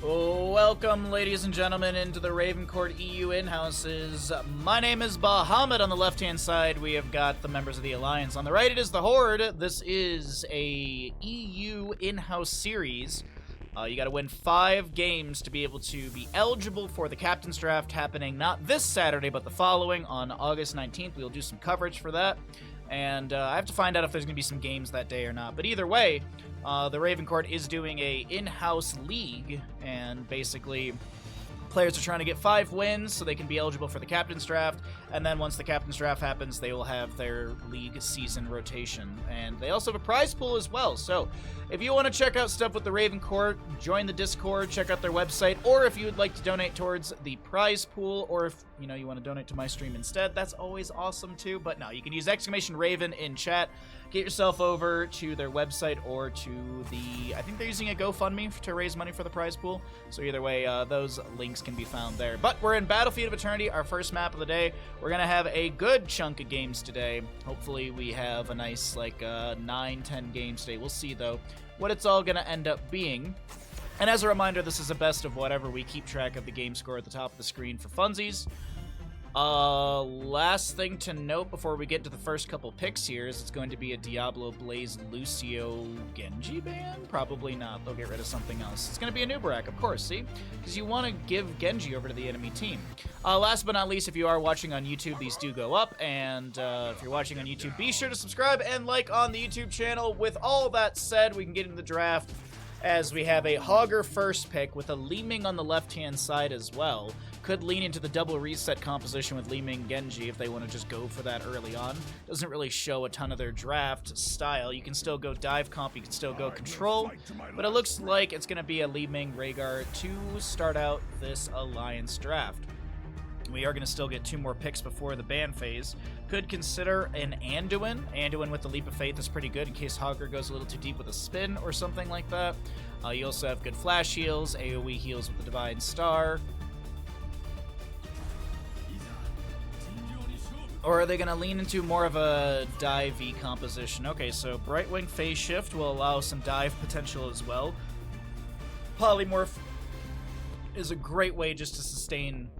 Welcome, ladies and gentlemen, into the Raven Court EU in-houses. My name is Bahamut. On the left-hand side, we have got the members of the Alliance. On the right, it is the Horde. This is a EU in-house series. You gotta win 5 games to be able to be eligible for the Captain's Draft happening not this Saturday, but the following, on August 19th. We'll do some coverage for that. And I have to find out if there's going to be some games that day or not. But either way, the Raven Court is doing a in-house league, and basically players are trying to get 5 wins so they can be eligible for the Captain's Draft, and then once the Captain's Draft happens, they will have their league season rotation. And they also have a prize pool as well, so if you want to check out stuff with the Raven Court, join the Discord, check out their website, or if you would like to donate towards the prize pool, or if you want to donate to my stream instead, that's always awesome too. But no, you can use !Raven in chat. Get yourself over to their website or to I think they're using a GoFundMe to raise money for the prize pool. So either way, those links can be found there. But we're in Battlefield of Eternity, our first map of the day. We're going to have a good chunk of games today. Hopefully we have a nice, 9-10 games today. We'll see, though, what it's all going to end up being. And as a reminder, this is a best of whatever. We keep track of the game score at the top of the screen for funsies. Last thing to note before we get to the first couple picks here is it's going to be a Diablo Blaze Lucio Genji ban? Probably not. They'll get rid of something else. It's going to be a new Barak, of course, see? Because you want to give Genji over to the enemy team. Last but not least, if you are watching on YouTube, these do go up. And if you're watching on YouTube, be sure to subscribe and like on the YouTube channel. With all that said, we can get into the draft as we have a Hogger first pick with a Leeming on the left-hand side as well. Could lean into the double reset composition with Leeming Genji if they want to just go for that early on. Doesn't really show a ton of their draft style. You can still go dive comp, you can still go control, but it looks like it's going to be a Leeming Rhaegar to start out this Alliance draft. We are going to still get 2 more picks before the ban phase. Could consider an Anduin. Anduin with the Leap of Faith is pretty good in case Hogger goes a little too deep with a spin or something like that. You also have good flash heals, AoE heals with the Divine Star. Or are they going to lean into more of a dive-y composition? Okay, so Brightwing Phase Shift will allow some dive potential as well. Polymorph is a great way just to sustain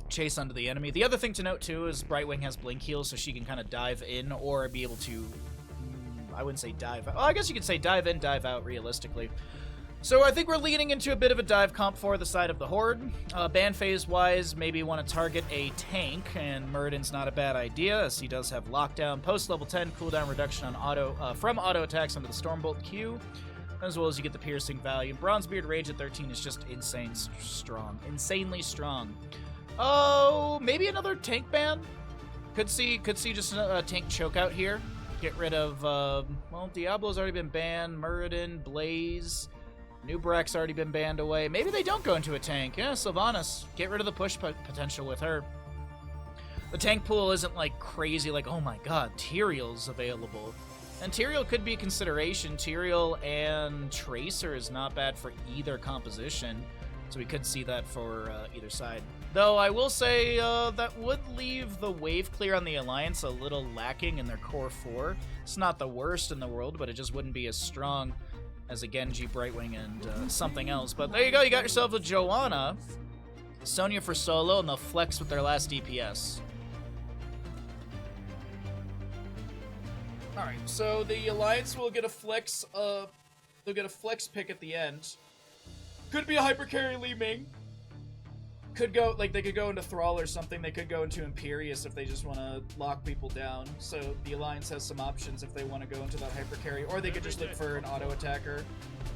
chase onto the enemy. The other thing to note too is Brightwing has Blink Heal, so she can kind of dive in or be able to, I wouldn't say dive out. Well, I guess you could say dive in, dive out realistically. So I think we're leaning into a bit of a dive comp for the side of the Horde. Ban phase-wise, maybe want to target a tank, and Muradin's not a bad idea, as he does have lockdown. Post-level 10, cooldown reduction on from auto attacks under the Stormbolt Q, as well as you get the piercing value. Bronzebeard Rage at 13 is just insanely strong. Oh, maybe another tank ban? Could see just a tank chokeout here. Get rid of, well, Diablo's already been banned, Muradin, Blaze... New Barak's already been banned away. Maybe they don't go into a tank. Yeah, Sylvanas. Get rid of the push potential with her. The tank pool isn't like crazy, like, oh my god, Tyrael's available. And Tyrael could be a consideration. Tyrael and Tracer is not bad for either composition. So we could see that for either side. Though I will say that would leave the wave clear on the Alliance a little lacking in their core 4. It's not the worst in the world, but it just wouldn't be as strong as a Genji, Brightwing, and something else. But there you go, you got yourself a Joanna, Sonya for solo, and they'll flex with their last DPS. Alright, so the Alliance will get a flex, they'll get a flex pick at the end. Could be a hypercarry Li Ming. Could go, like, they could go into Thrall or something. They could go into Imperious if they just want to lock people down. So the Alliance has some options if they want to go into that hypercarry, or they could just look for an auto attacker.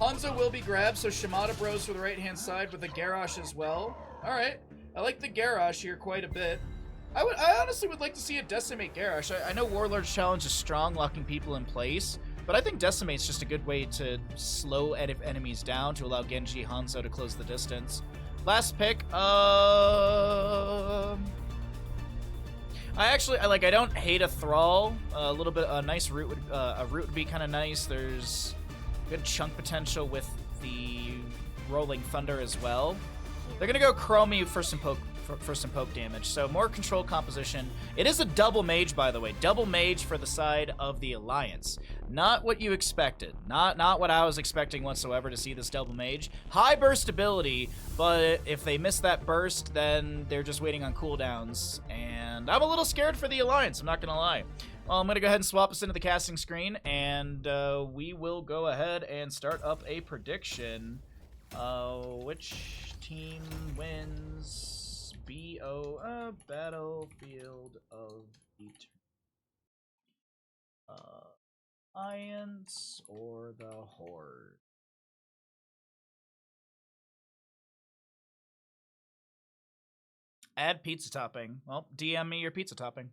Hanzo will be grabbed, so Shimada Bros for the right-hand side with the Garrosh as well. Alright, I like the Garrosh here quite a bit. I honestly would like to see a Decimate Garrosh. I know Warlord's Challenge is strong, locking people in place, but I think Decimate's just a good way to slow enemies down to allow Genji, Hanzo to close the distance. Last pick, I don't hate a Thrall. A little bit, a nice root would be kind of nice. There's good chunk potential with the Rolling Thunder as well. They're gonna go Chromie for some for some poke damage. So more control composition. It is a double mage, by the way. Double mage for the side of the Alliance. Not what you expected. Not what I was expecting whatsoever to see this double mage. High burst ability, but if they miss that burst, then they're just waiting on cooldowns. And I'm a little scared for the Alliance, I'm not gonna lie. Well, I'm gonna go ahead and swap us into the casting screen, and we will go ahead and start up a prediction. Which team wins Battlefield of Eternity? Alliance or the Horde? Add pizza topping. Well, DM me your pizza topping.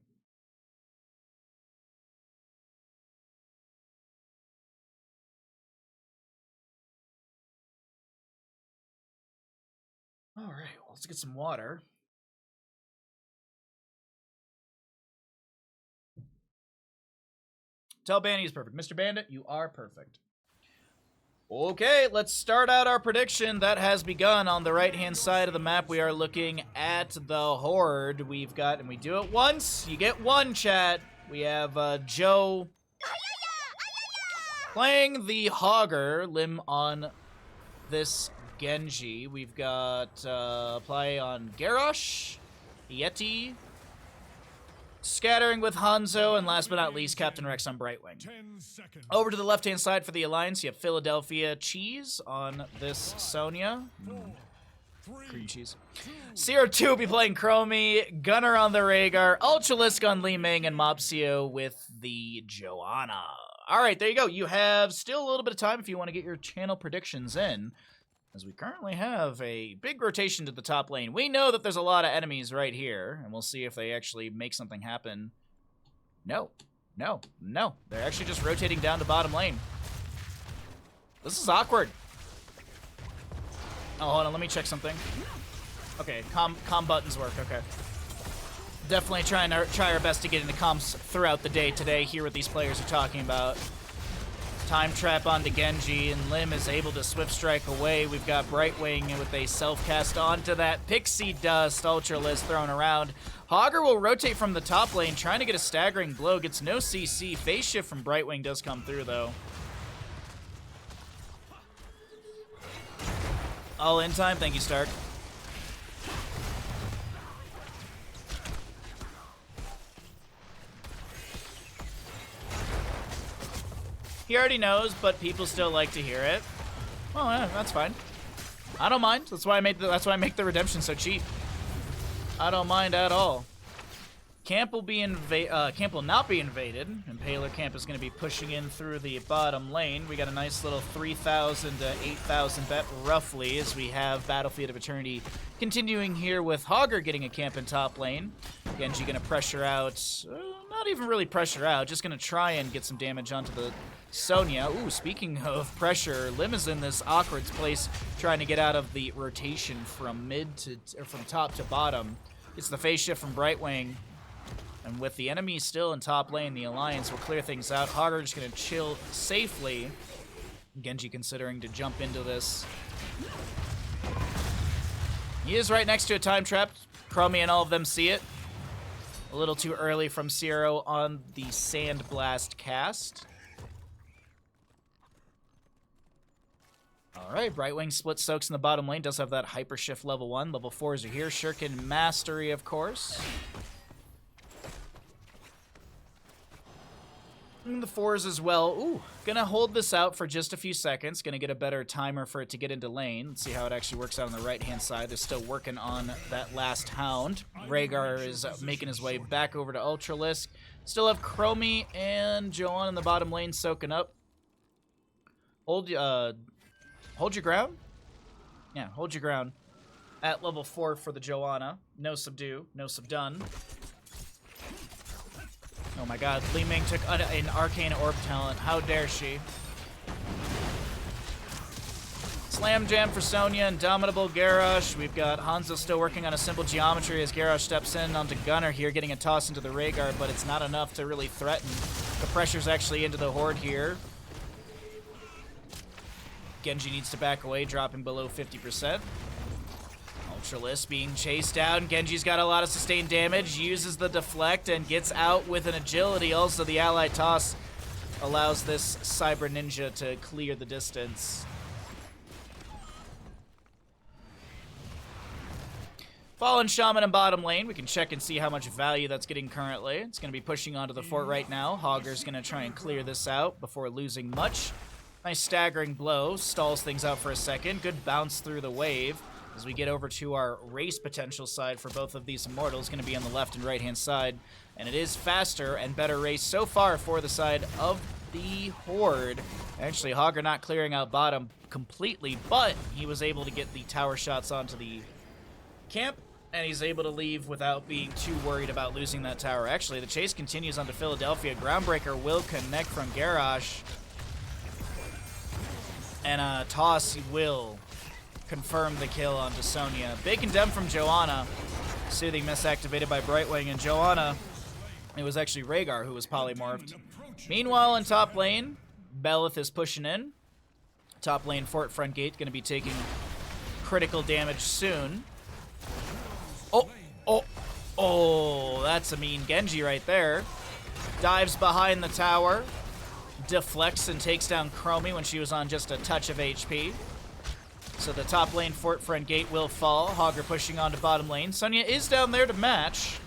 All right, well, let's get some water. Tell Bandy he's perfect. Mr. Bandit, you are perfect. Okay, let's start out our prediction. That has begun. On the right-hand side of the map, we are looking at the Horde. We've got, and we do it once. You get one, chat. We have Joe playing the Hogger, Lim on this Genji. We've got play on Garrosh, Yeti, scattering with Hanzo, and last but not least, Captain Rex on Brightwing. Over to the left-hand side for the Alliance, you have Philadelphia Cheese on this Sonya. Cream cheese. CR2 will be playing Chromie, Gunner on the Rhaegar, Ultralisk on Li Ming, and Mopsio with the Joanna. Alright, there you go. You have still a little bit of time if you want to get your channel predictions in, as we currently have a big rotation to the top lane. We know that there's a lot of enemies right here, and we'll see if they actually make something happen. No. No. No. They're actually just rotating down to bottom lane. This is awkward. Oh, hold on. Let me check something. Okay, comm buttons work. Okay. Definitely try our best to get into comms throughout the day today, hear what these players are talking about. Time trap onto Genji, and Lim is able to swift strike away. We've got Brightwing with a self-cast onto that Pixie Dust. Ultralisk thrown around. Hogger will rotate from the top lane, trying to get a staggering blow. Gets no CC. Phase shift from Brightwing does come through, though. All in time. Thank you, Stark. He already knows, but people still like to hear it. Oh, yeah, that's fine. I don't mind. That's why I make the redemption so cheap. I don't mind at all. Camp will not be invaded, and Paler Camp is going to be pushing in through the bottom lane. We got a nice little 3,000 to 8,000 bet roughly, as we have Battlefield of Eternity continuing here with Hogger getting a camp in top lane. Genji going to pressure out, not even really pressure out, just going to try and get some damage onto the Sonya. Ooh, speaking of pressure, Lim is in this awkward place trying to get out of the rotation from from top to bottom. It's the phase shift from Brightwing. And with the enemy still in top lane, the Alliance will clear things out. Hogger just going to chill safely. Genji considering to jump into this. He is right next to a time trap. Chromie and all of them see it. A little too early from Zero on the Sand Blast cast. Alright, Brightwing split soaks in the bottom lane. Does have that Hyper Shift level 1. Level 4s are here. Shuriken Mastery, of course. And the 4s as well. Ooh, gonna hold this out for just a few seconds. Gonna get a better timer for it to get into lane. Let's see how it actually works out on the right-hand side. They're still working on that last Hound. Rhaegar is making his way back over to Ultralisk. Still have Chromie and Joanne in the bottom lane soaking up. Hold your ground? Yeah, hold your ground. At level 4 for the Joanna. No subdue, no subdone. Oh my god, Li Ming took an Arcane Orb talent. How dare she? Slam Jam for Sonya, Indomitable Garrosh. We've got Hanzo still working on a simple geometry as Garrosh steps in onto Gunner here, getting a toss into the Rhaegar, but it's not enough to really threaten. The pressure's actually into the Horde here. Genji needs to back away, dropping below 50%. Ultralisk being chased down. Genji's got a lot of sustained damage, uses the deflect and gets out with an agility. Also, the allied toss allows this Cyber Ninja to clear the distance. Fallen Shaman in bottom lane. We can check and see how much value that's getting currently. It's going to be pushing onto the fort right now. Hogger's going to try and clear this out before losing much. Nice staggering blow. Stalls things out for a second. Good bounce through the wave. As we get over to our race potential side for both of these Immortals, going to be on the left and right-hand side. And it is faster and better race so far for the side of the Horde. Actually, Hogger not clearing out bottom completely, but he was able to get the tower shots onto the camp, and he's able to leave without being too worried about losing that tower. Actually, the chase continues onto Philadelphia. Groundbreaker will connect from Garrosh. And Toss will confirm the kill onto Sonya. Big condemn from Joanna. Soothing Mist activated by Brightwing, and Joanna, it was actually Rhaegar who was polymorphed. Meanwhile, in top lane, Belith is pushing in. Top lane Fort Front Gate going to be taking critical damage soon. Oh, that's a mean Genji right there. Dives behind the tower. Deflects and takes down Chromie when she was on just a touch of HP. So the top lane Fort Front Gate will fall. Hogger pushing on to bottom lane. Sonya is down there to match.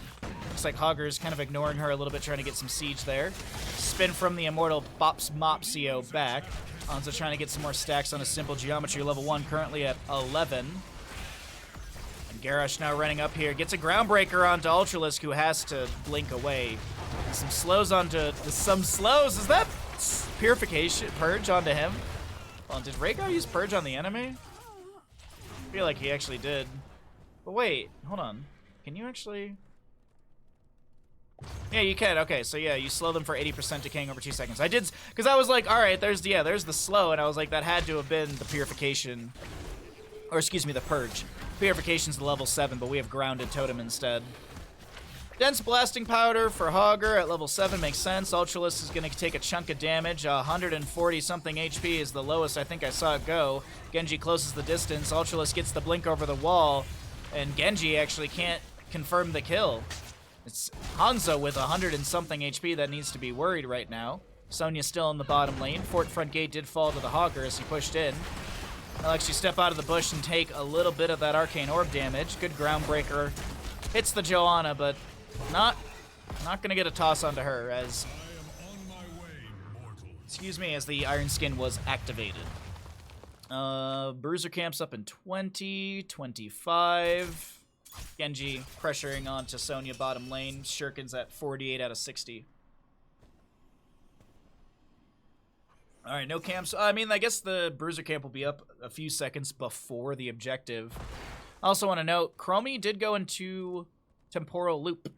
Looks like Hogger is kind of ignoring her a little bit, trying to get some siege there. Spin from the Immortal Bops Mopsio back. Hanzo trying to get some more stacks on a simple geometry. Level 1 currently at 11. And Garrosh now running up here. Gets a Groundbreaker onto Ultralisk, who has to blink away. And some slows onto... Some slows? Is that Purification? Purge onto him? Well, did Rhaegar use Purge on the enemy? I feel like he actually did. But wait, hold on. Can you actually... Yeah, you can. Okay, so yeah, you slow them for 80% decaying over 2 seconds. I did, because I was like, all right, there's the slow, and I was like, that had to have been the Purification, or excuse me, the Purge. Purification's the level 7, but we have Grounded Totem instead. Dense Blasting Powder for Hogger at level 7 makes sense. Ultralisk is going to take a chunk of damage. 140-something HP is the lowest I think I saw it go. Genji closes the distance. Ultralisk gets the blink over the wall, and Genji actually can't confirm the kill. It's Hanzo with 100-and-something HP that needs to be worried right now. Sonya's still in the bottom lane. Fort Front Gate did fall to the Hogger as he pushed in. He'll actually step out of the bush and take a little bit of that Arcane Orb damage. Good Groundbreaker. Hits the Joanna, but not gonna get a toss onto her as... Excuse me, as the Iron Skin was activated. Bruiser camps up in 20, 25... Genji pressuring onto Sonya bottom lane. Shuriken's at 48 out of 60. Alright, no camps. I mean, I guess the Bruiser camp will be up a few seconds before the objective. I also want to note, Chromie did go into Temporal Loop.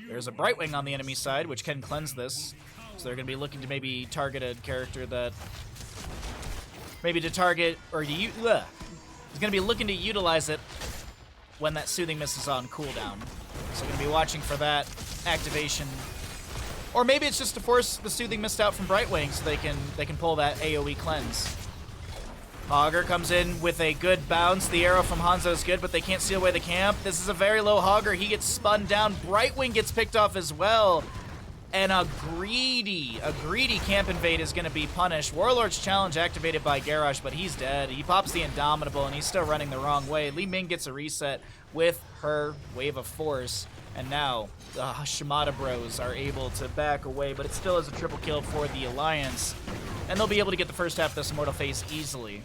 There's a Brightwing on the enemy side, which can cleanse this. So they're going to be looking to maybe target a character that... Maybe to target... Or to... He's going to be looking to utilize it when that Soothing Mist is on cooldown. So we're going to be watching for that activation. Or maybe it's just to force the Soothing Mist out from Brightwing so they can pull that AoE cleanse. Hogger comes in with a good bounce. The arrow from Hanzo is good, but they can't steal away the camp. This is a very low Hogger. He gets spun down. Brightwing gets picked off as well. And a greedy camp invade is going to be punished. Warlord's Challenge activated by Garrosh, but he's dead. He pops the Indomitable, and he's still running the wrong way. Li Ming gets a reset with her Wave of Force. And now the Shimada Bros are able to back away, but it still is a triple kill for the Alliance. And they'll be able to get the first half of this Immortal phase easily.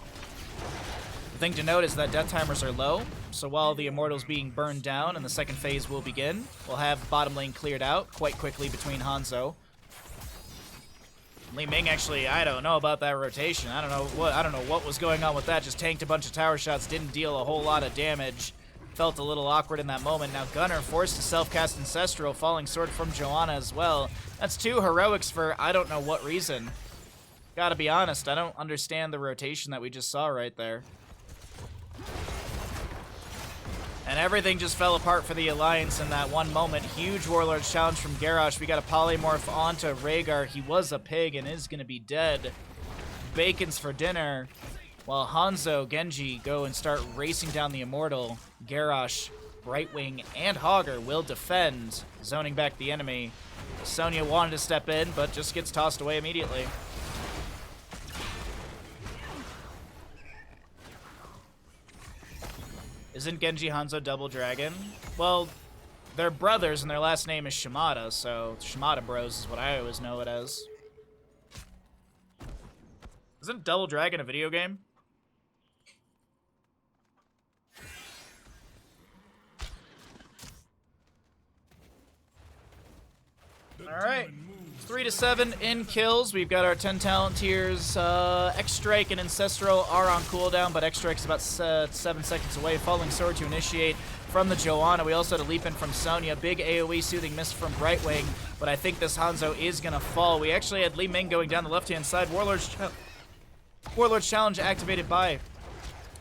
The thing to note is that death timers are low, so while the Immortal's being burned down and the second phase will begin, we'll have bottom lane cleared out quite quickly between Hanzo. Li Ming actually, I don't know about that rotation. I don't know what was going on with that. Just tanked a bunch of tower shots, didn't deal a whole lot of damage. Felt a little awkward in that moment. Now Gunnar forced to self-cast Ancestral, falling sword from Joanna as well. That's 2 heroics for I don't know what reason. Gotta be honest, I don't understand the rotation that we just saw right there. And everything just fell apart for the Alliance in that one moment. Huge Warlord's Challenge from Garrosh. We got a polymorph onto Rhaegar. He was a pig and is going to be dead. Bacon's for dinner. While Hanzo, Genji go and start racing down the Immortal, Garrosh, Brightwing, and Hogger will defend, zoning back the enemy. Sonya wanted to step in, but just gets tossed away immediately. Isn't Genji Hanzo double dragon? Well, they're brothers and their last name is Shimada, so Shimada Bros is what I always know it as. Isn't Double Dragon a video game? Alright. 3-7 in kills. We've got our 10 talent tiers. X-Strike and Ancestral are on cooldown, but X-Strike's about 7 seconds away. Falling Sword to initiate from the Joanna. We also had a leap in from Sonya. Big AoE Soothing Mist from Brightwing, but I think this Hanzo is going to fall. We actually had Li Ming going down the left-hand side. Warlord's Challenge activated by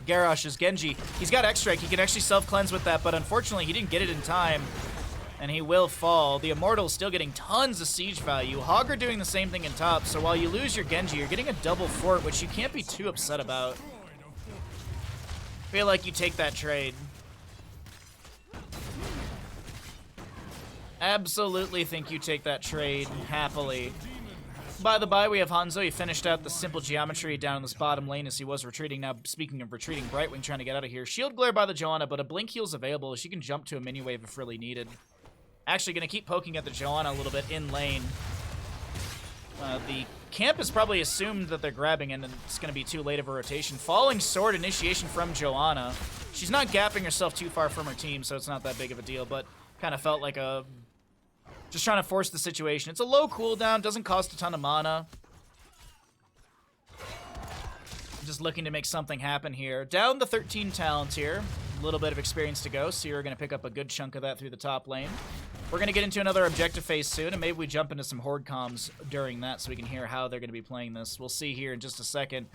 Garrosh's Genji. He's got X-Strike. He can actually self-cleanse with that, but unfortunately he didn't get it in time. And he will fall. The Immortal's still getting tons of siege value. Hogger doing the same thing in top, so while you lose your Genji, you're getting a double fort, which you can't be too upset about. Feel like you take that trade. Absolutely think you take that trade happily. By the by, we have Hanzo. He finished out the simple geometry down in this bottom lane as he was retreating. Now, speaking of retreating, Brightwing trying to get out of here. Shield Glare by the Joanna, but a Blink Heal's available. She can jump to a mini wave if really needed. Actually going to keep poking at the Joanna a little bit in lane. The camp has probably assumed that they're grabbing, and it's going to be too late of a rotation. Falling Sword initiation from Joanna. She's not gapping herself too far from her team, so it's not that big of a deal, but kind of felt like a... just trying to force the situation. It's a low cooldown, doesn't cost a ton of mana. Just looking to make something happen here. Down the 13 talents here. A little bit of experience to go, so you're going to pick up a good chunk of that through the top lane. We're going to get into another objective phase soon, and maybe we jump into some Horde comms during that so we can hear how they're going to be playing this. We'll see here in just a second.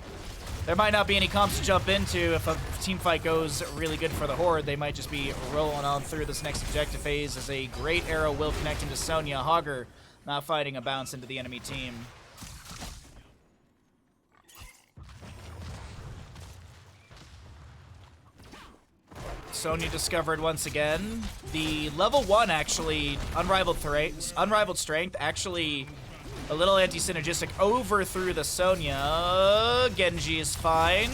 There might not be any comms to jump into. If a team fight goes really good for the Horde, they might just be rolling on through this next objective phase as a great arrow will connect into Sonya. Hogger not fighting a bounce into the enemy team. Sonya discovered once again. The level 1 actually, unrivaled strength, actually a little anti-synergistic over through the Sonya. Genji is fine.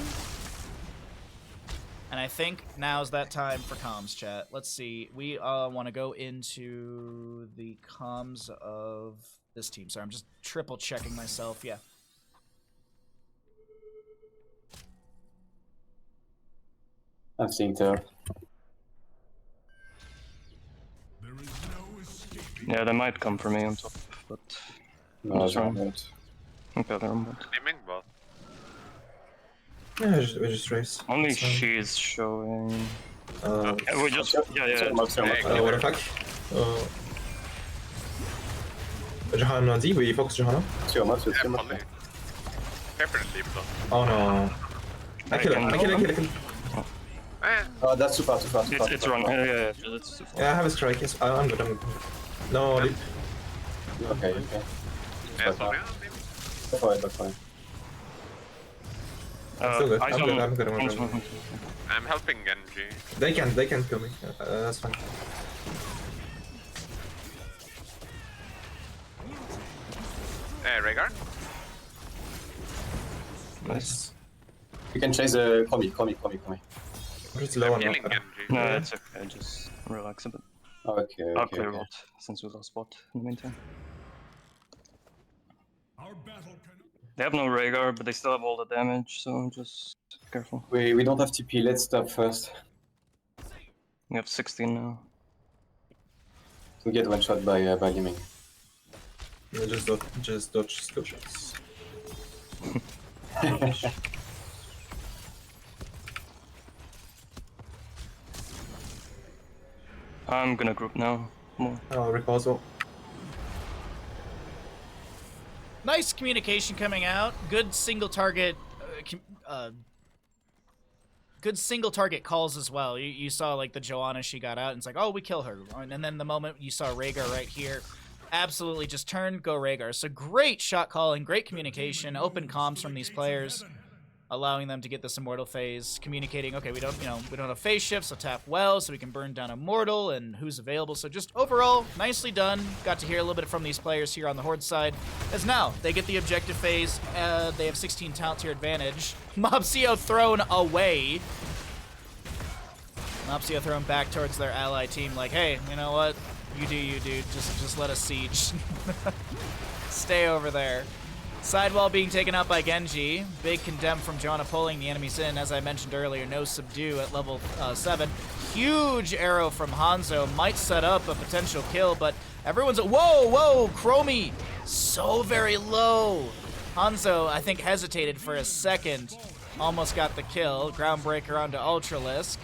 And I think now's that time for comms, chat. Let's see. We want to go into the comms of this team. Sorry, I'm just triple checking myself. Yeah. I think so. Yeah, they might come for me on top, but... No, they're on not. Okay, they're on bot. Aiming bot. Yeah, we just race. Only she's showing... we just... Yeah. What the fuck? Johanna Z, we focus Johanna? Polly. Pepper sleep though. Oh no. I kill him. Oh, that's too far. It's wrong. Yeah, that's too far. Yeah, I have a strike, yes. I'm good. No, leap. Okay. Sorry. That's fine. Still good. Eyes I'm on- good. I'm helping Genji. They can kill me. That's fine. Rhaegar? Nice. You can chase the Komi. We're just low I'm on healing water. Genji. No, it's okay, just relax a bit. Okay. I'll clear bot, since we lost bot in the meantime. They have no Rhaegar, but they still have all the damage, so just careful. We don't have TP. Let's stop first. We have 16 now. We get one shot by Liming. Yeah, just dodge skill shots. I'm gonna group now. More. Oh, recall as well. Nice communication coming out. Good single target. Good single target calls as well. You saw like the Joanna, she got out and it's like, oh, we kill her. And then the moment you saw Rhaegar right here, absolutely just turn, go Rhaegar. So great shot calling, great communication, open comms from these players. allowing them to get this Immortal phase, communicating, okay, we don't have phase shift, so tap well, so we can burn down Immortal, and who's available. So just overall, nicely done. Got to hear a little bit from these players here on the Horde side, as now they get the objective phase. They have 16 talent tier advantage. Mopsio thrown away. Mopsio thrown back towards their ally team, like, hey, you know what? You do you, dude. Just let us siege. Stay over there. Sidewall being taken out by Genji. Big condemn from Joanna pulling the enemies in. As I mentioned earlier, no subdue at level 7. Huge arrow from Hanzo. Might set up a potential kill, but everyone's... Whoa! Chromie! So very low. Hanzo, I think, hesitated for a second. Almost got the kill. Groundbreaker onto Ultralisk.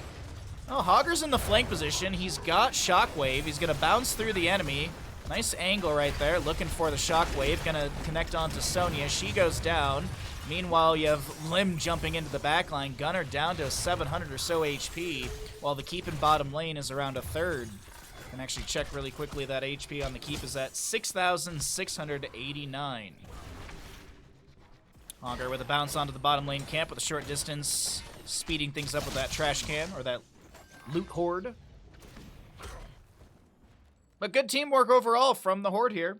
Oh, Hogger's in the flank position. He's got Shockwave. He's going to bounce through the enemy. Nice angle right there, looking for the Shockwave. Gonna connect onto Sonya. She goes down. Meanwhile, you have Lim jumping into the backline. Gunner down to 700 or so HP, while the keep in bottom lane is around a third. Can actually check really quickly that HP on the keep is at 6,689. Hogger with a bounce onto the bottom lane camp with a short distance, speeding things up with that trash can, or that loot horde. But good teamwork overall from the Horde here,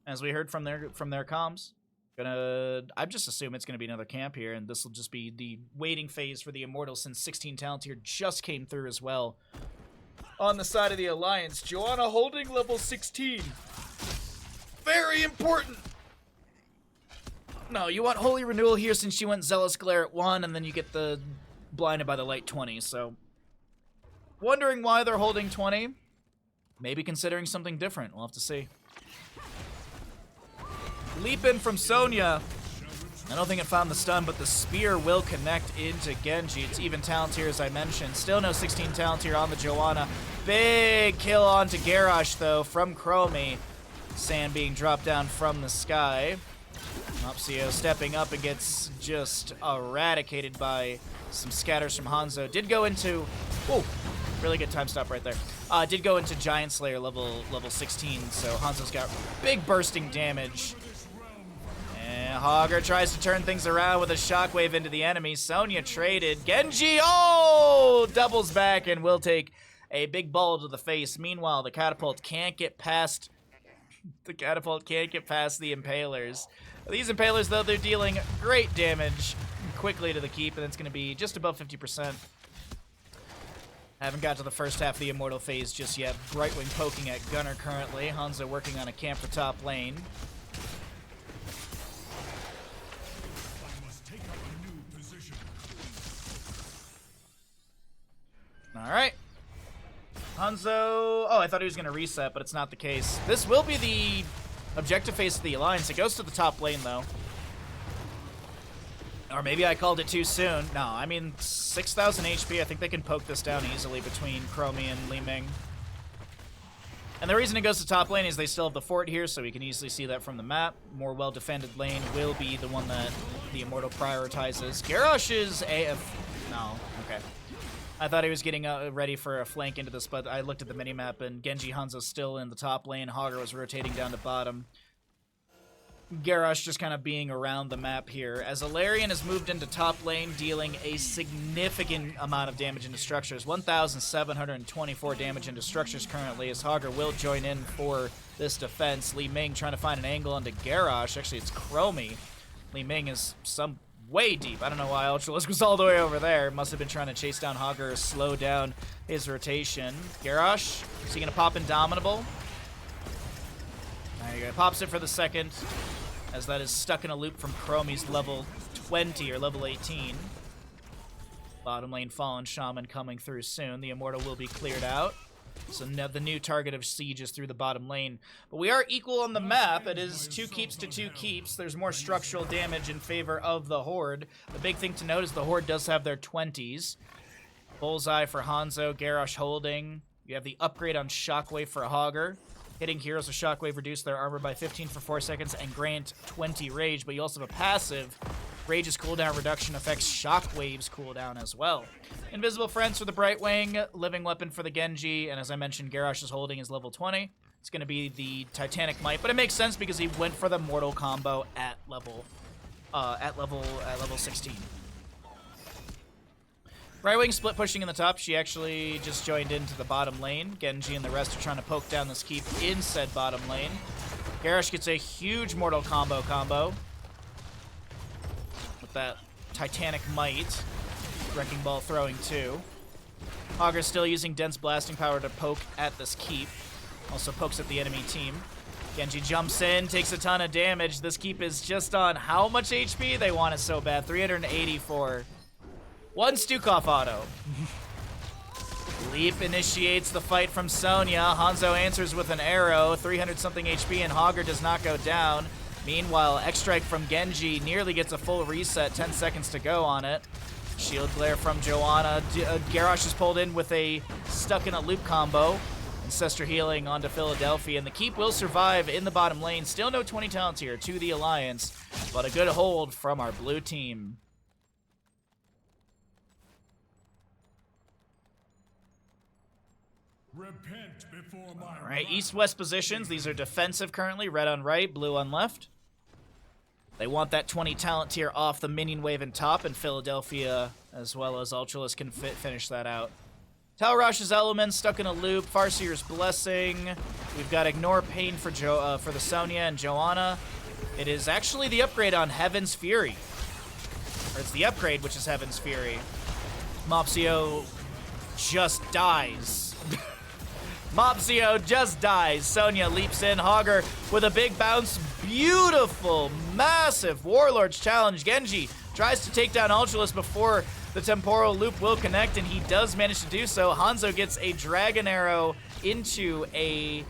as we heard from their comms. I just assume it's gonna be another camp here, and this will just be the waiting phase for the Immortal, since 16 talent here just came through as well. On the side of the Alliance, Joanna holding level 16. Very important. No, you want Holy Renewal here since she went Zealous Glare at 1, and then you get the Blinded by the Light 20. So, wondering why they're holding 20. Maybe considering something different. We'll have to see. Leap in from Sonya. I don't think it found the stun, but the spear will connect into Genji. It's even talent tier, as I mentioned. Still no 16 talent tier on the Joanna. Big kill onto Garrosh, though, from Chromie. Sand being dropped down from the sky. Mopsio stepping up and gets just eradicated by some scatters from Hanzo. Did go into... Whoa! Really good time stop right there. Did go into Giant Slayer level 16, so Hanzo's got big bursting damage. And Hogger tries to turn things around with a shockwave into the enemy. Sonya traded. Genji, doubles back and will take a big ball to the face. Meanwhile, the catapult can't get past the Impalers. These Impalers, though, they're dealing great damage quickly to the keep, and it's going to be just above 50%. Haven't got to the first half of the Immortal phase just yet. Brightwing poking at Gunner currently. Hanzo working on a camp for top lane. Alright. Hanzo... Oh, I thought he was going to reset, but it's not the case. This will be the objective phase of the Alliance. It goes to the top lane, though. Or maybe I called it too soon. No, I mean, 6,000 HP. I think they can poke this down easily between Chromie and Li Ming. And the reason it goes to top lane is they still have the fort here, so we can easily see that from the map. More well-defended lane will be the one that the Immortal prioritizes. Garrosh is AF... No, okay. I thought he was getting ready for a flank into this, but I looked at the minimap, and Genji Hanzo's still in the top lane. Hogger was rotating down to bottom. Garrosh just kind of being around the map here, as Alarian has moved into top lane, dealing a significant amount of damage into structures. 1,724 damage into structures currently, as Hogger will join in for this defense. Li Ming trying to find an angle onto Garrosh. Actually, it's Chromie. Li Ming is way deep. I don't know why Ultralisk was all the way over there. Must have been trying to chase down Hogger or slow down his rotation. Garrosh, is he going to pop Indomitable? There you go. Pops it for the second, as that is stuck in a loop from Chromie's level 20 or level 18. Bottom lane Fallen Shaman coming through soon. The Immortal will be cleared out. So now the new target of siege is through the bottom lane. But we are equal on the map. It is 2 keeps to 2 keeps. There's more structural damage in favor of the Horde. The big thing to note is the Horde does have their 20s. Bullseye for Hanzo, Garrosh holding. You have the upgrade on Shockwave for Hogger. Hitting heroes with Shockwave reduce their armor by 15 for 4 seconds and grant 20 rage, but you also have a passive. Rage's cooldown reduction affects Shockwave's cooldown as well. Invisible Friends for the Brightwing, Living Weapon for the Genji, and as I mentioned, Garrosh is holding his level 20. It's going to be the Titanic Might, but it makes sense because he went for the Mortal combo at level 16. Right wing split pushing in the top. She actually just joined into the bottom lane. Genji and the rest are trying to poke down this keep in said bottom lane. Garrosh gets a huge mortal combo with that Titanic Might. Wrecking Ball throwing too. Hogger's still using dense blasting power to poke at this keep. Also pokes at the enemy team. Genji jumps in, takes a ton of damage. This keep is just on how much HP? They want it so bad. 384. One Stukov auto. Leap initiates the fight from Sonya. Hanzo answers with an arrow. 300-something HP, and Hogger does not go down. Meanwhile, X-Strike from Genji nearly gets a full reset. 10 seconds to go on it. Shield Glare from Joanna. Garrosh is pulled in with a stuck in a loop combo. Ancestor healing onto Philadelphia, and the keep will survive in the bottom lane. Still no 20 talents here to the Alliance, but a good hold from our blue team. Repent before my All right, east-west positions. These are defensive currently. Red on right, blue on left. They want that 20 talent tier off the minion wave and top, and Philadelphia as well as Ultralisk can finish that out. Talrosh's Elements stuck in a loop. Farseer's Blessing. We've got Ignore Pain for the Sonya and Joanna. It is actually the upgrade on Heaven's Fury. Or it's the upgrade, which is Heaven's Fury. Mopsio just dies. Mopsio just dies. Sonya leaps in. Hogger with a big bounce. Beautiful, massive Warlord's Challenge. Genji tries to take down Ultralisk before the temporal loop will connect, and he does manage to do so. Hanzo gets a Dragon Arrow into a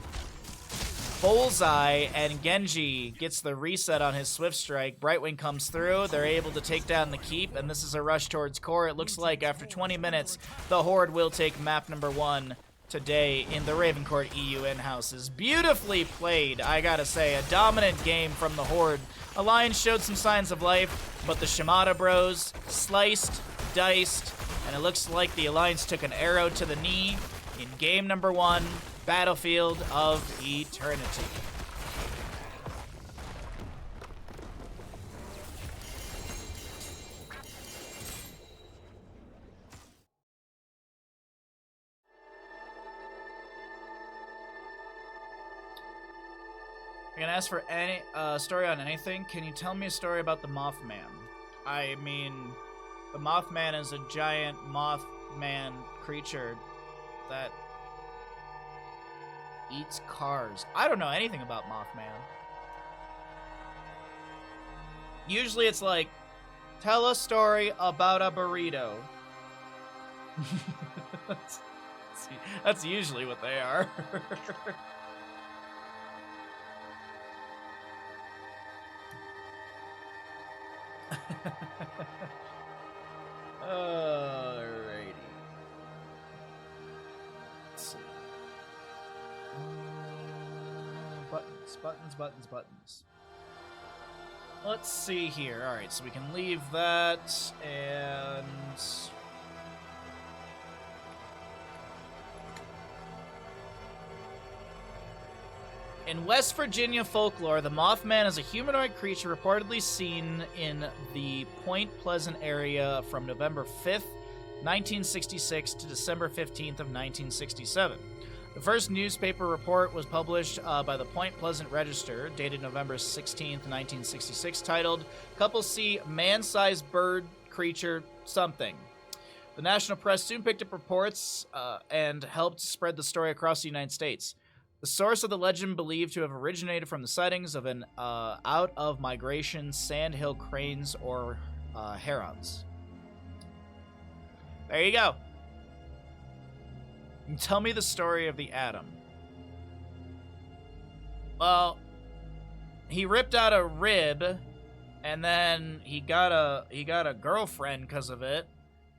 bullseye, and Genji gets the reset on his Swift Strike. Brightwing comes through. They're able to take down the keep, and this is a rush towards core. It looks like after 20 minutes, the Horde will take map number 1 today in the Ravencourt EU in-houses. Beautifully played, I gotta say. A dominant game from the Horde. Alliance showed some signs of life, but the Shimada bros sliced, diced, and it looks like the Alliance took an arrow to the knee in game number 1, Battlefield of Eternity. You're gonna ask for any story on anything? Can you tell me a story about the Mothman? I mean, the Mothman is a giant Mothman creature that eats cars. I don't know anything about Mothman. Usually it's like, tell a story about a burrito. That's usually what they are. Alrighty. Let's see. Buttons. Let's see here. Alright, so we can leave that, and... In West Virginia folklore, the Mothman is a humanoid creature reportedly seen in the Point Pleasant area from November 5th, 1966 to December 15th of 1967. The first newspaper report was published by the Point Pleasant Register, dated November 16th, 1966, titled, "Couple See Man-Sized Bird Creature Something." The national press soon picked up reports and helped spread the story across the United States. The source of the legend believed to have originated from the sightings of an out-of-migration sandhill cranes or herons. There you go. And tell me the story of the Atom. Well, he ripped out a rib, and then he got a girlfriend because of it,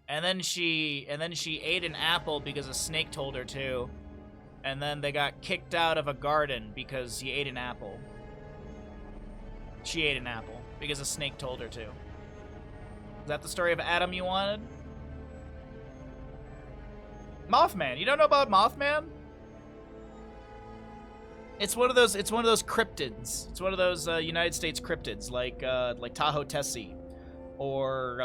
and then she ate an apple because a snake told her to. And then they got kicked out of a garden because he ate an apple. She ate an apple because a snake told her to. Is that the story of Adam you wanted? Mothman. You don't know about Mothman? It's one of those cryptids. It's one of those United States cryptids like Tahoe Tessie or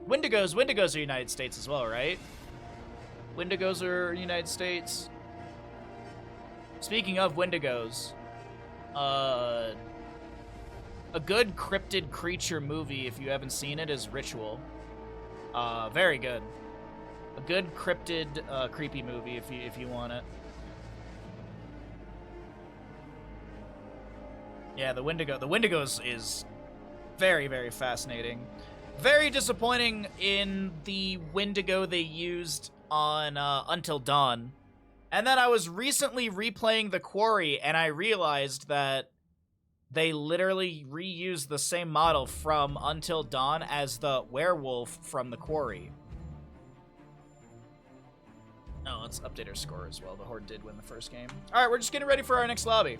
Wendigos are United States as well, right? Wendigos are United States. Speaking of Wendigos, a good cryptid creature movie, if you haven't seen it, is Ritual. Very good. A good cryptid, creepy movie if you want it. Yeah, the Wendigos is very, very fascinating. Very disappointing in the Wendigo they used on Until Dawn. And then I was recently replaying The Quarry, and I realized that they literally reused the same model from Until Dawn as the werewolf from The Quarry. Oh, let's update our score as well. The Horde did win the first game. All right, we're just getting ready for our next lobby.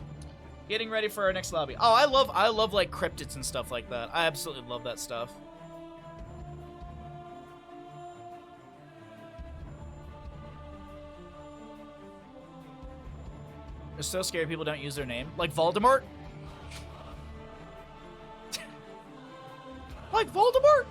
Getting ready for our next lobby. Oh, I love like cryptids and stuff like that. I absolutely love that stuff. They're so scared people don't use their name. Like Voldemort? Like Voldemort?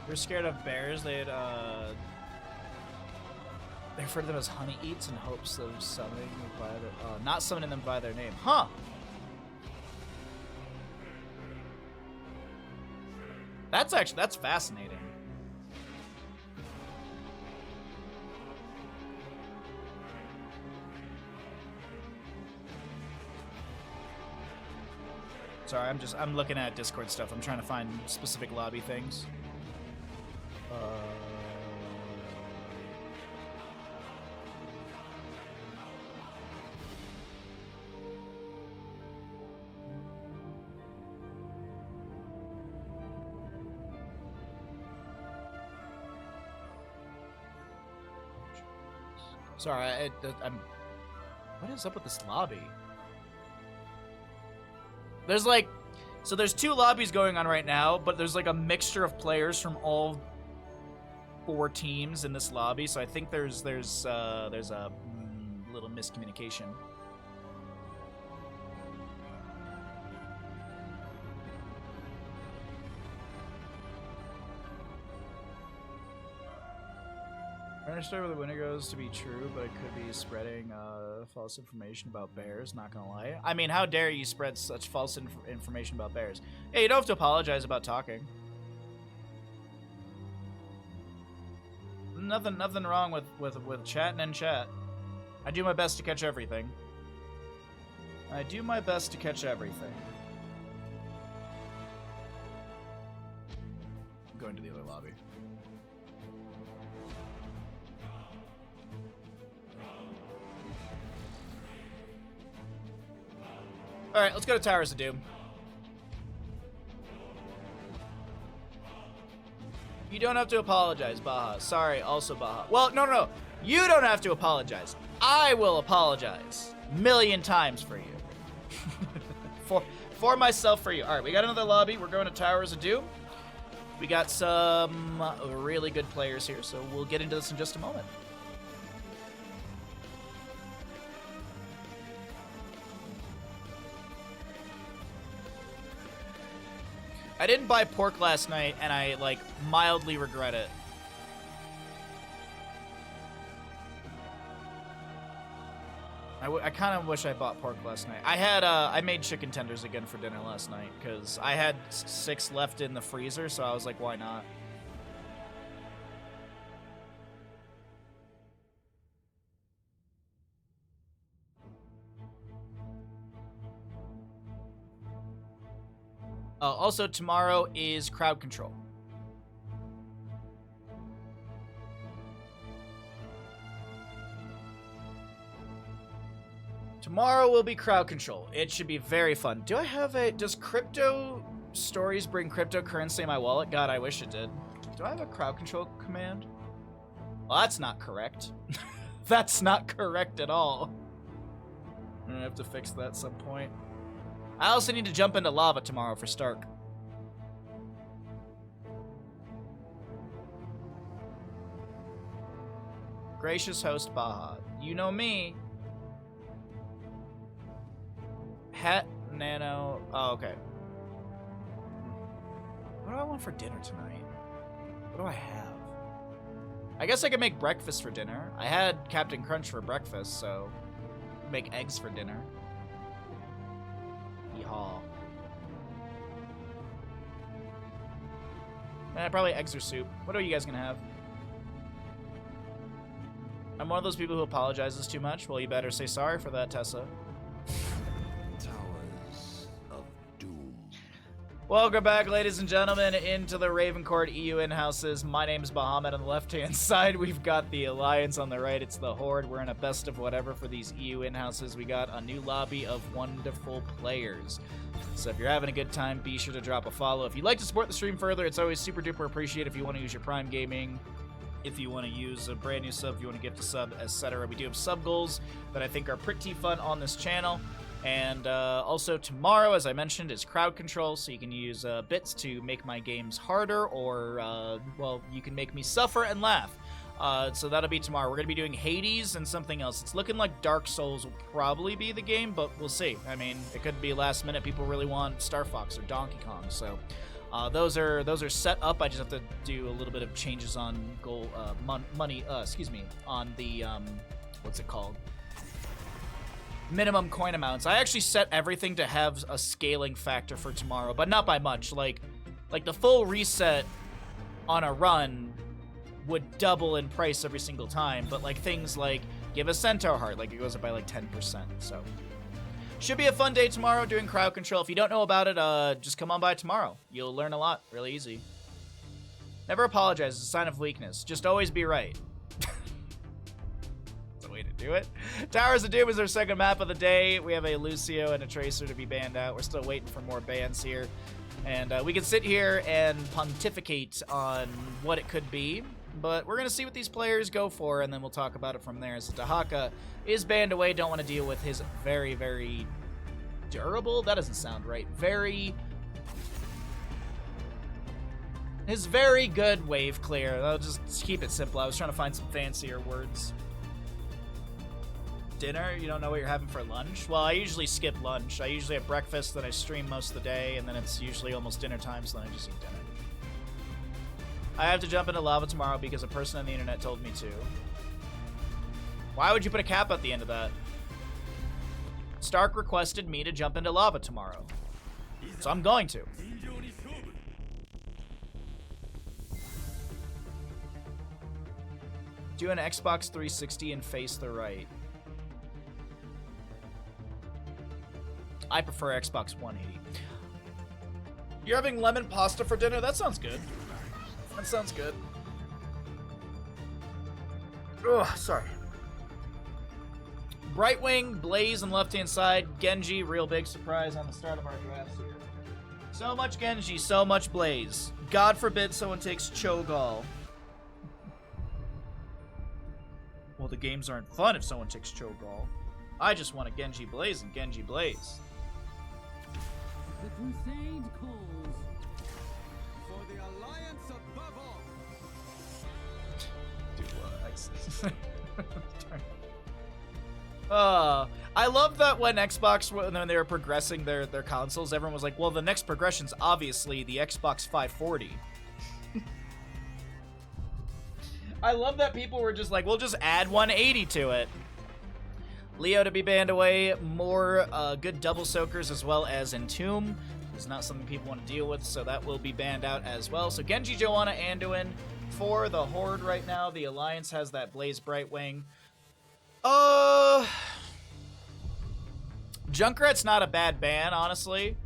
They're scared of bears. They refer to them as honey eats in hopes of summoning them by their, not summoning them by their name. Huh. That's fascinating. Sorry, I'm looking at Discord stuff. I'm trying to find specific lobby things. Sorry, I'm. What is up with this lobby? There's like, so there's two lobbies going on right now, but there's like a mixture of players from all 4 teams in this lobby. So I think there's a little miscommunication. I understand where the Wendigos to be true, but it could be spreading false information about bears, not gonna lie. I mean, how dare you spread such false information about bears? Hey, you don't have to apologize about talking. Nothing wrong with chatting and chat. I do my best to catch everything. I do my best to catch everything. I'm going to the other lobby. Alright, let's go to Towers of Doom. You don't have to apologize, Baha. Sorry, also Baha. Well, no. You don't have to apologize. I will apologize. 1,000,000 times for you. for myself, for you. Alright, we got another lobby. We're going to Towers of Doom. We got some really good players here, so we'll get into this in just a moment. I didn't buy pork last night, and I, like, mildly regret it. I kind of wish I bought pork last night. I made chicken tenders again for dinner last night, because I had 6 left in the freezer, so I was like, why not? Also, tomorrow is crowd control. Tomorrow will be crowd control. It should be very fun. Do I have a... Does crypto stories bring cryptocurrency in my wallet? God, I wish it did. Do I have a crowd control command? Well, that's not correct. That's not correct at all. I'm gonna have to fix that at some point. I also need to jump into lava tomorrow for Stark. Gracious host Baha. You know me. Het Nano. Oh, okay. What do I want for dinner tonight? What do I have? I guess I could make breakfast for dinner. I had Captain Crunch for breakfast, so make eggs for dinner. Yeehaw. Probably eggs or soup. What are you guys gonna have? I'm one of those people who apologizes too much. Well, you better say sorry for that, Tessa. Towers of Doom. Welcome back, ladies and gentlemen, into the Ravencourt EU in-houses. My name is Bahamut. On the left-hand side, we've got the Alliance. On the right, it's the Horde. We're in a best of whatever for these EU in-houses. We got a new lobby of wonderful players. So if you're having a good time, be sure to drop a follow. If you'd like to support the stream further, it's always super duper appreciated if you want to use your Prime Gaming. If you want to use a brand new sub, if you want to gift a sub, etc. We do have sub goals that I think are pretty fun on this channel. And also tomorrow, as I mentioned, is crowd control, so you can use bits to make my games harder, or, well, you can make me suffer and laugh. So that'll be tomorrow. We're going to be doing Hades and something else. It's looking like Dark Souls will probably be the game, but we'll see. I mean, it could be last minute. People really want Star Fox or Donkey Kong, so... those are set up. I just have to do a little bit of changes on on the what's it called? Minimum coin amounts. I actually set everything to have a scaling factor for tomorrow, but not by much. Like the full reset on a run would double in price every single time, but like things like give a Centaur heart, like it goes up by like 10%. So should be a fun day tomorrow doing crowd control. If you don't know about it, just come on by tomorrow. You'll learn a lot. Really easy. Never apologize. It's a sign of weakness. Just always be right. That's a way to do it. Towers of Doom is our second map of the day. We have a Lucio and a Tracer to be banned out. We're still waiting for more bans here. And we can sit here and pontificate on what it could be. But we're going to see what these players go for, and then we'll talk about it from there. So Tahaka is banned away. Don't want to deal with his very, very durable? That doesn't sound right. His very good wave clear. I'll just keep it simple. I was trying to find some fancier words. Dinner? You don't know what you're having for lunch? Well, I usually skip lunch. I usually have breakfast, then I stream most of the day, and then it's usually almost dinner time, so then I just eat dinner. I have to jump into lava tomorrow because a person on the internet told me to. Why would you put a cap at the end of that? Stark requested me to jump into lava tomorrow. So I'm going to. Do an Xbox 360 and face the right. I prefer Xbox 180. You're having lemon pasta for dinner? That sounds good. That sounds good. Ugh, sorry. Brightwing, Blaze on the left-hand side. Genji, real big surprise on the start of our drafts here. So much Genji, so much Blaze. God forbid someone takes Cho'Gall. Well, the games aren't fun if someone takes Cho'Gall. I just want a Genji Blaze and Genji Blaze. The crusade calls. For the alliance above all. I love that when Xbox, when they were progressing their consoles, everyone was like, well, the next progression's obviously the Xbox 540. I love that people were just like, we'll just add 180 to it. Leo to be banned away. More good double soakers as well as Entomb. It's not something people want to deal with, so that will be banned out as well. So Genji, Joanna, Anduin for the Horde right now. The Alliance has that Blaze Brightwing. Junkrat's not a bad ban, honestly.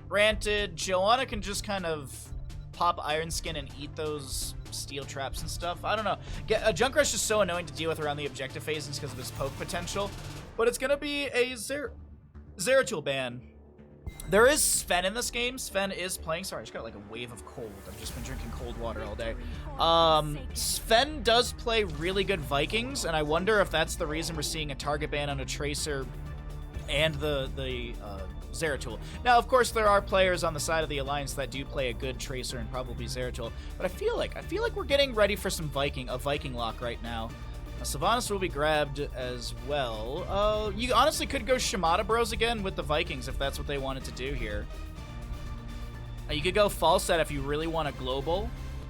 Granted, Joanna can just kind of pop Iron Skin and eat those steel traps and stuff. I don't know. Junkrush is so annoying to deal with around the objective phases because of his poke potential, but it's gonna be a Zeratul ban. There is Sven in this game. Sven is playing. Sorry, I just got like a wave of cold. I've just been drinking cold water all day. Sven does play really good Vikings, and I wonder if that's the reason we're seeing a target ban on a Tracer and the Zeratul. Now, of course, there are players on the side of the Alliance that do play a good Tracer and probably Zeratul, but I feel like we're getting ready for some a Viking lock right now. Sylvanas will be grabbed as well. You honestly could go Shimada Bros again with the Vikings if that's what they wanted to do here. You could go Falstad if you really want a global.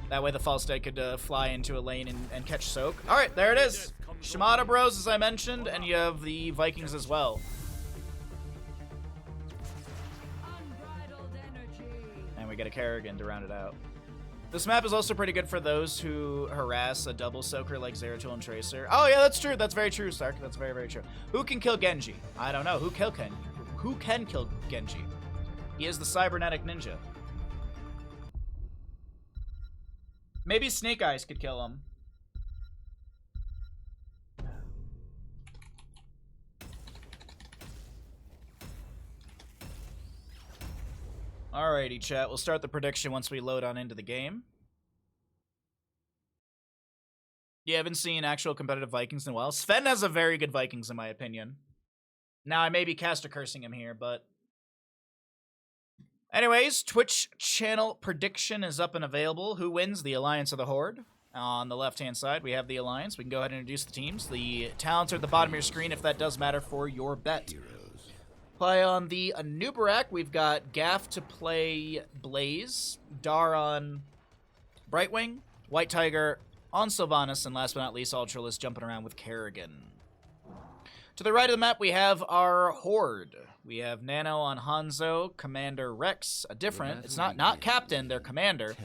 That way the Falstad could fly into a lane and catch soak. All right, there it is. Shimada Bros, as I mentioned, and you have the Vikings as well. And we get a Kerrigan to round it out. This map is also pretty good for those who harass a double soaker like Zeratul and Tracer. Oh yeah, that's true. That's very true, Stark. That's very, very true. Who can kill Genji? I don't know. Who can kill Genji? He is the cybernetic ninja. Maybe Snake Eyes could kill him. Alrighty, chat. We'll start the prediction once we load on into the game. You haven't seen actual competitive Vikings in a while. Sven has a very good Vikings, in my opinion. Now, I may be caster cursing him here, but... Anyways, Twitch channel prediction is up and available. Who wins? The Alliance or the Horde? On the left-hand side, we have the Alliance. We can go ahead and introduce the teams. The talents are at the bottom of your screen if that does matter for your bet. Play on the Anubarak. We've got Gaff to play Blaze, Dar on Brightwing, White Tiger on Sylvanas, and last but not least, Ultralisk jumping around with Kerrigan. To the right of the map, we have our Horde. We have Nano on Hanzo, Commander Rex, a different, it's not Captain, they're Commander.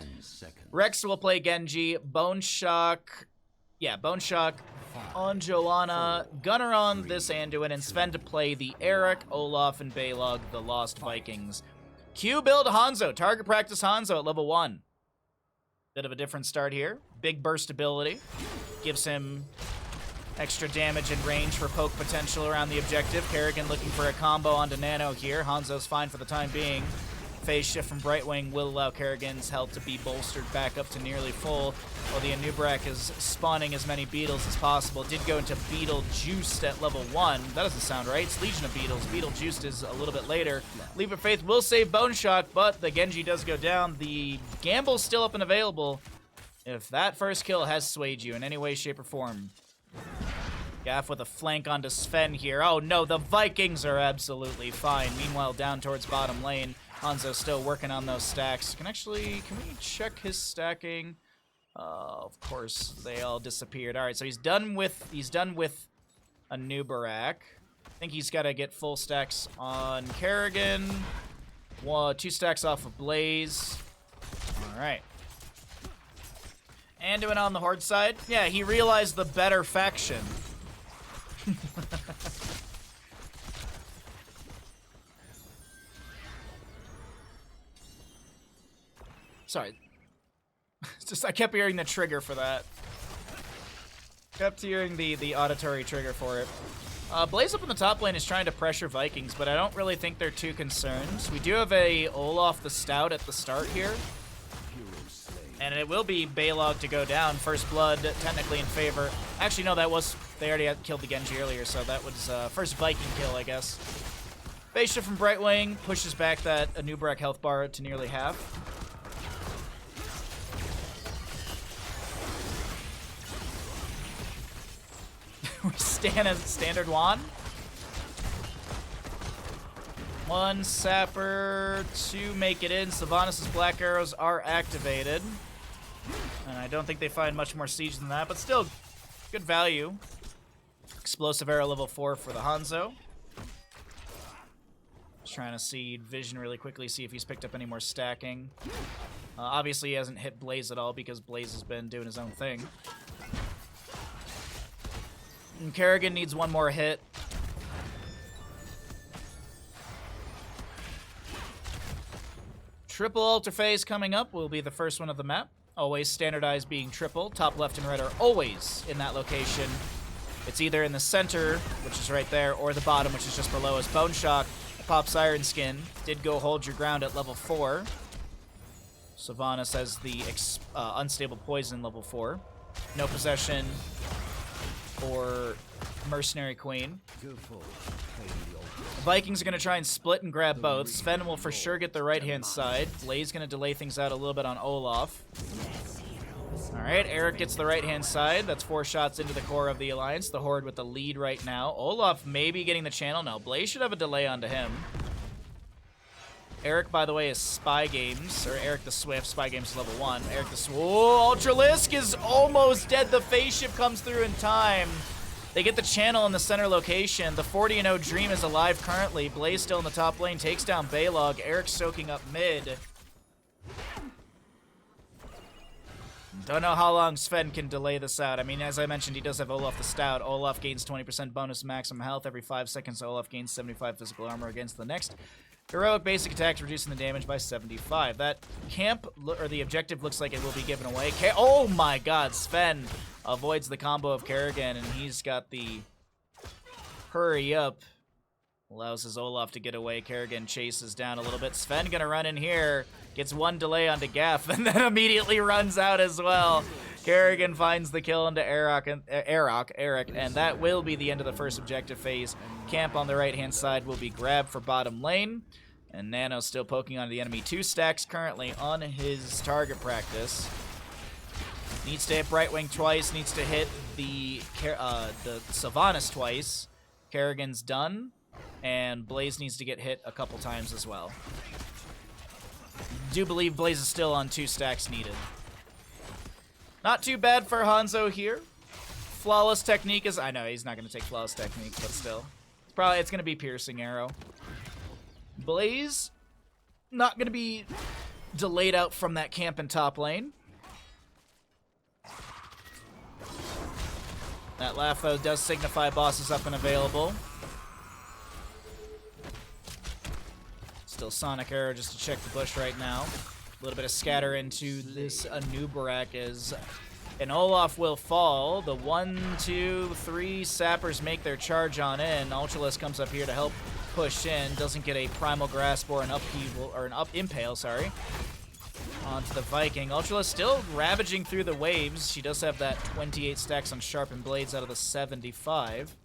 Rex will play Genji, Bone Shock on Joanna, Gunner on this Anduin, and Sven to play the Eric, Olaf, and Balog, the Lost Vikings. Q build Hanzo, target practice Hanzo at level 1. Bit of a different start here. Big burst ability. Gives him extra damage and range for poke potential around the objective. Kerrigan looking for a combo onto Nano here. Hanzo's fine for the time being. Phase shift from Brightwing will allow Kerrigan's health to be bolstered back up to nearly full, while the Anubarak is spawning as many Beetles as possible. Did go into Beetle Juiced at level 1. That doesn't sound right. It's Legion of Beetles. Beetle Juiced is a little bit later. Leap of Faith will save Bone Shock, but the Genji does go down. The Gamble's still up and available if that first kill has swayed you in any way, shape, or form. Gaff with a flank onto Sven here. Oh no, the Vikings are absolutely fine. Meanwhile, down towards bottom lane, Hanzo's still working on those stacks. Can we check his stacking? Of course, they all disappeared. All right, so he's done with Anubarak. I think he's got to get full stacks on Kerrigan. 2 stacks off of Blaze. All right. Anduin on the Horde side. Yeah, he realized the better faction. Sorry. It's just I kept hearing the trigger for that. Kept hearing the auditory trigger for it. Blaze up in the top lane is trying to pressure Vikings, but I don't really think they're too concerned. We do have a Olaf the Stout at the start here. And it will be Balog to go down. First blood, technically in favor. Actually, no, they already had killed the Genji earlier, so that was first Viking kill, I guess. Phase shift from Brightwing pushes back that Anubarak health bar to nearly half. We stand as standard wand. 1 sapper to make it in. Sylvanas' black arrows are activated. And I don't think they find much more siege than that, but still good value. Explosive arrow level 4 for the Hanzo. Just trying to see vision really quickly, see if he's picked up any more stacking. Obviously he hasn't hit Blaze at all because Blaze has been doing his own thing. And Kerrigan needs 1 more hit. Triple altar phase coming up will be the first one of the map. Always standardized being triple. Top left and right are always in that location. It's either in the center, which is right there, or the bottom, which is just below us. Bone Shock pops Iron Skin. Did go hold your ground at level 4. Sylvanas has the unstable poison level 4. No possession or Mercenary Queen. The Vikings are going to try and split and grab both. Sven will for sure get the right-hand side. Blaze going to delay things out a little bit on Olaf. Alright, Eric gets the right-hand side. That's 4 shots into the core of the Alliance. The Horde with the lead right now. Olaf maybe getting the channel. No, Blaze should have a delay onto him. Eric, by the way, is Spy Games, or Eric the Swift. Spy Games is level 1. Eric the Swift. Oh, Ultralisk is almost dead. The phase shift comes through in time. They get the channel in the center location. The 40-0 Dream is alive currently. Blaze still in the top lane. Takes down Baylog. Eric soaking up mid. Don't know how long Sven can delay this out. I mean, as I mentioned, he does have Olaf the Stout. Olaf gains 20% bonus maximum health every 5 seconds. Olaf gains 75 physical armor against the next heroic basic attacks, reducing the damage by 75. That camp, or the objective, looks like it will be given away. Oh my god, Sven avoids the combo of Kerrigan, and he's got the hurry up. Allows his Olaf to get away. Kerrigan chases down a little bit. Sven gonna run in here. Gets one delay onto Gaff, and then immediately runs out as well. Kerrigan finds the kill into Eric, and that will be the end of the first objective phase. Camp on the right-hand side will be grabbed for bottom lane, and Nano still poking on the enemy. 2 stacks currently on his target practice. Needs to hit Brightwing twice, needs to hit the Sylvanas twice. Kerrigan's done, and Blaze needs to get hit a couple times as well. Do believe Blaze is still on 2 stacks needed. Not too bad for Hanzo here. Flawless Technique is... I know, he's not going to take Flawless Technique, but still. It's going to be Piercing Arrow. Blaze, not going to be delayed out from that camp in top lane. That laugh, though, does signify boss is up and available. Still Sonic Arrow just to check the bush right now. A little bit of scatter into this Anubarak as an Olaf will fall. The 1, 2, 3 sappers make their charge on in. Ultralisk comes up here to help push in. Doesn't get a Primal Grasp or an upheaval, or an impale, sorry. Onto the Viking. Ultralisk still ravaging through the waves. She does have that 28 stacks on Sharpened Blades out of the 75.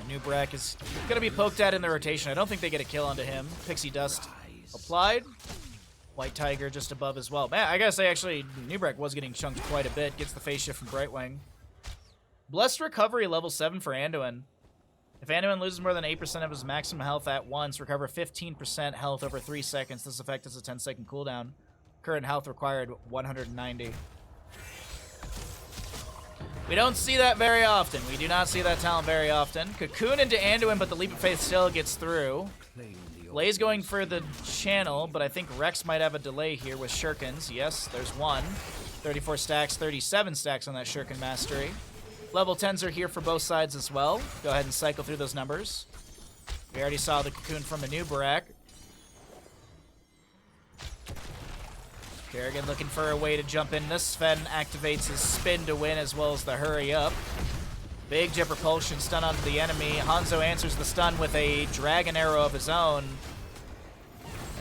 Anubarak is going to be poked at in the rotation. I don't think they get a kill onto him. Pixie Dust applied. White Tiger just above as well. Man, I gotta say, actually, Anubarak was getting chunked quite a bit. Gets the phase shift from Brightwing. Blessed Recovery level 7 for Anduin. If Anduin loses more than 8% of his maximum health at once, recover 15% health over 3 seconds. This effect has a 10-second cooldown. Current health required 190. We don't see that very often. We do not see that talent very often. Cocoon into Anduin, but the Leap of Faith still gets through. Blaze going for the channel, but I think Rex might have a delay here with Shurikens. Yes, there's one. 34 stacks, 37 stacks on that Shuriken Mastery. Level 10s are here for both sides as well. Go ahead and cycle through those numbers. We already saw the Cocoon from Anubarak. Kerrigan looking for a way to jump in. This Sven activates his spin to win as well as the hurry up. Big jet propulsion stun onto the enemy. Hanzo answers the stun with a dragon arrow of his own.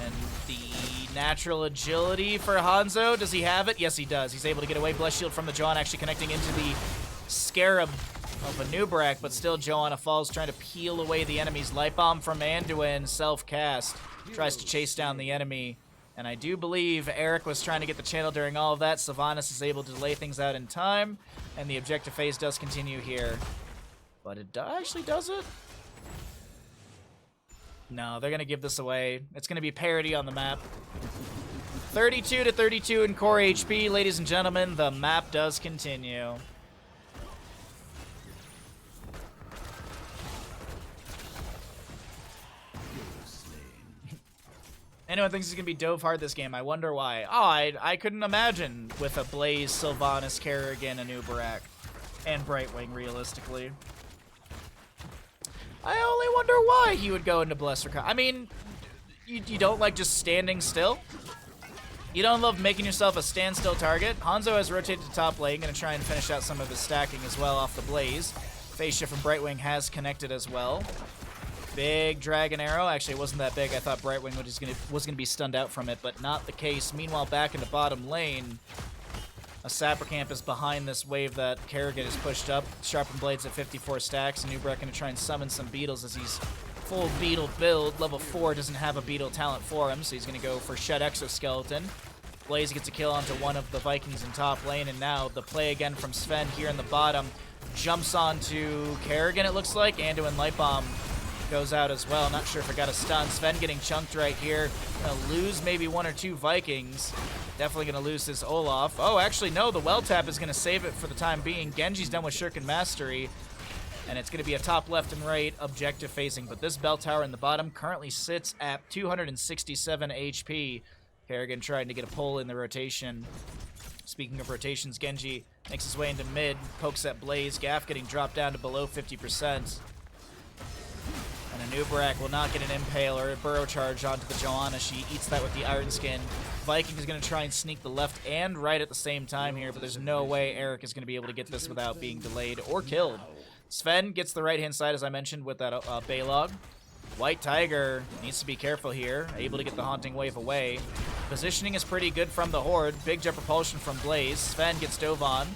And the natural agility for Hanzo. Does he have it? Yes, he does. He's able to get away. Bless Shield from the Johanna actually connecting into the Scarab of Anubarak, but still Johanna falls trying to peel away the enemy's Light Bomb from Anduin. Self-cast. Tries to chase down the enemy. And I do believe Eric was trying to get the channel during all of that. Sylvanas is able to delay things out in time. And the objective phase does continue here. But it actually does it? No, they're going to give this away. It's going to be parity on the map. 32 to 32 in core HP. Ladies and gentlemen, the map does continue. Anyone thinks he's going to be dove hard this game. I wonder why. Oh, I couldn't imagine with a Blaze, Sylvanas, Kerrigan, Anubarak, and Brightwing, realistically. I only wonder why he would go into Blessed Recovery. I mean, you don't like just standing still? You don't love making yourself a standstill target? Hanzo has rotated to top lane, gonna try and finish out some of his stacking as well off the Blaze. Phase shift from Brightwing has connected as well. Big Dragon Arrow. Actually, it wasn't that big. I thought Brightwing was gonna be stunned out from it, but not the case. Meanwhile, back in the bottom lane, a Sapper Camp is behind this wave that Kerrigan has pushed up. Sharpened Blades at 54 stacks. Nubrak gonna try and summon some Beetles as he's full Beetle build. Level 4 doesn't have a Beetle talent for him, so he's gonna go for Shed Exoskeleton. Blaze gets a kill onto one of the Vikings in top lane, and now the play again from Sven here in the bottom. Jumps onto Kerrigan, it looks like. Anduin Lightbomb goes out as well. Not sure if it got a stun. Sven getting chunked right here. Gonna lose maybe 1 or 2 Vikings. Definitely gonna lose his Olaf. Oh, actually, no. The well tap is gonna save it for the time being. Genji's done with Shuriken Mastery, and it's gonna be a top left and right objective facing. But this bell tower in the bottom currently sits at 267 HP. Kerrigan trying to get a pull in the rotation. Speaking of rotations, Genji makes his way into mid, pokes at Blaze. Gaff getting dropped down to below 50%. And Anub'arak will not get an impale or a burrow charge onto the Joanna. She eats that with the Iron Skin. Viking is going to try and sneak the left and right at the same time here, but there's no way Eric is going to be able to get this without being delayed or killed. Sven gets the right-hand side, as I mentioned, with that Baylog. White Tiger needs to be careful here, able to get the Haunting Wave away. Positioning is pretty good from the Horde. Big jet propulsion from Blaze. Sven gets dove on.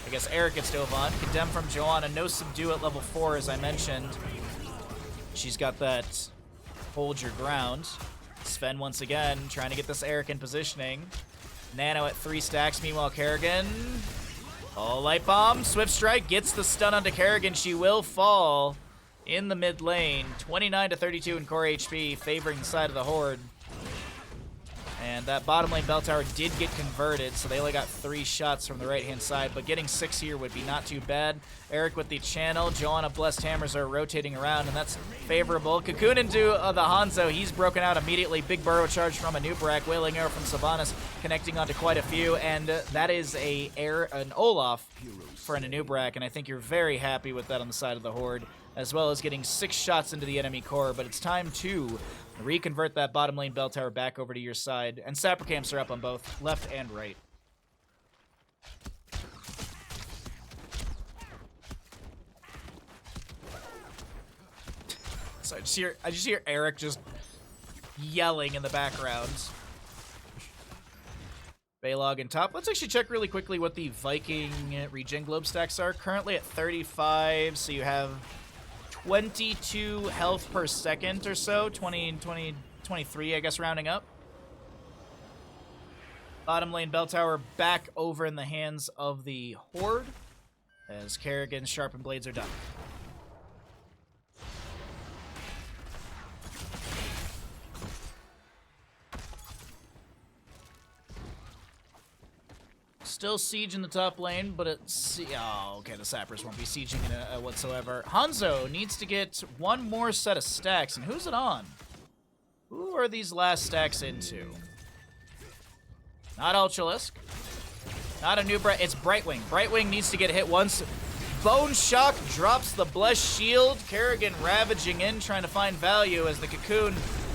I guess Eric gets dove on. Condemn from Joanna. No subdue at level 4, as I mentioned. She's got that hold your ground. Sven once again trying to get this Eric in positioning. Nano at 3 stacks. Meanwhile, Kerrigan. Oh, Light Bomb. Swift Strike gets the stun onto Kerrigan. She will fall in the mid lane. 29 to 32 in core HP, favoring the side of the Horde. And that bottom lane bell tower did get converted, so they only got 3 shots from the right-hand side, but getting 6 here would be not too bad. Eric with the channel. Joanna Blessed Hammers are rotating around, and that's favorable. Cocoon into the Hanzo. He's broken out immediately. Big burrow charge from Anub'arak. Wailing Arrow from Sylvanas connecting onto quite a few, and that is an Olaf for an Anub'arak, and I think you're very happy with that on the side of the Horde, as well as getting 6 shots into the enemy core, but it's time to reconvert that bottom lane bell tower back over to your side. And Sapper Camps are up on both left and right. So I just hear Eric just yelling in the background. Baylog in top. Let's actually check really quickly what the Viking regen globe stacks are. Currently at 35, so you have 22 health per second or so. 23, I guess, rounding up. Bottom lane bell tower back over in the hands of the Horde, as Kerrigan's sharpened blades are done. Still siege in the top lane, but it's... Oh, okay, the Sappers won't be sieging it whatsoever. Hanzo needs to get 1 more set of stacks, and who's it on? Who are these last stacks into? Not Ultralisk. Not Anub'arak. It's Brightwing. Brightwing needs to get hit once. Bone Shock drops the Blessed Shield. Kerrigan ravaging in, trying to find value as the Cocoon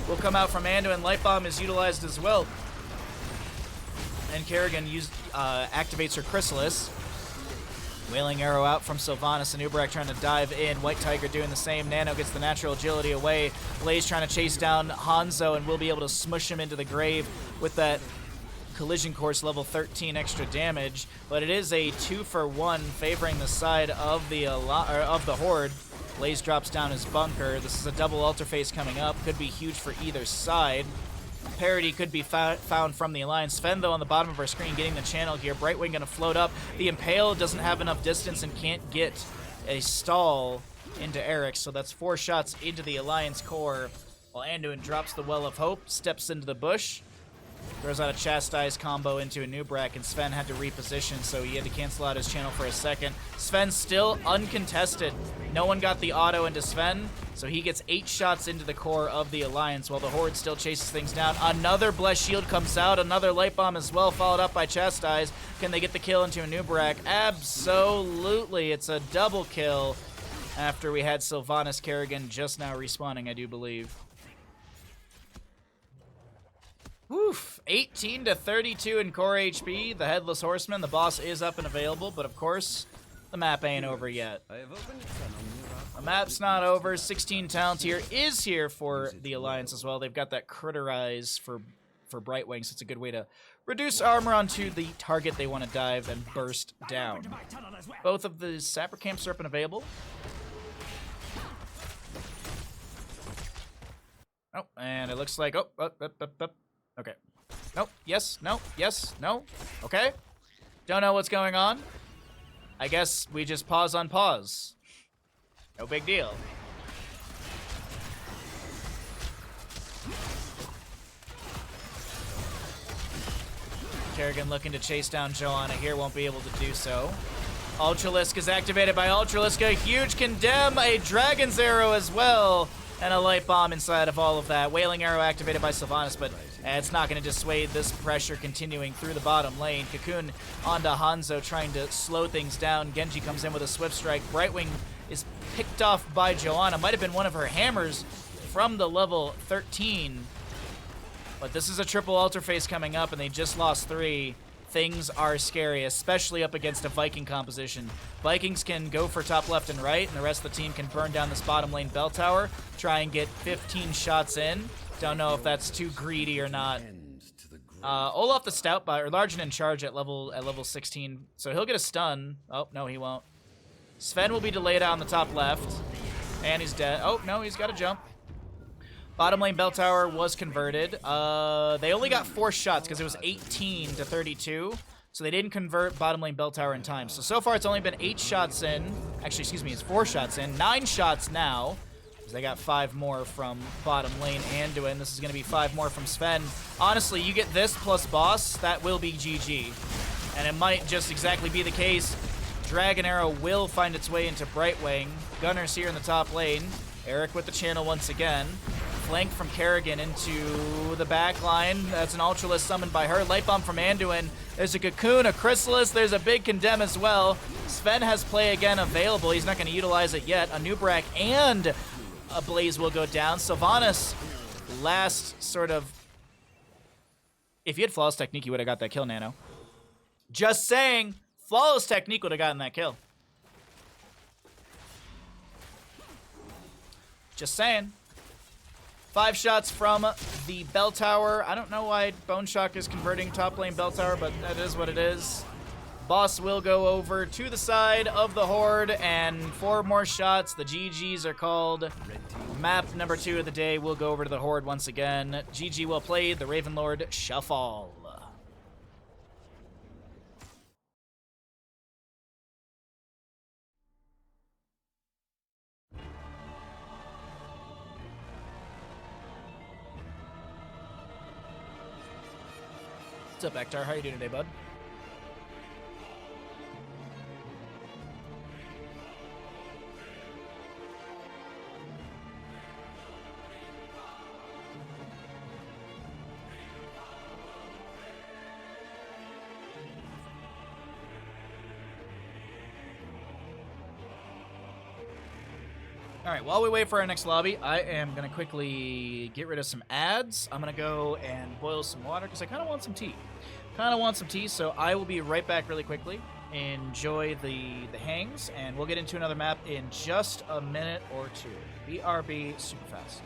will come out from Anduin. Lightbomb is utilized as well. And Kerrigan activates her Chrysalis. Wailing Arrow out from Sylvanas. Anub'arak trying to dive in. White Tiger doing the same. Nano gets the natural agility away. Blaze trying to chase down Hanzo and will be able to smush him into the grave with that collision course level 13 extra damage. But it is a 2-for-1 favoring the side of the Horde. Blaze drops down his bunker. This is a double altar phase coming up. Could be huge for either side. Parity could be found from the Alliance. Sven, though, on the bottom of our screen getting the channel here. Brightwing going to float up. The Impale doesn't have enough distance and can't get a stall into Eric, so that's 4 shots into the Alliance core, while Anduin drops the Well of Hope, steps into the bush, throws out a Chastise combo into Anub'arak, and Sven had to reposition, so he had to cancel out his channel for a second. Sven still uncontested. No one got the auto into Sven, so he gets 8 shots into the core of the Alliance, while the Horde still chases things down. Another Blessed Shield comes out, another Light Bomb as well, followed up by Chastise. Can they get the kill into Anub'arak? Absolutely. It's a double kill after we had Sylvanas Kerrigan just now respawning, I do believe. Oof, 18 to 32 in core HP. The Headless Horseman, the boss is up and available, but of course, the map ain't over yet. The map's not over. 16 talent here is here for the Alliance as well. They've got that Critterize for Brightwing, so it's a good way to reduce armor onto the target they want to dive and burst down. Both of the Sapper Camps are up and available. Oh, and it looks like, okay. Nope, yes, no, yes, no, okay. Don't know what's going on. I guess we just pause on pause. No big deal. Kerrigan looking to chase down Joanna here, won't be able to do so. Ultralisk is activated by Ultralisk, a huge condemn, a Dragon's Arrow as well, and a Light Bomb inside of all of that. Wailing Arrow activated by Sylvanas, but it's not going to dissuade this pressure continuing through the bottom lane. Cocoon onto Hanzo trying to slow things down. Genji comes in with a Swift Strike. Brightwing is picked off by Joanna. Might have been one of her hammers from the level 13. But this is a triple altar phase coming up, and they just lost 3. Things are scary, especially up against a Viking composition. Vikings can go for top left and right, and the rest of the team can burn down this bottom lane bell tower, try and get 15 shots in. Don't know if that's too greedy or not. Olaf the Stout or Largen in charge at level 16, so he'll get a stun. Oh, no, he won't. Sven will be delayed out on the top left, and he's dead. Oh, no, he's got to jump. Bottom lane bell tower was converted. They only got 4 shots because it was 18 to 32. So they didn't convert bottom lane bell tower in time. So far it's only been 8 shots in. Actually, excuse me, it's 4 shots in. 9 shots now. They got 5 more from bottom lane Anduin. This is going to be 5 more from Sven. Honestly, you get this plus boss, that will be GG. And it might just exactly be the case. Dragon Arrow will find its way into Brightwing. Gunner's here in the top lane. Eric with the channel once again. Flank from Kerrigan into the back line. That's an Ultralisk summoned by her. Light Bomb from Anduin. There's a Cocoon, a Chrysalis. There's a big Condemn as well. Sven has play again available. He's not going to utilize it yet. A Nubrak and a Blaze will go down. Sylvanas, last sort of... If you had Flawless Technique, you would have got that kill, Nano. Just saying, Flawless Technique would have gotten that kill. Just saying. 5 shots from the bell tower. I don't know why Bone Shock is converting top lane bell tower, but that is what it is. Boss will go over to the side of the Horde, and 4 more shots. The GGs are called. Map number 2 of the day will go over to the Horde once again. GG well played. The Ravenlord shall fall. What's up, Ektar? How you doing today, bud? Alright, while we wait for our next lobby, I am going to quickly get rid of some ads. I'm going to go and boil some water because I kind of want some tea. So I will be right back really quickly. Enjoy the hangs, and we'll get into another map in just a minute or 2. BRB super fast.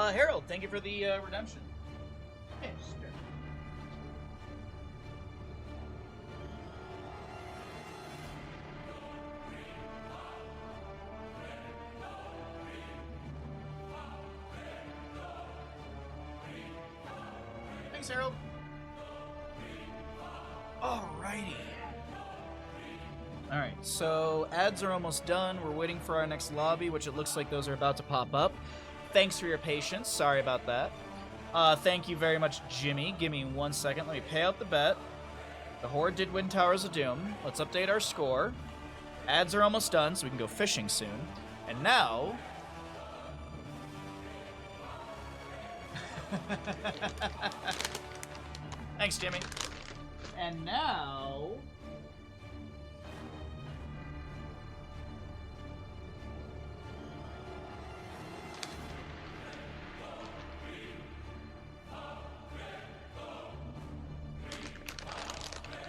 Harold, thank you for the redemption. Mister. Thanks, Harold. Alrighty. Alright, so ads are almost done. We're waiting for our next lobby, which it looks like those are about to pop up. Thanks for your patience. Sorry about that. Thank you very much, Jimmy. Give me 1 second. Let me pay out the bet. The Horde did win Towers of Doom. Let's update our score. Ads are almost done, so we can go fishing soon. And now... Thanks, Jimmy. And now...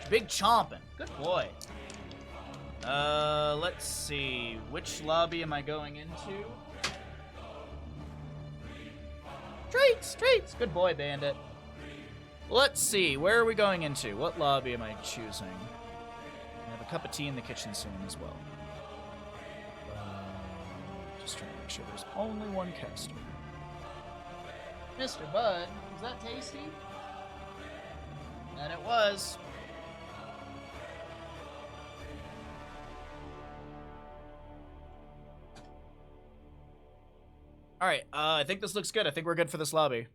Big chomping. Good boy. Let's see. Which lobby am I going into? Treats! Treats! Good boy, Bandit. Let's see. Where are we going into? What lobby am I choosing? I have a cup of tea in the kitchen soon as well. Just trying to make sure there's only one caster. Mr. Bud, was that tasty? And it was. Alright, I think this looks good. I think we're good for this lobby.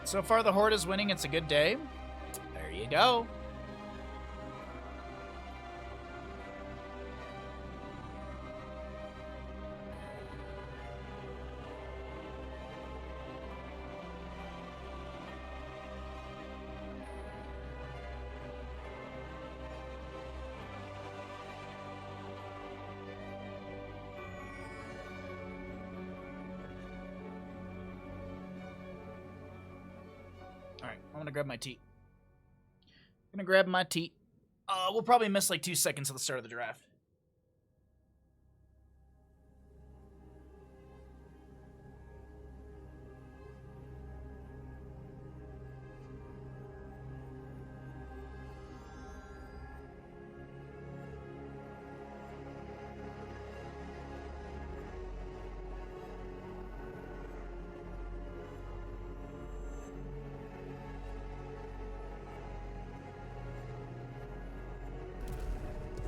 So far, the Horde is winning. It's a good day. There you go. Alright, I'm gonna grab my tea. We'll probably miss like 2 seconds at the start of the draft.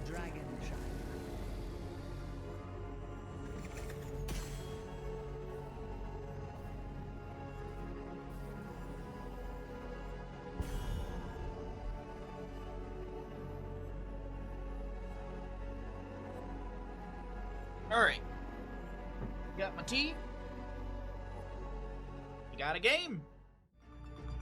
Dragon shine. Alright. Got my tea. You got a game.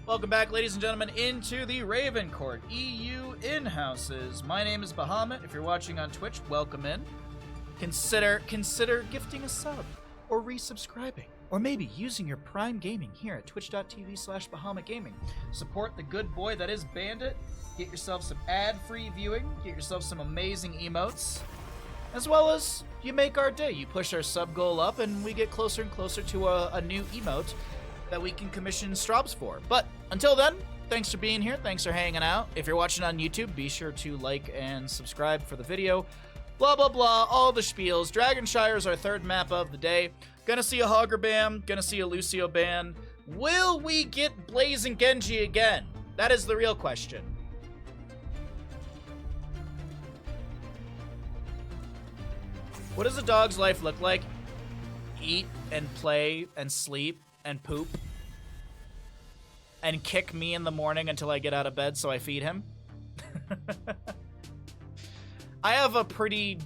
Welcome back, ladies and gentlemen, into the Raven Court EU in-houses. My name is Bahamut. If you're watching on Twitch, welcome in. Consider gifting a sub or resubscribing, or maybe using your Prime Gaming here at twitch.tv/BahamutGaming. Support the good boy that is Bandit. Get yourself some ad-free viewing. Get yourself some amazing emotes. As well as you make our day. You push our sub goal up, and we get closer and closer to a new emote that we can commission Strobs for. But until then, thanks for being here. Thanks for hanging out. If you're watching on YouTube, be sure to like and subscribe for the video. Blah, blah, blah. All the spiels. Dragonshire is our third map of the day. Gonna see a Hogger ban. Gonna see a Lucio ban. Will we get Blazing Genji again? That is the real question. What does a dog's life look like? Eat and play and sleep and poop and kick me in the morning until I get out of bed so I feed him. I have a pretty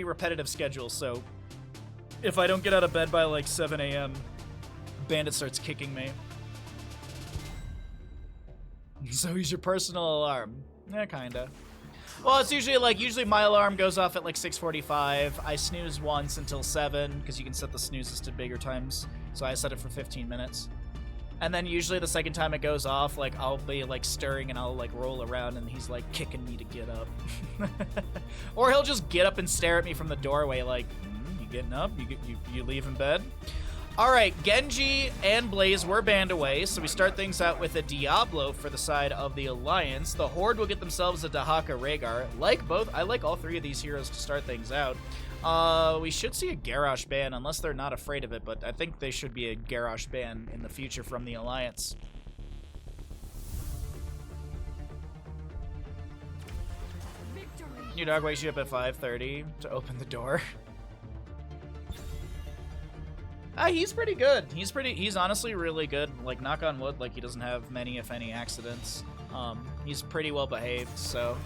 repetitive schedule, so if I don't get out of bed by like 7 a.m., Bandit starts kicking me. So he's your personal alarm. Yeah, kinda. Well, it's usually my alarm goes off at like 6:45. I snooze once until 7 because you can set the snoozes to bigger times. So I set it for 15 minutes. And then usually the second time it goes off, like I'll be like stirring and I'll like roll around and he's like kicking me to get up. Or he'll just get up and stare at me from the doorway like, you getting up? You leaving bed? All right, Genji and Blaze were banned away, so we start things out with a Diablo for the side of the Alliance. The Horde will get themselves a Dahaka Rhaegar. I like all three of these heroes to start things out. We should see a Garrosh ban, unless they're not afraid of it, but I think they should be a Garrosh ban in the future from the Alliance. New dog wakes you up at 5:30 to open the door. He's pretty good. He's honestly really good. Like, knock on wood, like he doesn't have many, if any, accidents. He's pretty well behaved, so.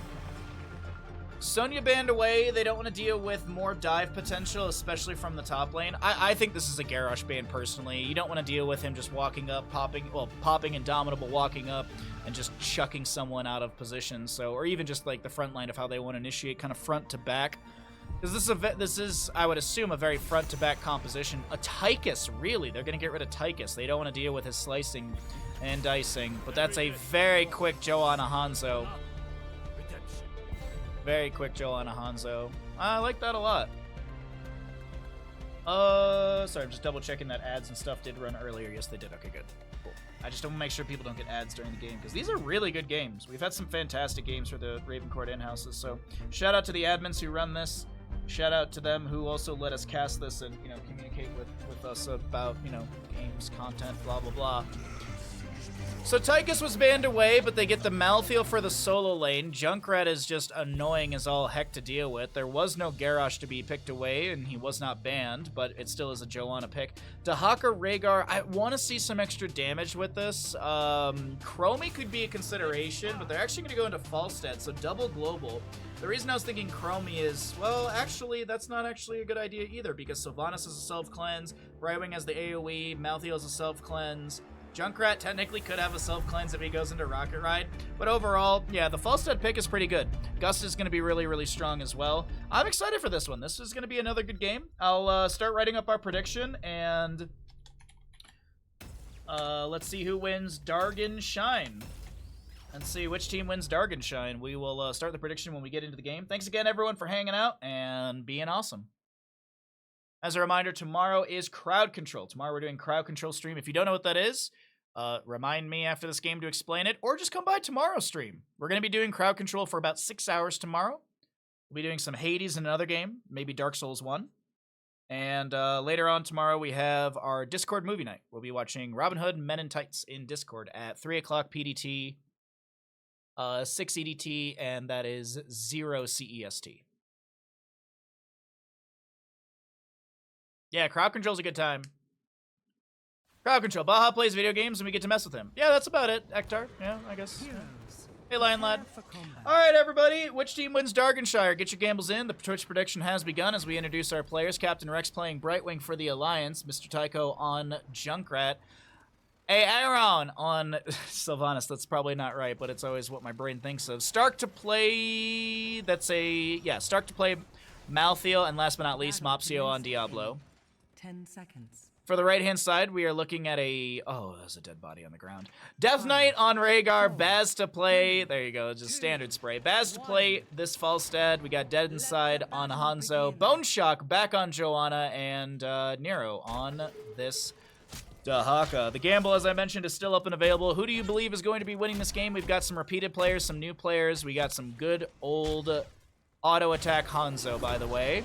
Sonya banned away. They don't want to deal with more dive potential, especially from the top lane. I think this is a Garrosh ban, personally. You don't want to deal with him just walking up, popping Indomitable, walking up, and just chucking someone out of position. So, or even just like the front line of how they want to initiate, kind of front to back. Because this is, I would assume, a very front-to-back composition. A Tychus, really. They're going to get rid of Tychus. They don't want to deal with his slicing and dicing. But that's a very quick Joanna Hanzo. Very quick Joanna Hanzo. I like that a lot. Sorry, I'm just double-checking that ads and stuff did run earlier. Yes, they did. Okay, good. Cool. I just don't want to make sure people don't get ads during the game, because these are really good games. We've had some fantastic games for the Ravencourt in-houses, so shout out to the admins who run this. Shout out to them who also let us cast this and, you know, communicate with us about, you know, games, content, blah, blah, blah. So Tychus was banned away, but they get the Malthael for the solo lane. Junkrat is just annoying as all heck to deal with. There was no Garrosh to be picked away, and he was not banned, but it still is a Joanna pick. Dahaka Rhaegar, I want to see some extra damage with this. Chromie could be a consideration, but they're actually going to go into Falstad, so double global. The reason I was thinking Chromie is, well, actually, that's not actually a good idea either, because Sylvanas is a self-cleanse, Brightwing has the AoE, Malthael is a self-cleanse. Junkrat technically could have a self-cleanse if he goes into Rocket Ride, but overall, yeah, the Falstad pick is pretty good. Gust is going to be really, really strong as well. I'm excited for this one. This is going to be another good game. I'll start writing up our prediction, and let's see who wins Dargan Shine. And see which team wins Dargan Shine. We will start the prediction when we get into the game. Thanks again, everyone, for hanging out and being awesome. As a reminder, tomorrow is Crowd Control. Tomorrow we're doing Crowd Control stream. If you don't know what that is, remind me after this game to explain it, or just come by tomorrow's stream. We're going to be doing Crowd Control for about 6 hours tomorrow. We'll be doing some Hades in another game, maybe Dark Souls 1. And later on tomorrow, we have our Discord movie night. We'll be watching Robin Hood Men in Tights in Discord at 3 o'clock PDT. 6 EDT, and that is 0 CEST. Yeah, Crowd Control's a good time. Crowd Control. Baha plays video games and we get to mess with him. Yeah, that's about it, Ektar. Yeah, I guess. Yeah. Hey, Lion Lad. Alright, everybody. Which team wins Darganshire? Get your gambles in. The Twitch prediction has begun as we introduce our players. Captain Rex playing Brightwing for the Alliance. Mr. Tycho on Junkrat. Hey, Aaron on Sylvanas. That's probably not right, but it's always what my brain thinks of. Stark to play... Stark to play Malthael, and last but not least, Mopsio on Diablo. 10 seconds. For the right-hand side, we are looking at a... Oh, there's a dead body on the ground. Death Knight on Rhaegar. Baz to play... There you go, just standard spray. Baz to play this Falstad. We got Dead Inside on Hanzo. Bone Shock back on Joanna, and Nero on this... Dahaka. The gamble, as I mentioned, is still up and available. Who do you believe is going to be winning this game? We've got some repeated players, some new players. We got some good old auto attack Hanzo, by the way.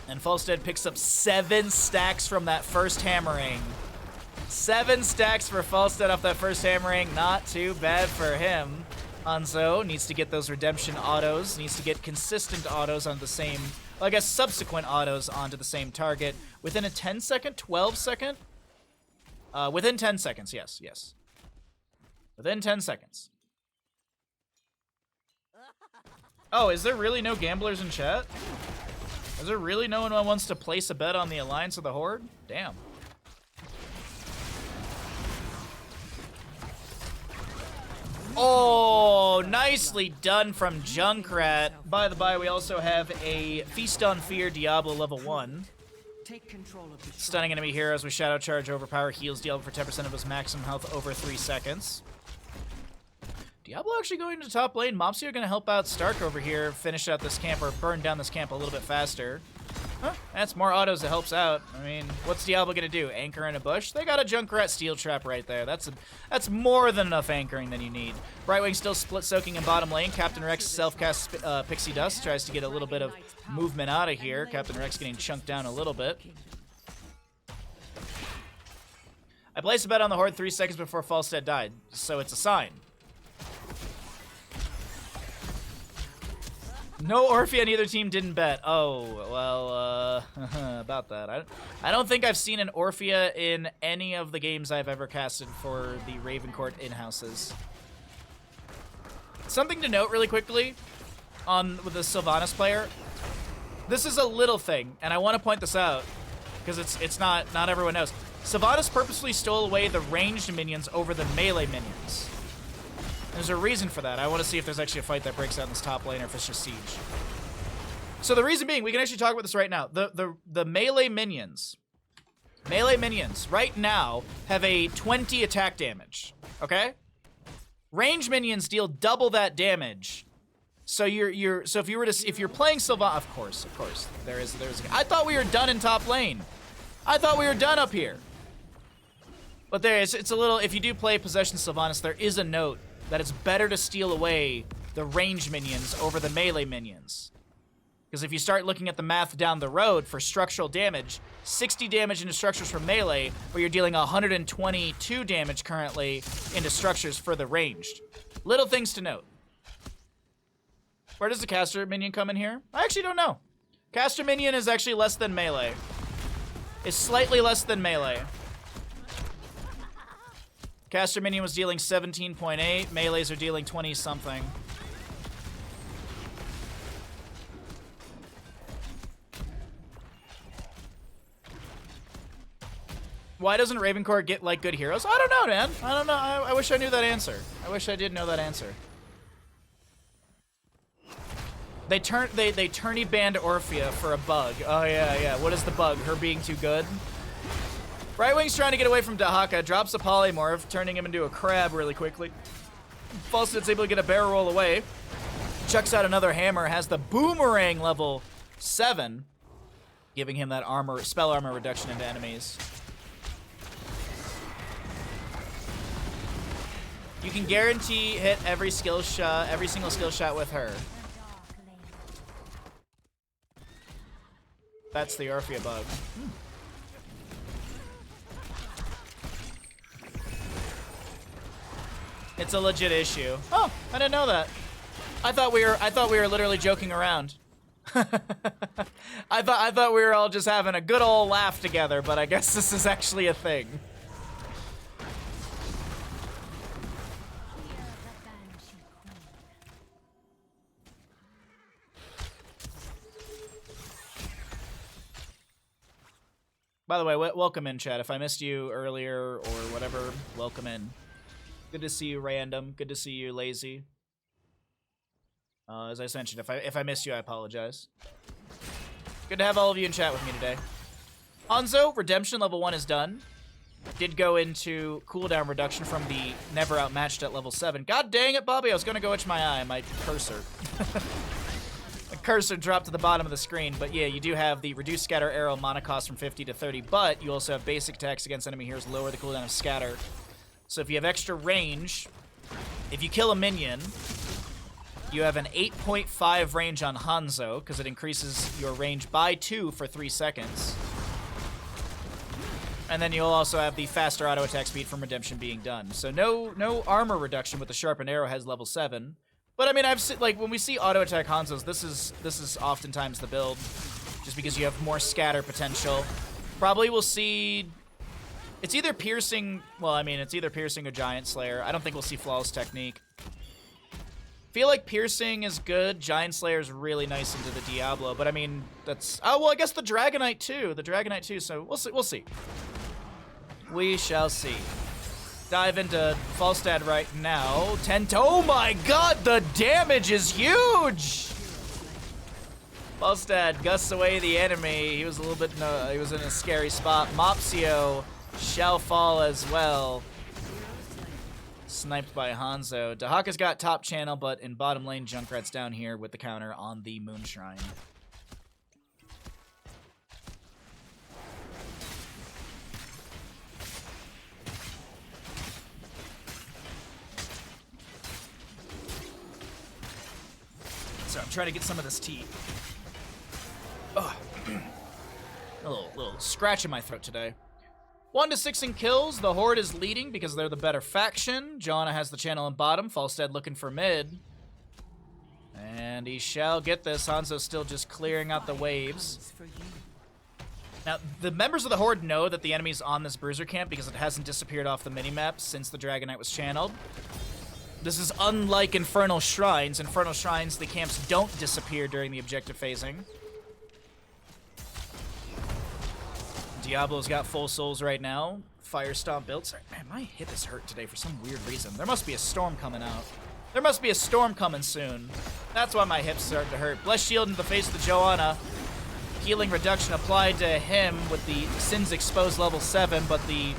And Falstad picks up 7 stacks from that first hammering. 7 stacks for Falstad off that first hammering. Not too bad for him. Hanzo needs to get those redemption autos. Needs to get consistent autos on the same... Well, I guess subsequent autos onto the same target. Within a 10-second, 12-second... within 10 seconds, yes. Within 10 seconds. Oh, is there really no gamblers in chat? Is there really no one who wants to place a bet on the Alliance of the Horde? Damn. Oh, nicely done from Junkrat. By the by, we also have a Feast on Fear Diablo level 1. Take control of the Stunning enemy heroes with Shadow Charge, Overpower, heals Diablo for 10% of his maximum health over 3 seconds. Diablo actually going to top lane. Mopsy are going to help out Stark over here, finish out this camp, or burn down this camp a little bit faster. Huh, that's more autos that helps out. I mean, what's Diablo going to do? Anchor in a bush? They got a Junkrat Steel Trap right there. That's more than enough anchoring than you need. Brightwing still split soaking in bottom lane. Captain Rex self-cast Pixie Dust, tries to get a little bit of movement out of here. Captain Rex getting chunked down a little bit. I placed a bet on the Horde 3 seconds before Falstead died, so it's a sign. No Orphea, neither team didn't bet. Oh, well, about that. I don't think I've seen an Orphea in any of the games I've ever casted for the Ravencourt in-houses. Something to note really quickly with the Sylvanas player. This is a little thing, and I want to point this out, because it's not everyone knows. Sylvanas purposely stole away the ranged minions over the melee minions. There's a reason for that. I want to see if there's actually a fight that breaks out in this top lane or if it's just siege. So the reason being, we can actually talk about this right now. The melee minions right now have a 20 attack damage. Okay? Range minions deal double that damage. So if you're playing Sylvanas, of course, I thought we were done in top lane. I thought we were done up here. But it's a little, if you do play Possession Sylvanas, there is a note that it's better to steal away the range minions over the melee minions. Because if you start looking at the math down the road for structural damage, 60 damage into structures from melee, but you're dealing 122 damage currently into structures for the ranged. Little things to note. Where does the caster minion come in here? I actually don't know. Caster minion is actually less than melee. It's slightly less than melee. Caster minion was dealing 17.8. Melees are dealing 20-something. Why doesn't Ravencourt get, like, good heroes? I don't know, man. I don't know. I wish I knew that answer. I wish I did know that answer. They tourney banned Orphea for a bug. Oh, yeah. What is the bug? Her being too good? Brightwing's trying to get away from Dahaka, drops a polymorph, turning him into a crab really quickly. Falstead's able to get a barrel roll away. Chucks out another hammer, has the boomerang level 7, giving him that spell armor reduction into enemies. You can guarantee hit every single skill shot with her. That's the Orphea bug. It's a legit issue. Oh, I didn't know that. I thought we were literally joking around. I thought we were all just having a good old laugh together, but I guess this is actually a thing. By the way, welcome in, chat. If I missed you earlier or whatever, welcome in. Good to see you, Random. Good to see you, Lazy. As I mentioned, if I missed you, I apologize. Good to have all of you in chat with me today. Hanzo, Redemption level 1 is done. Did go into cooldown reduction from the never outmatched at level 7. God dang it, Bobby, I was gonna go itch my eye, my cursor. The cursor dropped to the bottom of the screen, but yeah, you do have the reduced scatter arrow mana cost from 50 to 30, but you also have basic attacks against enemy heroes lower the cooldown of scatter. So if you have extra range, if you kill a minion, you have an 8.5 range on Hanzo, because it increases your range by 2 for 3 seconds. And then you'll also have the faster auto attack speed from Redemption being done. So no armor reduction with the sharpened arrowheads level 7. But I mean, I've seen, like, when we see auto attack Hanzos, this is oftentimes the build, just because you have more scatter potential. Probably we'll see. It's either piercing. Well, I mean, it's either piercing or Giant Slayer. I don't think we'll see Flawless Technique. Feel like piercing is good. Giant Slayer is really nice into the Diablo, but I mean, that's. Oh well, I guess the Dragonite too. So we'll see. We shall see. dive into Falstad right now. Oh my god, the damage is huge! Falstad gusts away the enemy. He was a little bit, he was in a scary spot. Mopsio shall fall as well. Sniped by Hanzo. Dahaka's got top channel, but in bottom lane, Junkrat's down here with the counter on the Moon Shrine. So I'm trying to get some of this tea. Ugh. a little scratch in my throat today. 1 to 6 in kills. The Horde is leading because they're the better faction. Janna has the channel in bottom. Falstad looking for mid. And he shall get this. Hanzo's still just clearing out the waves. Now, the members of the Horde know that the enemy's on this Bruiser camp because it hasn't disappeared off the minimap since the Dragon Knight was channeled. This is unlike Infernal Shrines. Infernal Shrines, the camps don't disappear during the objective phasing. Diablo's got full souls right now. Fire Stomp built. Sorry, man, my hip is hurt today for some weird reason. There must be a storm coming out. There must be a storm coming soon. That's why my hips start to hurt. Bless Shield into the face of the Joanna. Healing reduction applied to him with the Sins Exposed level 7, but the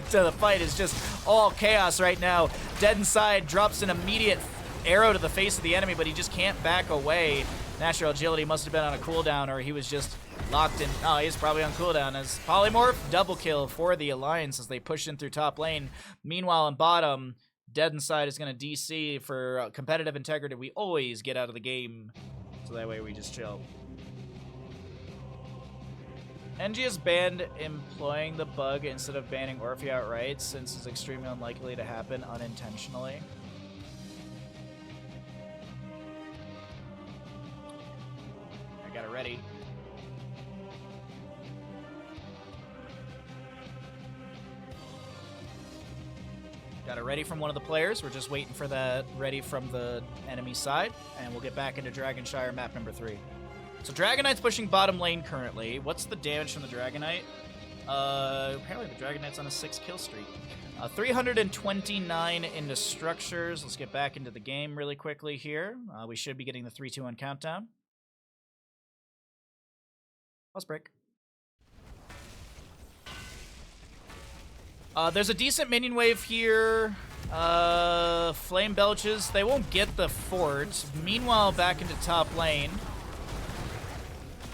the fight is just all chaos right now. Dead Inside drops an immediate arrow to the face of the enemy, but he just can't back away. Natural Agility must have been on a cooldown, or he was just locked in. Oh, he's probably on cooldown. As Polymorph, double kill for the Alliance as they push in through top lane. Meanwhile, in bottom, Dead Inside is going to DC for competitive integrity. We always get out of the game, so that way we just chill. NG has banned employing the bug instead of banning Orphe outright, since it's extremely unlikely to happen unintentionally. I got it ready. Got it ready from one of the players. We're just waiting for that ready from the enemy side, and we'll get back into Dragonshire map number 3. So Dragon Knight's pushing bottom lane currently. What's the damage from the Dragon Knight? Apparently the Dragon Knight's on a 6 kill streak. 329 into structures. Let's get back into the game really quickly here. We should be getting the 3, 2, 1 countdown. Pause break. There's a decent minion wave here. Flame Belches. They won't get the fort. Meanwhile, back into top lane.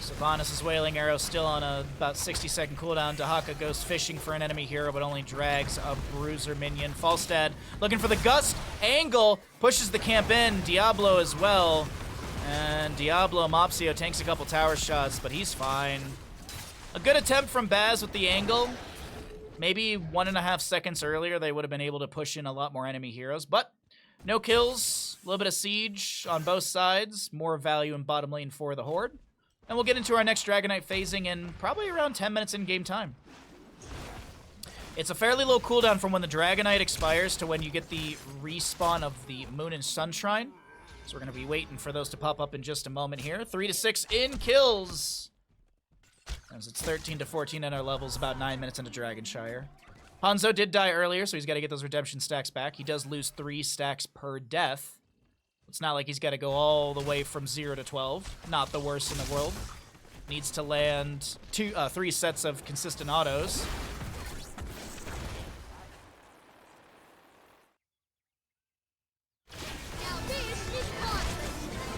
Sylvanas' Wailing Arrow still on a about 60-second cooldown. Dahaka goes fishing for an enemy hero, but only drags a Bruiser minion. Falstad looking for the Gust. Angle pushes the camp in. Diablo as well. And Diablo Mopsio tanks a couple tower shots, but he's fine. A good attempt from Baz with the angle. Maybe 1.5 seconds earlier, they would have been able to push in a lot more enemy heroes, but no kills. A little bit of siege on both sides. More value in bottom lane for the Horde. And we'll get into our next Dragon Knight phasing in probably around 10 minutes in game time. It's a fairly low cooldown from when the Dragon Knight expires to when you get the respawn of the Moon and Sun Shrine. So we're going to be waiting for those to pop up in just a moment here. 3 to 6 in kills. As it's 13 to 14 in our levels, about 9 minutes into Dragonshire. Hanzo did die earlier, so he's got to get those redemption stacks back. He does lose 3 stacks per death. It's not like he's got to go all the way from 0 to 12. Not the worst in the world. Needs to land 3 sets of consistent autos.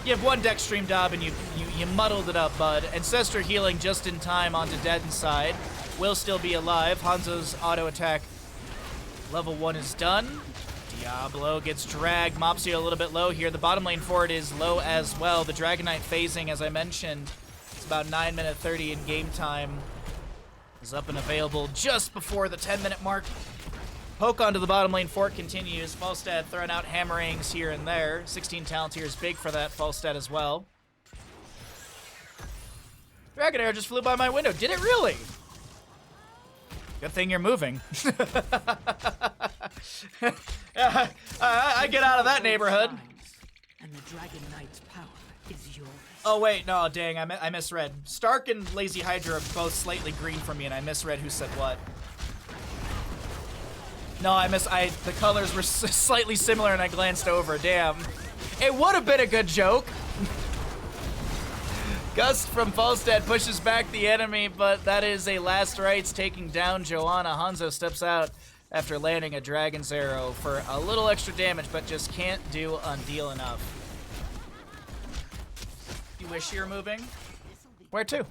You have 1 deck stream, Dob, and you muddled it up, bud. Ancestor healing just in time onto Dead Inside. Will still be alive. Hanzo's auto attack level 1 is done. Diablo gets dragged. Mopsio a little bit low here. The bottom lane for it is low as well. The Dragon Knight phasing, as I mentioned, it's about 9 minute 30 in game time. Is up and available just before the 10-minute mark. Poke onto the bottom lane fort continues. Falstad throwing out hammerings here and there. 16 talent here is big for that. Falstad as well. Dragon Arrow just flew by my window. Did it really? Good thing you're moving. I get out of that neighborhood. And the Dragon Knight's power is yours. Oh wait, no, dang, I misread. Stark and Lazy Hydra are both slightly green for me, and I misread who said what. No, the colors were slightly similar and I glanced over. Damn. It would have been a good joke. Gust from Falstad pushes back the enemy, but that is a last rites taking down Joanna. Hanzo steps out after landing a Dragon's Arrow for a little extra damage, but just can't do Undeal enough. You wish you were moving? Where to?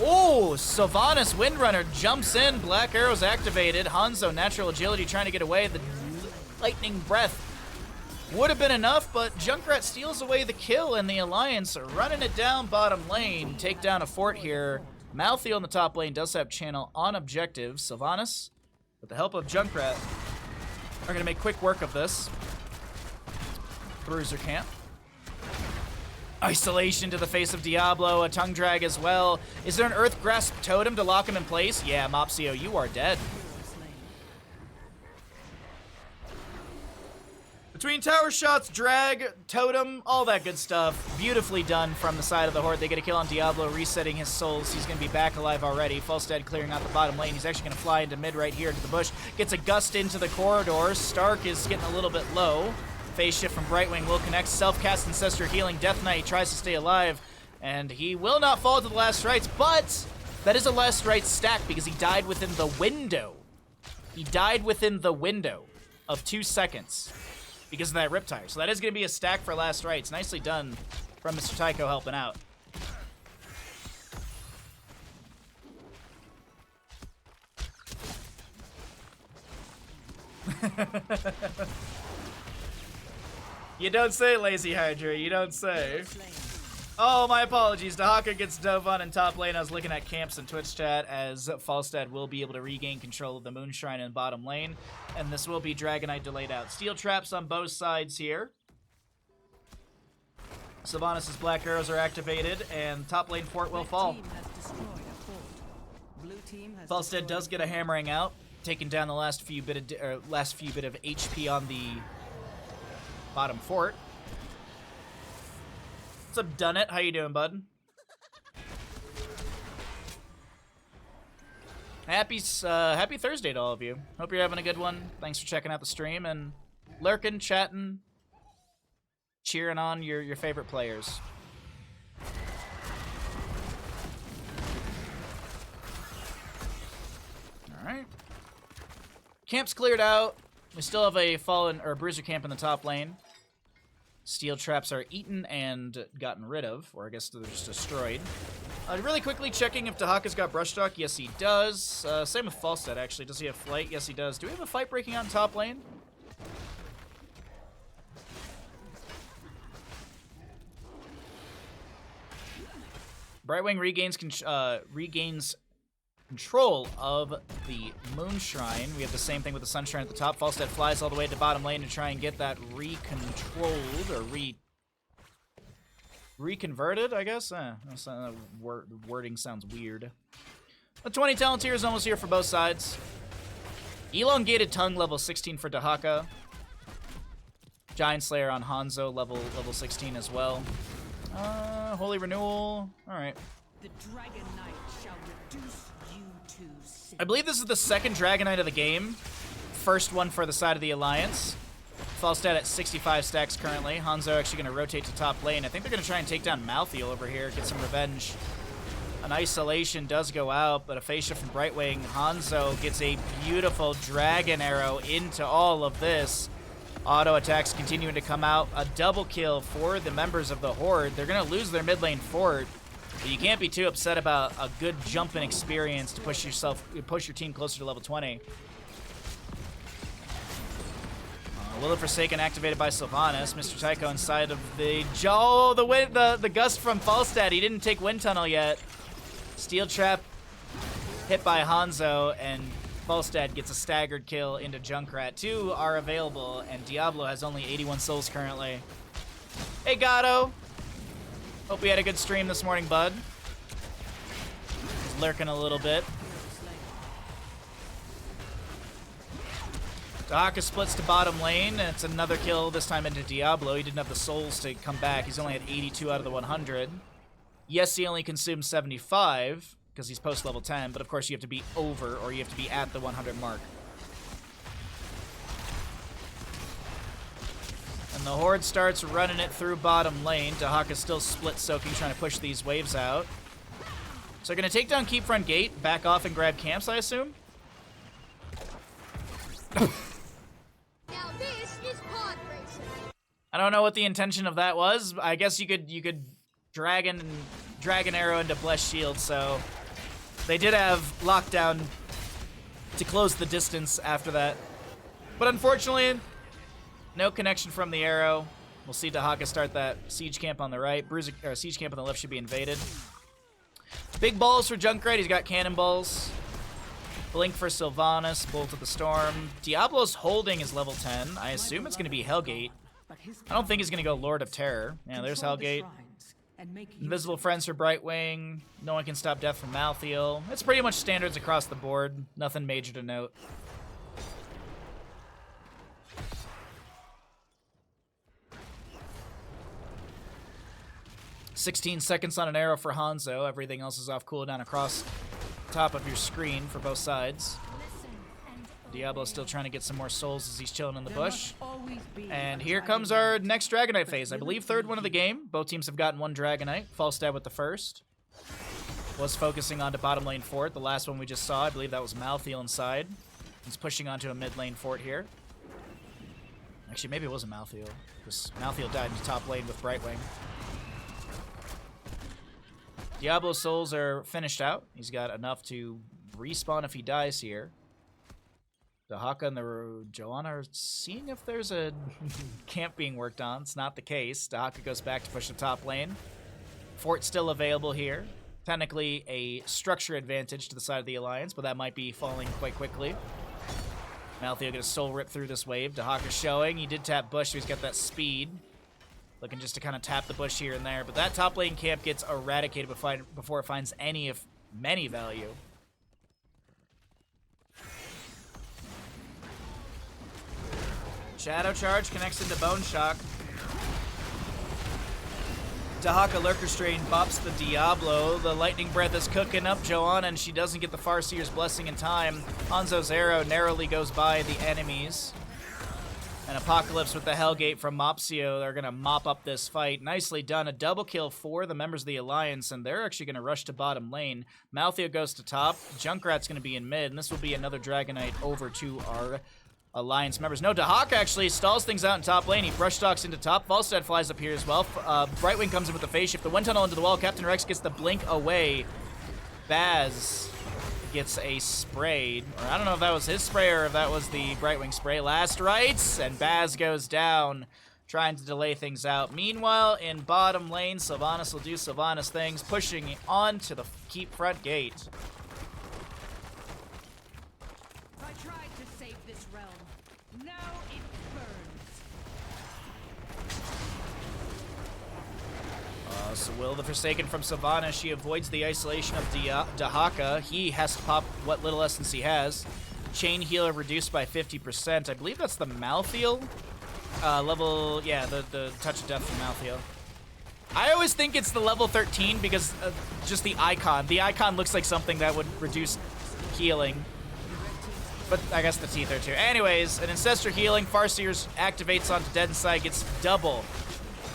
Oh, Sylvanas Windrunner jumps in. Black Arrow's activated. Hanzo, natural agility, trying to get away. The lightning breath would have been enough, but Junkrat steals away the kill, and the Alliance are running it down bottom lane. Take down a fort here. Malthael in the top lane does have channel on objective. Sylvanas, with the help of Junkrat, are going to make quick work of this. Bruiser camp. Isolation to the face of Diablo, a tongue drag as well. Is there an Earth Grasp totem to lock him in place? Yeah, Mopsio, you are dead. Between tower shots, drag, totem, all that good stuff. Beautifully done from the side of the Horde. They get a kill on Diablo, resetting his souls. He's going to be back alive already. Falstad clearing out the bottom lane. He's actually going to fly into mid right here into the bush. Gets a gust into the corridors. Stark is getting a little bit low. Phase shift from Brightwing will connect. Self-cast Ancestor healing. Death Knight tries to stay alive, and he will not fall to the last rites, but that is a last rites stack because he died within the window. He died within the window of 2 seconds because of that Riptire. So that is going to be a stack for last rites. Nicely done from Mr. Tycho helping out. You don't say, Lazy Hydra. You don't say. Oh, my apologies. Dahaka gets dove on in top lane. I was looking at camps and Twitch chat as Falstad will be able to regain control of the Moonshrine in bottom lane. And this will be Dragonite delayed out. Steel traps on both sides here. Sylvanas' Black Arrows are activated, and top lane fort will fall. Falstad does get a hammering out, taking down the last few bit of HP on the bottom fort. What's up, Dunnit? How you doing, bud? Happy Thursday to all of you. Hope you're having a good one. Thanks for checking out the stream and lurking, chatting, cheering on your favorite players. All right. Camp's cleared out. We still have a fallen or bruiser camp in the top lane. Steel traps are eaten and gotten rid of, or I guess they're just destroyed. Really quickly checking if Dahaka's got Brushstock. Yes, he does. Same with Falstad, actually. Does he have Flight? Yes, he does. Do we have a fight breaking out in top lane? Brightwing regains control of the Moonshrine. We have the same thing with the Sunshine at the top. Falstad flies all the way to bottom lane to try and get that recontrolled or reconverted, I guess. Wording sounds weird. The 20 Talontier is almost here for both sides. Elongated Tongue level 16 for Dahaka. Giant Slayer on Hanzo level 16 as well. Holy Renewal. All right. The Dragon Knight shall reduce you to sin. I believe this is the second Dragonite of the game. First one for the side of the Alliance. Falstad at 65 stacks currently. Hanzo actually going to rotate to top lane. I think they're going to try and take down Malthael over here, get some revenge. An isolation does go out, but a phase shift from Brightwing. Hanzo gets a beautiful Dragon Arrow into all of this. Auto attacks continuing to come out. A double kill for the members of the Horde. They're going to lose their mid lane fort. But you can't be too upset about a good jump in experience to push your team closer to level 20. Will of Forsaken activated by Sylvanas. Mr. Tycho inside of the the gust from Falstad. He didn't take Wind Tunnel yet. Steel Trap hit by Hanzo, and Falstad gets a staggered kill into Junkrat. 2 are available, and Diablo has only 81 souls currently. Hey, Gato. Hope we had a good stream this morning, bud. He's lurking a little bit. Dahaka splits to bottom lane, and it's another kill, this time into Diablo. He didn't have the souls to come back. He's only at 82 out of the 100. Yes, he only consumed 75. because he's post level 10, but of course you have to be over, or you have to be at the 100 mark. And the Horde starts running it through bottom lane. Dahaka's still split soaking, trying to push these waves out. So they're going to take down Keep Front Gate, back off and grab camps, I assume? Now this is pod racing. I don't know what the intention of that was. I guess you could dragon arrow into Blessed Shield, so they did have lockdown to close the distance after that. But unfortunately, no connection from the arrow. We'll see Dahaka start that siege camp on the right. Siege camp on the left should be invaded. Big balls for Junkrat. He's got cannonballs. Blink for Sylvanas. Bolt of the Storm. Diablo's holding his level 10. I assume it's going to be Hellgate. I don't think he's going to go Lord of Terror. Yeah, there's Hellgate. Invisible Friends for Brightwing. No one can stop death from Malthael. It's pretty much standards across the board. Nothing major to note. "16 seconds on an arrow for Hanzo. Everything else is off cooldown across top of your screen for both sides. Diablo's still trying to get some more souls as he's chilling in the bush. And here comes our next Dragonite phase. I believe third one of the game. Both teams have gotten one Dragonite. Falstad with the first. Was focusing onto bottom lane fort. The last one we just saw, I believe that was Malthael inside. He's pushing onto a mid lane fort here. Actually, maybe it wasn't Malthael, because Malthael died in the top lane with Brightwing. Diablo's souls are finished out. He's got enough to respawn if he dies here. Dahaka and the Joanna are seeing if there's a camp being worked on. It's not the case. Dahaka goes back to push the top lane. Fort still available here. Technically a structure advantage to the side of the Alliance, but that might be falling quite quickly. Malthael gonna soul rip through this wave. Dahaka showing. He did tap bush, so he's got that speed. Looking just to kind of tap the bush here and there. But that top lane camp gets eradicated before it finds any, if many, value. Shadow Charge connects into Bone Shock. Dahaka Lurker Strain bops the Diablo. The Lightning Breath is cooking up Joanna, and she doesn't get the Farseer's Blessing in time. Hanzo's arrow narrowly goes by the enemies. And Apocalypse with the Hellgate from Mopsio. They're going to mop up this fight. Nicely done. A double kill for the members of the Alliance, and they're actually going to rush to bottom lane. Malthael goes to top. Junkrat's going to be in mid, and this will be another Dragonite over to our Alliance members. No, Dahaka actually stalls things out in top lane. He brush stalks into top. Falstad flies up here as well. Brightwing comes in with the phase shift. The one tunnel into the wall. Captain Rex gets the blink away. Baz gets a sprayed. Or I don't know if that was his spray or if that was the Brightwing spray. Last rites, and Baz goes down, trying to delay things out. Meanwhile, in bottom lane, Sylvanas will do Sylvanas things, pushing on to the Keep Front Gate. I tried to save this realm. Now it burns. So Will the Forsaken from Sylvanas. She avoids the isolation of Dahaka. He has to pop what little essence he has. Chain Healer reduced by 50%. I believe that's the Malthael level. Yeah, the Touch of Death from Malthael. I always think it's the level 13 because just the icon. The icon looks like something that would reduce healing. But I guess the teeth are too. Anyways, an Ancestral Healing. Farseers activates onto Dead Inside, gets double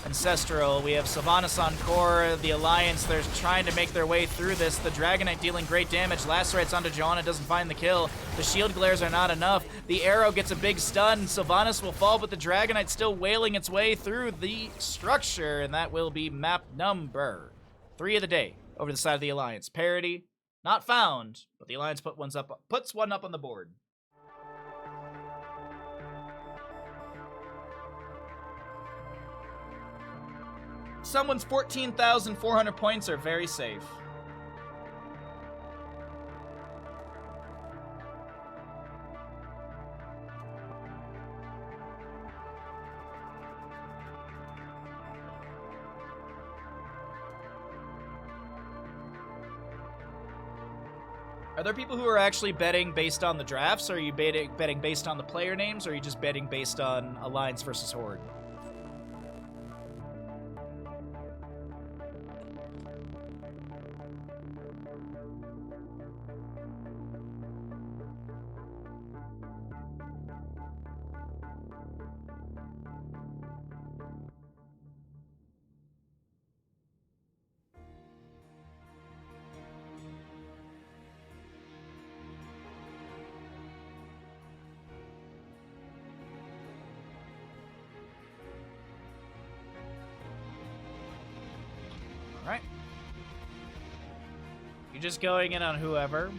Ancestral. We have Sylvanas on core. The Alliance, they're trying to make their way through this. The Dragonite dealing great damage. Lacerates onto Joanna, doesn't find the kill. The shield glares are not enough. The arrow gets a big stun. Sylvanas will fall, but the Dragonite still wailing its way through the structure, and that will be map number 3 of the day over the side of the Alliance. Parity, not found, but the Alliance puts one up on the board. Someone's 14,400 points are very safe. Are there people who are actually betting based on the drafts, or are you betting based on the player names, or are you just betting based on Alliance versus Horde? Right. You're just going in on whoever.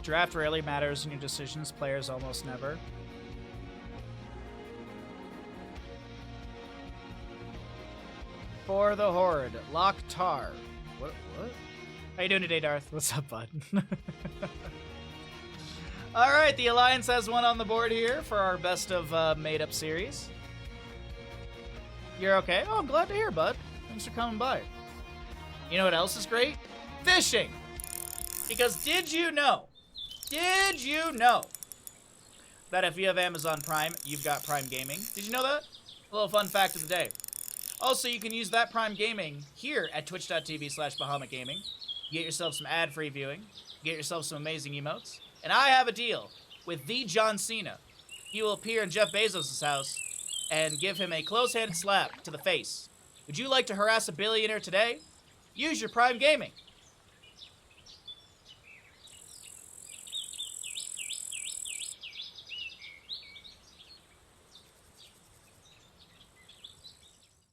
Draft rarely matters in your decisions. Players almost never. For the Horde, Locktar. What? How you doing today, Darth? What's up, bud? All right, the Alliance has one on the board here for our best of made-up series. You're okay? Oh, I'm glad to hear, bud. Thanks for coming by. You know what else is great? Fishing! Because did you know that if you have Amazon Prime, you've got Prime Gaming? Did you know that? A little fun fact of the day. Also, you can use that Prime Gaming here at twitch.tv/Bahamut Gaming. Get yourself some ad-free viewing. Get yourself some amazing emotes. And I have a deal with the John Cena. He will appear in Jeff Bezos' house and give him a close-handed slap to the face. Would you like to harass a billionaire today? Use your Prime Gaming.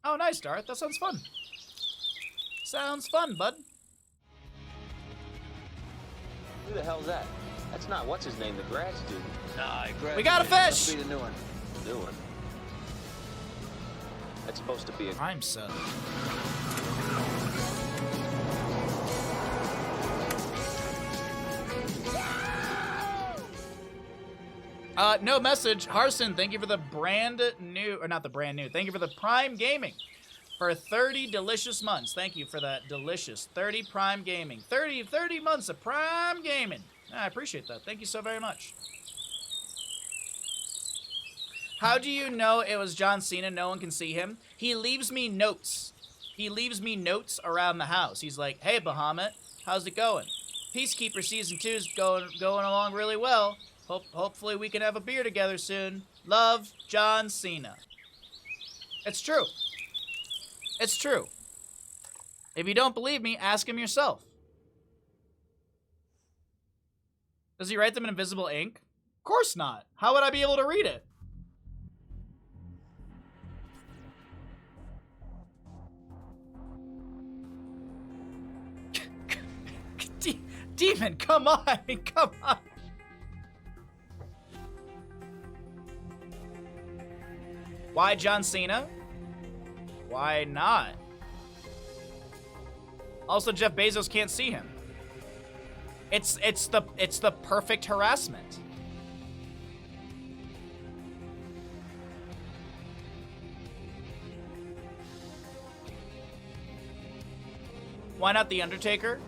Oh, nice, Darth. That sounds fun. Sounds fun, bud. Who the hell's that? That's not what's his name, the grad student. Nah, We got a fish! Must be the new one. New one. That's supposed to be a Prime sub. No message. Harson, thank you for the brand new, or not the brand new, thank you for the Prime Gaming for 30 delicious months. Thank you for that delicious 30 Prime Gaming. 30 months of Prime Gaming. I appreciate that. Thank you so very much. How do you know it was John Cena? No one can see him. He leaves me notes. He leaves me notes around the house. He's like, hey, Bahamut, how's it going? Peacekeeper Season 2 is going along really well. Hopefully we can have a beer together soon. Love, John Cena. It's true. It's true. If you don't believe me, ask him yourself. Does he write them in invisible ink? Of course not. How would I be able to read it? Demon, come on, come on. Why John Cena? Why not? Also, Jeff Bezos can't see him. It's the perfect harassment. Why not the Undertaker?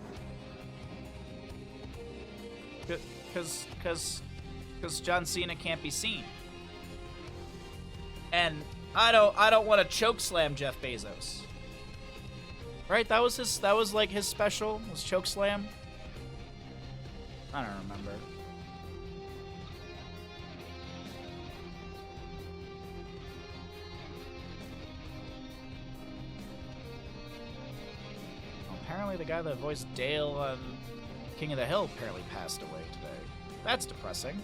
Because John Cena can't be seen. And I don't want to choke slam Jeff Bezos. Right? That was like his special, was choke slam. I don't remember. Well, apparently the guy that voiced Dale on King of the Hill apparently passed away today. That's depressing.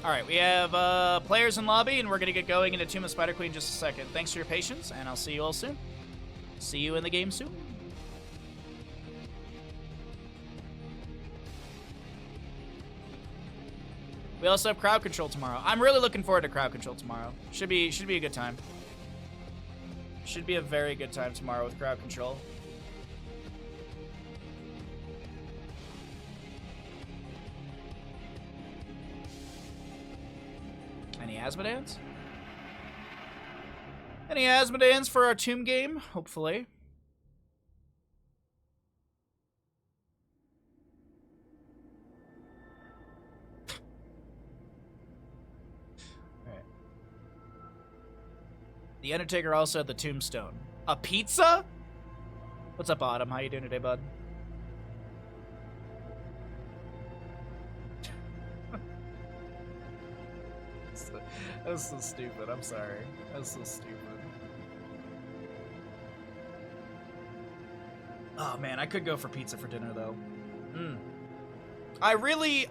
Alright, we have players in lobby, and we're going to get going into Tomb of Spider Queen in just a second. Thanks for your patience, and I'll see you all soon. See you in the game soon. We also have crowd control tomorrow. I'm really looking forward to crowd control tomorrow. Should be a good time. Should be a very good time tomorrow with crowd control. Any Asmodans? Any Asmodans for our Tomb game? Hopefully. Alright. The Undertaker also had the tombstone. A pizza? What's up, Autumn? How you doing today, bud? That's so stupid. I'm sorry. That's so stupid. Oh man, I could go for pizza for dinner though. I really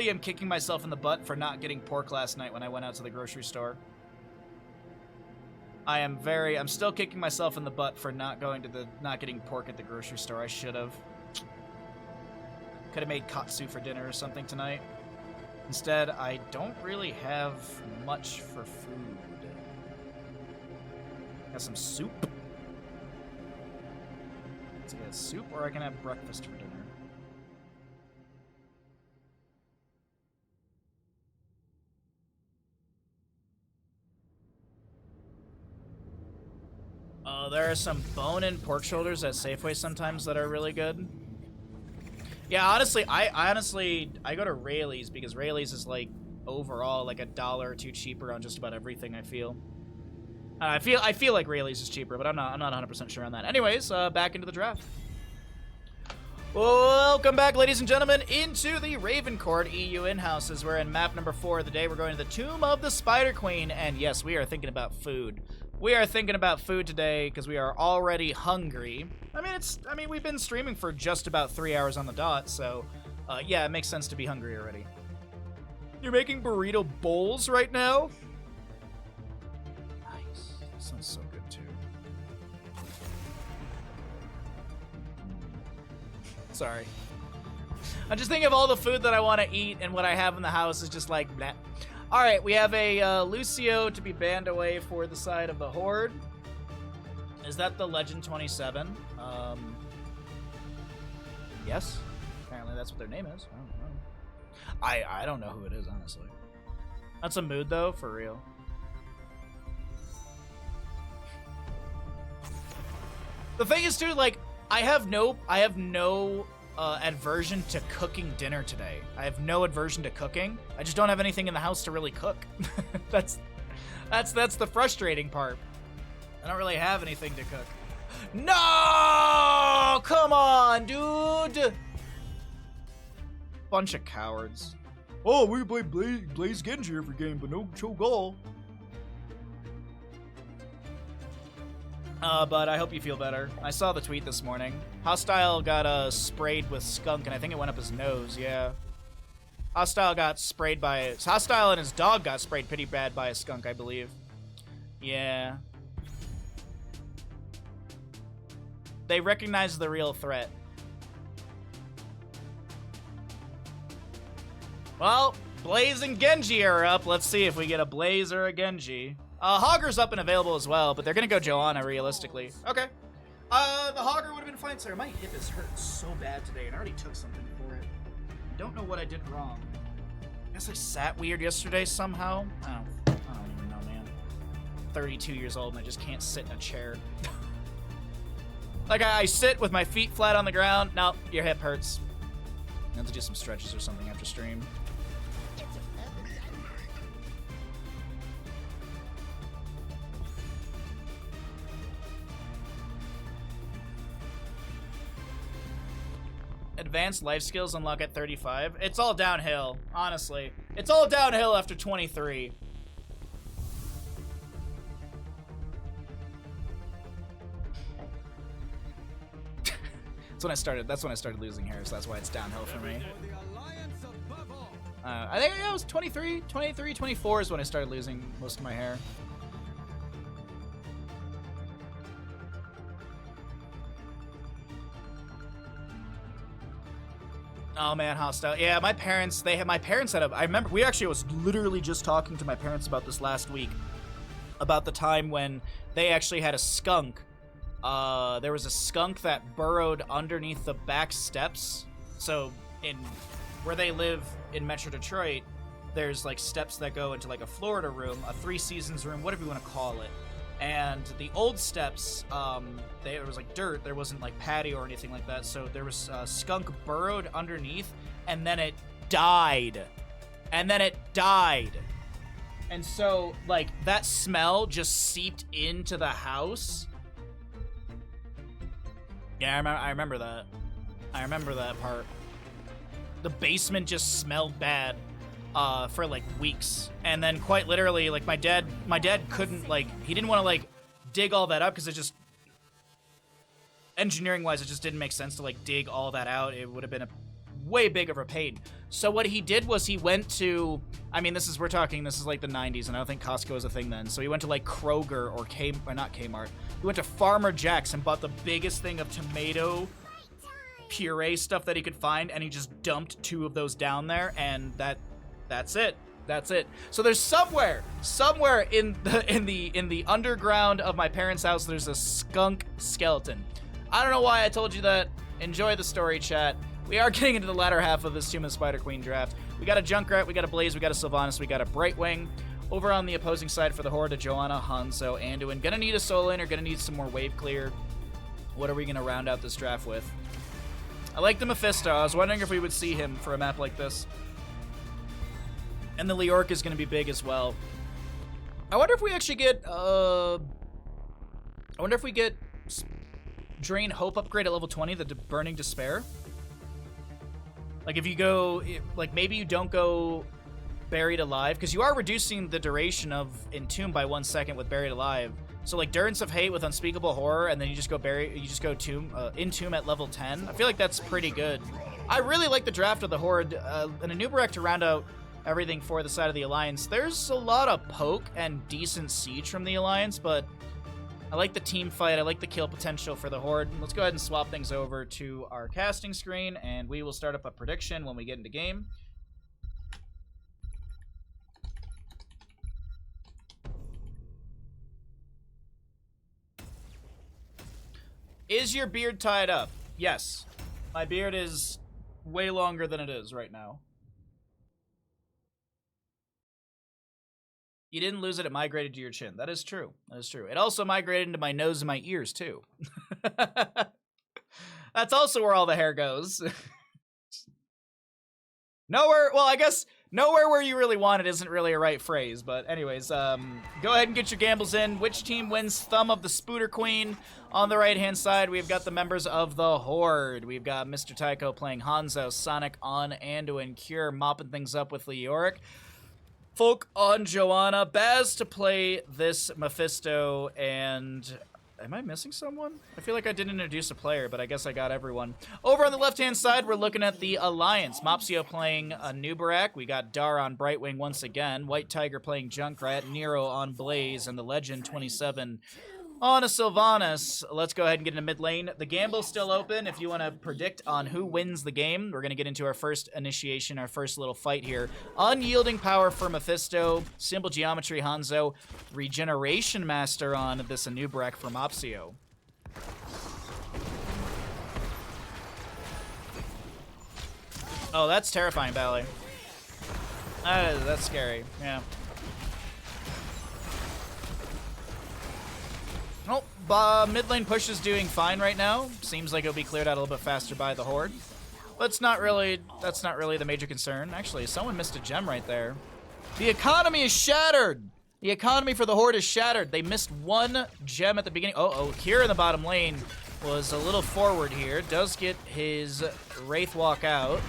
am kicking myself in the butt for not getting pork last night when I went out to the grocery store. I'm still kicking myself in the butt for not getting pork at the grocery store. I should have. Could have made katsu for dinner or something tonight. Instead, I don't really have much for food. Got some soup. Let's get soup, or I can have breakfast for dinner. There are some bone-in pork shoulders at Safeway sometimes that are really good. Yeah, honestly, I go to Rayleigh's because Rayleigh's is like overall like $1 or $2 cheaper on just about everything. I feel like Rayleigh's is cheaper, but I'm not 100% sure on that. Anyways, back into the draft. Welcome back, ladies and gentlemen, into the Ravencourt EU in-houses. We're in map number 4 of the day. We're going to the Tomb of the Spider Queen, and yes, we are thinking about food. We are thinking about food today because we are already hungry. I mean, we've been streaming for just about 3 hours on the dot, so yeah, it makes sense to be hungry already. You're making burrito bowls right now? Nice. That sounds so good too. Sorry. I'm just thinking of all the food that I want to eat, and what I have in the house is just like bleh. Alright, we have a Lucio to be banned away for the side of the Horde. Is that the Legend 27? Yes. Apparently that's what their name is. I don't know. I don't know who it is, honestly. That's a mood, though, for real. The thing is, too, like, I have no aversion to cooking dinner today. I have no aversion to cooking. I just don't have anything in the house to really cook. That's the frustrating part. I don't really have anything to cook. No! Come on, dude! Bunch of cowards. Oh, we play Blaze Genji every game, but no Cho'Gall. But I hope you feel better. I saw the tweet this morning. Hostile got sprayed with skunk, and I think it went up his nose, yeah. Hostile and his dog got sprayed pretty bad by a skunk, I believe. Yeah. They recognize the real threat. Well, Blaze and Genji are up. Let's see if we get a Blaze or a Genji. Hogger's up and available as well, but they're gonna go Joanna realistically. Okay. The Hogger would have been fine, sir. My hip is hurt so bad today, and I already took something for it. I don't know what I did wrong. I guess I sat weird yesterday somehow. I don't even know, man. 32 years old and I just can't sit in a chair. Like, I sit with my feet flat on the ground. No, your hip hurts. I have to do some stretches or something after stream. Advanced life skills unlock at 35. It's all downhill, honestly. It's all downhill after 23. That's when I started losing hair, so that's why it's downhill for me. I think it was 23, 24 is when I started losing most of my hair. Oh man, Hostile. Yeah, my parents had I remember I was literally just talking to my parents about this last week. About the time when they actually had a skunk. There was a skunk that burrowed underneath the back steps. So where they live in Metro Detroit, there's like steps that go into like a Florida room, a 3 Seasons room, whatever you want to call it. And the old steps, there was like dirt, there wasn't like patio or anything like that, so there was a skunk burrowed underneath, and then it died. And so, like, that smell just seeped into the house. Yeah, I remember that. I remember that part. The basement just smelled bad. For like weeks, and then quite literally, like my dad couldn't, like, he didn't want to like dig all that up because it just engineering wise it just didn't make sense to like dig all that out. It would have been a way big of a pain. So what he did was he went to, I mean, this is like the 90s, and I don't think Costco was a thing then. So he went to like Kroger or not Kmart. He went to Farmer Jack's and bought the biggest thing of tomato puree stuff that he could find, and he just dumped 2 of those down there, and that's it. That's it. So there's somewhere in the underground of my parents' house, there's a skunk skeleton. I don't know why I told you that. Enjoy the story, chat. We are getting into the latter half of this Human Spider Queen draft. We got a Junkrat, we got a Blaze, we got a Sylvanas, we got a Brightwing. Over on the opposing side for the Horde, a Joanna, Hanzo, Anduin. Gonna need a solo lane, or gonna need some more wave clear. What are we gonna round out this draft with? I like the Mephisto. I was wondering if we would see him for a map like this. And the Leoric is gonna be big as well. I wonder if we actually get, Drain Hope upgrade at level 20, the Burning Despair. Like, if you go, like, maybe you don't go Buried Alive, because you are reducing the duration of Entomb by 1 second with Buried Alive. So, like, Durance of Hate with Unspeakable Horror, and then you just go Entomb at level 10. I feel like that's pretty good. I really like the draft of the Horde. An Anubarak to round out everything for the side of the Alliance. There's a lot of poke and decent siege from the Alliance, but I like the team fight. I like the kill potential for the Horde. Let's go ahead and swap things over to our casting screen, and we will start up a prediction when we get into game. Is your beard tied up? Yes. My beard is way longer than it is right now. You didn't lose it, it migrated to your chin. That is true. That is true. It also migrated into my nose and my ears, too. That's also where all the hair goes. Nowhere, well, I guess nowhere where you really want it isn't really a right phrase. But anyways, go ahead and get your gambles in. Which team wins Thumb of the Spooter Queen? On the right-hand side, we've got the members of the Horde. We've got Mr. Tycho playing Hanzo, Sonic on Anduin, Cure mopping things up with Leoric, Folk on Joanna, Baz to play this Mephisto, and am I missing someone? I feel like I didn't introduce a player, but I guess I got everyone. Over on the left-hand side, we're looking at the Alliance. Mopsio playing Anubarak. We got Dar on Brightwing once again. White Tiger playing Junkrat. Nero on Blaze. And the Legend 27 on a Sylvanas. Let's go ahead and get into mid lane. The gamble's still open. If you want to predict on who wins the game, we're going to get into our first initiation, our first little fight here. Unyielding Power for Mephisto. Simple Geometry Hanzo. Regeneration Master on this Anubarak for Mopsio. Oh, that's terrifying, Ballet. That's scary, yeah. Oh, mid lane push is doing fine right now. Seems like it'll be cleared out a little bit faster by the Horde. But that's not really the major concern. Actually, someone missed a gem right there. The economy is shattered! The economy for the Horde is shattered. They missed 1 gem at the beginning. Oh, here in the bottom lane was a little forward here. Does get his Wraith Walk out.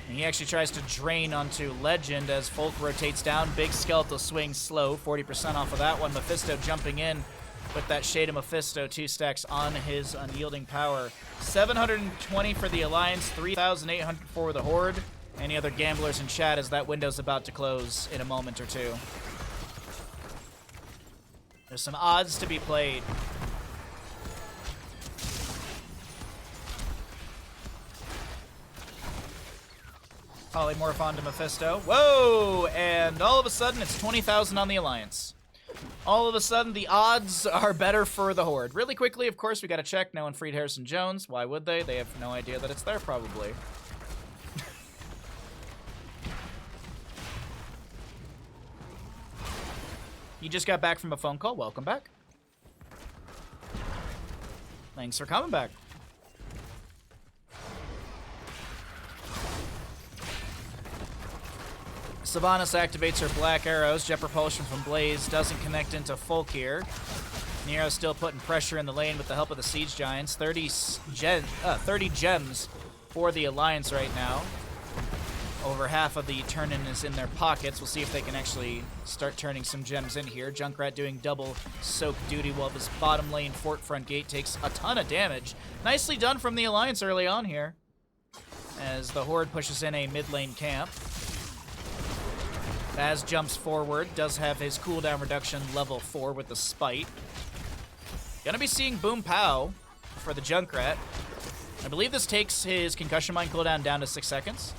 And he actually tries to drain onto Legend as Folk rotates down. Big Skeletal Swing slow. 40% off of that one. Mephisto jumping in with that Shade of Mephisto. 2 stacks on his Unyielding Power. 720 for the Alliance. 3,800 for the Horde. Any other gamblers in chat as that window's about to close in a moment or two. There's some odds to be played. Polymorph onto Mephisto. Whoa! And all of a sudden, it's 20,000 on the Alliance. All of a sudden, the odds are better for the Horde. Really quickly, of course, we gotta check. No one freed Harrison Jones. Why would they? They have no idea that it's there, probably. You just got back from a phone call. Welcome back. Thanks for coming back. Sylvanas activates her black arrows. Jet propulsion from Blaze doesn't connect into Folk here. Nero's still putting pressure in the lane with the help of the Siege Giants. 30 gems for the Alliance right now. Over half of the turn-in is in their pockets. We'll see if they can actually start turning some gems in here. Junkrat doing double soak duty while this bottom lane fort front gate takes a ton of damage. Nicely done from the Alliance early on here. as the Horde pushes in a mid lane camp. Baz jumps forward, does have his cooldown reduction level 4 with the Spite. Gonna be seeing Boom Pow for the Junkrat. I believe this takes his Concussion Mine cooldown down to 6 seconds.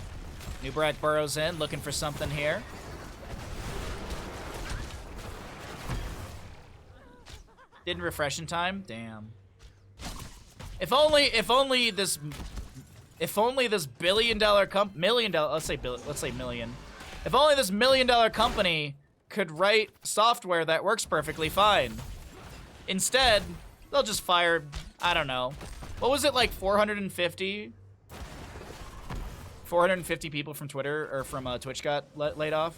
Nubrak burrows in, looking for something here. Didn't refresh in time? Damn. If only this billion-dollar let's say million. If only this million-dollar company could write software that works perfectly fine. Instead, they'll just fire, I don't know. What was it, like 450 people from Twitter or from Twitch got laid off?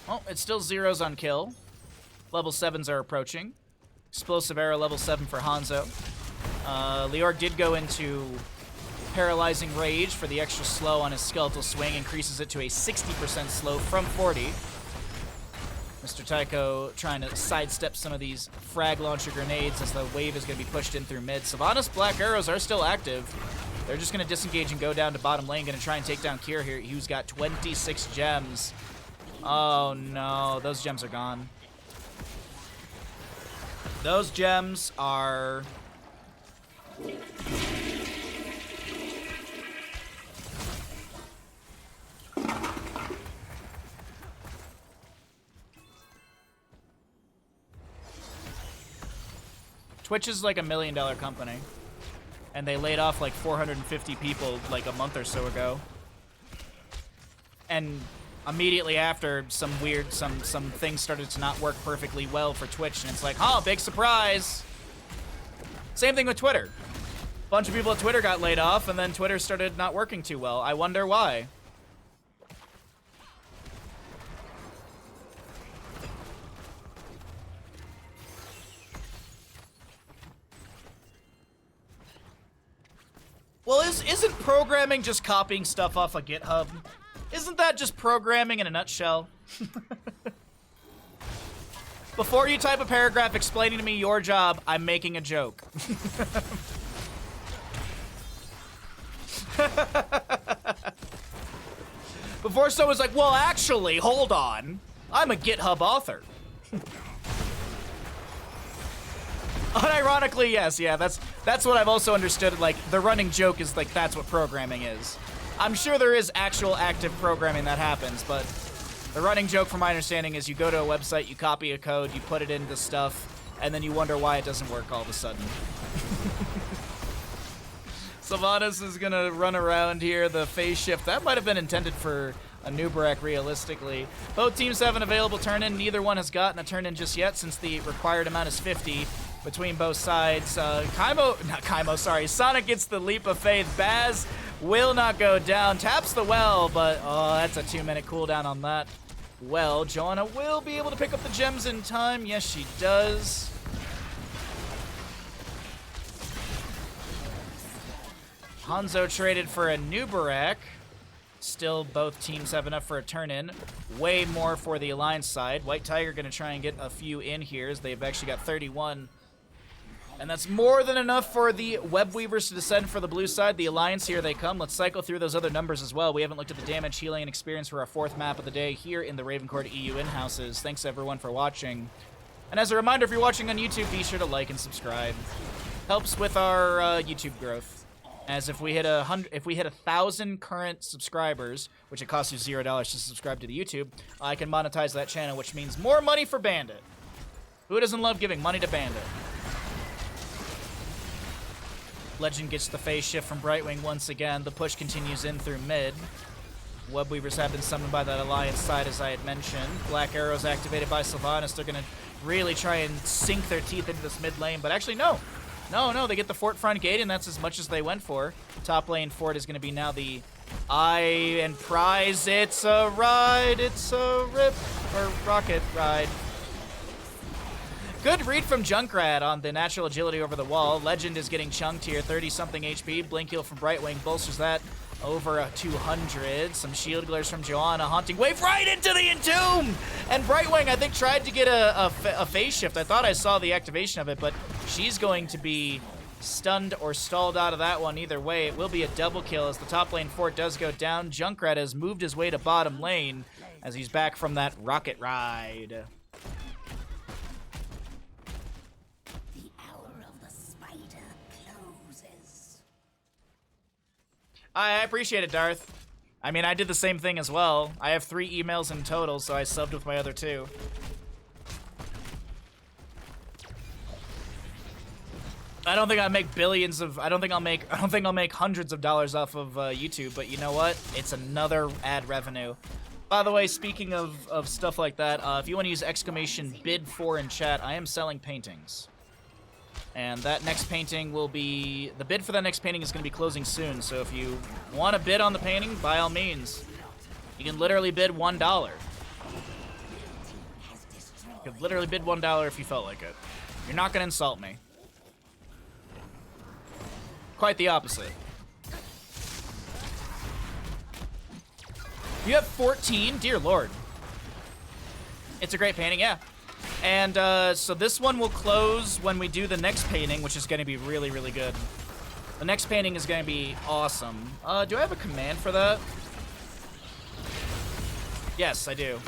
Oh, it's still zeros on kill. Level 7s are approaching. Explosive Arrow level 7 for Hanzo. Leorg did go into Paralyzing Rage for the extra slow on his Skeletal Swing, increases it to a 60% slow from 40. Mr. Tycho trying to sidestep some of these frag launcher grenades as the wave is going to be pushed in through mid. Sylvanas Black Arrows are still active. They're just going to disengage and go down to bottom lane, going to try and take down Kier here, who's got 26 gems. Oh no, those gems are gone. Those gems are... Twitch is like $1 million company, and they laid off like 450 people like a month or so ago. And immediately after, some things started to not work perfectly well for Twitch, and it's like, oh, big surprise. Same thing with Twitter. A bunch of people at Twitter got laid off, and then Twitter started not working too well. I wonder why. Well, isn't programming just copying stuff off of GitHub? Isn't that just programming in a nutshell? Before you type a paragraph explaining to me your job, I'm making a joke. Before someone's like, well, actually, hold on. I'm a GitHub author. Unironically, yes, yeah, that's what I've also understood. Like, the running joke is like, that's what programming is. I'm sure there is actual active programming that happens, but the running joke from my understanding is you go to a website, you copy a code, you put it into stuff, and then you wonder why it doesn't work all of a sudden. Sylvanas is gonna run around here, the phase shift. That might have been intended for a Nubarak, realistically. Both teams have an available turn-in. Neither one has gotten a turn-in just yet, since the required amount is 50 between both sides. Sonic gets the leap of faith. Baz will not go down. Taps the well, but oh, that's a 2-minute cooldown on that well. Joanna will be able to pick up the gems in time. Yes, she does. Hanzo traded for a Nubarak. Still, both teams have enough for a turn-in. Way more for the Alliance side. White Tiger going to try and get a few in here, as they've actually got 31. And that's more than enough for the Web Weavers to descend for the blue side. The Alliance, here they come. Let's cycle through those other numbers as well. We haven't looked at the damage, healing, and experience for our 4th map of the day here in the Ravencourt EU in-houses. Thanks, everyone, for watching. And as a reminder, if you're watching on YouTube, be sure to like and subscribe. Helps with our YouTube growth. As if we hit 1,000 current subscribers, which it costs you $0 to subscribe to the YouTube, I can monetize that channel, which means more money for Bandit. Who doesn't love giving money to Bandit? Legend gets the phase shift from Brightwing once again. The push continues in through mid. Web Weavers have been summoned by that Alliance side, as I had mentioned. Black Arrows activated by Sylvanas. They're going to really try and sink their teeth into this mid lane, but actually, no. No, they get the fort front gate, and that's as much as they went for. Top lane fort is going to be now the eye and prize. It's a ride. It's a rip or rocket ride. Good read from Junkrat on the natural agility over the wall. Legend is getting chunked here, 30-something HP. Blink heal from Brightwing bolsters that over a 200. Some shield glares from Joanna. Haunting wave right into the Entomb! And Brightwing, I think, tried to get a phase shift. I thought I saw the activation of it, but She's going to be stunned or stalled out of that one. Either way, it will be a double kill as the top lane fort does go down. Junkrat has moved his way to bottom lane as he's back from that rocket ride. The hour of the spider closes. I appreciate it, Darth. I mean, I did the same thing as well. I have 3 emails in total, so I subbed with my other 2. I don't think I'll make billions of. I don't think I'll make hundreds of dollars off of YouTube. But you know what? It's another ad revenue. By the way, speaking of stuff like that, if you want to use exclamation bid for in chat, I am selling paintings. And that next painting will be the bid for that next painting is going to be closing soon. So if you want to bid on the painting, by all means, you can literally bid $1. You could literally bid $1 if you felt like it. You're not going to insult me. Quite the opposite. You have 14? Dear Lord. It's a great painting, yeah. And so this one will close when we do the next painting, which is going to be really, really good. The next painting is going to be awesome. Do I have a command for that? Yes, I do.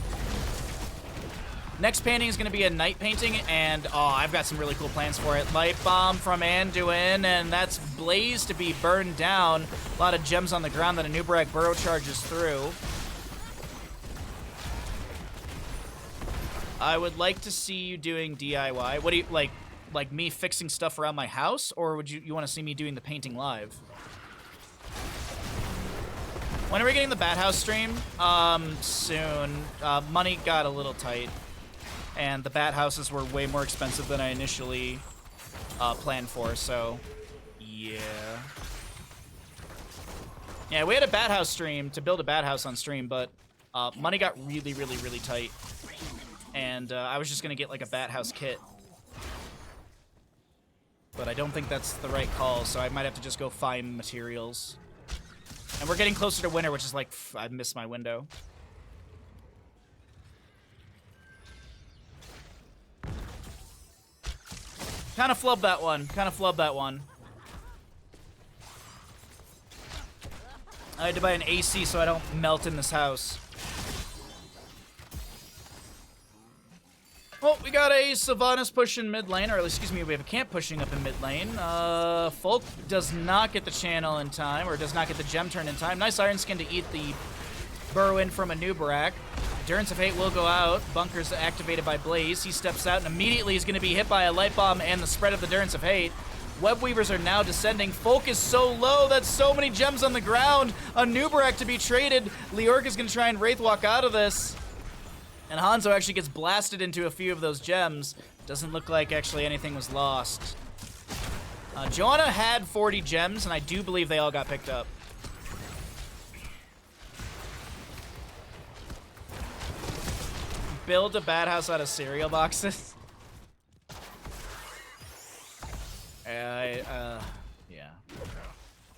Next painting is going to be a night painting, and I've got some really cool plans for it. Light bomb from Anduin, and that's Blaze to be burned down. A lot of gems on the ground that a Nubarak burrow charges through. I would like to see you doing DIY. What do you like me fixing stuff around my house, or would you want to see me doing the painting live? When are we getting the Bat House stream? Soon. Money got a little tight. And the bat houses were way more expensive than I initially planned for, so yeah. Yeah, we had a bat house stream to build a bat house on stream, but money got really, really, really tight. And I was just gonna get like a bat house kit. But I don't think that's the right call, so I might have to just go find materials. And we're getting closer to winter, which is like, I missed my window. Kind of flubbed that one. Kind of flubbed that one. I had to buy an AC so I don't melt in this house. Well, we got a Sylvanas push in mid lane, or excuse me, we have a camp pushing up in mid lane. Folk does not get the channel in time, or does not get the gem turn in time. Nice Iron Skin to eat the burrow in from a Nubarak. Endurance of Hate will go out. Bunker's activated by Blaze. He steps out and immediately is going to be hit by a Light Bomb and the spread of the Endurance of Hate. Web Weavers are now descending. Folk is so low. That's so many gems on the ground. A Nubarak to be traded. Leorc is going to try and Wraithwalk out of this. And Hanzo actually gets blasted into a few of those gems. Doesn't look like actually anything was lost. Joanna had 40 gems, and I do believe they all got picked up. Build a bad house out of cereal boxes. Yeah.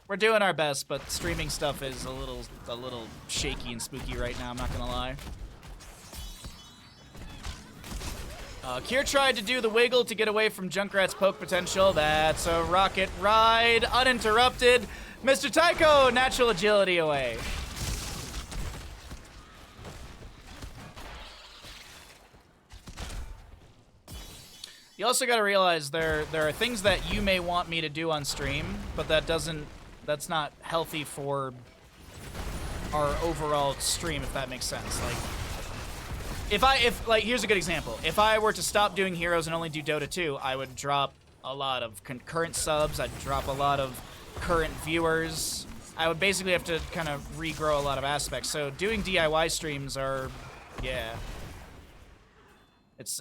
We're doing our best, but streaming stuff is a little shaky and spooky right now, I'm not gonna lie. Kier tried to do the wiggle to get away from Junkrat's poke potential. That's a rocket ride, uninterrupted. Mr. Tycho, natural agility away. You also got to realize there are things that you may want me to do on stream, but that's not healthy for our overall stream, if that makes sense. Like, here's a good example. If I were to stop doing Heroes and only do Dota 2, I would drop a lot of concurrent subs, I'd drop a lot of current viewers. I would basically have to kind of regrow a lot of aspects. So doing DIY streams are, yeah. It's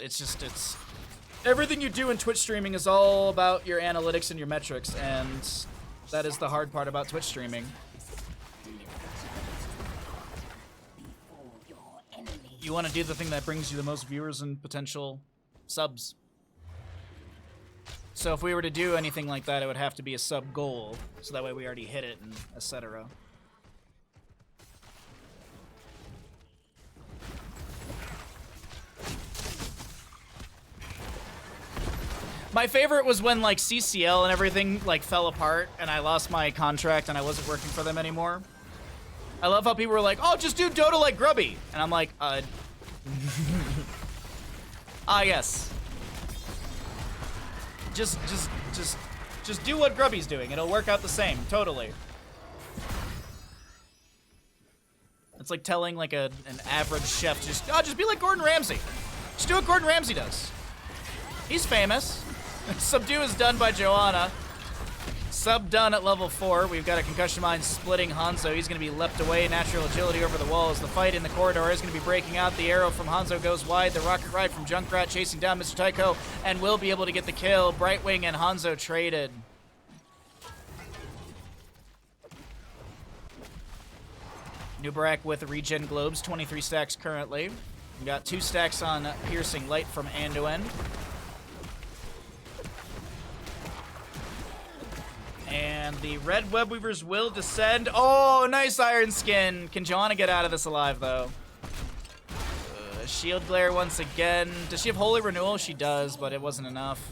everything you do in Twitch streaming is all about your analytics and your metrics, and that is the hard part about Twitch streaming. You want to do the thing that brings you the most viewers and potential subs. So if we were to do anything like that, it would have to be a sub goal, so that way we already hit it and etc. My favorite was when like CCL and everything like fell apart and I lost my contract and I wasn't working for them anymore. I love how people were like, "Oh, just do Dota like Grubby," and I'm like, yes. Just do what Grubby's doing. It'll work out the same, totally. It's like telling like an average chef, just be like Gordon Ramsay. Just do what Gordon Ramsay does. He's famous. Subdue is done by Joanna. Sub done at level 4. We've got a concussion mine splitting Hanzo. He's going to be leapt away. Natural agility over the walls. The fight in the corridor is going to be breaking out. The arrow from Hanzo goes wide. The rocket ride from Junkrat chasing down Mr. Tycho and will be able to get the kill. Brightwing and Hanzo traded. Nubarak with regen globes. 23 stacks currently. We got 2 stacks on piercing light from Anduin. And the red web weavers will descend. Oh, nice iron skin. Can Joanna get out of this alive, though? Shield glare once again. Does she have holy renewal? She does, but it wasn't enough.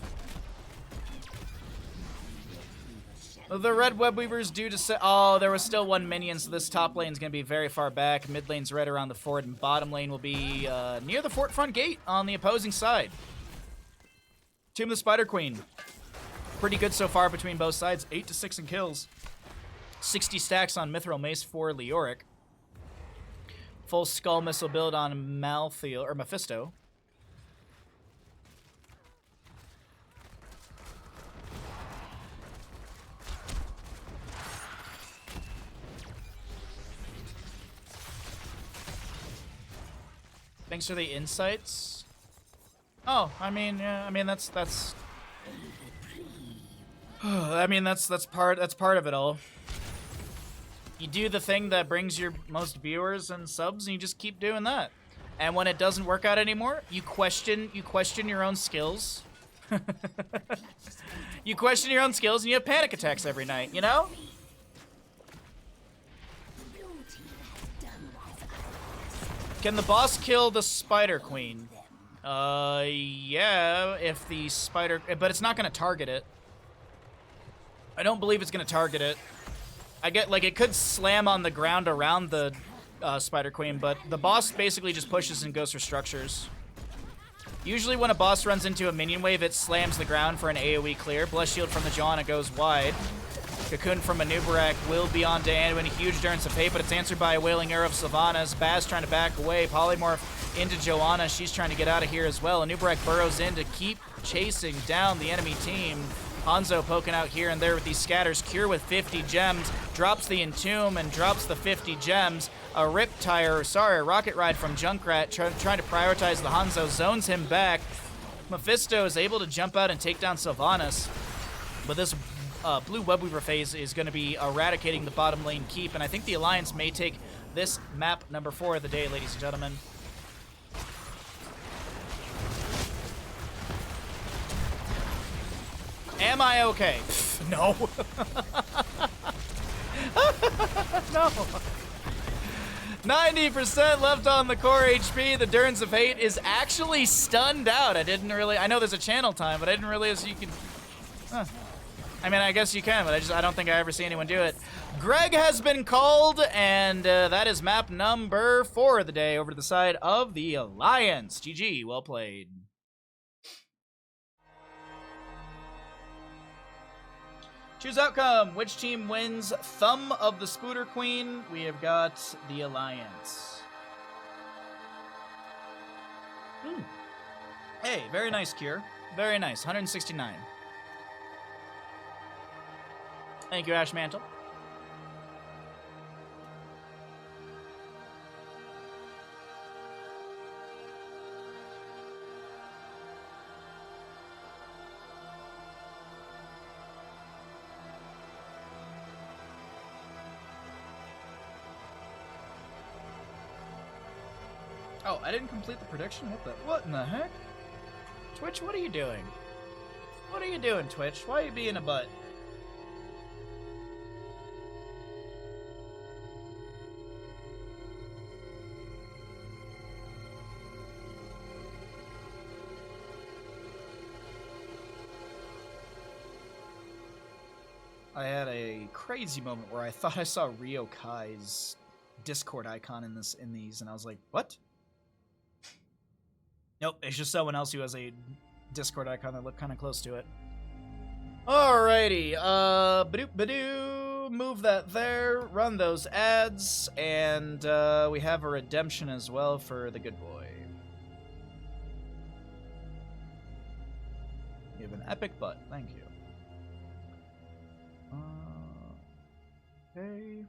The red web weavers do descend. Oh, there was still 1 minion, so this top lane's going to be very far back. Mid lane's right around the fort, and bottom lane will be near the fort front gate on the opposing side. Tomb of the Spider Queen. Pretty good so far between both sides. 8 to 6 in kills. 60 stacks on Mithril Mace for Leoric. Full Skull Missile build on Mephisto. Thanks for the insights. Oh, I mean, yeah, I mean that's I mean, that's part of it all. You do the thing that brings your most viewers and subs, and you just keep doing that. And when it doesn't work out anymore, you question your own skills. You question your own skills, and you have panic attacks every night. You know? Can the boss kill the Spider Queen? Yeah, if the spider, but it's not gonna target it. I don't believe it's gonna target it. I get, like, it could slam on the ground around the Spider Queen, but the boss basically just pushes and goes for structures. Usually when a boss runs into a minion wave, it slams the ground for an AoE clear. Bless Shield from the Joanna goes wide. Cocoon from Anubarak will be on to Anduin. A huge Durance of Fate, but it's answered by a Wailing Arrow of Sylvanas. Baz trying to back away. Polymorph into Joanna. She's trying to get out of here as well. Anubarak burrows in to keep chasing down the enemy team. Hanzo poking out here and there with these scatters. Cure with 50 gems. Drops the Entomb and drops the 50 gems. A Rocket Ride from Junkrat trying to prioritize the Hanzo. Zones him back. Mephisto is able to jump out and take down Sylvanas. But this blue webweaver phase is going to be eradicating the bottom lane keep. And I think the Alliance may take this map number 4 of the day, ladies and gentlemen. Am I okay? No. No. 90% left on the core HP. The Durance of Hate is actually stunned out. I know there's a channel time, but I didn't realize you could... I mean, I guess you can, but I don't think I ever see anyone do it. Greg has been called, and that is map number 4 of the day over to the side of the Alliance. GG, well played. Choose outcome. Which team wins Thumb of the Spooter Queen? We have got the Alliance. Hey, very nice, Cure. Very nice. 169. Thank you, Ash Mantle. Oh, I didn't complete the prediction? What in the heck? Twitch, what are you doing? What are you doing, Twitch? Why are you being a butt? I had a crazy moment where I thought I saw Ryo Kai's Discord icon in these, and I was like, what? Nope, it's just someone else who has a Discord icon that looked kind of close to it. Alrighty, badoop badoo, move that there, run those ads, and we have a redemption as well for the good boy. You have an epic butt, thank you. Okay.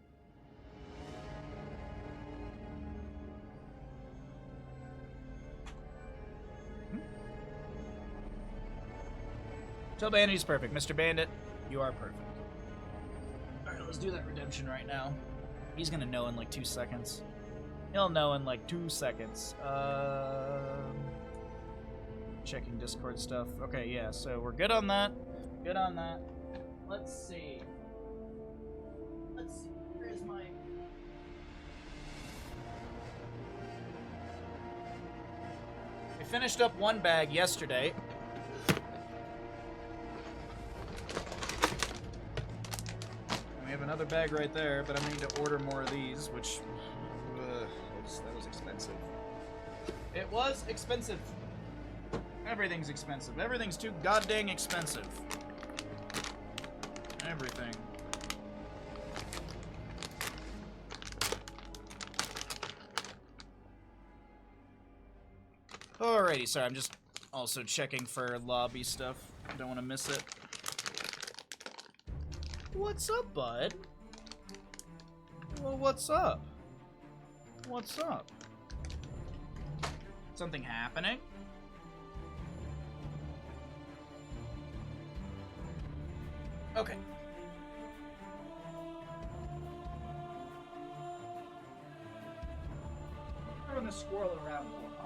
Tell Bandit he's perfect. Mr. Bandit, you are perfect. Alright, let's do that redemption right now. He's gonna know in like 2 seconds. He'll know in like 2 seconds. Checking Discord stuff. Okay, yeah, so we're good on that. Good on that. Let's see. Where's my... We finished up one bag yesterday. We have another bag right there, but I'm going to order more of these, which that was expensive. It was expensive. Everything's expensive. Everything's too goddamn expensive. Everything. Alrighty, sorry, I'm just also checking for lobby stuff. Don't want to miss it. What's up, bud? Well, what's up? What's up? Something happening? Okay. Throwing the squirrel around more, huh?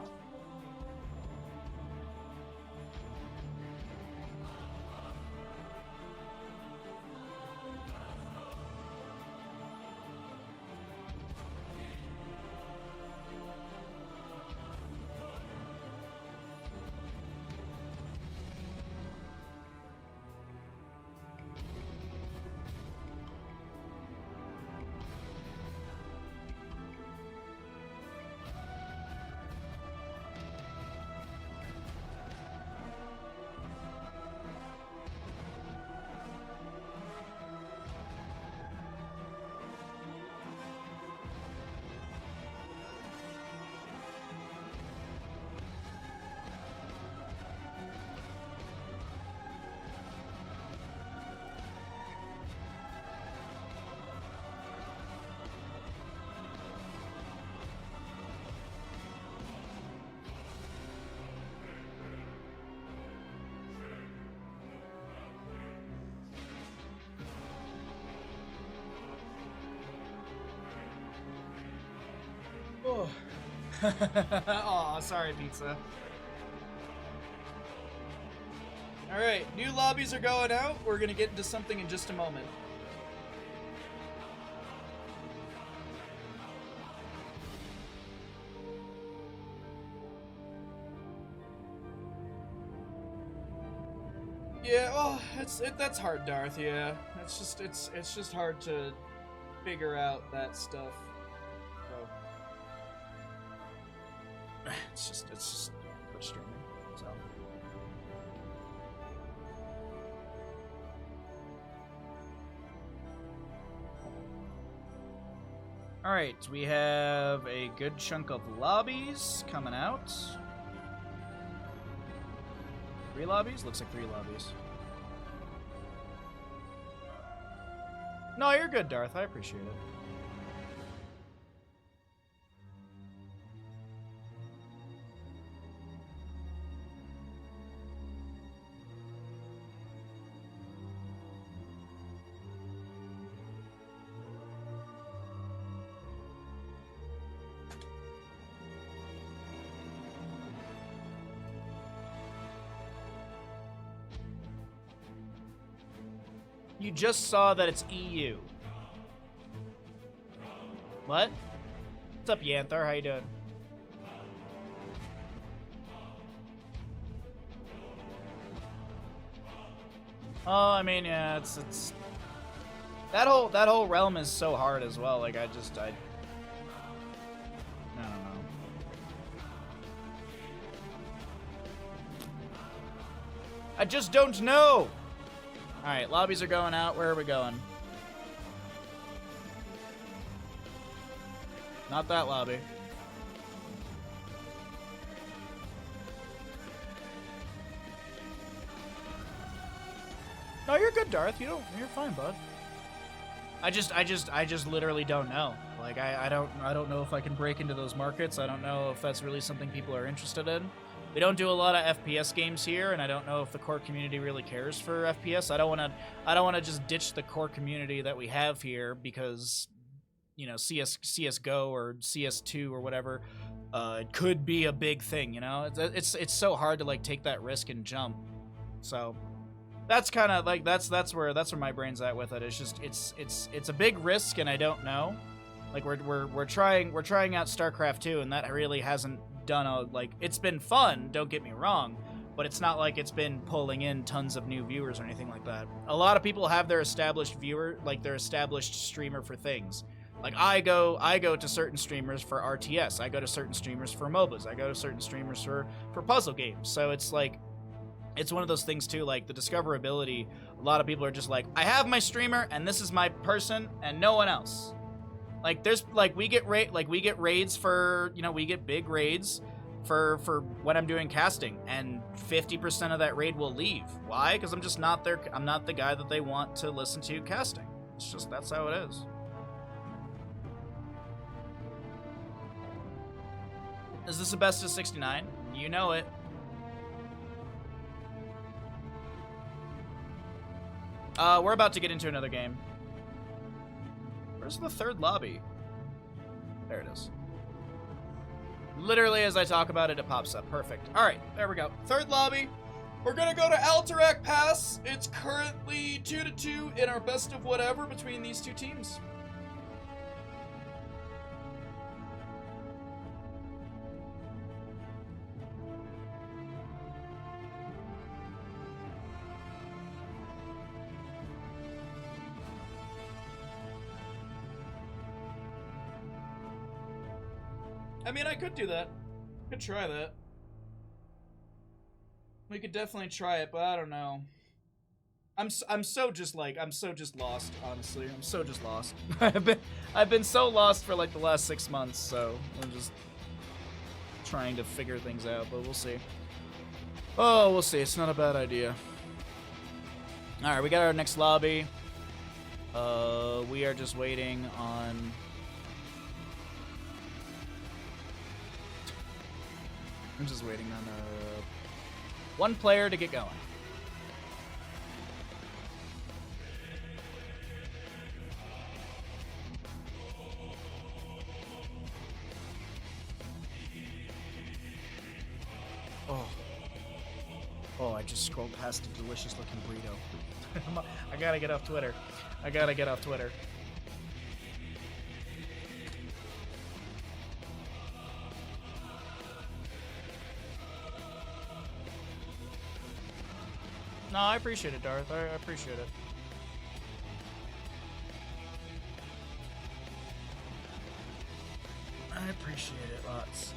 Oh. Aw, sorry, pizza. Alright, new lobbies are going out. We're gonna get into something in just a moment. Yeah, oh, that's hard, Darth, yeah. It's just hard to figure out that stuff. So it's just frustrating. So alright, we have a good chunk of lobbies coming out. 3 lobbies? Looks like 3 lobbies. No, you're good, Darth. I appreciate it. You just saw that it's EU. What? What's up, Yanther? How you doing? Oh, I mean, yeah, it's That whole realm is so hard as well. Like I don't know. I just don't know. All right, lobbies are going out. Where are we going? Not that lobby. No, you're good, Darth. You're fine, bud. I just literally don't know. Like I don't know if I can break into those markets. I don't know if that's really something people are interested in. We don't do a lot of FPS games here, and I don't know if the core community really cares for FPS. I don't want to just ditch the core community that we have here because, you know, CS:GO or CS2 or whatever, it could be a big thing. You know, it's so hard to like take that risk and jump. So that's kind of like that's where my brain's at with it. It's just it's a big risk, and I don't know. Like we're trying out StarCraft 2, and that really hasn't done a like. It's been fun, don't get me wrong, but it's not like it's been pulling in tons of new viewers or anything like that. A lot of people have their established viewer, like their established streamer for things. Like I go to certain streamers for RTS. I go to certain streamers for MOBAs. I go to certain streamers for puzzle games. So it's like, it's one of those things too, like the discoverability. A lot of people are just like, I have my streamer and this is my person and no one else. Like there's like we get raids for, you know, we get big raids for when I'm doing casting, and 50% of that raid will leave. Why? Because I'm just not there. I'm not the guy that they want to listen to casting. It's just, that's how it is. Is this a best of 69? You know it. We're about to get into another game. Where's the third lobby? There it is. Literally, as I talk about it, it pops up. Perfect. All right, there we go. Third lobby. We're gonna go to Alterac Pass. It's currently 2-2 in our best of whatever between these two teams. I mean, I could do that. Could try that. We could definitely try it, but I don't know. I'm so just lost, honestly. I'm so just lost. I've been so lost for like the last 6 months, so I'm just trying to figure things out, but we'll see. Oh, we'll see. It's not a bad idea. All right, we got our next lobby. We are just waiting on. I'm just waiting on one player to get going. Oh, I just scrolled past a delicious looking burrito. I gotta get off Twitter. No, I appreciate it, Darth. I appreciate it. I appreciate it lots.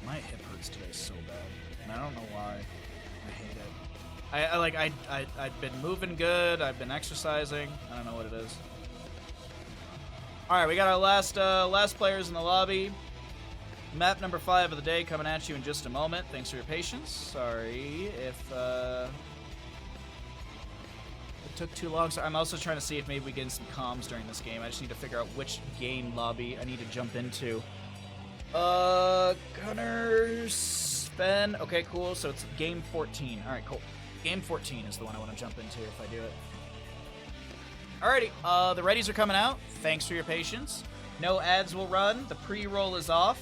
My hip hurts today so bad, and I don't know why. I hate it. I've been moving good. I've been exercising. I don't know what it is. All right, we got our last players in the lobby. Map number 5 of the day coming at you in just a moment. Thanks for your patience. Sorry if it took too long. So I'm also trying to see if maybe we get some comms during this game. I just need to figure out which game lobby I need to jump into. Gunner, Sven. Okay, cool. So it's game 14. All right, cool. Game 14 is the one I want to jump into if I do it. Alrighty, the readies are coming out. Thanks for your patience. No ads will run. The pre-roll is off.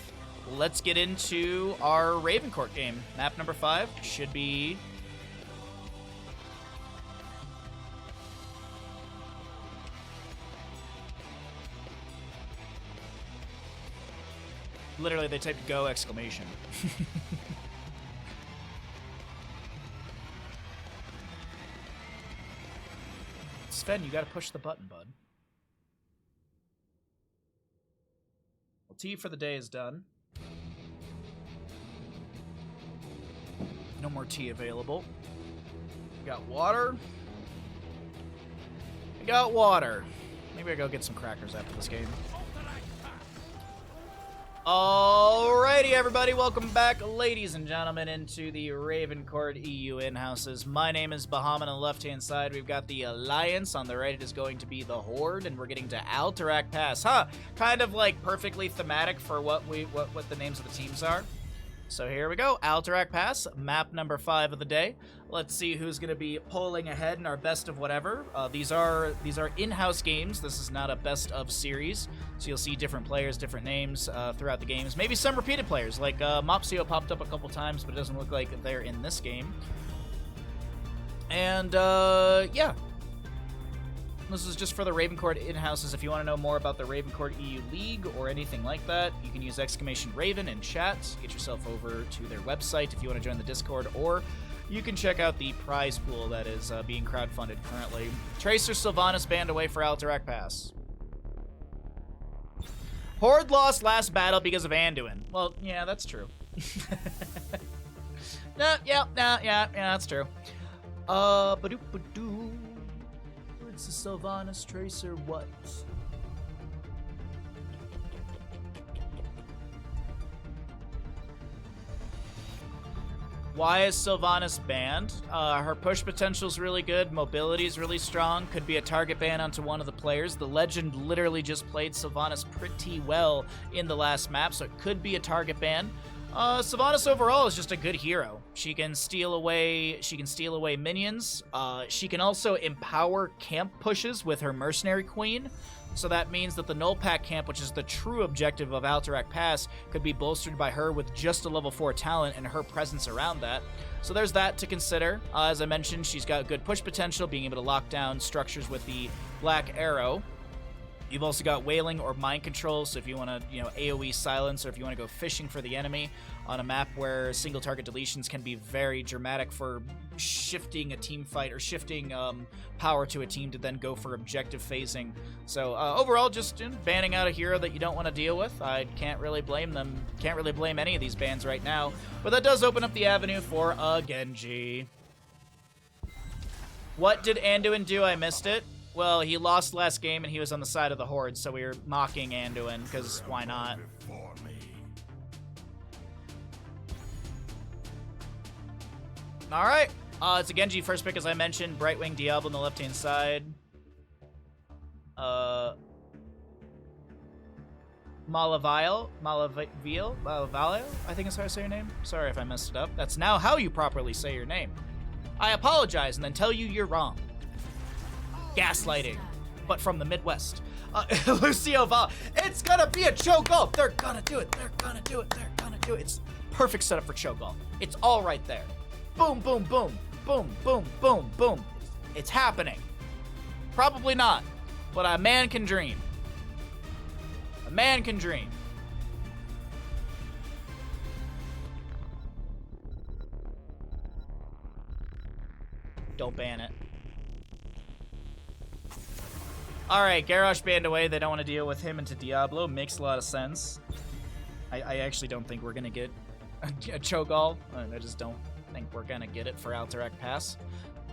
let's get into our Ravencourt game. Map number 5 should be... Literally, they typed "go!" exclamation. Sven, you gotta push the button, bud. Well, tea for the day is done. No more tea available. We got water. We got water. Maybe I go get some crackers after this game. Alrighty, everybody, welcome back, ladies and gentlemen, into the Ravencourt EU in-houses. My name is Bahamut. On the left-hand side, we've got the Alliance. On the right, it is going to be the Horde, and we're getting to Alterac Pass. Huh, kind of like perfectly thematic for what the names of the teams are. So here we go, Alterac Pass, map number 5 of the day. Let's see who's going to be pulling ahead in our best of whatever. These are in-house games. This is not a best of series, so you'll see different players, different names throughout the games. Maybe some repeated players, like Mopsio popped up a couple times, but it doesn't look like they're in this game. And yeah. This is just for the Ravencourt in-houses. If you want to know more about the Ravencourt EU League or anything like that, you can use !Raven in chat. Get yourself over to their website if you want to join the Discord, or you can check out the prize pool that is being crowdfunded currently. Tracer Sylvanas banned away for Alterac Pass. Horde lost last battle because of Anduin. Well, yeah, that's true. Yeah, that's true. Ba-doop-ba-doo. It's a Sylvanas Tracer, what? Why is Sylvanas banned? Her push potential is really good, mobility is really strong, could be a target ban onto one of the players. The Legend literally just played Sylvanas pretty well in the last map, so it could be a target ban. Sylvanas overall is just a good hero. She can steal away minions. She can also empower camp pushes with her Mercenary Queen. So that means that the Null Pack camp, which is the true objective of Alterac Pass, could be bolstered by her with just a level 4 talent and her presence around that. So there's that to consider. As I mentioned, she's got good push potential, being able to lock down structures with the Black Arrow. You've also got Wailing or Mind Control, so if you want to, AoE silence, or if you want to go fishing for the enemy on a map where single target deletions can be very dramatic for shifting a team fight or shifting power to a team to then go for objective phasing. So overall, just banning out a hero that you don't want to deal with. I can't really blame them. Can't really blame any of these bans right now, but that does open up the avenue for a Genji. What did Anduin do? I missed it. Well, he lost last game and he was on the side of the Horde, so we were mocking Anduin, because why not? Alright, it's a Genji first pick, as I mentioned. Brightwing Diablo on the left-hand side. Malavile, I think is how I say your name. Sorry if I messed it up. That's now how you properly say your name. I apologize and then tell you you're wrong. Gaslighting, but from the Midwest. Lucio Val, it's gonna be a chokeoff. They're gonna do it. They're gonna do it. They're gonna do it. It's perfect setup for chokeoff. It's all right there. Boom, boom, boom, boom, boom, boom, boom. It's happening. Probably not, but a man can dream. A man can dream. Don't ban it. Alright, Garrosh banned away. They don't want to deal with him into Diablo. Makes a lot of sense. I actually don't think we're going to get a Cho'Gall. I just don't think we're going to get it for Alterac Pass.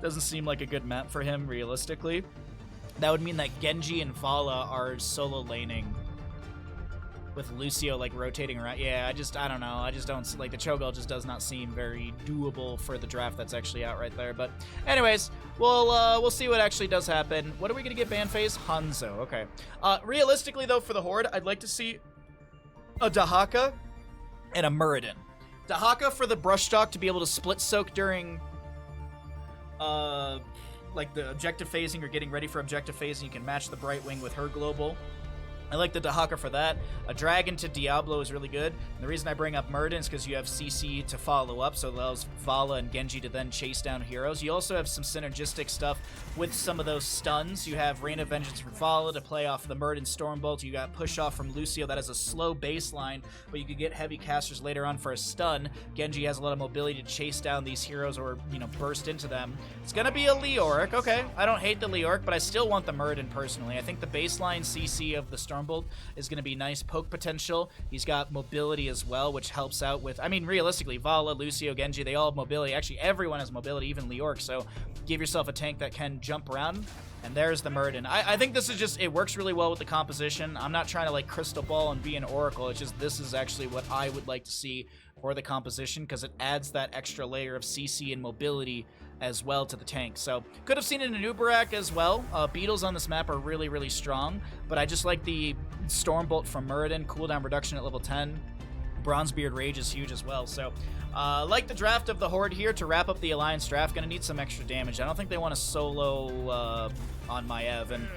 Doesn't seem like a good map for him, realistically. That would mean that Genji and Vala are solo laning with Lucio, like, rotating around. Yeah, I don't know. I just don't, like, the Cho'Gall just does not seem very doable for the draft that's actually out right there. But anyways, we'll see what actually does happen. What are we going to get ban phase? Hanzo, okay. Realistically, though, for the Horde, I'd like to see a Dahaka and a Muradin. Dahaka for the Brushstock to be able to split soak during, like, the objective phasing or getting ready for objective phasing. You can match the Brightwing with her global. I like the Dahaka for that. A Dragon to Diablo is really good. And the reason I bring up Murden is because you have CC to follow up, so it allows Vala and Genji to then chase down heroes. You also have some synergistic stuff with some of those stuns. You have Rain of Vengeance for Vala to play off the Murden Stormbolt. You got Push Off from Lucio that has a slow baseline, but you could get heavy casters later on for a stun. Genji has a lot of mobility to chase down these heroes or, you know, burst into them. It's going to be a Leoric. Okay, I don't hate the Leoric, but I still want the Murden personally. I think the baseline CC of the Stormbolt is going to be nice poke potential. He's got mobility as well, which helps out with, I mean, realistically, Vala, Lucio, Genji, they all have mobility. Actually, everyone has mobility, even Leoric, so give yourself a tank that can jump around. And there's the Murden. I think this is just, it works really well with the composition. I'm not trying to like crystal ball and be an oracle. It's just, this is actually what I would like to see for the composition because it adds that extra layer of CC and mobility as well to the tank. So could have seen it in Uberak as well. Beetles on this map are really, really strong, but I just like the Stormbolt from Murden, cooldown reduction at level 10. Bronzebeard Rage is huge as well. So like the draft of the Horde here to wrap up the Alliance draft, gonna need some extra damage. I don't think they want to solo on Maiev. And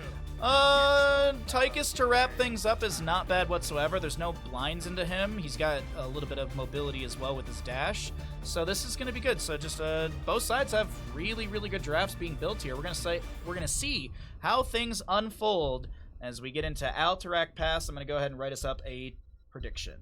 Tychus to wrap things up is not bad whatsoever. There's no blinds into him. He's got a little bit of mobility as well with his dash. So this is going to be good. So just both sides have really, really good drafts being built here. We're gonna see how things unfold as we get into Alterac Pass. I'm gonna go ahead and write us up a prediction.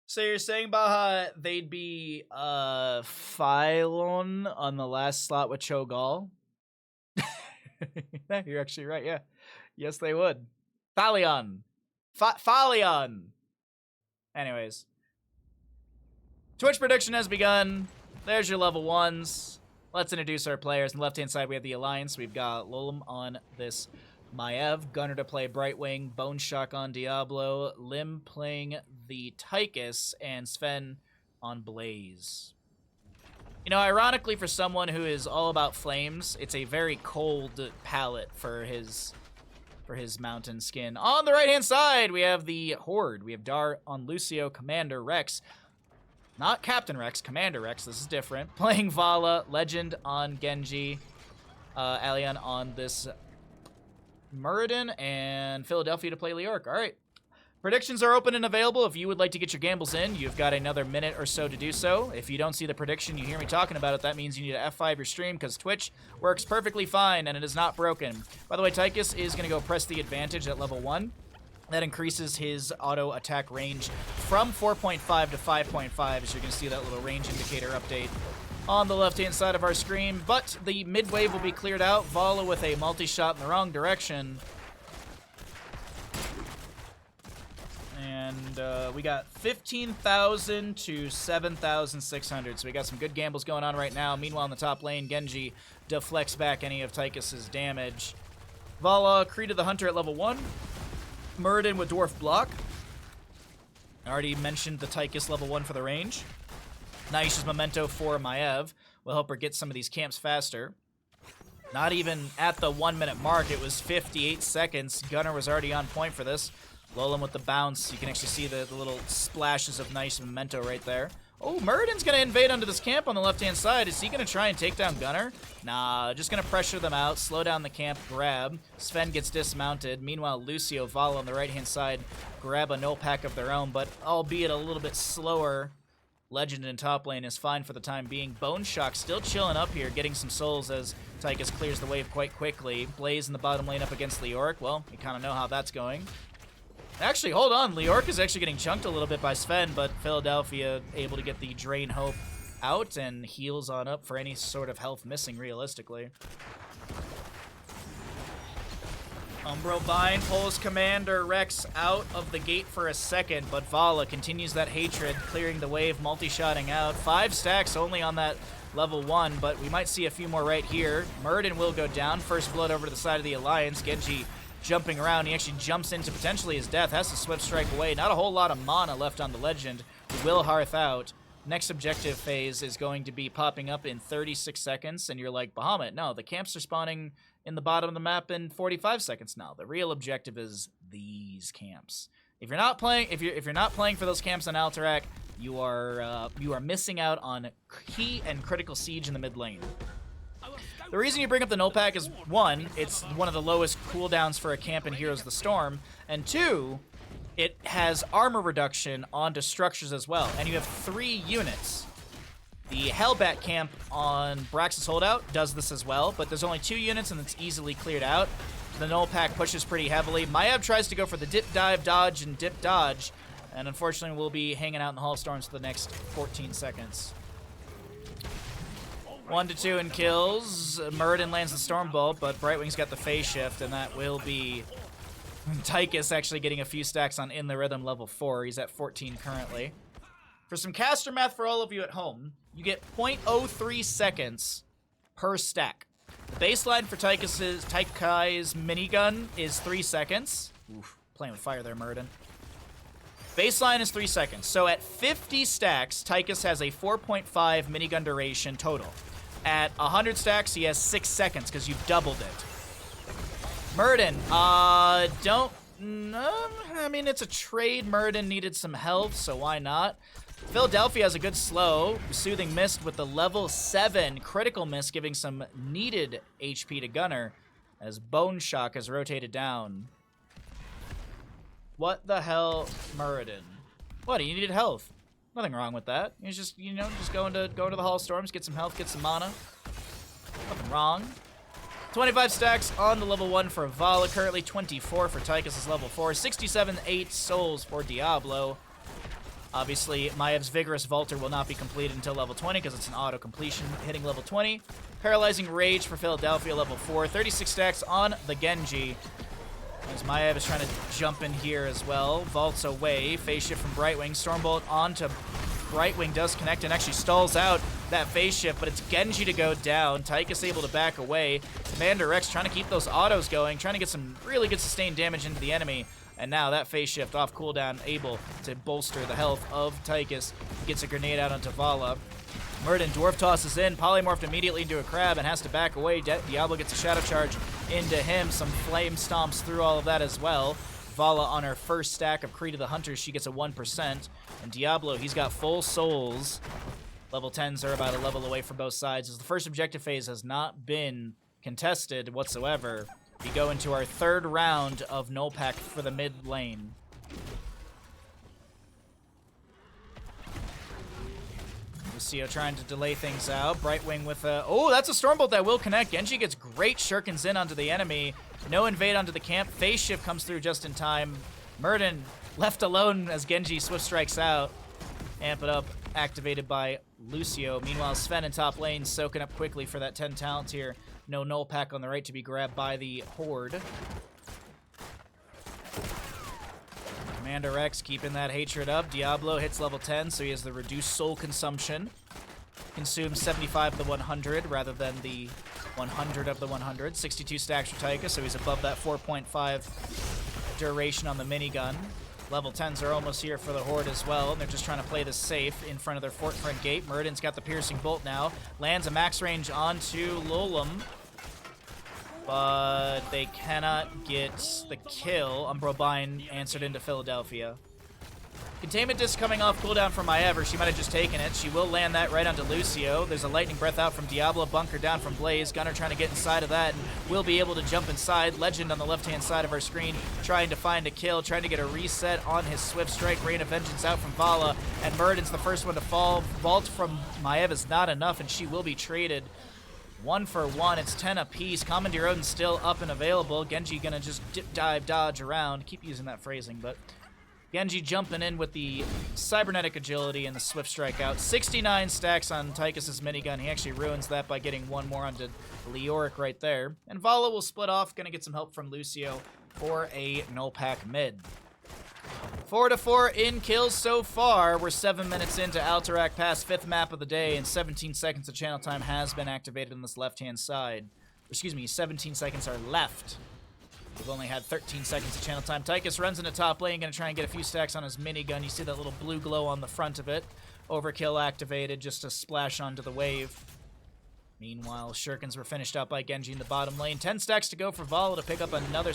So you're saying, Baha, they'd be Phylon on the last slot with Cho'Gall? You're actually right, yeah. Yes, they would. Phalion. Phalion. Anyways. Twitch prediction has begun. There's your level 1s. Let's introduce our players. On the left-hand side, we have the Alliance. We've got Lolum on this Maiev, Gunner to play Brightwing, Bone Shock on Diablo, Lim playing the Tychus, and Sven on Blaze. You know, ironically, for someone who is all about flames, it's a very cold palette for his mountain skin. On the right-hand side, we have the Horde. We have Dar on Lucio, Commander Rex. Not Captain Rex, Commander Rex. This is different. Playing Vala, Legend on Genji, Alien on this Murden, and Philadelphia to play Leoric. All right. Predictions are open and available. If you would like to get your gambles in, you've got another minute or so to do so. If you don't see the prediction, you hear me talking about it, that means you need to F5 your stream because Twitch works perfectly fine and it is not broken. By the way, Tychus is going to go press the advantage at level 1. That increases his auto attack range from 4.5 to 5.5, as you can see that little range indicator update on the left-hand side of our screen. But the mid-wave will be cleared out. Vala with a multi-shot in the wrong direction. And we got 15,000 to 7,600. So we got some good gambles going on right now. Meanwhile, in the top lane, Genji deflects back any of Tychus's damage. Vala, Creed of the Hunter at level 1. Murden with Dwarf Block. I already mentioned the Tychus level 1 for the range. Nice Memento for Maiev. Will help her get some of these camps faster. Not even at the 1 minute mark. It was 58 seconds. Gunner was already on point for this. Lolum with the bounce. You can actually see the little splashes of nice Memento right there. Oh, Murden's going to invade onto this camp on the left-hand side. Is he going to try and take down Gunner? Nah, just going to pressure them out, slow down the camp, grab. Sven gets dismounted. Meanwhile, Lucio, Vala on the right-hand side grab a null pack of their own, but albeit a little bit slower. Legend in top lane is fine for the time being. Bone Shock still chilling up here, getting some souls as Tychus clears the wave quite quickly. Blaze in the bottom lane up against Leoric. Well, you kind of know how that's going. Actually, hold on. Leoric is actually getting chunked a little bit by Sven, but Philadelphia able to get the Drain Hope out and heals on up for any sort of health missing, realistically. Umbro Bind pulls Commander Rex out of the gate for a second, but Vala continues that hatred, clearing the wave, multi-shotting out. 5 stacks only on that level 1, but we might see a few more right here. Murden will go down. First blood over to the side of the Alliance. Genji jumping around. He actually jumps into potentially his death. Has to Swift Strike away. Not a whole lot of mana left on the Legend. He will hearth out. next objective phase is going to be popping up in 36 seconds, and you're like, Bahamut, no, the camps are spawning in the bottom of the map in 45 seconds now. The real objective is these camps. If you're not playing, if you're not playing for those camps on Alterac, you are missing out on key and critical siege in the mid lane. The reason you bring up the null pack is, one, it's one of the lowest cooldowns for a camp in Heroes of the Storm, and two, it has armor reduction onto structures as well, and you have 3 units. The Hellbat camp on Brax's Holdout does this as well, but there's only 2 units and it's easily cleared out. The null pack pushes pretty heavily. Maiev tries to go for the dip, dive, dodge, and dip, dodge, and unfortunately we'll be hanging out in the Hall of Storms for the next 14 seconds. 1 to 2 in kills. Muradin lands the Stormbolt, but Brightwing's got the phase shift, and that will be Tychus actually getting a few stacks on In the Rhythm level 4. He's at 14 currently. For some caster math for all of you at home, you get 0.03 seconds per stack. The baseline for Tychus's minigun is 3 seconds. Oof, playing with fire there, Muradin. Baseline is 3 seconds. So at 50 stacks, Tychus has a 4.5 minigun duration total. At 100 stacks, he has 6 seconds because you've doubled it. Muradin, don't... I mean, it's a trade. Muradin needed some health, so why not? Philadelphia has a good slow. Soothing Mist with the level 7 critical miss, giving some needed HP to Gunner as Bone Shock has rotated down. What the hell, Muradin? What, he needed health. Nothing wrong with that. He's just, you know, just go into the Hall of Storms, get some health, get some mana. Nothing wrong. 25 stacks on the level 1 for Vala, currently 24 for Tychus' level 4, 67-8 souls for Diablo. Obviously, Maiev's Vigorous Vaulter will not be completed until level 20 because it's an auto-completion hitting level 20. Paralyzing Rage for Philadelphia, level 4, 36 stacks on the Genji. As Maiev is trying to jump in here as well. Vaults away, phase shift from Brightwing. Stormbolt onto Brightwing does connect and actually stalls out that phase shift, but it's Genji to go down. Tychus able to back away. Commander Rex trying to keep those autos going, trying to get some really good sustained damage into the enemy. And now that phase shift off cooldown, able to bolster the health of Tychus. Gets a grenade out onto Vala. Muradin Dwarf tosses in, polymorphed immediately into a crab and has to back away. Diablo gets a shadow charge into him. Some flame stomps through all of that as well. Vala on her first stack of Creed of the Hunters, she gets a 1%. And Diablo, he's got full souls. Level 10s are about a level away from both sides, as the first objective phase has not been contested whatsoever. We go into our 3rd round of null pack for the mid lane. Lucio trying to delay things out. Brightwing with a... Oh, that's a Stormbolt that will connect. Genji gets great shurikens in onto the enemy. No invade onto the camp. Phase shift comes through just in time. Muradin left alone as Genji swift strikes out. Amp it up, activated by Lucio. Meanwhile, Sven in top lane soaking up quickly for that 10 talents here. No null pack on the right to be grabbed by the Horde. Commander X keeping that hatred up. Diablo hits level 10, so he has the reduced soul consumption. Consumes 75 of the 100 rather than the 100 of the 100. 62 stacks for Tychus, so he's above that 4.5 duration on the minigun. Level 10s are almost here for the Horde as well, and they're just trying to play this safe in front of their fort front gate. Muradin's got the piercing bolt now. Lands a max range onto Lolum, but they cannot get the kill. Umbro answered into Philadelphia. Containment disc coming off cooldown from Maiev. She might have just taken it. She will land that right onto Lucio. There's a lightning breath out from Diablo, bunker down from Blaze. Gunner trying to get inside of that and will be able to jump inside. Legend on the left-hand side of our screen trying to find a kill, trying to get a reset on his Swift Strike. Rain of Vengeance out from Vala, and Muradin's the first one to fall. Vault from Maiev is not enough, and she will be traded. 1 for 1, it's 10 apiece. Commandeer Odin's still up and available. Genji gonna just dip, dive, dodge around. Keep using that phrasing, but Genji jumping in with the cybernetic agility and the swift strike out. 69 stacks on Tychus' minigun. He actually ruins that by getting one more onto Leoric right there. And Vala will split off, gonna get some help from Lucio for a null pack mid. 4 to 4 in kills so far. We're 7 minutes into Alterac Pass, 5th map of the day, and 17 seconds of channel time has been activated on this left-hand side. Excuse me, 17 seconds are left. We've only had 13 seconds of channel time. Tychus runs into top lane, gonna try and get a few stacks on his minigun. You see that little blue glow on the front of it. Overkill activated just to splash onto the wave. Meanwhile, Shurikens were finished up by Genji in the bottom lane. 10 stacks to go for Vala to pick up another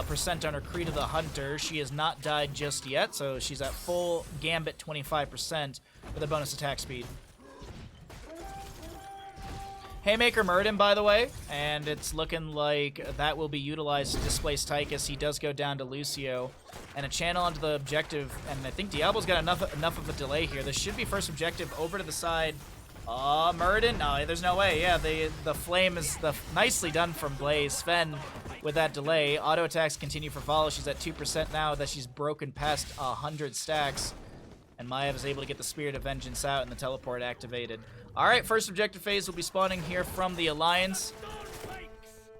percent on her Creed of the Hunter. She has not died just yet, so she's at full Gambit 25% with a bonus attack speed. Haymaker Muradin, by the way, and it's looking like that will be utilized to displace Tychus. He does go down to Lucio, and a channel onto the objective, and I think Diablo's got enough of a delay here. This should be first objective over to the side. Muradin? No, there's no way. Yeah, the flame is nicely done from Blaze. Sven with that delay. Auto attacks continue for Vala. She's at 2% now that she's broken past 100 stacks. And Maiev is able to get the Spirit of Vengeance out and the teleport activated. Alright, first objective phase will be spawning here from the Alliance.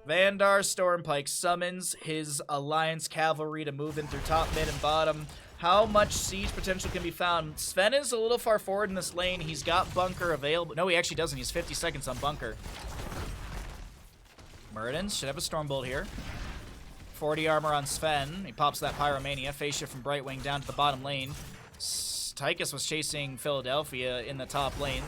Vandar Stormpike summons his Alliance cavalry to move in through top, mid, and bottom. How much siege potential can be found? Sven is a little far forward in this lane. He's got Bunker available. No, he actually doesn't. He's 50 seconds on Bunker. Muradin should have a Stormbolt here. 40 armor on Sven. He pops that Pyromania. Phase shift from Brightwing down to the bottom lane. Tychus was chasing Philadelphia in the top lane.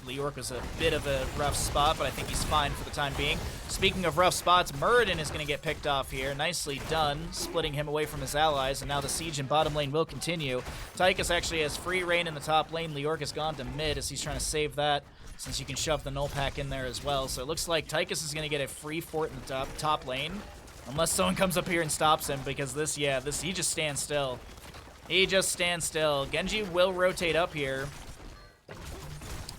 Leoric was a bit of a rough spot, but I think he's fine for the time being. Speaking of rough spots, Muradin is going to get picked off here. Nicely done, splitting him away from his allies, and now the siege in bottom lane will continue. Tychus actually has free reign in the top lane. Leoric has gone to mid as he's trying to save that, since you can shove the null pack in there as well. So it looks like Tychus is going to get a free fort in the top lane, unless someone comes up here and stops him, because he just stands still. He just stands still. Genji will rotate up here.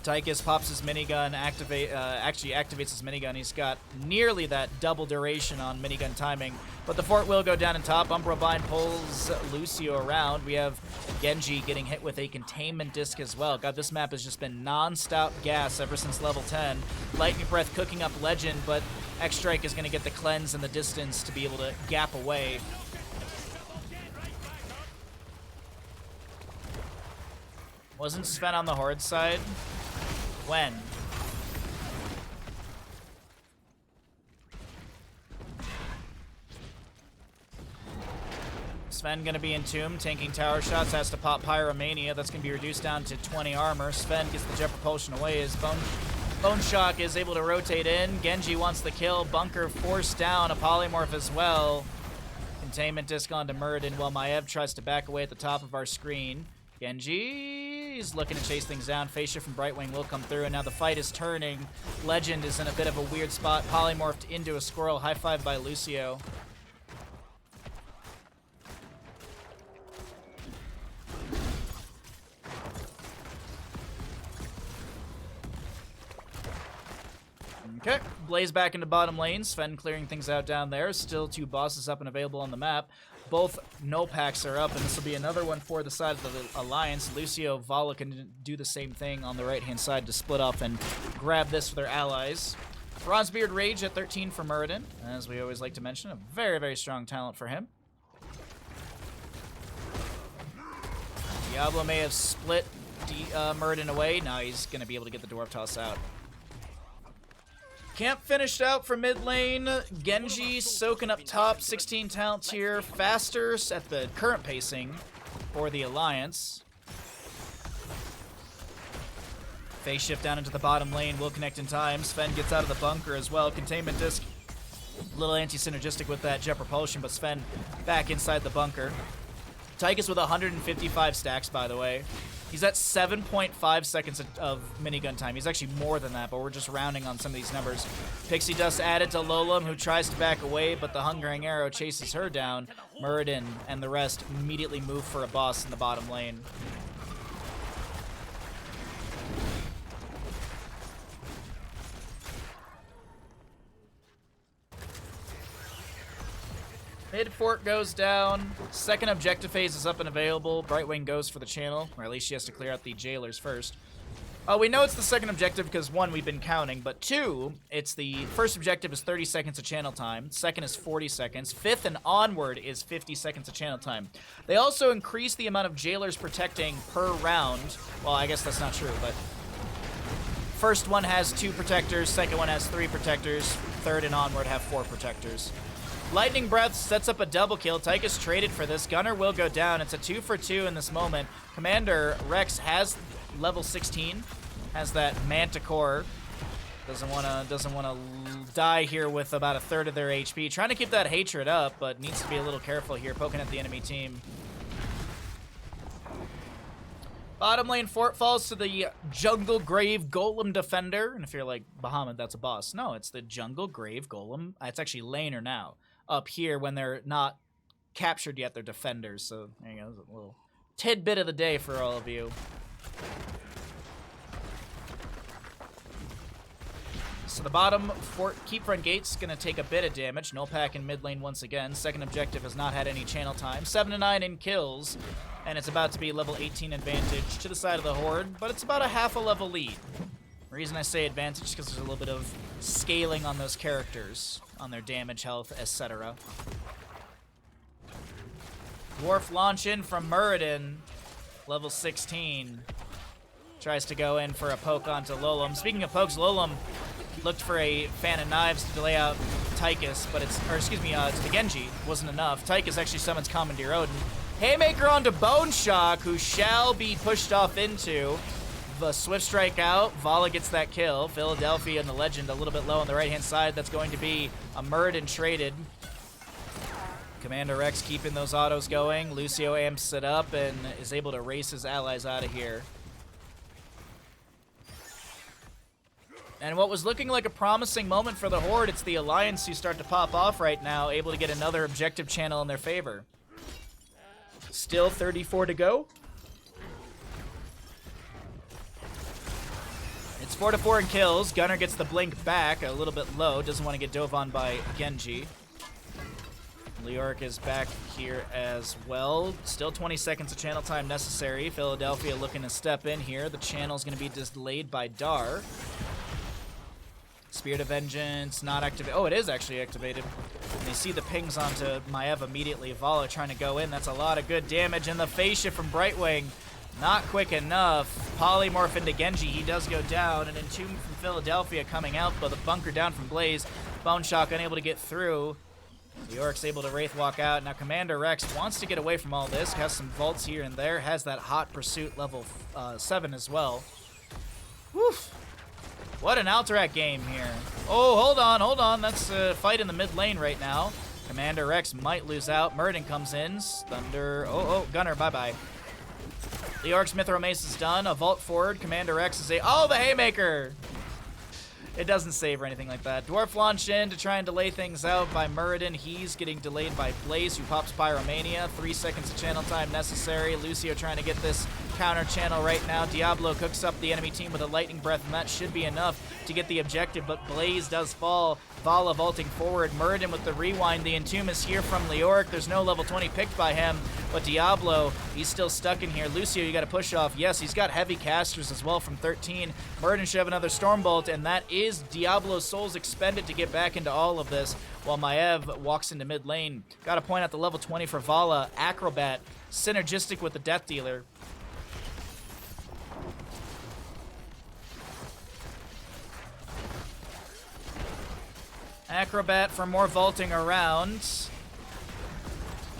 Tychus pops his minigun, actually activates his minigun. He's got nearly that double duration on minigun timing. But the fort will go down in top. Umbra Bind pulls Lucio around. We have Genji getting hit with a containment disc as well. God, this map has just been non-stop gas ever since level 10. Lightning Breath cooking up Legend, but X-Strike is going to get the cleanse in the distance to be able to gap away. Wasn't Sven on the Horde side? When? Sven gonna be entombed, tanking tower shots, has to pop Pyromania. That's gonna be reduced down to 20 armor. Sven gets the jet propulsion away. His Bone Shock is able to rotate in. Genji wants the kill. Bunker forced down. A polymorph as well. Containment disc onto Muradin while Maiev tries to back away at the top of our screen. Genji is looking to chase things down. Phase shift from Brightwing will come through, and now the fight is turning. Legend is in a bit of a weird spot. Polymorphed into a squirrel. High five by Lucio. Okay, Blaze back into bottom lane. Sven clearing things out down there. Still 2 bosses up and available on the map. Both null packs are up, and this will be another one for the side of the Alliance. Lucio, Vala can do the same thing on the right-hand side to split up and grab this for their allies. Bronzebeard Rage at 13 for Muradin, as we always like to mention. A very, very strong talent for him. Diablo may have split Muradin away. Now he's going to be able to get the Dwarf Toss out. Camp finished out for mid lane. Genji soaking up top. 16 talents here. Faster at the current pacing for the Alliance. Phase shift down into the bottom lane. Will connect in time. Sven gets out of the bunker as well. Containment disc. A little anti-synergistic with that jet propulsion, but Sven back inside the bunker. Tychus with 155 stacks, by the way. He's at 7.5 seconds of minigun time. He's actually more than that, but we're just rounding on some of these numbers. Pixie Dust added to Lolam, who tries to back away, but the Hungering Arrow chases her down. Muradin and the rest immediately move for a boss in the bottom lane. Mid fort goes down. Second objective phase is up and available. Brightwing goes for the channel, or at least she has to clear out the jailers first. We know it's the second objective because 1, we've been counting, but 2, it's the first objective is 30 seconds of channel time. Second is 40 seconds. 5th and onward is 50 seconds of channel time. They also increase the amount of jailers protecting per round. Well, I guess that's not true, but first one has 2 protectors. Second one has 3 protectors. Third and onward have 4 protectors. Lightning Breath sets up a double kill. Tychus traded for this. Gunner will go down. It's a 2 for 2 in this moment. Commander Rex has level 16. Has that Manticore. Doesn't wanna die here with about a third of their HP. Trying to keep that hatred up, but needs to be a little careful here, poking at the enemy team. Bottom lane fort falls to the Jungle Grave Golem Defender. And if you're like, Bahamut, that's a boss. No, it's the Jungle Grave Golem. It's actually laner now. Up here, when they're not captured yet, they're defenders. So there you go, there's a little tidbit of the day for all of you. So the bottom fort keep front gate's gonna take a bit of damage. No pack in mid lane once again. Second objective has not had any channel time. 7 to 9 in kills, and it's about to be level 18 advantage to the side of the Horde, but it's about a half a level lead. The reason I say advantage is because there's a little bit of scaling on those characters, on their damage, health, etc. Dwarf launch in from Muradin, level 16. Tries to go in for a poke onto Lolum. Speaking of pokes, Lolum looked for a fan of knives to delay out Tychus, but it's, or excuse me, to the Genji. Wasn't enough. Tychus actually summons Commandeer Odin. Haymaker onto Bone Shock, who shall be pushed off into the Swift Strike out. Vala gets that kill. Philadelphia and the Legend a little bit low on the right-hand side. That's going to be a Muradin traded. Commander Rex keeping those autos going. Lucio amps it up and is able to race his allies out of here. And what was looking like a promising moment for the Horde, it's the Alliance who start to pop off right now, able to get another objective channel in their favor. Still 34 to go. It's 4 to 4 in kills. Gunner gets the blink back, a little bit low. Doesn't want to get dove on by Genji. Leoric is back here as well. Still 20 seconds of channel time necessary. Philadelphia looking to step in here. The channel's going to be delayed by Dar. Spirit of Vengeance, not activated. Oh, it is actually activated. And they see the pings onto Maiev immediately. Vala trying to go in. That's a lot of good damage. And the phase shift from Brightwing, not quick enough. Polymorph into Genji. He does go down. And Entomb from Philadelphia coming out, but the bunker down from Blaze. Bone Shock unable to get through. Leoric's able to Wraith walk out. Now Commander Rex wants to get away from all this. Has some vaults here and there. Has that Hot Pursuit level 7 as well. Woof. What an Alterac game here. Oh, hold on. That's a fight in the mid lane right now. Commander Rex might lose out. Muradin comes in. Thunder. Oh, Gunner, bye-bye. Leoric's Mithril Mace is done. A vault forward. Commander Rex is oh, the Haymaker! It doesn't save or anything like that. Dwarf launch in to try and delay things out by Muradin. He's getting delayed by Blaze, who pops Pyromania. 3 seconds of channel time necessary. Lucio trying to get this counter channel right now. Diablo cooks up the enemy team with a lightning breath, and that should be enough to get the objective, but Blaze does fall. Vala vaulting forward. Muradin with the rewind. The Entomb is here from Leoric. There's no level 20 picked by him, but Diablo, he's still stuck in here. Lucio, you got to push off. Yes, he's got heavy casters as well from 13. Muradin should have another Stormbolt, and that is Diablo's souls expended to get back into all of this, while Maiev walks into mid lane. Got to point out the level 20 for Vala. Acrobat, synergistic with the Death Dealer. Acrobat for more vaulting around.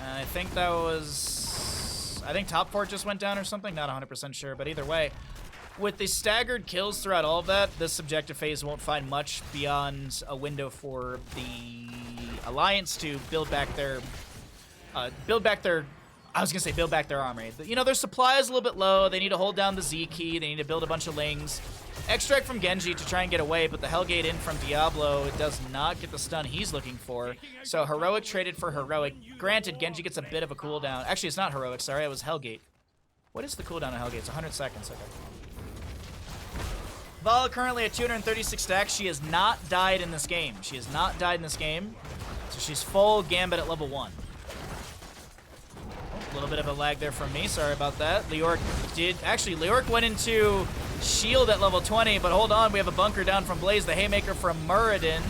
I think that was... I think top fort just went down or something. Not 100% sure, but either way. With the staggered kills throughout all of that, this objective phase won't find much beyond a window for the Alliance to build back their armory. You know, their supply is a little bit low. They need to hold down the Z key. They need to build a bunch of lings. Extract from Genji to try and get away, but the Hellgate in from Diablo does not get the stun he's looking for. So Heroic traded for Heroic. Granted, Genji gets a bit of a cooldown. Actually, it's not Heroic, sorry, it was Hellgate. What is the cooldown of Hellgate? It's 100 seconds, okay. Vala currently at 236 stacks. She has not died in this game. So she's full Gambit at level 1. A little bit of a lag there from me. Sorry about that. Leoric went into shield at level 20, but hold on. We have a bunker down from Blaze. The Haymaker from Muradin.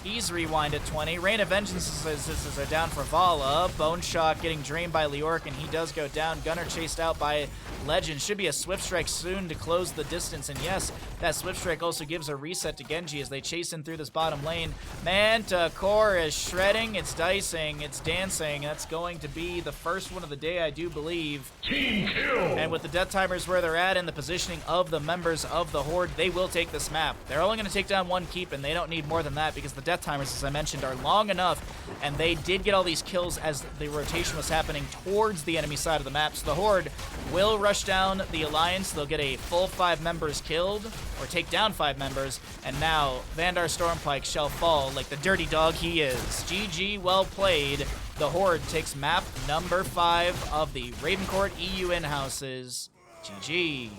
He's rewind at 20. Rain of Vengeance is down for Vala. Bone Shock getting drained by Leoric, and he does go down. Gunner chased out by Legend. Should be a Swift Strike soon to close the distance. And yes, that Swift Strike also gives a reset to Genji as they chase in through this bottom lane. Manta Core is shredding. It's dicing. It's dancing. That's going to be the first one of the day, I do believe. Team kill! And with the death timers where they're at and the positioning of the members of the Horde, they will take this map. They're only going to take down one keep, and they don't need more than that because the death timers, as I mentioned, are long enough, and they did get all these kills as the rotation was happening towards the enemy side of the map. So the Horde will rush down the Alliance. They'll get a full 5 members killed, or take down 5 members, and now Vandar Stormpike shall fall like the dirty dog he is. GG, well played. The Horde takes map number 5 of the Ravencourt EU in-houses. GG.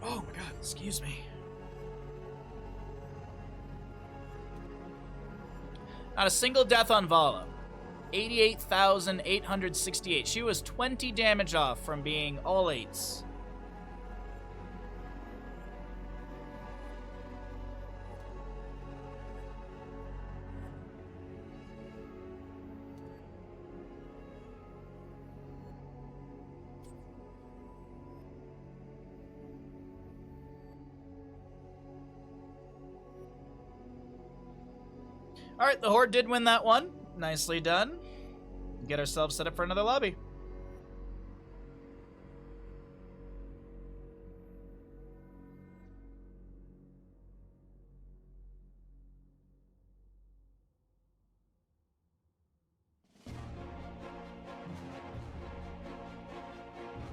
Oh my god, excuse me. Not a single death on Vala. 88,868. She was 20 damage off from being all 8s. Alright, the Horde did win that one. Nicely done. Get ourselves set up for another lobby.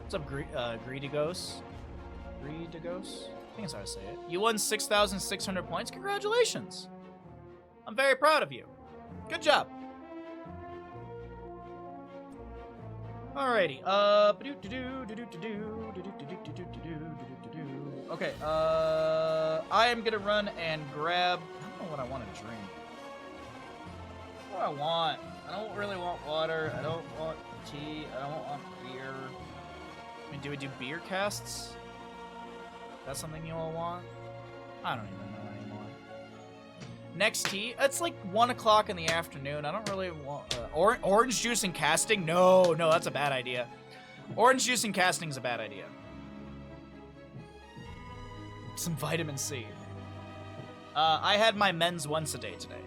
What's up, Greedy Ghost? Greedy Ghost? I think that's how I say it. You won 6,600 points. Congratulations. I'm very proud of you. Good job. Alrighty. Okay. I am gonna run and grab. I don't know what I want to drink. What do I want? I don't really want water. I don't want tea. I don't want beer. I mean, do we do beer casts? That's something you all want? I don't even know anymore. Next tea. It's like 1 o'clock in the afternoon. I don't really want orange juice and casting. No, that's a bad idea. Orange juice and casting is a bad idea. Some vitamin C. I had my men's once a day today.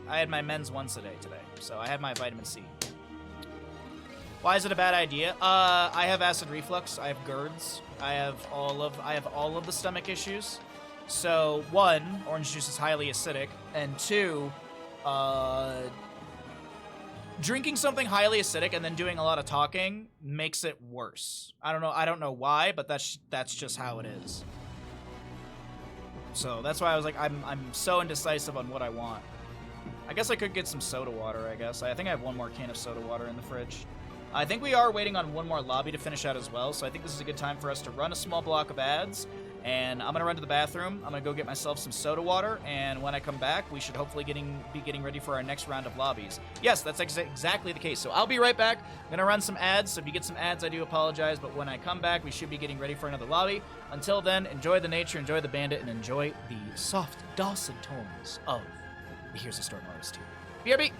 So I had my vitamin C. Why is it a bad idea? I have acid reflux. I have GERDs. I have all of the stomach issues. So, 1, orange juice is highly acidic, and 2, drinking something highly acidic and then doing a lot of talking makes it worse. I don't know why, but that's just how it is. So that's why I was like, I'm so indecisive on what I want. I guess I could get some soda water, I guess. I think I have 1 more can of soda water in the fridge. I think we are waiting on 1 more lobby to finish out as well, so I think this is a good time for us to run a small block of ads. And I'm going to run to the bathroom. I'm going to go get myself some soda water. And when I come back, we should hopefully be getting ready for our next round of lobbies. Yes, that's exactly the case. So I'll be right back. I'm going to run some ads. So if you get some ads, I do apologize. But when I come back, we should be getting ready for another lobby. Until then, enjoy the nature, enjoy the bandit, and enjoy the soft, dulcet tones of the Here's a Storm OST. BRB!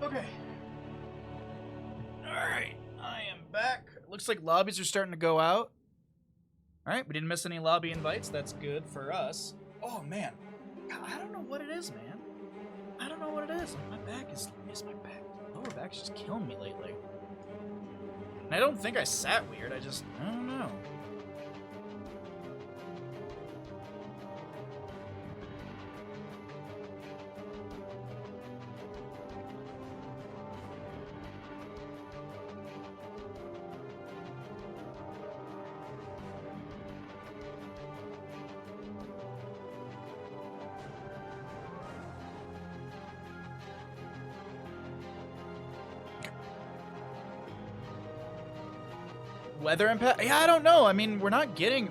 Okay. Alright, I am back. Looks like lobbies are starting to go out. Alright, we didn't miss any lobby invites. That's good for us. Oh, man. I don't know what it is, man. I don't know what it is. My back is my back. Lower back's just killing me lately. And I don't think I sat weird. I don't know. Weather impact? Yeah, I don't know. I mean, we're not getting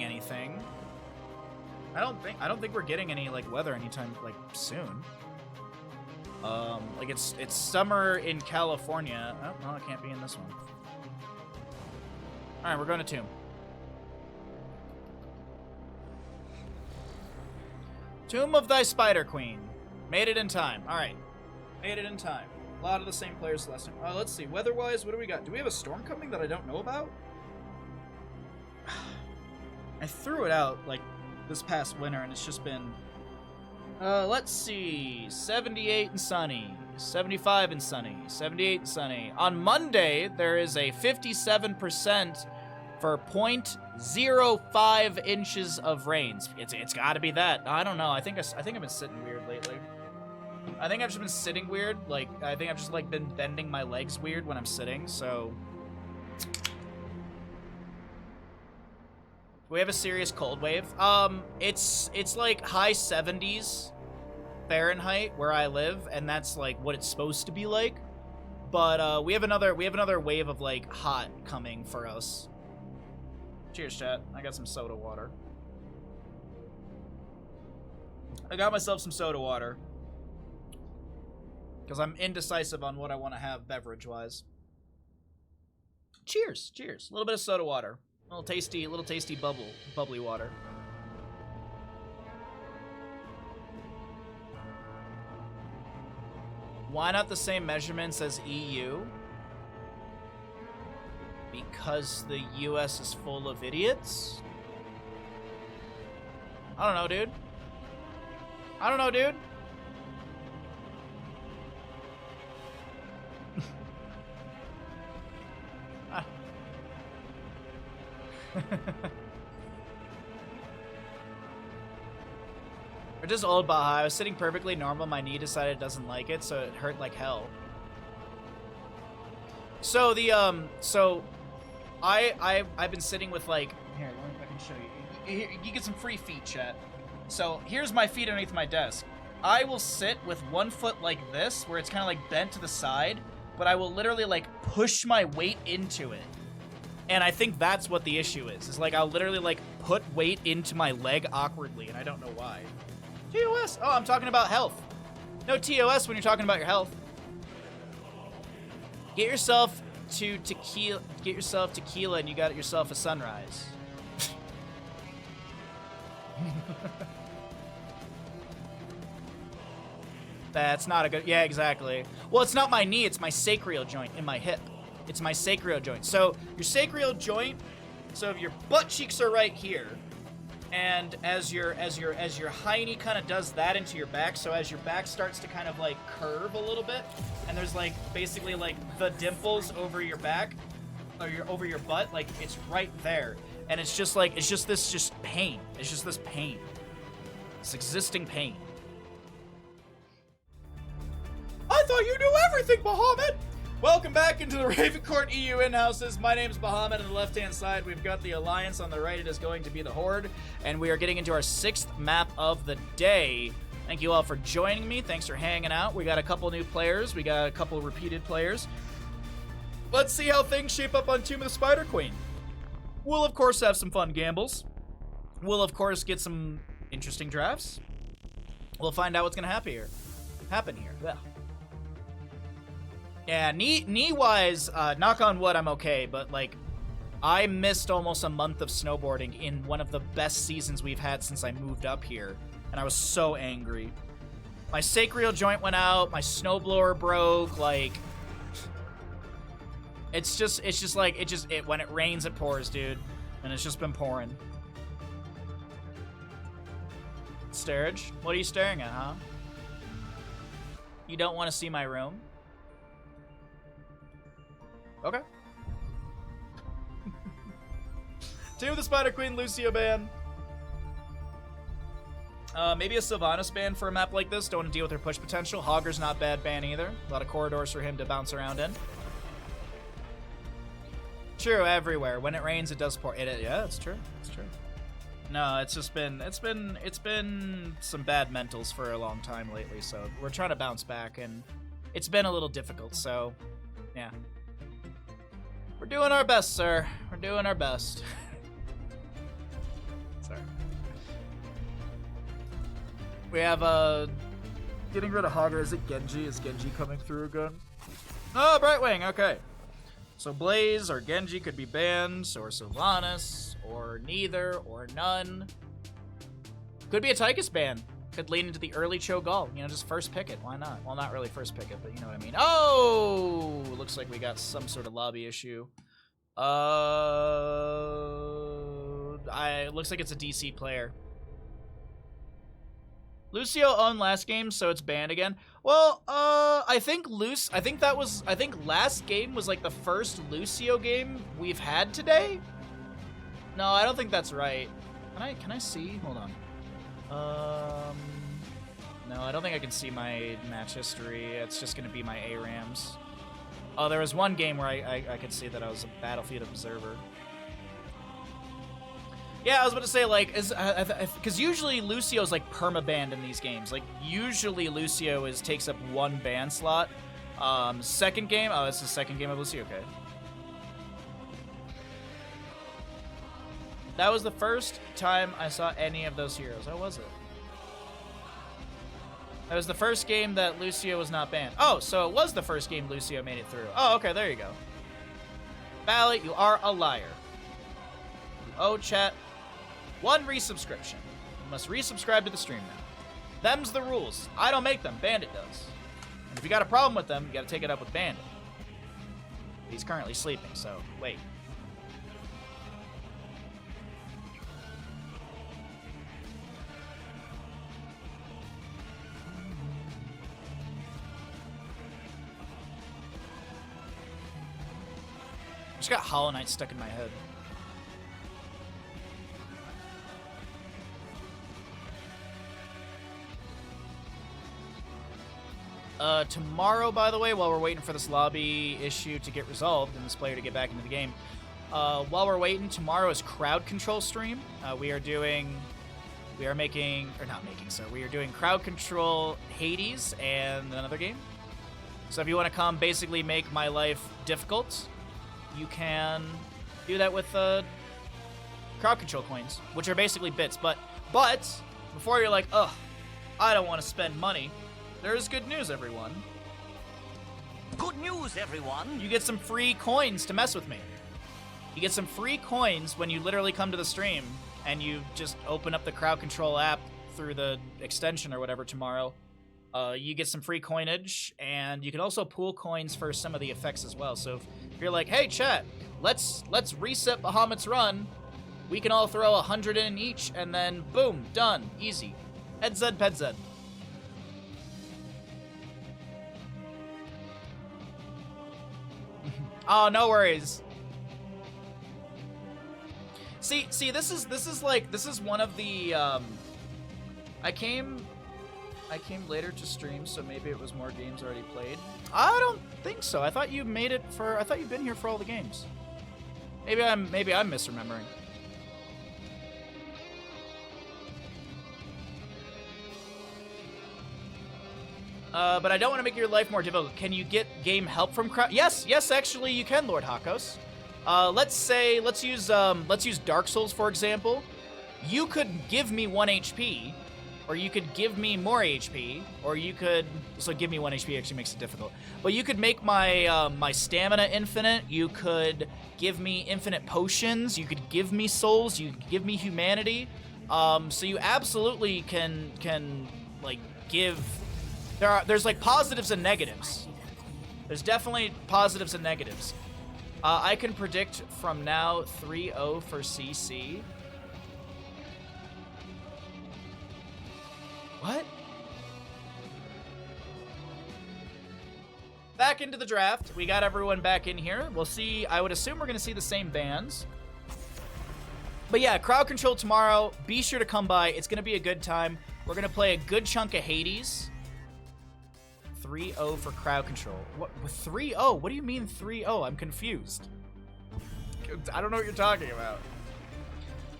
anything. I don't think we're getting any like weather anytime like soon. Like it's summer in California. Oh, well, it can't be in this one. All right, we're going to Tomb. Tomb of Thy Spider Queen. Made it in time. All right, made it in time. A lot of the same players last time. Let's see. Weather-wise, what do we got? Do we have a storm coming that I don't know about? I threw it out, like, this past winter, and it's just been... let's see. 78 and sunny. 75 and sunny. 78 and sunny. On Monday, there is a 57% for 0.05 inches of rain. It's got to be that. I don't know. I think I've been sitting weird lately. I think I've just been sitting weird. Like, I think I've just, like, been bending my legs weird when I'm sitting, so... We have a serious cold wave. It's like high 70s Fahrenheit where I live, and that's, like, what it's supposed to be like. But, we have another wave of, like, hot coming for us. Cheers, chat. I got some soda water. I got myself some soda water. Because I'm indecisive on what I want to have beverage-wise. Cheers, cheers. A little bit of soda water. A little tasty bubbly water. Why not the same measurements as EU? Because the US is full of idiots? I don't know, dude. I don't know, dude. Or just old Baja. I was sitting perfectly normal. My knee decided it doesn't like it, so it hurt like hell. So the I've been sitting with like here. Let me, I can show you. You get some free feet, chat. So here's my feet underneath my desk. I will sit with one foot like this, where it's kind of like bent to the side, but I will literally like push my weight into it. And I think that's what the issue is like I'll literally like put weight into my leg awkwardly, and I don't know why. TOS. Oh, I'm talking about health. No TOS when you're talking about your health. Get yourself to tequila. Get yourself tequila, and you got yourself a sunrise. That's not a good. Yeah, exactly. Well, it's not my knee. It's my sacral joint in my hip. It's my sacral joint. So your sacral joint. So if your butt cheeks are right here, and as your high knee kind of does that into your back, so as your back starts to kind of like curve a little bit, and there's like basically like the dimples over your back, or over your butt, like it's right there, and it's just like this pain. It's just this pain. This existing pain. I thought you knew everything, Bahamut! Welcome back into the Ravencourt EU in-houses. My name is Bahamut. On the left-hand side, we've got the Alliance. On the right, it is going to be the Horde. And we are getting into our 6th map of the day. Thank you all for joining me. Thanks for hanging out. We got a couple new players. We got a couple repeated players. Let's see how things shape up on Tomb of the Spider Queen. We'll, of course, have some fun gambles. We'll, of course, get some interesting drafts. We'll find out what's going to happen here. Yeah. Yeah, knee-wise, knock on wood, I'm okay, but, like, I missed almost a month of snowboarding in one of the best seasons we've had since I moved up here, and I was so angry. My sacral joint went out. My snowblower broke. Like, it's just like when it rains, it pours, dude, and it's just been pouring. Starage, what are you staring at, huh? You don't want to see my room? Okay. Team of the Spider Queen, Lucio ban. Maybe a Sylvanas ban for a map like this. Don't want to deal with her push potential. Hogger's not bad ban either. A lot of corridors for him to bounce around in. True, everywhere. When it rains, it does pour. Yeah, it's true. It's true. No, it's just been it's been some bad mentals for a long time lately. So we're trying to bounce back, and it's been a little difficult. So, yeah, we're doing our best, sir. We're doing our best. Sorry. We have getting rid of Hogger. Is it Genji? Is Genji coming through again? Oh, Brightwing. Okay. So Blaze or Genji could be banned, or Sylvanas, or neither, or none. Could be a Tychus ban. Could lean into the early Cho'Gall. You know, just first pick it. Why not? Well, not really first pick it, but you know what I mean. Oh! Looks like we got some sort of lobby issue. Looks like it's a DC player. Lucio owned last game, so it's banned again. Well, I think last game was like the first Lucio game we've had today. No, I don't think that's right. Can I see? Hold on. No, I don't think I can see my match history. It's just gonna be my ARAMs. Oh, there was one game where I could see that I was a Battlefield observer. Yeah, I was about to say, like, because usually Lucio's like perma-banned in these games. Like, usually Lucio takes up one ban slot. Second game, oh, it's the second game of Lucio, okay. That was the first time I saw any of those heroes. How was it? That was the first game that Lucio was not banned. Oh, so it was the first game Lucio made it through. Oh, okay, there you go. Bally, you are a liar. Oh, chat. One resubscription. You must resubscribe to the stream now. Them's the rules. I don't make them. Bandit does. And if you got a problem with them, you gotta take it up with Bandit. He's currently sleeping, so wait. I just got Hollow Knight stuck in my head. Tomorrow, by the way, while we're waiting for this lobby issue to get resolved and this player to get back into the game, while we're waiting, tomorrow is crowd control stream. We are doing crowd control Hades and another game. So if you want to come basically make my life difficult, you can do that with crowd control coins, which are basically bits. But before you're like, ugh, I don't want to spend money, there's good news, everyone. Good news, everyone! You get some free coins to mess with me. You get some free coins when you literally come to the stream and you just open up the crowd control app through the extension or whatever tomorrow. You get some free coinage, and you can also pool coins for some of the effects as well. So if you're like, hey, chat, let's reset Bahamut's run, we can all throw 100 in each, and then boom, done, easy. Head Zed, Ped Zed. Oh, no worries. See, this is one of the, I came later to stream, so maybe it was more games already played. I don't think so. I thought you made it for, I thought you've been here for all the games. Maybe I'm misremembering. But I don't want to make your life more difficult. Can you get game help from crowd? Yes, actually you can, Lord Hakos. Let's use Dark Souls for example. You could give me 1 HP, or you could give me more HP, or you could give me 1 HP actually makes it difficult. But you could make my my stamina infinite. You could give me infinite potions. You could give me souls. You could give me humanity. So you absolutely can like give There's like positives and negatives. There's definitely positives and negatives. I can predict from now 3-0 for CC. What? Back into the draft. We got everyone back in here. We'll see. I would assume we're going to see the same bands. But yeah, crowd control tomorrow. Be sure to come by. It's going to be a good time. We're going to play a good chunk of Hades. 3-0 for crowd control. What? 3-0? What do you mean 3-0? I'm confused. I don't know what you're talking about.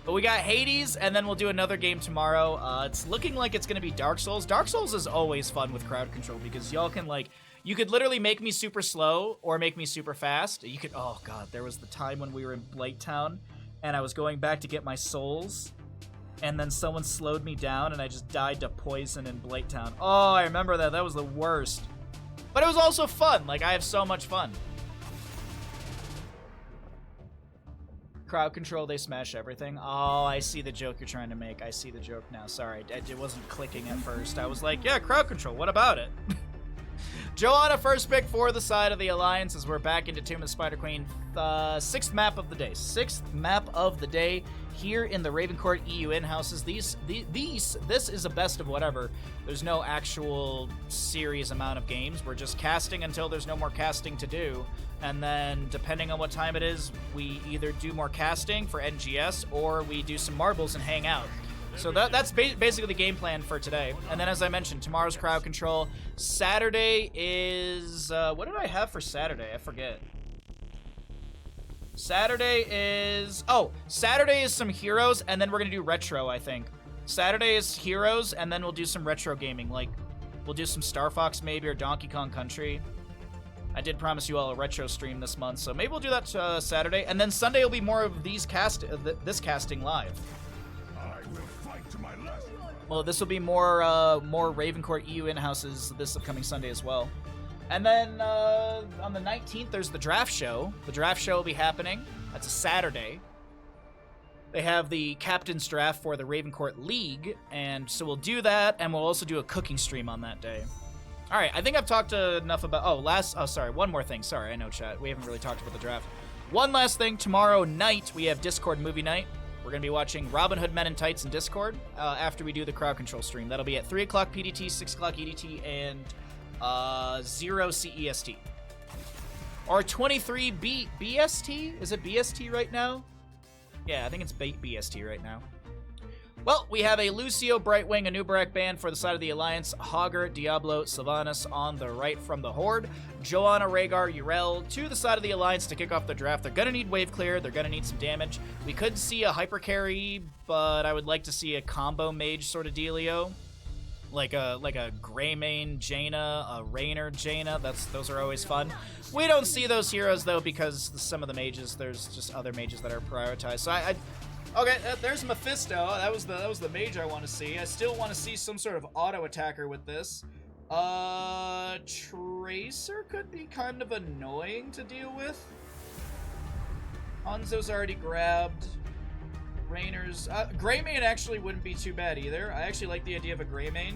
But we got Hades, and then we'll do another game tomorrow. It's looking like it's going to be Dark Souls. Dark Souls is always fun with crowd control because y'all can, like, you could literally make me super slow or make me super fast. You could, oh god, there was the time when we were in Blighttown, and I was going back to get my souls, and then someone slowed me down, and I just died to poison in Blighttown. Oh, I remember that. That was the worst. But it was also fun. Like, I have so much fun. Crowd control, they smash everything. Oh, I see the joke you're trying to make. I see the joke now. Sorry, it wasn't clicking at first. I was like, yeah, crowd control, what about it? Joanna first pick for the side of the Alliance as we're back into Tomb of the Spider Queen. Sixth map of the day. Sixth map of the day here in the Ravencourt EU in-houses. This is a best of whatever. There's no actual serious amount of games. We're just casting until there's no more casting to do. And then, depending on what time it is, we either do more casting for NGS or we do some marbles and hang out. So that's basically the game plan for today. And then, as I mentioned, tomorrow's crowd control. Saturday is... what did I have for Saturday? I forget. Saturday is... Oh, Saturday is some Heroes, and then we're going to do Retro, I think. Saturday is Heroes, and then we'll do some Retro gaming. Like, we'll do some Star Fox maybe, or Donkey Kong Country. I did promise you all a Retro stream this month, so maybe we'll do that Saturday. And then Sunday will be more of this casting live. Well, this will be more Ravencourt EU in-houses this upcoming Sunday as well. And then on the 19th, there's the draft show. The draft show will be happening. That's a Saturday. They have the captain's draft for the Ravencourt League, and so we'll do that, and we'll also do a cooking stream on that day. All right, I think I've talked enough about... sorry, one more thing. Sorry, I know, chat. We haven't really talked about the draft. One last thing. Tomorrow night, we have Discord movie night. We're going to be watching Robin Hood Men in Tights in Discord after we do the crowd control stream. That'll be at 3 o'clock PDT, 6 o'clock EDT, and 0 CEST. Or 23 BST? Is it BST right now? Yeah, I think it's BST right now. Well, we have a Lucio, Brightwing, Anubarak band for the side of the Alliance, Hogger, Diablo, Sylvanas on the right from the Horde, Joanna, Rhaegar, Yrel to the side of the Alliance to kick off the draft. They're going to need wave clear. They're going to need some damage. We could see a hyper carry, but I would like to see a combo mage sort of dealio. Like a Greymane Jaina, a Raynor Jaina. Those are always fun. We don't see those heroes, though, because some of the mages, there's just other mages that are prioritized. So okay, there's Mephisto. That was the mage I want to see. I still want to see some sort of auto attacker with this. Tracer could be kind of annoying to deal with. Hanzo's already grabbed. Raynor's Greymane actually wouldn't be too bad either. I actually like the idea of a Greymane.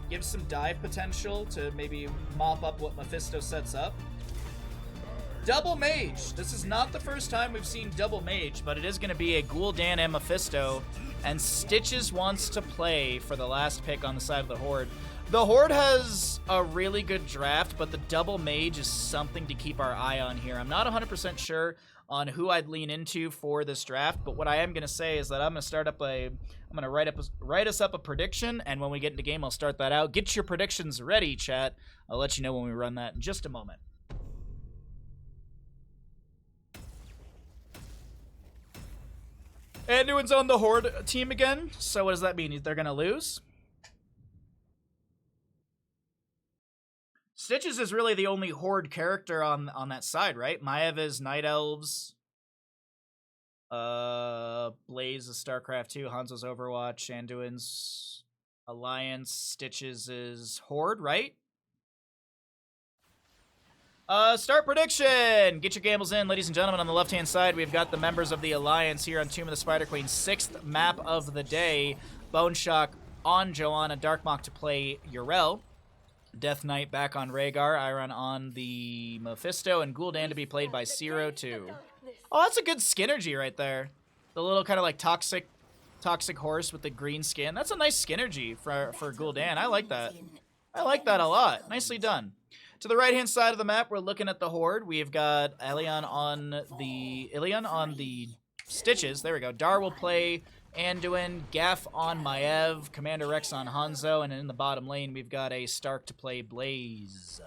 Gives some dive potential to maybe mop up what Mephisto sets up. Double Mage. This is not the first time we've seen Double Mage, but it is going to be a Gul'dan and Mephisto. And Stitches wants to play for the last pick on the side of the Horde. The Horde has a really good draft, but the Double Mage is something to keep our eye on here. I'm not 100% sure on who I'd lean into for this draft, but what I am going to say is that I'm going to write us up a prediction, and when we get into game, I'll start that out. Get your predictions ready, chat. I'll let you know when we run that in just a moment. Anduin's on the Horde team again, so what does that mean? They're going to lose? Stitches is really the only Horde character on that side, right? Maieva's Night Elves. Blaze is StarCraft 2. Hanzo's Overwatch. Anduin's Alliance. Stitches is Horde, right? Start prediction! Get your gambles in, ladies and gentlemen. On the left-hand side, we've got the members of the Alliance here on Tomb of the Spider Queen. 6th map of the day. Bone Shock on Joanna. Darkmock to play Yrel. Death Knight back on Rhaegar, Iron on the Mephisto, and Gul'dan to be played by Zero too. Oh, that's a good Skinergy right there. The little kind of like toxic horse with the green skin. That's a nice Skinergy for Gul'dan. I like that. I like that a lot. Nicely done. To the right-hand side of the map, we're looking at the Horde. We've got Ilion on the Stitches. There we go. Dar will play Anduin, Gaff on Maiev, Commander Rex on Hanzo, and in the bottom lane, we've got a Stark to play Blaze.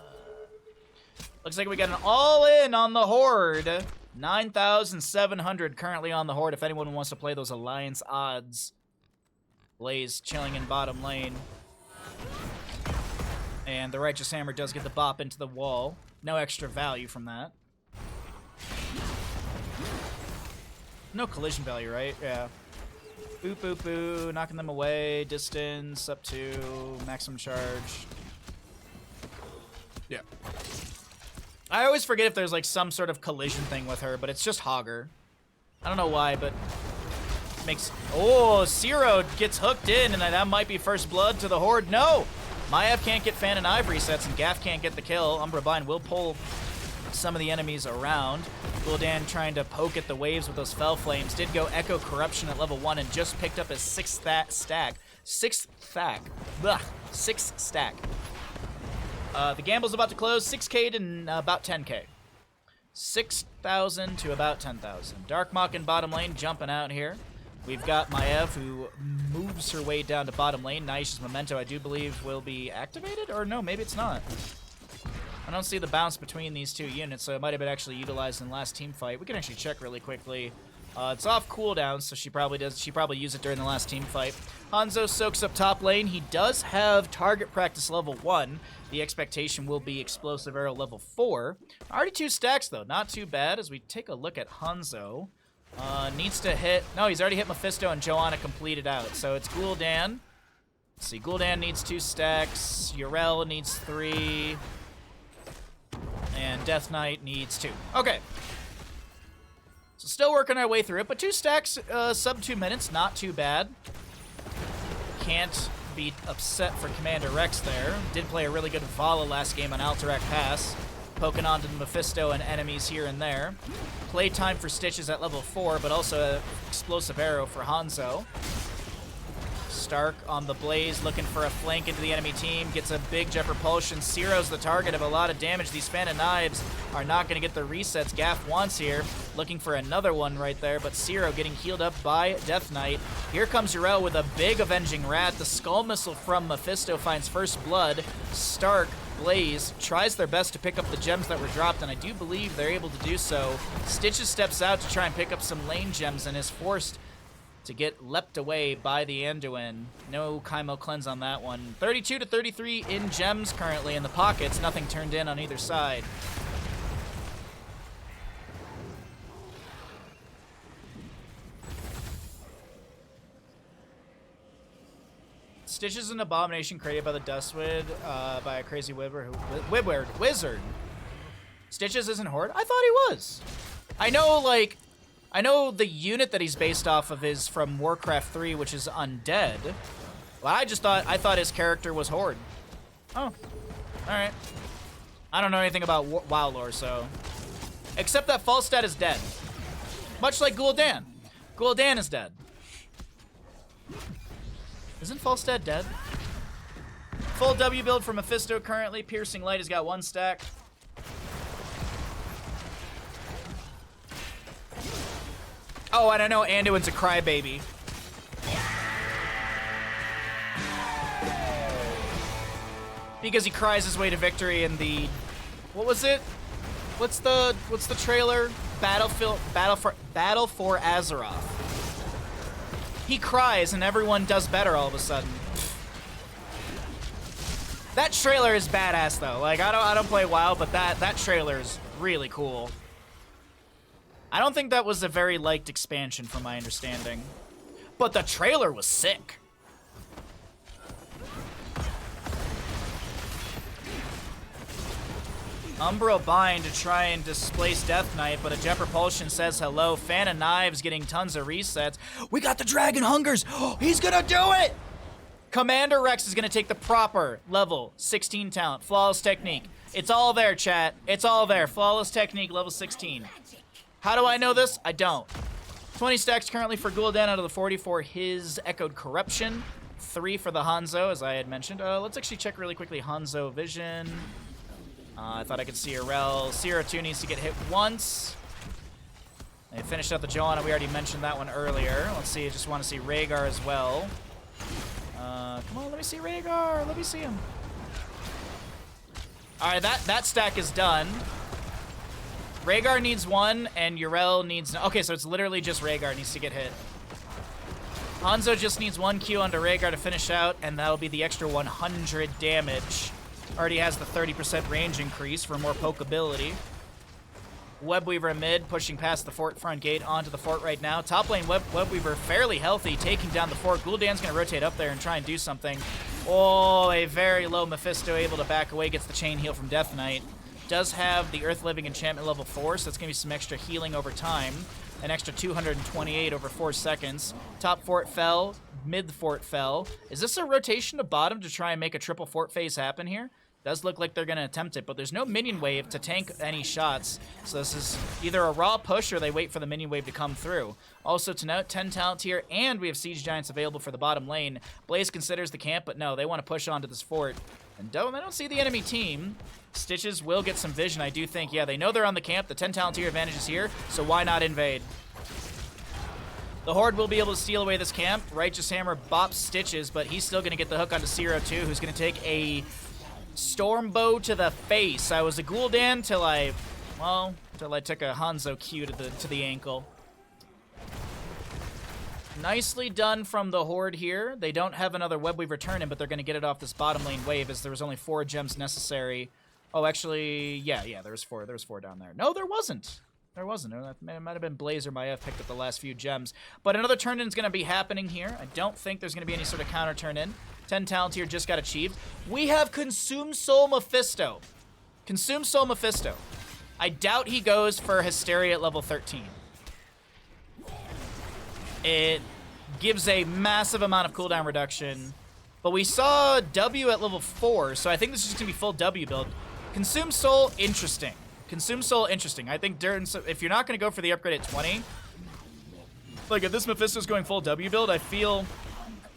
Looks like we got an all-in on the Horde. 9,700 currently on the Horde if anyone wants to play those Alliance odds. Blaze chilling in bottom lane. And the Righteous Hammer does get the bop into the wall. No extra value from that. No collision value, right? Yeah. Boop, boop, boo. Knocking them away. Distance up to maximum charge. Yeah. I always forget if there's like some sort of collision thing with her, but it's just Hogger. I don't know why, but makes... Oh, Zero gets hooked in, and that might be first blood to the Horde. No! Maiev can't get Fan and Ive resets, and Gaff can't get the kill. Umbra Bind will pull some of the enemies around. Gul'dan trying to poke at the waves with those Fell Flames. Did go Echo Corruption at level 1 and just picked up his sixth stack. Sixth stack. The gamble's about to close. 6k to about 10k. 6,000 to about 10,000. Darkmok in bottom lane jumping out here. We've got Maiev, who moves her way down to bottom lane. Naish's Memento, I do believe, will be activated? Or no, maybe it's not. I don't see the bounce between these two units, so it might have been actually utilized in the last team fight. We can actually check really quickly. It's off cooldown, so she probably used it during the last team fight. Hanzo soaks up top lane. He does have target practice level 1. The expectation will be explosive arrow level 4. Already 2 stacks, though. Not too bad as we take a look at Hanzo. Needs to hit... No, he's already hit Mephisto and Joanna completed out. So it's Gul'dan. Let's see, Gul'dan needs 2 stacks. Yrel needs 3. And Death Knight needs 2. Okay. So still working our way through it, but 2 stacks, sub 2 minutes, not too bad. Can't be upset for Commander Rex there. Did play a really good Vala last game on Alterac Pass. Poking onto the Mephisto and enemies here and there. Playtime for Stitches at level 4, but also an explosive arrow for Hanzo. Stark on the Blaze, looking for a flank into the enemy team. Gets a big jet propulsion. Zero's the target of a lot of damage. These Fan and Knives are not going to get the resets Gaff wants here. Looking for another one right there, but Zero getting healed up by Death Knight. Here comes Yrel with a big Avenging Rat. The Skull Missile from Mephisto finds first blood. Stark, Blaze tries their best to pick up the gems that were dropped, and I do believe they're able to do so. Stitches steps out to try and pick up some lane gems and is forced to get leapt away by the Anduin. No Chymo Cleanse on that one. 32 to 33 in gems currently in the pockets. Nothing turned in on either side. Stitches an abomination created by the Dustwood by a crazy wizard. Stitches isn't Horde? I thought he was. I know the unit that he's based off of is from Warcraft 3, which is undead. Well, I thought his character was Horde. Oh, alright. I don't know anything about WoW lore, so... Except that Falstad is dead. Much like Gul'dan. Gul'dan is dead. Isn't Falstad dead? Full W build for Mephisto currently. Piercing Light has got 1 stack. Oh, and I know Anduin's a crybaby. Because he cries his way to victory in the... What was it? What's the trailer? Battle for Azeroth. He cries and everyone does better all of a sudden. That trailer is badass though. Like I don't play WoW, but that trailer is really cool. I don't think that was a very liked expansion from my understanding. But the trailer was sick. Umbra Bind to try and displace Death Knight, but a Jet Propulsion says hello. Fan of Knives getting tons of resets. We got the Dragon Hungers! Oh, he's gonna do it! Commander Rex is going to take the proper level 16 talent. Flawless technique. It's all there, chat. It's all there. Flawless technique, level 16. How do I know this? I don't. 20 stacks currently for Gul'dan out of the 40 for his Echoed Corruption. 3 for the Hanzo, as I had mentioned. Let's actually check really quickly Hanzo Vision. I thought I could see Arel. Zero-2 needs to get hit once. They finished out the Johanna. We already mentioned that one earlier. Let's see. I just want to see Rhaegar as well. Come on, let me see Rhaegar. Let me see him. All right, that stack is done. Rhaegar needs 1, and Yrel needs... Okay, so it's literally just Rhaegar needs to get hit. Hanzo just needs 1 Q onto Rhaegar to finish out, and that'll be the extra 100 damage. Already has the 30% range increase for more pokeability. Webweaver mid, pushing past the fort front gate onto the fort right now. Top lane, Webweaver fairly healthy, taking down the fort. Gul'dan's going to rotate up there and try and do something. Oh, a very low Mephisto able to back away, gets the chain heal from Death Knight. Does have the Earth Living enchantment level 4, so that's going to be some extra healing over time. An extra 228 over 4 seconds. Top fort fell, mid fort fell. Is this a rotation to bottom to try and make a triple fort phase happen here? Does look like they're going to attempt it, but there's no minion wave to tank any shots. So this is either a raw push or they wait for the minion wave to come through. Also to note, 10 talent here, and we have Siege Giants available for the bottom lane. Blaze considers the camp, but no, they want to push onto this fort. And I don't see the enemy team. Stitches will get some vision, I do think. Yeah, they know they're on the camp. The 10 talent tier advantage is here, so why not invade? The Horde will be able to steal away this camp. Righteous Hammer bops Stitches, but he's still going to get the hook onto Zero-2, who's going to take a Stormbow to the face. I was a Gul'dan till I took a Hanzo Q to the ankle. Nicely done from the Horde here. They don't have another Webweaver turn in, but they're going to get it off this bottom lane wave as there was only 4 gems necessary. Oh, actually, yeah, there was 4. There was 4 down there. No, there wasn't. There wasn't. It might have been Blaze or Maiev picked up the last few gems. But another turn-in is going to be happening here. I don't think there's going to be any sort of counter turn-in. 10 talent here just got achieved. We have Consume Soul Mephisto. Consume Soul Mephisto. I doubt he goes for Hysteria at level 13. It gives a massive amount of cooldown reduction. But we saw W at level 4, so I think this is just going to be full W build. Consume Soul, interesting. Consume Soul, interesting. I think if you're not going to go for the upgrade at 20, like if this Mephisto's going full W build, I feel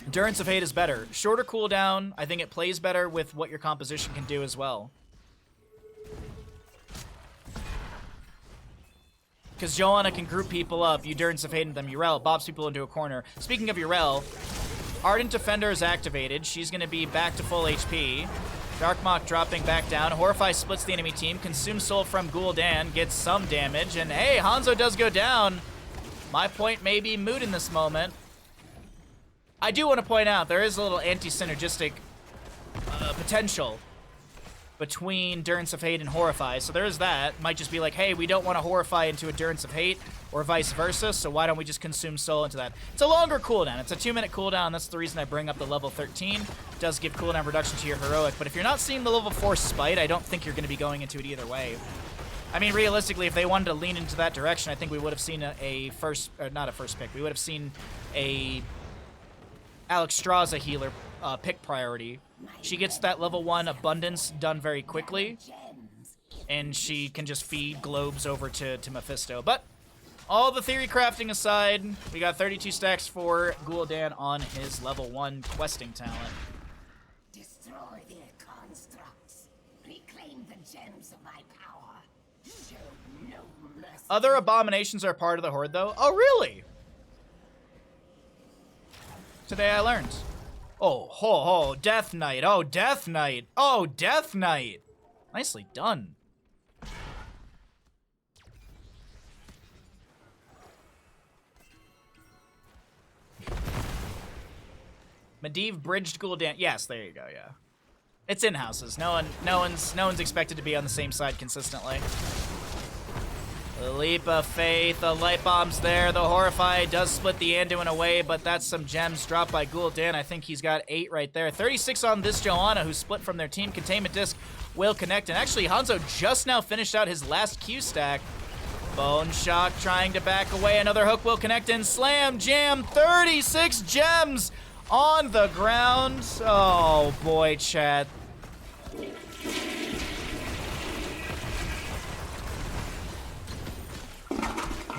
Endurance of Hate is better. Shorter cooldown, I think it plays better with what your composition can do as well. Because Johanna can group people up, you Endurance of Hate them, Yrel bobs people into a corner. Speaking of Yrel, Ardent Defender is activated. She's going to be back to full HP. Darkmok dropping back down. Horrify splits the enemy team. Consume Soul from Gul'dan gets some damage. And hey, Hanzo does go down. My point may be moot in this moment. I do want to point out there is a little anti-synergistic potential between Endurance of Hate and Horrify. So there is that. Might just be like, hey, we don't want to Horrify into Endurance of Hate or vice versa, so why don't we just Consume Soul into that? It's a longer cooldown. It's a 2-minute cooldown. That's the reason I bring up the level 13. It does give cooldown reduction to your Heroic, but if you're not seeing the level 4 Spite, I don't think you're going to be going into it either way. I mean, realistically, if they wanted to lean into that direction, I think we would have seen not a first pick. We would have seen a Alexstrasza healer pick priority. She gets that level 1 Abundance done very quickly, and she can just feed globes over to Mephisto. But all the theory crafting aside, we got 32 stacks for Gul'dan on his level 1 questing talent. Destroy their constructs. Reclaim the gems of my power. Show no mercy. Other abominations are part of the Horde, though. Oh, really? Today I learned. Oh, Death Knight. Oh, Death Knight. Oh, Death Knight. Nicely done. Medivh bridged Gul'dan. Yes, there you go, yeah. It's in houses. No one's expected to be on the same side consistently. The Leap of Faith, the Light Bomb's there. The Horrify does split the Anduin away, but that's some gems dropped by Gul'dan. I think he's got 8 right there. 36 on this Johanna, who split from their team. Containment Disc will connect. And actually, Hanzo just now finished out his last Q stack. Bone Shock trying to back away. Another hook will connect and slam jam. 36 gems on the ground. Oh boy, chat.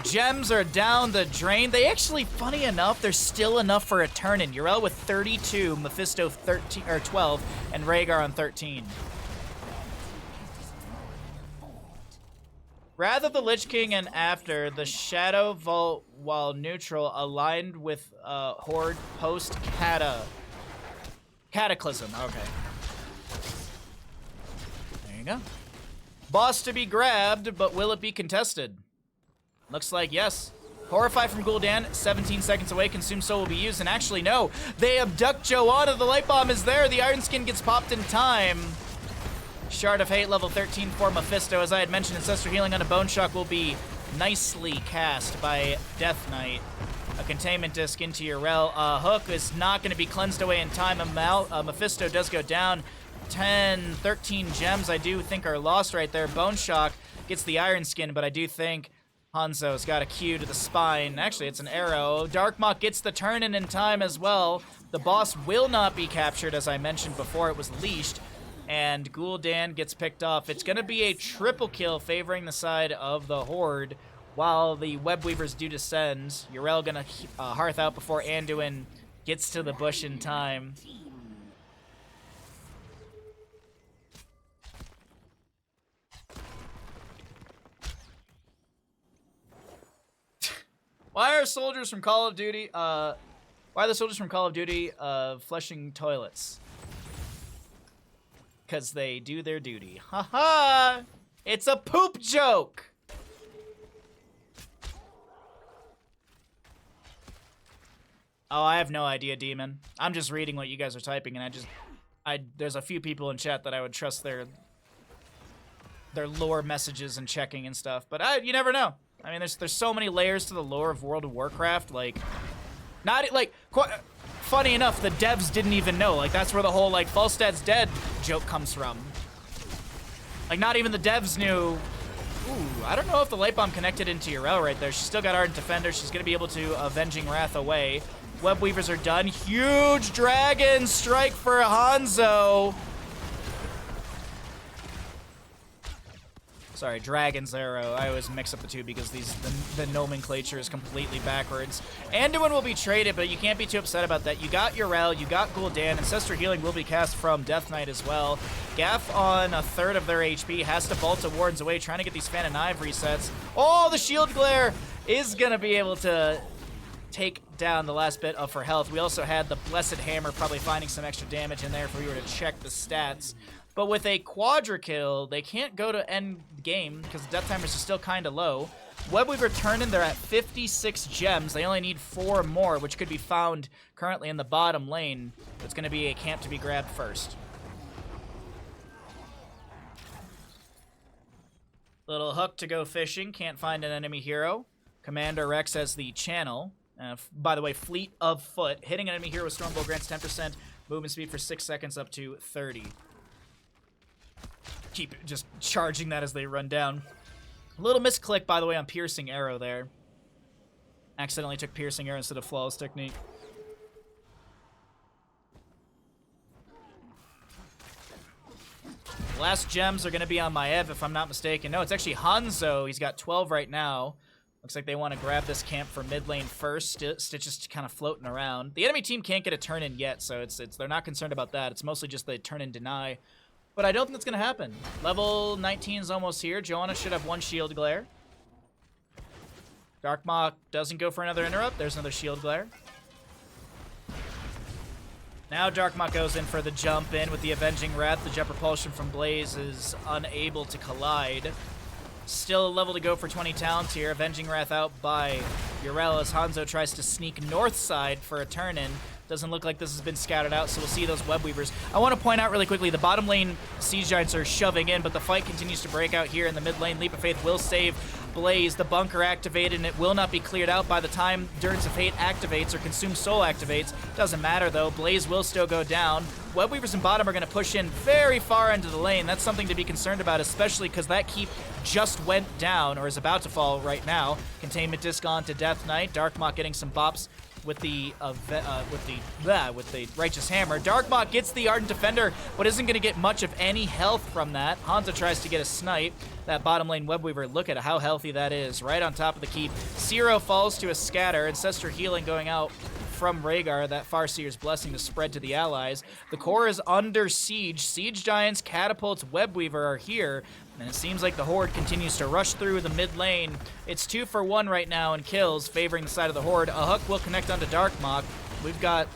Gems are down the drain. They actually, funny enough, there's still enough for a turn-in. Yrel with 32, Mephisto 13 or 12, and Rhaegar on 13. Wrath of the Lich King and after, the Shadow Vault while neutral aligned with Horde post Cataclysm. Okay. There you go. Boss to be grabbed, but will it be contested? Looks like yes. Horrify from Gul'dan, 17 seconds away. Consume Soul will be used, and actually no. They abduct Joanna. The Light Bomb is there. The Iron Skin gets popped in time. Shard of Hate, level 13 for Mephisto. As I had mentioned, Ancestral Healing on a Bone Shock will be nicely cast by Death Knight. A Containment Disc into Yrel. Hook is not going to be cleansed away in time. Mephisto does go down. 10, 13 gems I do think are lost right there. Bone Shock gets the Iron Skin, but I do think Hanzo's got a Q to the spine. Actually, it's an arrow. Darkmock gets the turn-in time as well. The boss will not be captured, as I mentioned before. It was leashed. And Gul'dan gets picked off. It's going to be a triple kill favoring the side of the Horde while the Web Weavers do descend. Yrel going to hearth out before Anduin gets to the bush in time. Why are soldiers from Call of Duty, why are the soldiers from Call of Duty flushing toilets? Because they do their duty. Haha! It's a poop joke! Oh, I have no idea, Demon. I'm just reading what you guys are typing, and there's a few people in chat that I would trust their lore messages and checking and stuff, but you never know. I mean, there's so many layers to the lore of World of Warcraft, like, funny enough, the devs didn't even know. Like, that's where the whole, like, Falstad's dead joke comes from. Like, not even the devs knew. Ooh, I don't know if the Light Bomb connected into Yrel right there. She's still got Ardent Defender. She's going to be able to Avenging Wrath away. Web Weavers are done. Huge Dragon Strike for Hanzo. Sorry, Dragon's Arrow. I always mix up the two because the nomenclature is completely backwards. Anduin will be traded, but you can't be too upset about that. You got Yrel, you got Gul'dan. Ancestral Healing will be cast from Death Knight as well. Gaff on a third of their HP has to bolt to Wardens away, trying to get these Fan and Knife resets. Oh, the Shield Glare is going to be able to take down the last bit of her health. We also had the Blessed Hammer probably finding some extra damage in there if we were to check the stats. But with a quadra kill, they can't go to end game because the death timers are still kind of low. Webweaver turn-in, they're at 56 gems. They only need 4 more, which could be found currently in the bottom lane. It's going to be a camp to be grabbed first. Little hook to go fishing. Can't find an enemy hero. Commander Rex has the channel. By the way, Fleet of Foot. Hitting an enemy hero with Stormbolt grants 10% movement speed for 6 seconds up to 30. Keep just charging that as they run down. A little misclick, by the way, on Piercing Arrow there. Accidentally took Piercing Arrow instead of Flawless Technique. Last gems are going to be on Maev, if I'm not mistaken. No, it's actually Hanzo. He's got 12 right now. Looks like they want to grab this camp for mid lane first. Stitch is kind of floating around. The enemy team can't get a turn-in yet, so they're not concerned about that. It's mostly just the turn-in deny. But I don't think that's going to happen. Level 19 is almost here. Joanna should have 1 Shield Glare. Darkmock doesn't go for another interrupt. There's another Shield Glare. Now Darkmock goes in for the jump in with the Avenging Wrath. The Jet Propulsion from Blaze is unable to collide. Still a level to go for 20 talents here. Avenging Wrath out by Yrel as Hanzo tries to sneak north side for a turn-in. Doesn't look like this has been scouted out, so we'll see those Web Weavers. I want to point out really quickly, the bottom lane Siege Giants are shoving in, but the fight continues to break out here in the mid lane. Leap of Faith will save Blaze. The bunker activated, and it will not be cleared out by the time Endurance of Fate activates or Consume Soul activates. Doesn't matter, though. Blaze will still go down. Web Weavers in bottom are going to push in very far into the lane. That's something to be concerned about, especially because that keep just went down, or is about to fall right now. Containment Disc on to Death Knight. Darkmock getting some bops with the Righteous Hammer. Darkmok gets the Ardent Defender, but isn't going to get much of any health from that. Hanzo tries to get a snipe. That bottom lane Webweaver, look at how healthy that is. Right on top of the keep. Zero falls to a scatter. Ancestor healing going out from Rhaegar. That Farseer's Blessing to spread to the allies. The core is under siege. Siege Giants, Catapults, Webweaver are here. And it seems like the Horde continues to rush through the mid lane. It's 2 for 1 right now in kills, favoring the side of the Horde. A hook will connect onto Darkmok. We've got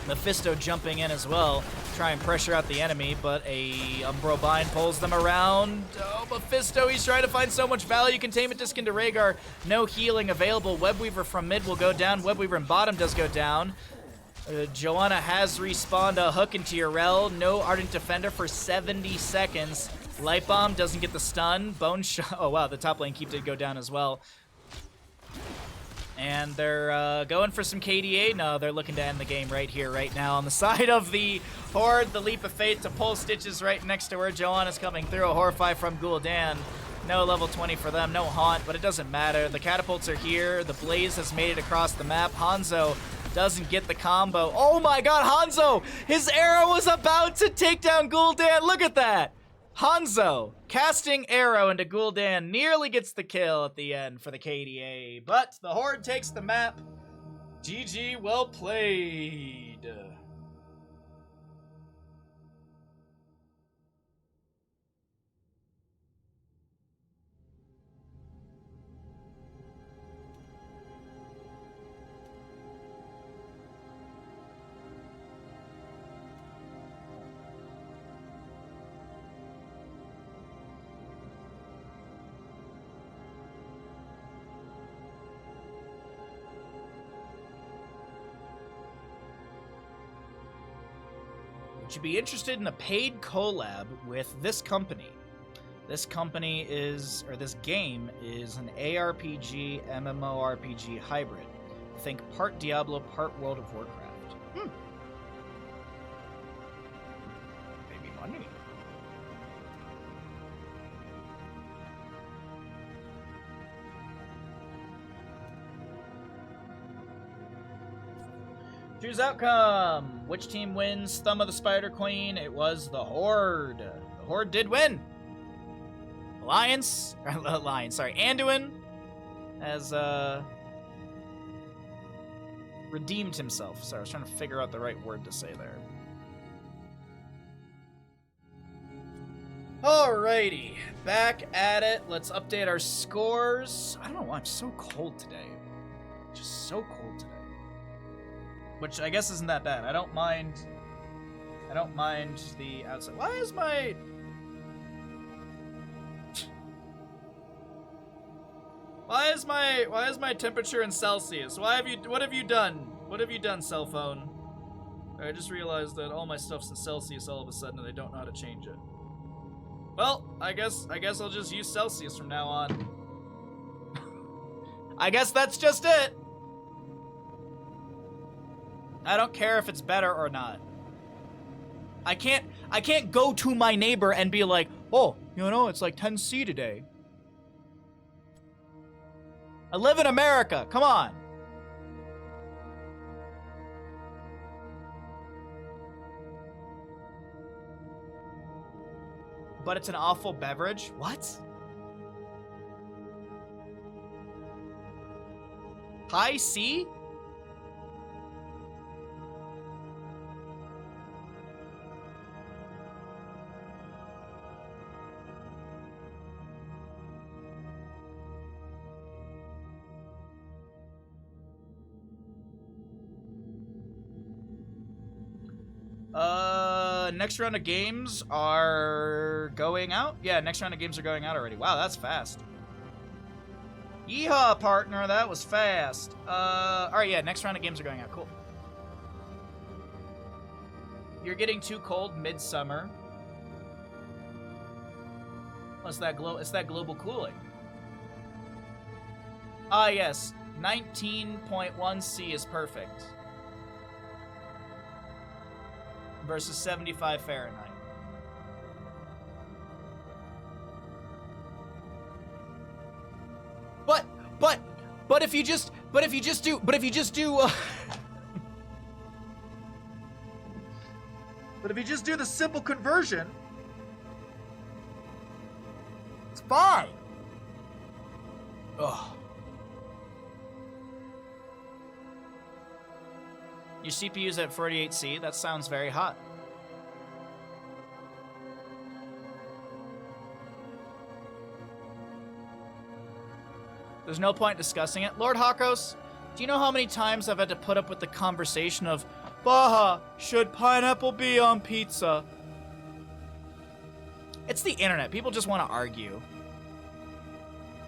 Mephisto jumping in as well, try and pressure out the enemy, but a Umbro Bind pulls them around. Oh, Mephisto, he's trying to find so much value. Containment disc into Rhaegar. No healing available. Webweaver from mid will go down. Webweaver in bottom does go down. Joanna has respawned a hook into Urel. No Ardent Defender for 70 seconds. Light Bomb doesn't get the stun. Bone Shot. Oh, wow, the top lane keep did go down as well. And they're going for some KDA. No, they're looking to end the game right here, right now. On the side of the Horde, the Leap of Faith to pull Stitches right next to where Joanna's coming through. A Horrify from Gul'dan. No level 20 for them, no Haunt, but it doesn't matter. The Catapults are here. The Blaze has made it across the map. Hanzo doesn't get the combo. Oh my god, Hanzo! His arrow was about to take down Gul'dan. Look at that! Hanzo, casting arrow into Gul'dan, nearly gets the kill at the end for the KDA, but the Horde takes the map. GG, well played. Would you be interested in a paid collab with this company? This company is, or this game is an ARPG, MMORPG hybrid. Think part Diablo, part World of Warcraft. Maybe money. Choose outcome. Which team wins Thumb of the Spider Queen? It was the Horde. The Horde did win. Anduin has redeemed himself. Sorry, I was trying to figure out the right word to say there. Alrighty, back at it. Let's update our scores. I don't know why I'm so cold today. Just so cold today. Which I guess isn't that bad. I don't mind the outside. Why is my temperature in Celsius? What have you done? What have you done, cell phone? I just realized that all my stuff's in Celsius all of a sudden and I don't know how to change it. Well, I guess I'll just use Celsius from now on. I guess that's just it. I don't care if it's better or not. I can't go to my neighbor and be like, oh, you know, it's like 10°C today. I live in America, come on. But it's an awful beverage? What? High C? Next round of games are going out? Yeah, next round of games are going out already. Wow, that's fast. Yeehaw, partner, that was fast. Alright, yeah, next round of games are going out. Cool. You're getting too cold midsummer. It's that global cooling. Ah, yes. 19.1 C is perfect. Versus 75 Fahrenheit. But if you just do But if you just do the simple conversion, it's fine. Ugh. Your CPU's at 48C. That sounds very hot. There's no point discussing it. Lord Hakos, do you know how many times I've had to put up with the conversation of, Baha, should pineapple be on pizza? It's the internet. People just want to argue.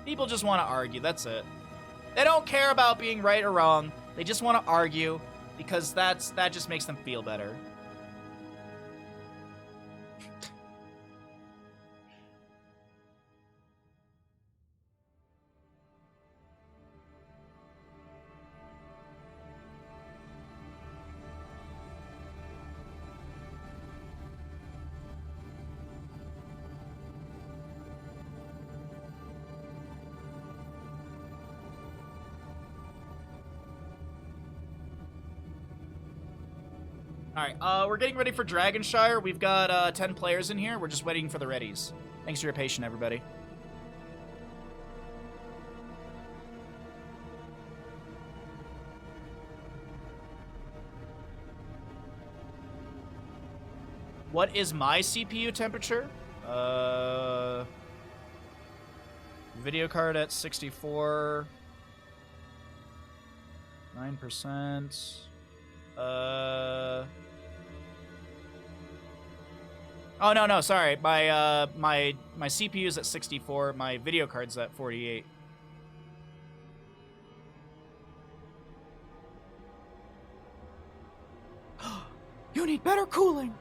People just want to argue. That's it. They don't care about being right or wrong. They just want to argue because that just makes them feel better. Alright, we're getting ready for Dragonshire. We've got 10 players in here. We're just waiting for the readies. Thanks for your patience, everybody. What is my CPU temperature? Video card at 64. 9%. Oh, no, sorry. My CPU is at 64. My video card's at 48. You need better cooling.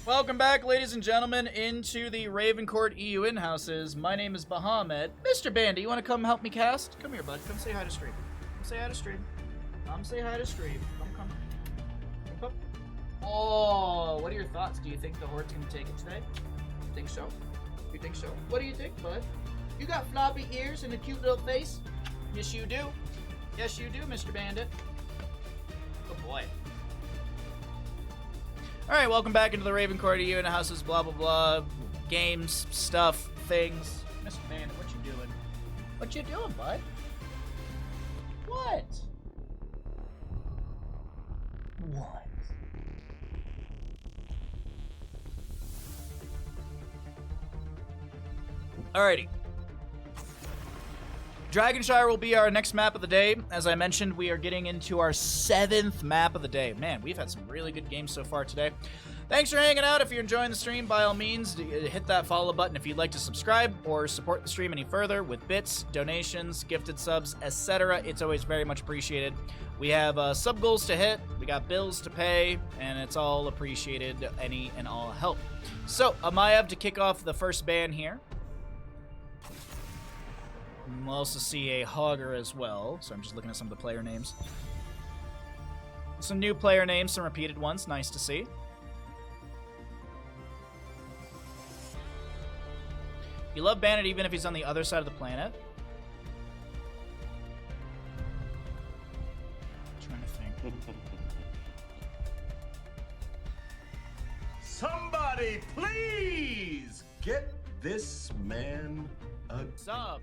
Welcome back, ladies and gentlemen, into the Ravencourt EU in-houses. My name is Bahamut. Mr. Bandy, you want to come help me cast? Come here, bud. Come say hi to stream. Come say hi to stream. Come say hi to stream. Come. Come. Oh, what are your thoughts? Do you think the Horde's going to take it today? You think so? You think so? What do you think, bud? You got floppy ears and a cute little face? Yes, you do. Yes, you do, Mr. Bandit. Good boy. Alright, welcome back into the Ravencourt EU in the houses, blah blah blah, games, stuff, things. Mr. Bandit, what you doing? What you doing, bud? What? What? Alrighty. Dragonshire will be our next map of the day. As I mentioned, we are getting into our 7th map of the day. Man, we've had some really good games so far today. Thanks for hanging out. If you're enjoying the stream, by all means, hit that follow button if you'd like to subscribe or support the stream any further with bits, donations, gifted subs, etc. It's always very much appreciated. We have sub goals to hit, we got bills to pay, and it's all appreciated, any and all help. So, Amayev to kick off the first ban here. We'll also see a Hogger as well, so I'm just looking at some of the player names. Some new player names, some repeated ones, nice to see. You love Bandit even if he's on the other side of the planet? I'm trying to think. Somebody please get this man a sub.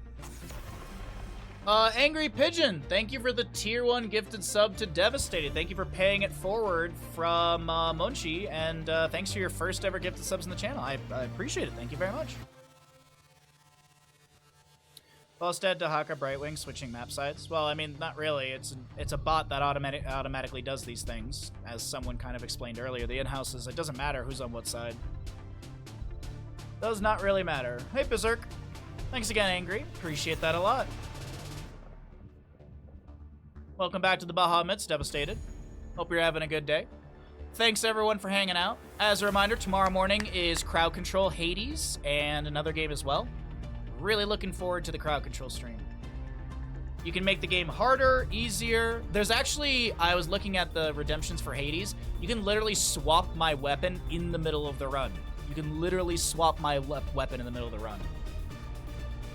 Angry Pigeon, thank you for the tier 1 gifted sub to Devastated. Thank you for paying it forward from Monchi, and thanks for your first ever gifted subs in the channel. I appreciate it. Thank you very much. Falstead to Haka Brightwing, switching map sides. Well, I mean, not really. It's a bot that automatically does these things. As someone kind of explained earlier, the in-houses, it doesn't matter who's on what side. Does not really matter. Hey, Berserk. Thanks again, Angry. Appreciate that a lot. Welcome back to the Bahamut's Devastated. Hope you're having a good day. Thanks, everyone, for hanging out. As a reminder, tomorrow morning is Crowd Control Hades and another game as well. Really looking forward to the Crowd Control stream. You can make the game harder, easier. There's actually, I was looking at the redemptions for Hades. You can literally swap my weapon in the middle of the run. You can literally swap my weapon in the middle of the run.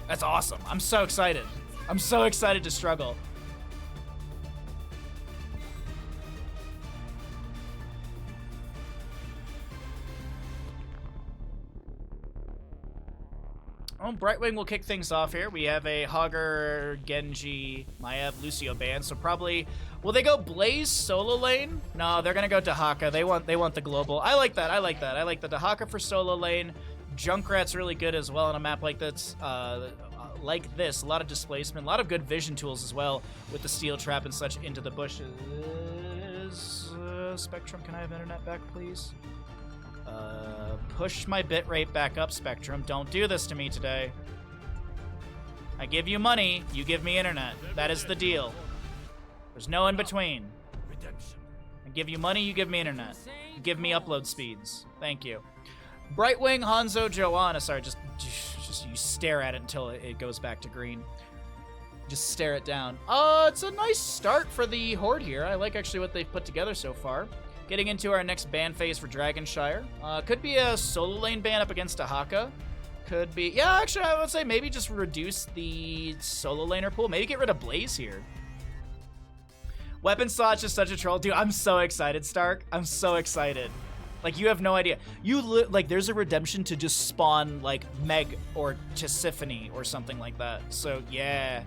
That's awesome. I'm so excited. I'm so excited to struggle. Oh, Brightwing will kick things off here. We have a Hogger, Genji, Maiev, Lucio band, so probably... Will they go Blaze solo lane? No, they're gonna go Dahaka. They want the global. I like that. I like that. I like the Dahaka for solo lane. Junkrat's really good as well on a map like this. Like this, a lot of displacement, a lot of good vision tools as well with the steel trap and such into the bushes. Spectrum, can I have internet back, please? Push my bitrate back up, Spectrum. Don't do this to me today. I give you money, you give me internet. That is the deal. There's no in between. I give you money, you give me internet. You give me upload speeds. Thank you. Brightwing, Hanzo, Joanna. Sorry, just you stare at it until it goes back to green. Just stare it down. It's a nice start for the Horde here. I like actually what they've put together so far. Getting into our next ban phase for Dragonshire. Could be a solo lane ban up against Dahaka. Could be... Yeah, actually, I would say maybe just reduce the solo laner pool. Maybe get rid of Blaze here. Weapon Slot's just such a troll. Dude, I'm so excited, Stark. I'm so excited. Like, you have no idea. Like, there's a redemption to just spawn, like, Meg or Tisiphone or something like that. So, yeah.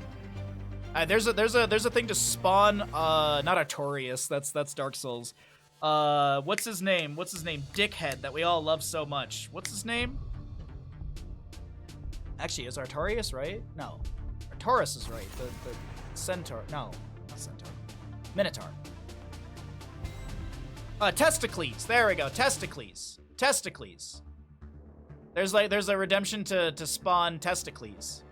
There's a thing to spawn, not Artorias. That's Dark Souls. What's his name? What's his name? Dickhead that we all love so much. What's his name? Actually, is Artorias right? No. Artorias is right. The Centaur. No, not Centaur. Minotaur. Testicles. There we go. Testicles. Testicles. There's a redemption to spawn Testicles.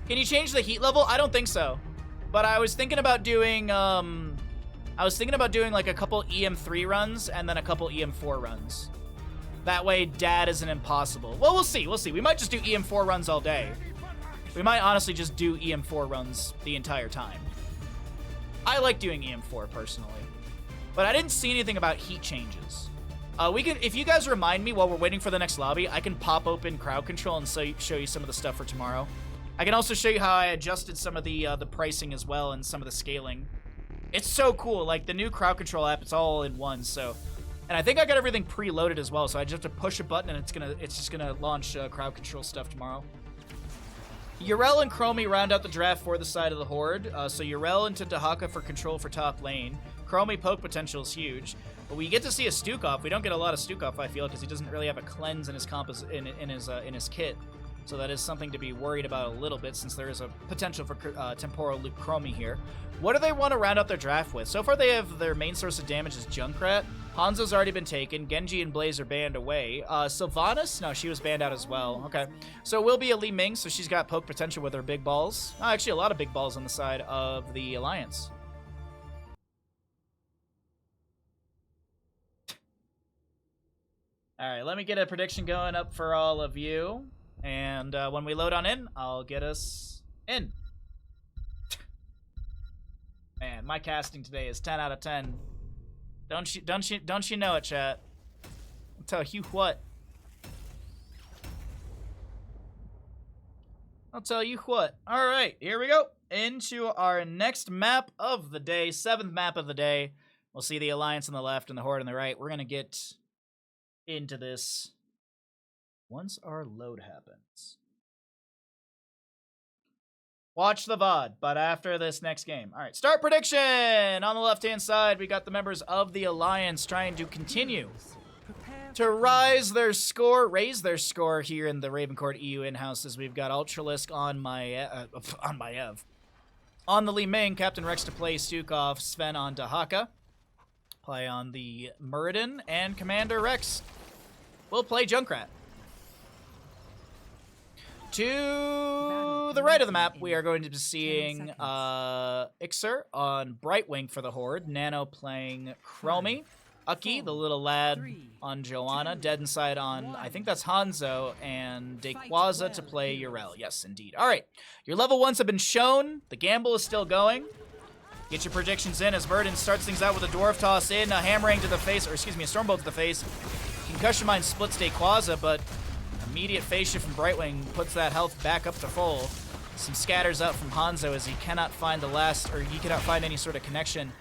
Can you change the heat level? I don't think so. But I was thinking about doing like a couple EM3 runs and then a couple EM4 runs. That way Dad isn't impossible. Well, we'll see. We'll see. We might just do EM4 runs all day. We might honestly just do EM4 runs the entire time. I like doing EM4 personally. But I didn't see anything about heat changes. If you guys remind me while we're waiting for the next lobby, I can pop open crowd control and show you some of the stuff for tomorrow. I can also show you how I adjusted some of the pricing as well and some of the scaling. It's so cool. Like the new crowd control app, it's all in one. So, and I think I got everything preloaded as well. So I just have to push a button and it's just gonna launch crowd control stuff tomorrow. Yrel and Chromie round out the draft for the side of the Horde. So Yrel into Dahaka for control for top lane. Chromie poke potential is huge. But we get to see a Stukov. We don't get a lot of Stukov, I feel, because he doesn't really have a cleanse in his in his kit. So that is something to be worried about a little bit, since there is a potential for temporal loop Chromie here. What do they want to round out their draft with? So far they have their main source of damage is Junkrat. Hanzo's already been taken. Genji and Blaze are banned away. Sylvanas? No, she was banned out as well. Okay. So it will be a Li Ming, so she's got poke potential with her big balls. Oh, actually, a lot of big balls on the side of the Alliance. Alright, let me get a prediction going up for all of you. And when we load on in, I'll get us in. Man, my casting today is 10 out of 10. Don't you know it, chat? I'll tell you what. I'll tell you what. All right, here we go. Into our next map of the day, 7th map of the day. We'll see the Alliance on the left and the Horde on the right. We're gonna get into this once our load happens. Watch the VOD, but after this next game. All right, start prediction! On the left-hand side, we got the members of the Alliance trying to continue to raise their score here in the Ravencourt EU in-house, as we've got Ultralisk on Maiev. On the Li Ming, Captain Rex to play Stukov, Sven on Dahaka. Play on the Muradin, and Commander Rex will play Junkrat. To the right of the map, we are going to be seeing Ixer on Brightwing for the Horde, Nano playing Chromie, Ucky, the little lad, on Joanna, Dead Inside on, I think that's Hanzo, and Dekwaza to play Yrel. Yes, indeed. All right, your level 1s have been shown. The gamble is still going. Get your predictions in as Murden starts things out with a Dwarf Toss in, a Hammering to the face, or excuse me, a Stormbolt to the face. Concussion Mine splits Dayquaza, but immediate phase shift from Brightwing puts that health back up to full. Some scatters out from Hanzo as he cannot find the last, or he cannot find any sort of connection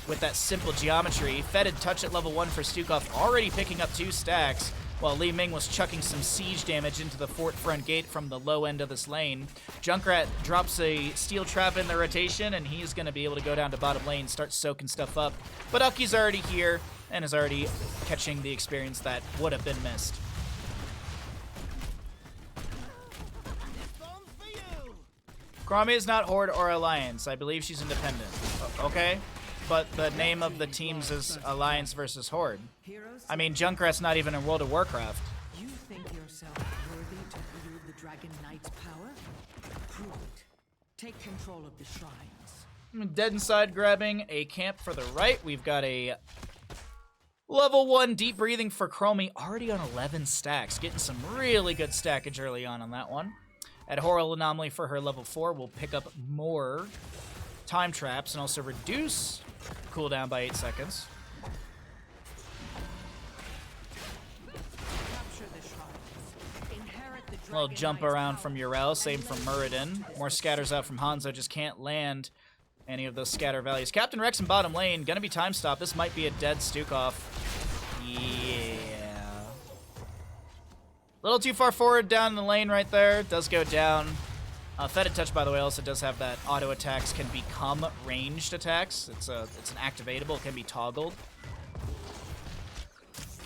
with that simple geometry. Fetid touch at level 1 for Stukov, already picking up 2 stacks, while Li Ming was chucking some siege damage into the fort front gate from the low end of this lane. Junkrat drops a steel trap in the rotation, and he's going to be able to go down to bottom lane, start soaking stuff up. But Uki's already here, and is already catching the experience that would have been missed. Chromie is not Horde or Alliance. I believe she's independent. Okay? But the name of the teams is Alliance versus Horde. I mean, Junkrat's not even in World of Warcraft. You think yourself worthy to wield the Dragon Knight's power? Prove it. Take control of the shrines. Dead Inside grabbing a camp for the right. We've got a level 1 deep breathing for Chromie, already on 11 stacks. Getting some really good stackage early on that one. At Horror Anomaly for her level 4, we'll pick up more time traps and also reduce cooldown by 8 seconds. A little jump around from Yrel, same from Muradin. More scatters out from Hanzo, just can't land any of those scatter values. Captain Rex in bottom lane, gonna be time stop. This might be a dead Stukov. Yeah. A little too far forward down in the lane right there. Does go down. Fetid Touch, by the way, also does have that auto attacks can become ranged attacks. It's an activatable. It can be toggled.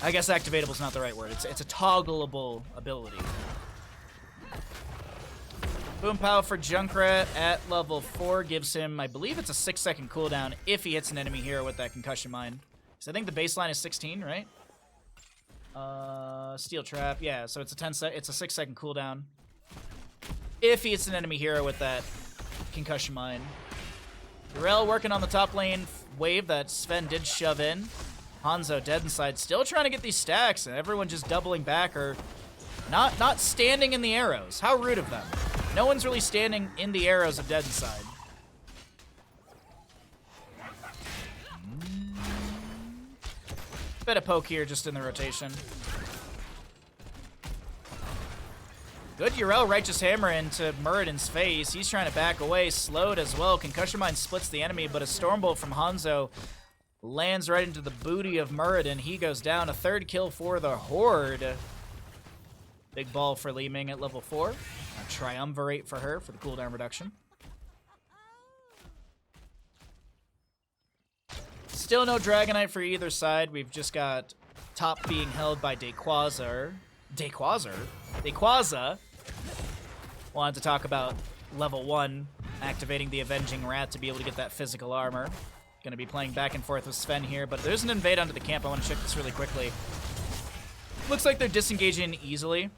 I guess activatable is not the right word. It's a toggleable ability. Boom Pow for Junkrat at level 4 gives him, I believe it's a 6-second cooldown if he hits an enemy hero with that Concussion Mine. So I think the baseline is 16, right? Steel Trap, yeah, so it's a 6-second cooldown if he hits an enemy hero with that Concussion Mine. Yrel working on the top lane wave that Sven did shove in. Hanzo dead inside, still trying to get these stacks, and everyone just doubling back or not standing in the arrows. How rude of them. No one's really standing in the arrows of dead inside. Bit of poke here just in the rotation. Good Yrel Righteous Hammer into Muradin's face. He's trying to back away, slowed as well. Concussion Mine splits the enemy, but a Stormbolt from Hanzo lands right into the booty of Muradin. He goes down. A 3rd kill for the Horde. Big ball for Li Ming at level 4. A Triumvirate for her for the cooldown reduction. Still no Dragonite for either side. We've just got top being held by Dayquaza. Dayquaza wanted to talk about level 1, activating the Avenging Rat to be able to get that physical armor. Going to be playing back and forth with Sven here, but there's an invade onto the camp. I want to check this really quickly. Looks like they're disengaging easily.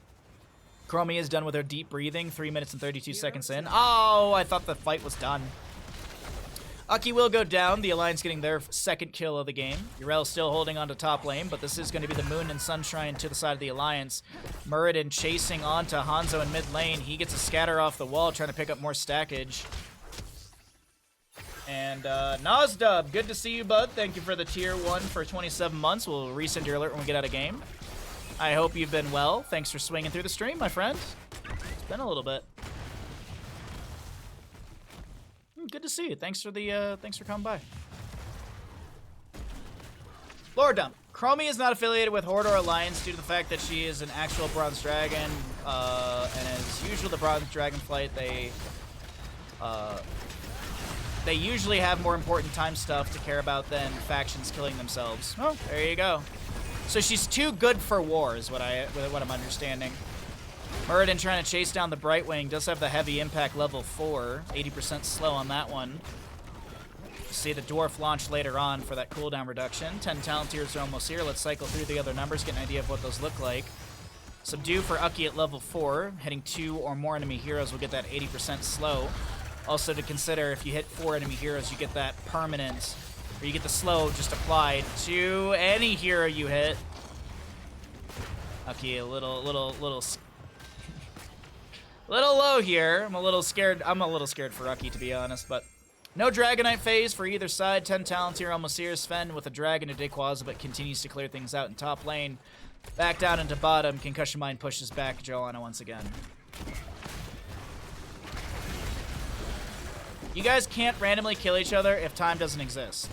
Chromie is done with her deep breathing, 3 minutes and 32 seconds in. Oh, I thought the fight was done. Uki will go down. The Alliance getting their 2nd kill of the game. Yrel still holding on to top lane, but this is going to be the Moon and Sunshine to the side of the Alliance. Muradin chasing onto Hanzo in mid lane. He gets a scatter off the wall, trying to pick up more stackage. And Nozdub, good to see you, bud. Thank you for the tier 1 for 27 months. We'll resend your alert when we get out of game. I hope you've been well. Thanks for swinging through the stream, my friend. It's been a little bit. Good to see you. Thanks for coming by. Lore Dump. Chromie is not affiliated with Horde or Alliance due to the fact that she is an actual Bronze Dragon, and as usual, the Bronze Dragon flight, they usually have more important time stuff to care about than factions killing themselves. Oh, there you go. So she's too good for war, is what I'm understanding. Muradin trying to chase down the Brightwing. Does have the heavy impact level 4. 80% slow on that one. See the Dwarf launch later on for that cooldown reduction. 10 talent tiers are almost here. Let's cycle through the other numbers, get an idea of what those look like. Subdue for Uki at level 4. Hitting 2 or more enemy heroes will get that 80% slow. Also to consider, if you hit 4 enemy heroes, you get that permanent, or you get the slow just applied to any hero you hit. Uki a little low here. I'm a little scared for Uki, to be honest, but No Dragonite phase for either side. 10 talents here, almost here. Sven with a Dragon to Dayquaza, but continues to clear things out in top lane. Back down into bottom. Concussion Mine pushes back Joanna once again. You guys can't randomly kill each other if time doesn't exist.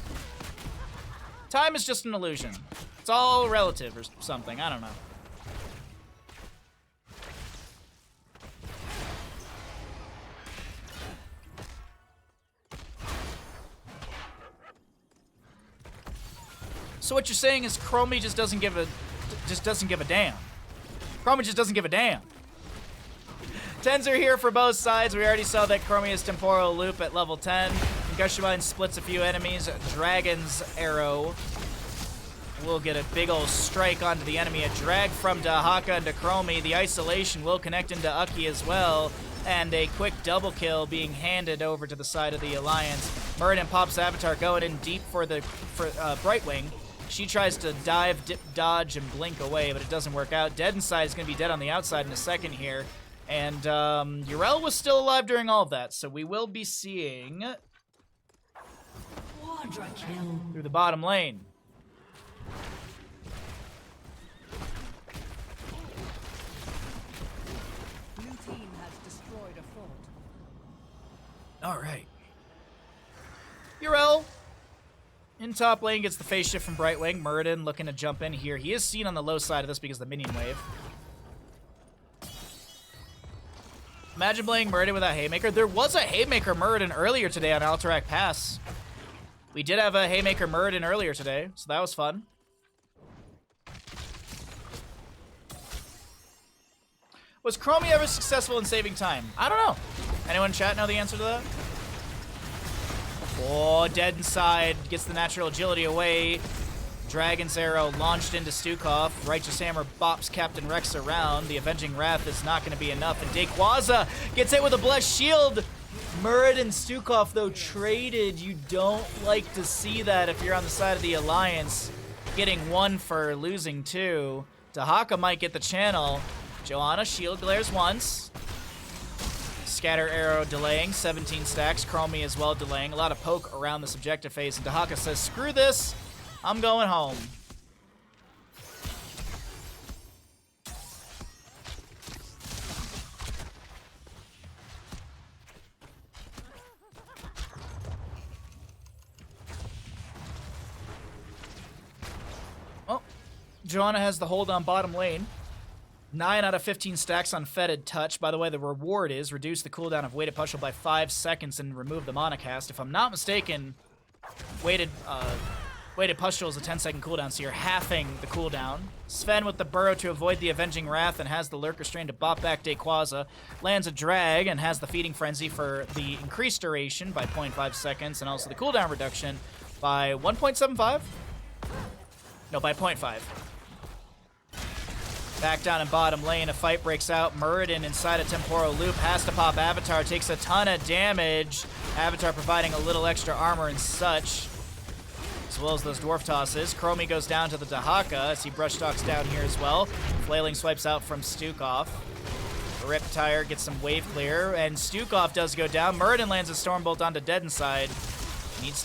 Time is just an illusion. It's all relative or something. I don't know. So what you're saying is Chromie just doesn't give a damn. Chromie just doesn't give a damn. 10s are here for both sides. We already saw that Chromie has Temporal Loop at level 10. Concussion Mine splits a few enemies. Dragon's Arrow will get a big old strike onto the enemy. A drag from Dahaka into Chromie. The isolation will connect into Uki as well. And a quick double kill being handed over to the side of the Alliance. Muradin pops Avatar going in deep for Brightwing. She tries to dive, dip, dodge, and blink away, but it doesn't work out. Dead Inside is going to be dead on the outside in a second here. And Yrel was still alive during all of that, so we will be seeing through the bottom lane. Blue team has destroyed a fort. All right. Yrel in top lane gets the phase shift from Brightwing. Muradin looking to jump in here. He is seen on the low side of this because of the minion wave. Imagine playing Muradin without Haymaker. There was a Haymaker Muradin earlier today on Alterac Pass. We did have a Haymaker Muradin earlier today, so that was fun. Was Chromie ever successful in saving time? I don't know. Anyone in chat know the answer to that? Oh, Dead Inside gets the natural agility away. Dragon's Arrow launched into Stukov. Righteous Hammer bops Captain Rex around. The Avenging Wrath is not going to be enough. And Dayquaza gets hit with a Blessed Shield. Muradin and Stukov, though, traded. You don't like to see that if you're on the side of the Alliance. Getting one for losing two. Dahaka might get the channel. Joanna shield glares once. Scatter Arrow delaying, 17 stacks. Chromie as well delaying. A lot of poke around this objective phase. And Dahaka says, screw this. I'm going home. Oh, Joanna has the hold on bottom lane. 9 out of 15 stacks on Fetid Touch. By the way, the reward is reduce the cooldown of Weighted Pustule by 5 seconds and remove the Mana Cast. If I'm not mistaken, Weighted Pustule is a 10-second cooldown, so you're halving the cooldown. Sven with the Burrow to avoid the Avenging Wrath and has the Lurker Strain to bop back Dayquaza. Lands a Drag and has the Feeding Frenzy for the increased duration by 0.5 seconds and also the cooldown reduction by 1.75? No, by 0.5. Back down in bottom lane, a fight breaks out. Muradin inside a Temporal Loop has to pop Avatar, takes a ton of damage. Avatar providing a little extra armor and such, as well as those Dwarf Tosses. Chromie goes down to the Dahaka as he brush talks down here as well. Flailing swipes out from Stukov. Riptire gets some wave clear, and Stukov does go down. Muradin lands a Stormbolt onto Dead Inside. Needs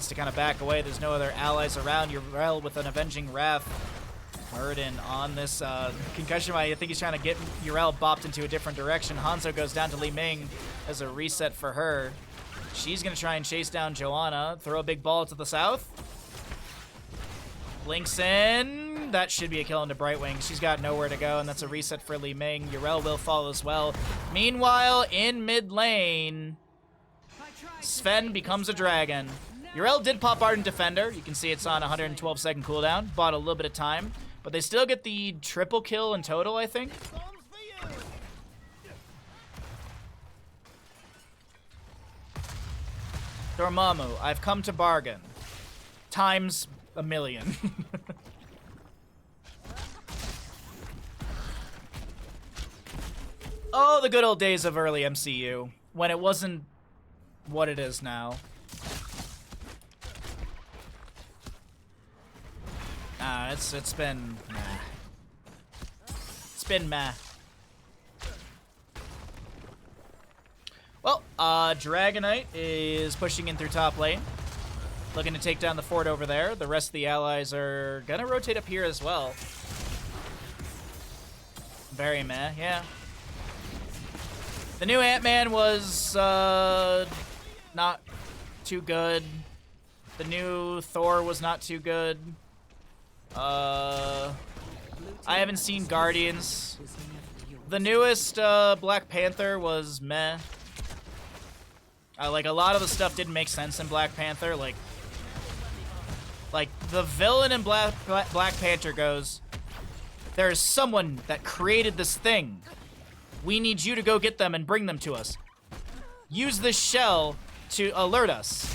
to kind of back away. There's no other allies around. Yrel with an Avenging Wrath. Muradin on this concussion. I think he's trying to get Yrel bopped into a different direction. Hanzo goes down to Li Ming as a reset for her. She's going to try and chase down Joanna. Throw a big ball to the south. Blinks in. That should be a kill into Brightwing. She's got nowhere to go, and that's a reset for Li Ming. Yrel will fall as well. Meanwhile, in mid lane, Sven becomes a dragon. Yrel did pop Ardent Defender. You can see it's on 112-second cooldown. Bought a little bit of time. But they still get the triple kill in total, I think. Dormammu, I've come to bargain. Times a million. Oh, the good old days of early MCU. When it wasn't what it is now. It's been meh. It's been meh. Well, Dragonite is pushing in through top lane. Looking to take down the fort over there. The rest of the allies are gonna rotate up here as well. Very meh, yeah. The new Ant-Man was not too good. The new Thor was not too good. I haven't seen Guardians. The newest Black Panther was meh. Like, a lot of the stuff didn't make sense in Black Panther. Like the villain in Black Panther goes, there's someone that created this thing. We need you to go get them and bring them to us. Use this shell to alert us.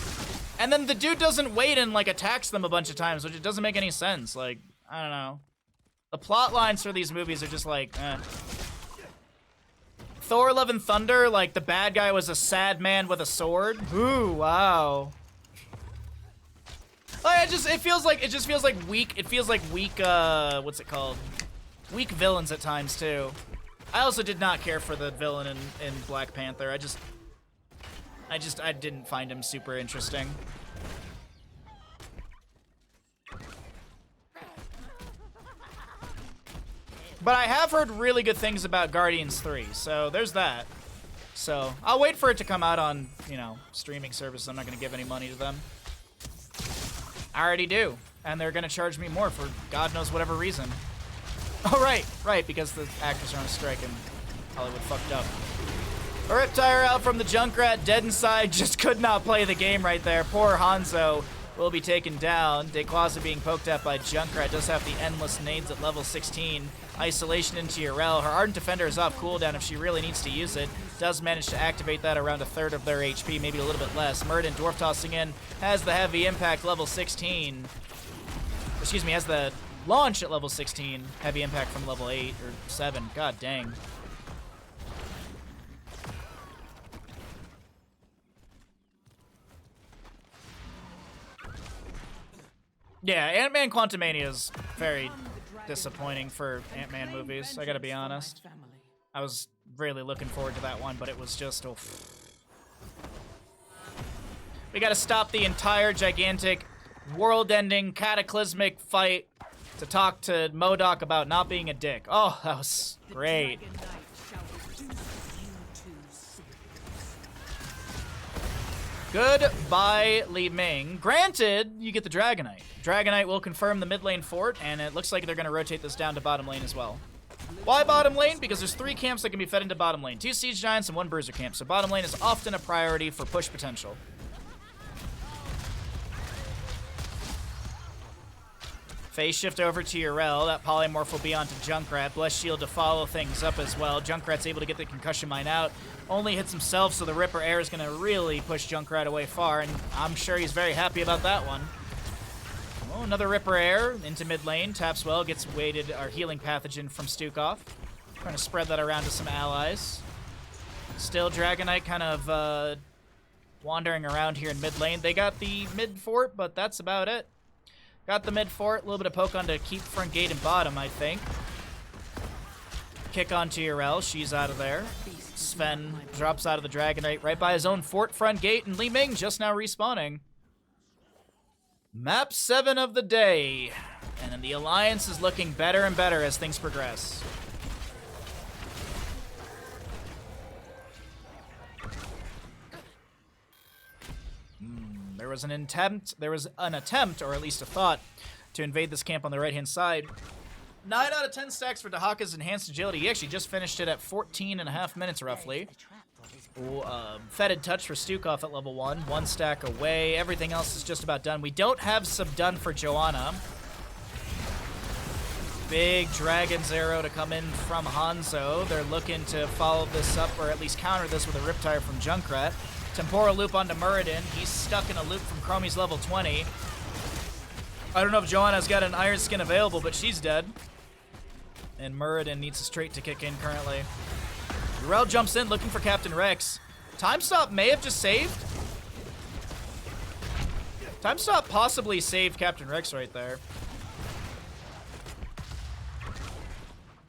And then the dude doesn't wait and, like, attacks them a bunch of times, which it doesn't make any sense. Like, I don't know. The plot lines for these movies are just like, eh. Thor: Love and Thunder, like, the bad guy was a sad man with a sword. Ooh, wow. Like, it just feels like weak, what's it called? Weak villains at times, too. I also did not care for the villain in Black Panther. I didn't find him super interesting. But I have heard really good things about Guardians 3, so there's that. So, I'll wait for it to come out on, you know, streaming service. I'm not going to give any money to them. I already do. And they're going to charge me more for God knows whatever reason. Oh, right, because the actors are on a strike and Hollywood fucked up. A Riptire out from the Junkrat, dead inside, just could not play the game right there. Poor Hanzo will be taken down. Dequaza being poked at by Junkrat, does have the endless nades at level 16. Isolation into Urel. Her Ardent Defender is off cooldown if she really needs to use it. Does manage to activate that around a third of their HP, maybe a little bit less. Murden Dwarf tossing in, has the heavy impact level 16. Excuse me, has the launch at level 16. Heavy impact from level 8 or 7. God dang. Yeah, Ant-Man Quantumania is very disappointing for Ant-Man movies, I gotta be honest. I was really looking forward to that one, but it was just, oh. We gotta stop the entire gigantic, world-ending, cataclysmic fight to talk to MODOK about not being a dick. Oh, that was great. Goodbye, Li Ming. Granted, you get the Dragonite. Dragonite will confirm the mid lane fort, and it looks like they're going to rotate this down to bottom lane as well. Why bottom lane? Because there's 3 camps that can be fed into bottom lane. 2 Siege Giants and 1 Bruiser camp, so bottom lane is often a priority for push potential. Phase shift over to Urel. That polymorph will be onto Junkrat. Bless Shield to follow things up as well. Junkrat's able to get the concussion mine out. Only hits himself, so the Ripper Air is going to really push Junkrat away far, and I'm sure he's very happy about that one. Oh, another Ripper Air into mid lane. Taps well, gets weighted, or healing pathogen from Stukov. Trying to spread that around to some allies. Still Dragonite kind of wandering around here in mid lane. They got the mid fort, but that's about it. Got the mid fort, a little bit of poke on to keep front gate and bottom, I think. Kick onto Urel, she's out of there. Sven drops out of the Dragonite right by his own fort front gate, and Li Ming just now respawning. Map 7 of the day. And then the Alliance is looking better and better as things progress. There was an attempt, or at least a thought, to invade this camp on the right-hand side. 9 out of 10 stacks for Dahaka's Enhanced Agility. He actually just finished it at 14.5 minutes, roughly. Fetid Touch for Stukov at level 1. 1 stack away. Everything else is just about done. We don't have Subdone for Joanna. Big Dragon's Arrow to come in from Hanzo. They're looking to follow this up, or at least counter this with a Riptire from Junkrat. Temporal Loop onto Muradin. He's stuck in a loop from Chromie's level 20. I don't know if Joanna's got an Iron Skin available, but she's dead. And Muradin needs a straight to kick in currently. Urel jumps in looking for Captain Rex. Time Stop may have just saved. Time Stop possibly saved Captain Rex right there.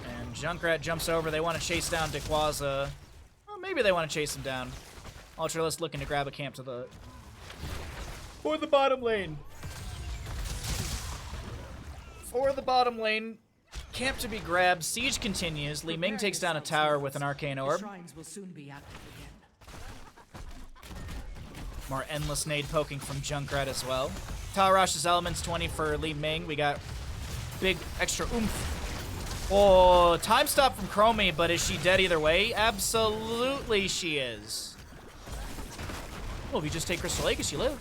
And Junkrat jumps over. They want to chase down Dequaza. Well, maybe they want to chase him down. Ultralisk looking to grab a camp to the... For the bottom lane. For the bottom lane. Camp to be grabbed. Siege continues. Li Ming takes down a tower with an arcane orb. Shrines will soon be active again. More endless nade poking from Junkrat as well. Tower rushes elements 20 for Li Ming. We got big extra oomph. Oh, time stop from Chromie, but is she dead either way? Absolutely she is. Well, if you just take Crystal Lake, you live.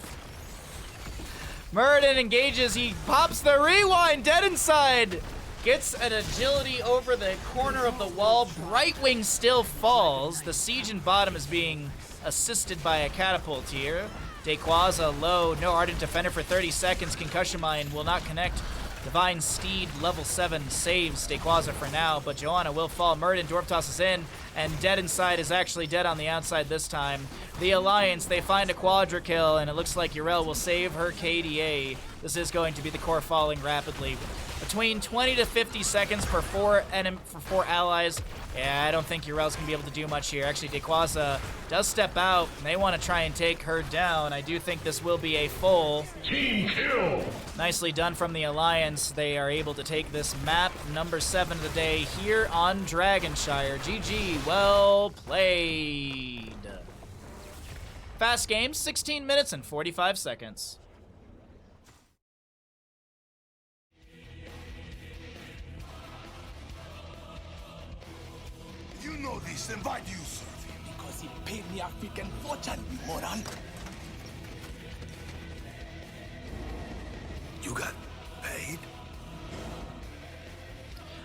Muradin engages. He pops the rewind. Dead inside. Gets an agility over the corner of the wall. Brightwing still falls. The siege in bottom is being assisted by a catapult here. Dayquaza low. No Ardent Defender for 30 seconds. Concussion Mine will not connect. Divine Steed, level 7, saves Dayquaza for now, but Joanna will fall. Muradin Dwarf tosses in, and dead inside is actually dead on the outside this time. The Alliance, they find a Quadra kill, and it looks like Yrel will save her KDA. This is going to be the core falling rapidly. Between 20 to 50 seconds for four allies. Yeah, I don't think Yrel's going to be able to do much here. Actually, Dayquaza does step out, and they want to try and take her down. I do think this will be a full team kill. Nicely done from the Alliance. They are able to take this map, number 7 of the day, here on Dragonshire. GG, well played. Fast game, 16 minutes and 45 seconds. You know this, then why do you serve him? Because he paid me a freaking fortune, you moron. You got paid?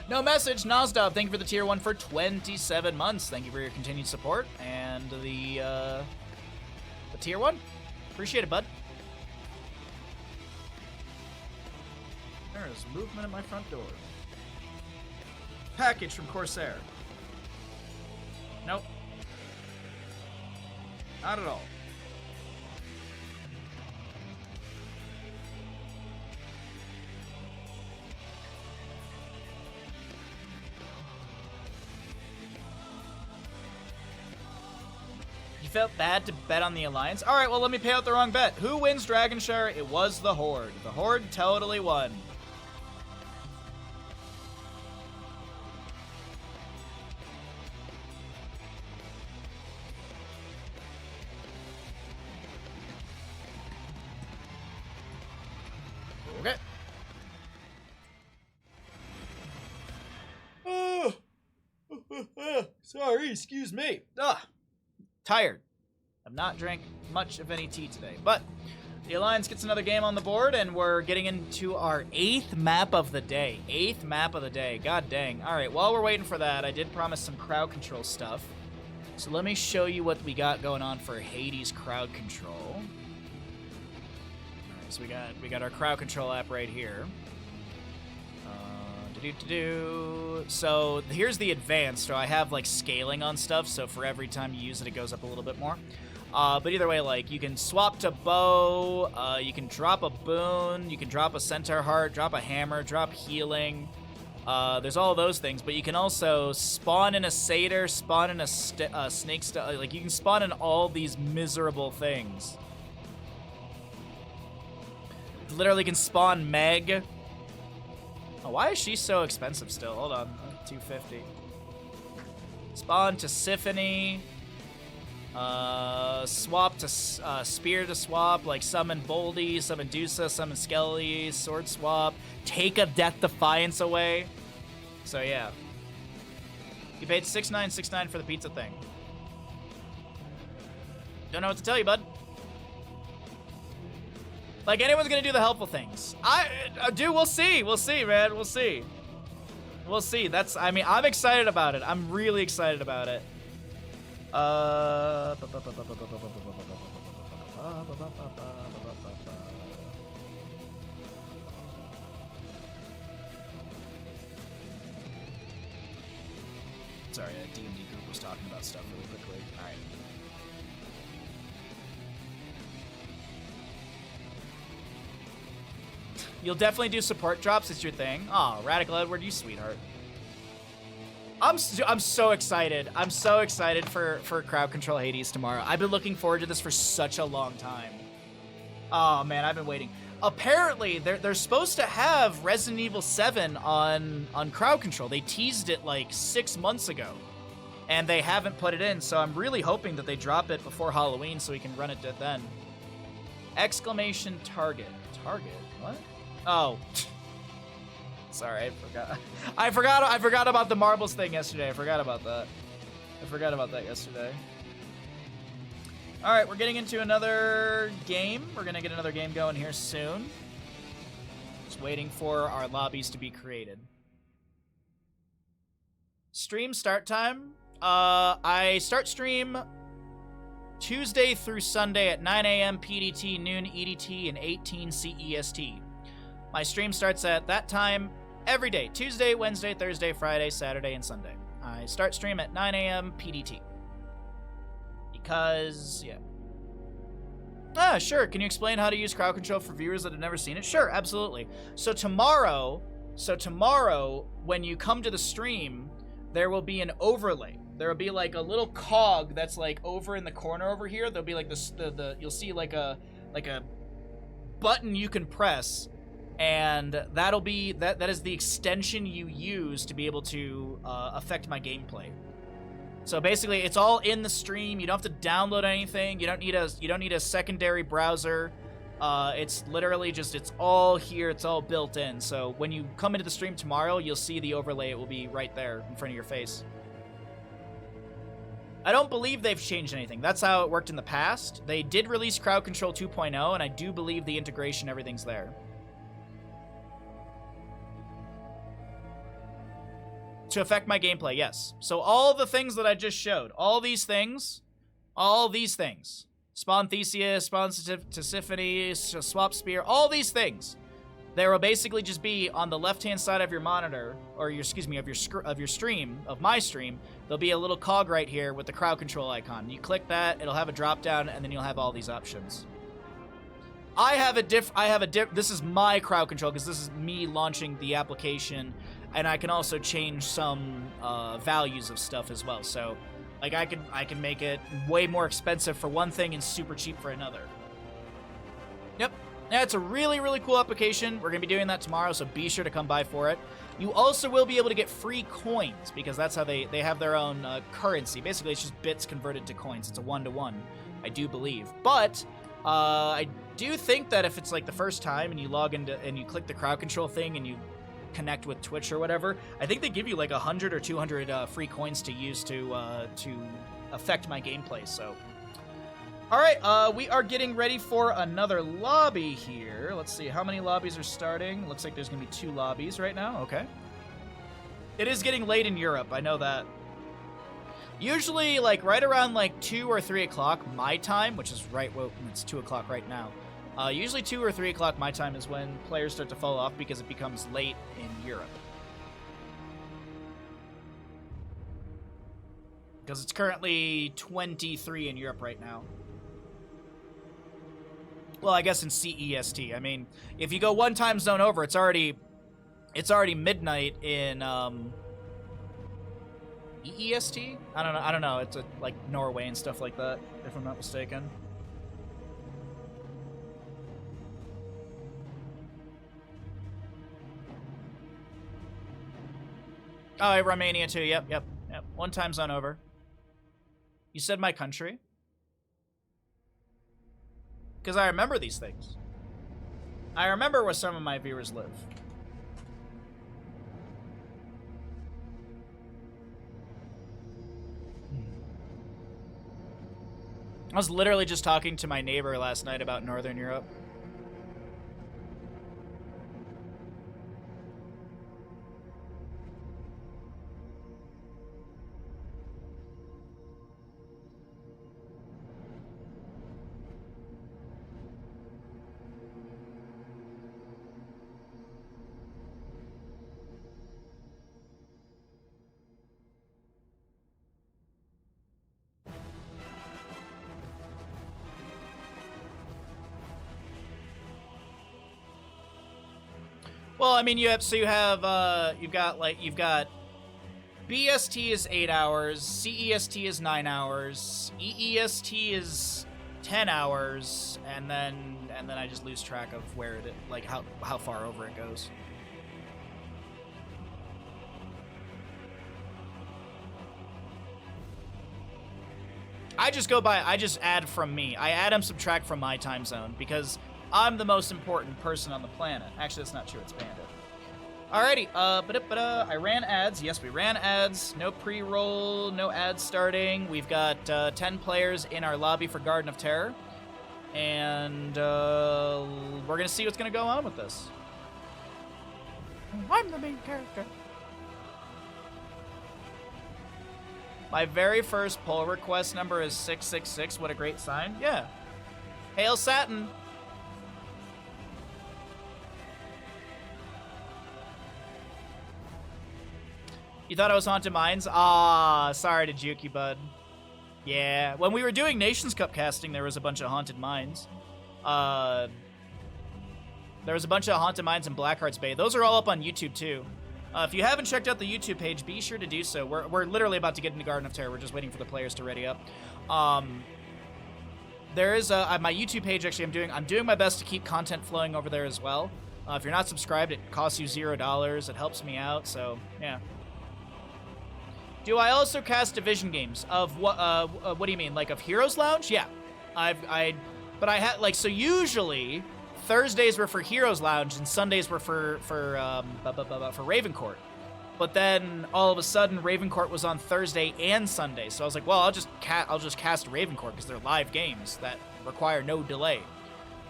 No message. Nozdov, thank you for the tier 1 for 27 months. Thank you for your continued support. And the tier 1. Appreciate it, bud. There is movement at my front door. Package from Corsair. Nope. Not at all. You felt bad to bet on the Alliance? Alright, well, let me pay out the wrong bet. Who wins Dragonshire? It was the Horde. The Horde totally won. Okay. Sorry, excuse me. Tired. I've not drank much of any tea today, but the Alliance gets another game on the board, and we're getting into our 8th map of the day. 8th map of the day. God dang. All right, while we're waiting for that, I did promise some crowd control stuff. So let me show you what we got going on for Hades crowd control. All right, so we got our crowd control app right here. So here's the advanced. So I have like scaling on stuff, so for every time you use it, it goes up a little bit more. But either way, like you can swap to bow, you can drop a boon, you can drop a centaur heart, drop a hammer, drop healing. There's all those things, but you can also spawn in a satyr, spawn in a snake, like you can spawn in all these miserable things. Literally can spawn Meg. Oh, why is she so expensive still? Hold on, 250. Spawn to Symphony. Swap to Spear to swap, like summon Boldy, summon Dusa, summon Skelly, Sword swap, take a Death Defiance away. So yeah. You paid $6.969 for the pizza thing. Don't know what to tell you, bud. Like, anyone's gonna do the helpful things. Dude, we'll see. We'll see, man. We'll see. We'll see. I mean, I'm excited about it. I'm really excited about it. Sorry, a D&D group was talking about stuff really quickly. All right. You'll definitely do support drops. It's your thing. Aw, Radical Edward, you sweetheart. I'm so excited. I'm so excited for Crowd Control Hades tomorrow. I've been looking forward to this for such a long time. Oh man, I've been waiting. Apparently, they're supposed to have Resident Evil 7 on Crowd Control. They teased it like 6 months ago, and they haven't put it in. So I'm really hoping that they drop it before Halloween so we can run it then. Exclamation target. Target? What? Oh. Sorry, I forgot about the marbles thing yesterday. I forgot about that yesterday. All right, we're getting into another game. We're gonna get another game going here soon. Just waiting for our lobbies to be created. Stream start time. I start stream Tuesday through Sunday at 9 a.m. PDT, noon EDT, and 18 CEST. My stream starts at that time every day, Tuesday, Wednesday, Thursday, Friday, Saturday, and Sunday. I start stream at 9 a.m. PDT. Because, yeah. Ah, sure. Can you explain how to use crowd control for viewers that have never seen it? Sure, absolutely. So tomorrow, when you come to the stream, there will be an overlay. There will be like a little cog that's like over in the corner over here. There'll be like you'll see like a button you can press, and that'll be that is the extension you use to be able to affect my gameplay. So basically, it's all in the stream. You don't have to download anything. You don't need a secondary browser. It's literally just it's all here. It's all built in. So when you come into the stream tomorrow, you'll see the overlay. It will be right there in front of your face. I don't believe they've changed anything. That's how it worked in the past. They did release Crowd Control 2.0, and I do believe the integration, everything's there. To affect my gameplay, yes. So all the things that I just showed, all these things, Spawn Theseus, Spawn Tisiphone, Swap Spear, all these things, there will basically just be on the left-hand side of your monitor, or your, excuse me, of your stream, of my stream, there'll be a little cog right here with the crowd control icon. You click that, it'll have a drop-down, and then you'll have all these options. This is my crowd control, because this is me launching the application, and I can also change some values of stuff as well. So, like, I can make it way more expensive for one thing and super cheap for another. Yep. Yeah, it's a really, really cool application. We're going to be doing that tomorrow, so be sure to come by for it. You also will be able to get free coins, because that's how they have their own currency. Basically, it's just bits converted to coins. It's a one-to-one, I do believe. But I do think that if it's like the first time and you log into and you click the crowd control thing and you connect with Twitch or whatever, I think they give you like 100 or 200 free coins to use to affect my gameplay. So, all right, we are getting ready for another lobby here. Let's see how many lobbies are starting. Looks like there's gonna be 2 lobbies right now. Okay. It is getting late in Europe. I know that. Usually, like right around like 2 or 3 o'clock my time, which is right. Well, it's 2 o'clock right now. Usually 2 or 3 o'clock my time is when players start to fall off because it becomes late in Europe. Because it's currently 23 in Europe right now. Well, I guess in CEST. I mean, if you go one time zone over, it's already midnight in EEST? I don't know. It's like Norway and stuff like that, if I'm not mistaken. Oh, Romania too. Yep. One time zone over. You said my country? Because I remember these things. I remember where some of my viewers live. I was literally just talking to my neighbor last night about Northern Europe. Well, I mean, you've got BST is 8 hours, CEST is 9 hours, EEST is 10 hours, and then I just lose track of where it, like how far over it goes. I just add from me. I add and subtract from my time zone because I'm the most important person on the planet. Actually, that's not true. It's Bandit. Alrighty, I ran ads. Yes, we ran ads. No pre-roll, no ads starting. We've got 10 players in our lobby for Garden of Terror. And we're going to see what's going to go on with this. I'm the main character. My very first pull request number is 666. What a great sign. Yeah. Hail Satin. You thought I was Haunted Mines? Ah, sorry to juke you, bud. Yeah, when we were doing Nations Cup casting, there was a bunch of Haunted Mines. There was a bunch of Haunted Mines in Blackheart's Bay. Those are all up on YouTube, too. If you haven't checked out the YouTube page, be sure to do so. We're literally about to get into Garden of Terror. We're just waiting for the players to ready up. There is my YouTube page. Actually, I'm doing my best to keep content flowing over there as well. If you're not subscribed, it costs you $0. It helps me out. So yeah. Do I also cast division games of what? What do you mean? Like of Heroes Lounge? Yeah, but I had like so usually Thursdays were for Heroes Lounge and Sundays were for Ravencourt. But then all of a sudden Ravencourt was on Thursday and Sunday, so I was like, well, I'll just cast Ravencourt because they're live games that require no delay.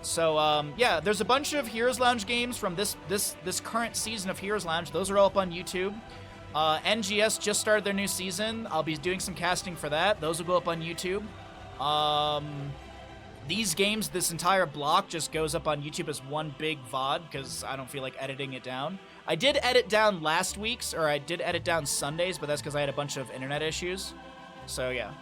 So yeah, there's a bunch of Heroes Lounge games from this current season of Heroes Lounge. Those are all up on YouTube. NGS just started their new season. I'll be doing some casting for that. Those will go up on YouTube. These games, this entire block just goes up on YouTube as one big VOD because I don't feel like editing it down. I did edit down last week's, or I did edit down Sundays, but that's because I had a bunch of internet issues. So yeah.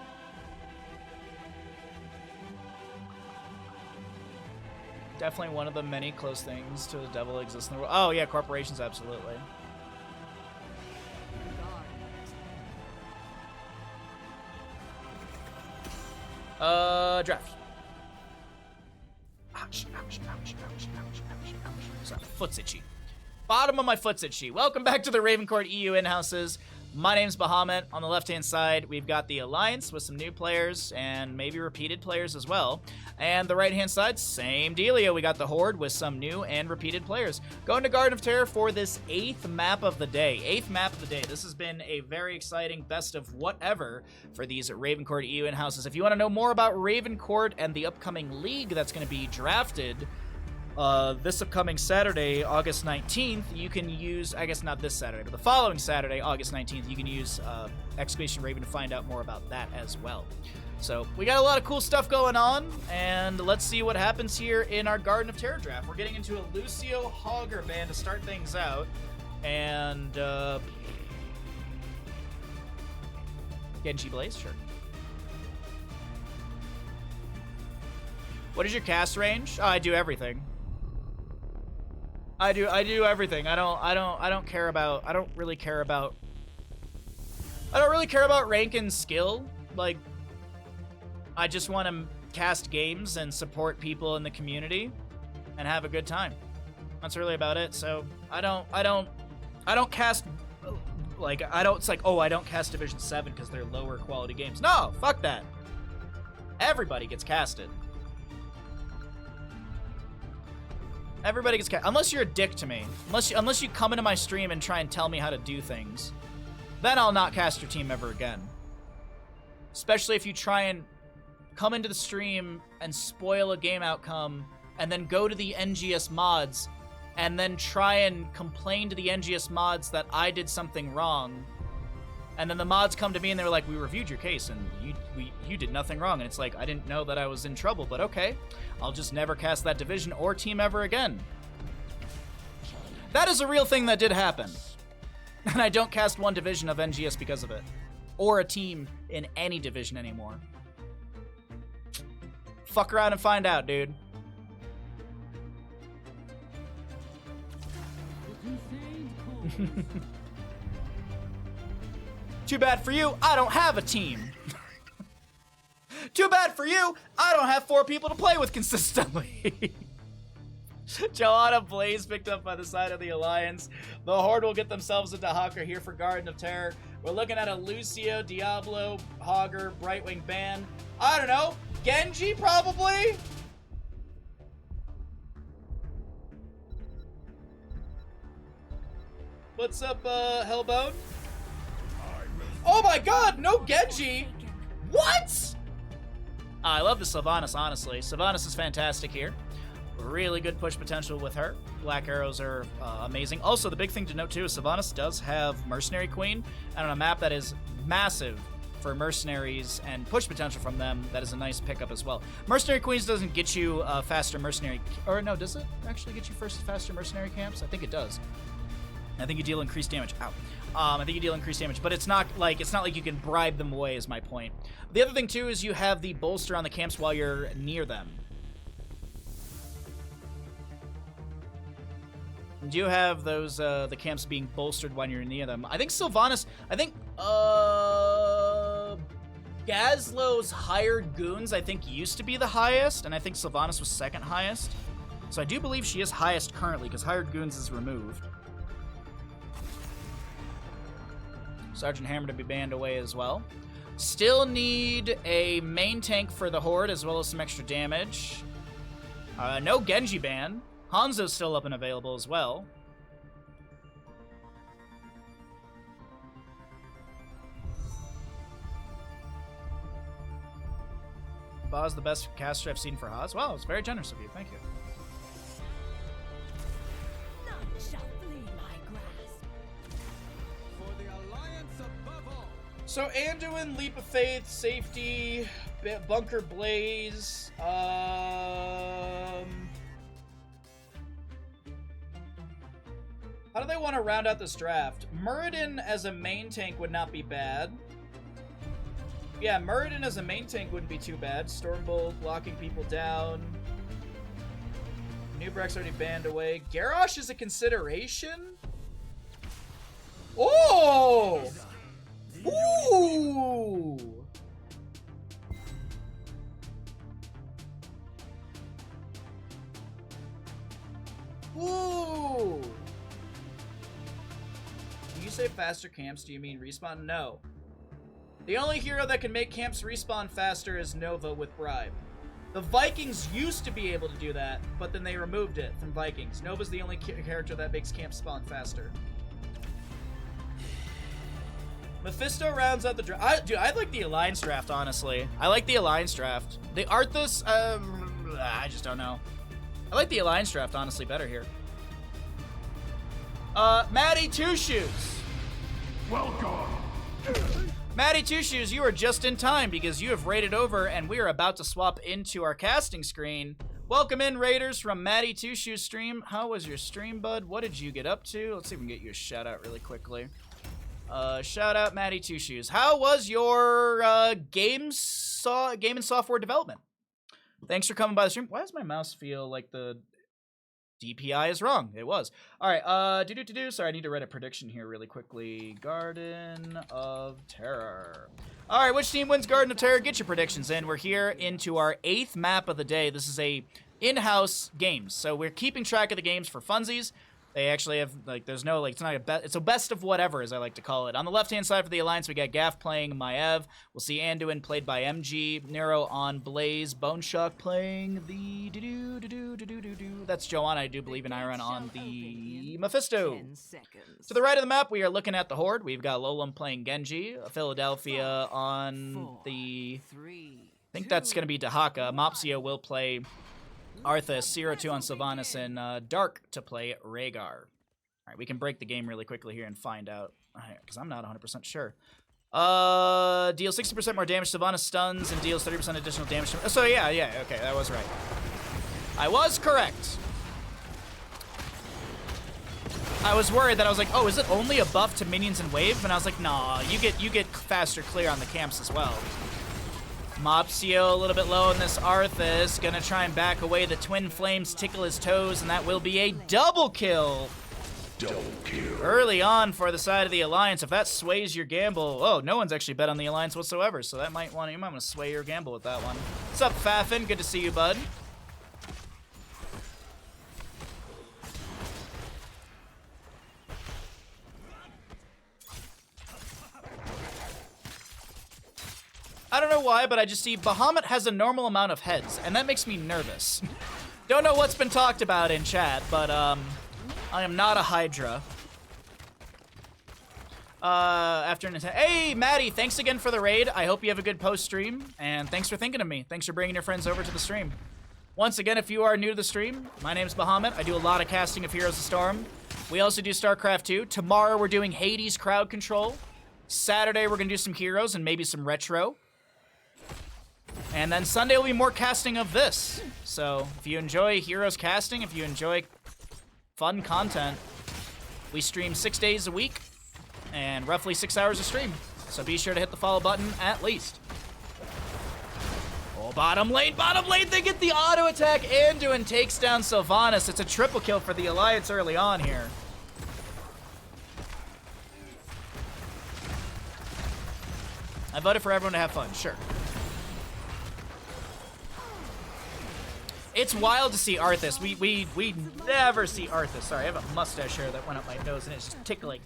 Definitely one of the many close things to the devil exists in the world. Oh yeah, corporations, absolutely. Draft. Ouch, ouch, ouch, ouch, ouch, ouch, ouch. Sorry, foot's itchy. Bottom of my foot's itchy. Welcome back to the Ravencourt EU in-houses. My name's Bahamut. On the left-hand side, we've got the Alliance with some new players and maybe repeated players as well. And the right-hand side, same dealio. We got the Horde with some new and repeated players. Going to Garden of Terror for this 8th map of the day. 8th map of the day. This has been a very exciting best of whatever for these Ravencourt EU in-houses. If you want to know more about Ravencourt and the upcoming league that's going to be drafted this upcoming Saturday, August 19th, you can use, I guess not this Saturday, but the following Saturday, August 19th, you can use Exclamation Raven to find out more about that as well. So we got a lot of cool stuff going on, and let's see what happens here in our Garden of Terror draft. We're getting into a Lucio Hogger band to start things out, and Genji Blaze, sure. What is your cast range? Oh, I do everything. I do everything. I don't really care about rank and skill. Like, I just want to cast games and support people in the community and have a good time. That's really about it. So I don't cast, like, it's like, oh, I don't cast Division 7 because they're lower quality games. No, fuck that. Everybody gets casted. Everybody gets cast, unless you're a dick to me. Unless you come into my stream and try and tell me how to do things. Then I'll not cast your team ever again. Especially if you try and come into the stream and spoil a game outcome and then go to the NGS mods and then try and complain to the NGS mods that I did something wrong. And then the mods come to me and they're like, we reviewed your case and you did nothing wrong. And it's like, I didn't know that I was in trouble, but okay. I'll just never cast that division or team ever again. That is a real thing that did happen. And I don't cast one division of NGS because of it. Or a team in any division anymore. Fuck around and find out, dude. Too bad for you, I don't have a team. Too bad for you, I don't have 4 people to play with consistently. Joanna Blaze picked up by the side of the Alliance. The Horde will get themselves into Hawker here for Garden of Terror. We're looking at a Lucio, Diablo, Hogger, Brightwing Ban. I don't know. Genji, probably? What's up, Hellbone? Oh my god, no Genji! What? I love the Sylvanas, honestly. Sylvanas is fantastic here. Really good push potential with her. Black arrows are amazing. Also, the big thing to note too is Sylvanas does have Mercenary Queen, and on a map that is massive for mercenaries and push potential from them, that is a nice pickup as well. Mercenary Queens doesn't get you faster mercenary, or no, does it actually get you faster mercenary camps? I think it does. I think you deal increased damage. Ow. I think you deal increased damage, but it's not like you can bribe them away. Is my point. The other thing too is you have the bolster on the camps while you're near them. Do you have those the camps being bolstered when you're near them? I think Sylvanas. I think Gazlo's hired goons I think used to be the highest, and I think Sylvanas was second highest. So I do believe she is highest currently because hired goons is removed. Sergeant Hammer to be banned away as well. Still need a main tank for the Horde as well as some extra damage. No Genji ban. Hanzo's still up and available as well. Ba's the best caster I've seen for Haas. Wow, it's very generous of you. Thank you. So Anduin, Leap of Faith, Safety, Bunker Blaze, how do they want to round out this draft? Muradin as a main tank would not be bad. Yeah, Muradin as a main tank wouldn't be too bad. Stormbolt, locking people down. Nubrek's already banned away. Garrosh is a consideration? Oh! Ooh! Ooh! When you say faster camps, do you mean respawn? No. The only hero that can make camps respawn faster is Nova with Bribe. The Vikings used to be able to do that, but then they removed it from Vikings. Nova's the only character that makes camps spawn faster. Mephisto rounds out the draft. Dude, I like the Alliance draft, honestly. I like the Alliance draft. The Arthas, I just don't know. I like the Alliance draft, honestly, better here. Maddie Two Shoes. Welcome. Maddie Two Shoes, you are just in time because you have raided over and we are about to swap into our casting screen. Welcome in, Raiders, from Maddie Two Shoes stream. How was your stream, bud? What did you get up to? Let's see if we can get you a shout out really quickly. Shout out Maddie Two Shoes. How was your game and software development? Thanks for coming by the stream. Why does my mouse feel like the DPI is wrong? It was. All right. Sorry, I need to write a prediction here really quickly. Garden of Terror. All right, which team wins Garden of Terror? Get your predictions in. We're here into our 8th map of the day. This is a in-house games, so we're keeping track of the games for funsies. They actually have, like, there's no, like, it's not a it's a best of whatever, as I like to call it. On the left-hand side for the Alliance, we got Gaff playing Maev. We'll see Anduin played by MG. Nero on Blaze. Bone Shock playing the That's Joanna, I do believe, and Iron on the Mephisto. To the right of the map, we are looking at the Horde. We've got Lolum playing Genji. Philadelphia on the... I think that's going to be Dahaka. Mopsio will play Arthas, 0-2 on Sylvanas, and Dark to play Rhaegar. All right, we can break the game really quickly here and find out, because I'm not 100% sure. Deals 60% more damage to Sylvanas, stuns, and deals 30% additional damage to... So yeah, okay, that was right. I was correct. I was worried that I was like, oh, is it only a buff to minions and wave? And I was like, nah, you get faster clear on the camps as well. Mopsio a little bit low on this Arthas. Gonna try and back away. The Twin Flames tickle his toes, and that will be a double kill Early on for the side of the Alliance, if that sways your gamble... Oh, no one's actually bet on the Alliance whatsoever, so that might want to sway your gamble with that one. What's up, Fafin? Good to see you, bud. I don't know why, but I just see Bahamut has a normal amount of heads, and that makes me nervous. Don't know what's been talked about in chat, but I am not a Hydra. Hey, Maddie, thanks again for the raid. I hope you have a good post-stream, and thanks for thinking of me. Thanks for bringing your friends over to the stream. Once again, if you are new to the stream, my name's Bahamut. I do a lot of casting of Heroes of Storm. We also do StarCraft 2. Tomorrow, we're doing Hades Crowd Control. Saturday, we're going to do some Heroes and maybe some Retro. And then Sunday will be more casting of this. So if you enjoy Heroes casting, if you enjoy fun content, we stream 6 days a week and roughly 6 hours a stream. So be sure to hit the follow button at least. Oh, bottom lane, they get the auto attack. Anduin takes down Sylvanas. It's a triple kill for the Alliance early on here. I voted for everyone to have fun, sure. It's wild to see Arthas. We never see Arthas. Sorry, I have a mustache here that went up my nose and it's just tickling.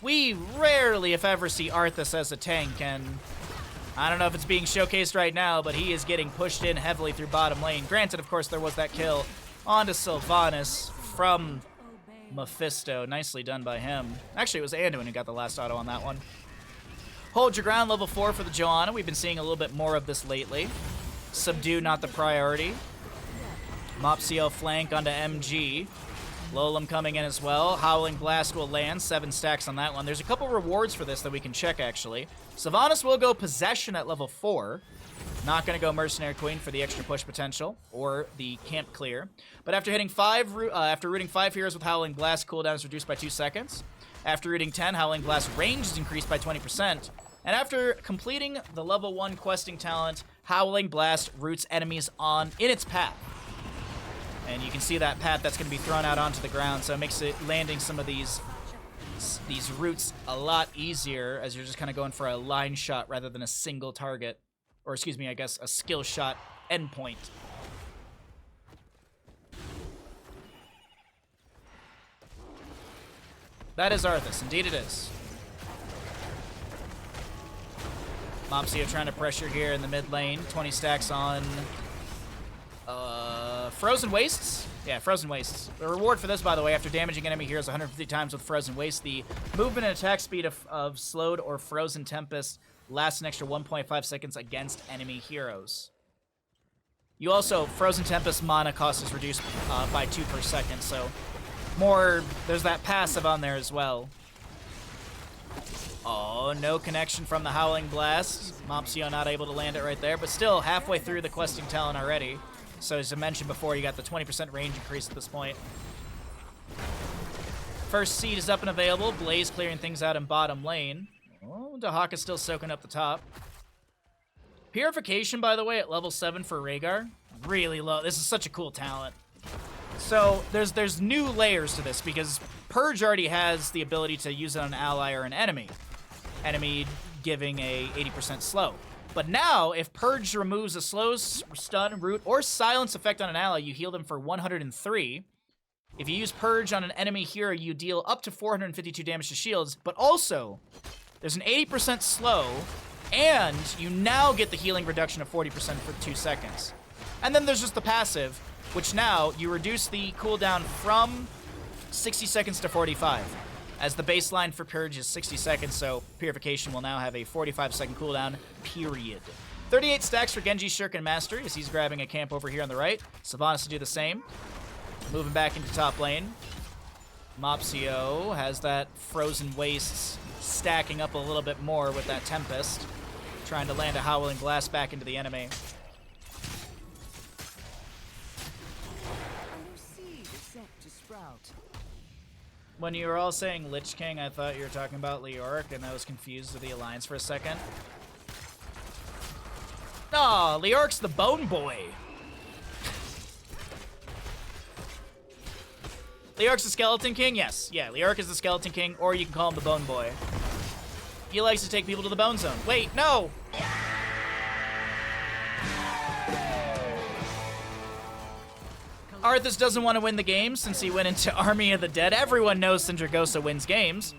We rarely, if ever, see Arthas as a tank, and I don't know if it's being showcased right now, but he is getting pushed in heavily through bottom lane. Granted, of course, there was that kill onto Sylvanas from Mephisto. Nicely done by him. Actually, it was Anduin who got the last auto on that one. Hold your ground, level 4 for the Joanna. We've been seeing a little bit more of this lately. Subdue, not the priority. Mopsio flank onto MG. Lolem coming in as well. Howling Blast will land. 7 stacks on that one. There's a couple rewards for this that we can check, actually. Sylvanas will go Possession at level 4. Not going to go Mercenary Queen for the extra push potential or the camp clear. But after hitting after rooting 5 heroes with Howling Blast, cooldown is reduced by 2 seconds. After rooting 10, Howling Blast range is increased by 20%. And after completing the level 1 questing talent, Howling Blast roots enemies in its path. And you can see that path that's going to be thrown out onto the ground, so it makes it landing some of these roots a lot easier as you're just kind of going for a line shot rather than a single target. Or excuse me, I guess a skill shot endpoint. That is Arthas, indeed it is. Mopsio trying to pressure here in the mid lane. 20 stacks on Frozen Wastes? Yeah, Frozen Wastes. The reward for this, by the way, after damaging enemy heroes 150 times with Frozen Waste, the movement and attack speed of Slowed or Frozen Tempest lasts an extra 1.5 seconds against enemy heroes. You also, Frozen Tempest mana cost is reduced by 2 per second, so there's that passive on there as well. Oh, no connection from the Howling Blast. Mopsio not able to land it right there, but still halfway through the questing talent already. So as I mentioned before, you got the 20% range increase at this point. First seed is up and available. Blaze clearing things out in bottom lane. Oh, Dahaka's still soaking up the top. Purification, by the way, at level 7 for Rhaegar. Really low. This is such a cool talent. So there's new layers to this because Purge already has the ability to use it on an ally or an enemy. Enemy giving a 80% slow. But now, if Purge removes a slow, stun, root, or silence effect on an ally, you heal them for 103. If you use Purge on an enemy hero, you deal up to 452 damage to shields, but also, there's an 80% slow, and you now get the healing reduction of 40% for 2 seconds. And then there's just the passive, which now, you reduce the cooldown from 60 seconds to 45. As the baseline for Purge is 60 seconds, so Purification will now have a 45-second cooldown, period. 38 stacks for Genji, Shuriken, Mastery, as he's grabbing a camp over here on the right. Sylvanas to do the same. Moving back into top lane. Mopsio has that Frozen Wastes stacking up a little bit more with that Tempest. Trying to land a Howling Blast back into the enemy. When you were all saying Lich King, I thought you were talking about Leoric, and I was confused with the Alliance for a second. Aw, Leoric's the Bone Boy. Leoric's the Skeleton King? Yes. Yeah, Leoric is the Skeleton King, or you can call him the Bone Boy. He likes to take people to the Bone Zone. Wait, no! Arthas doesn't want to win the game since he went into Army of the Dead. Everyone knows Sindragosa wins games.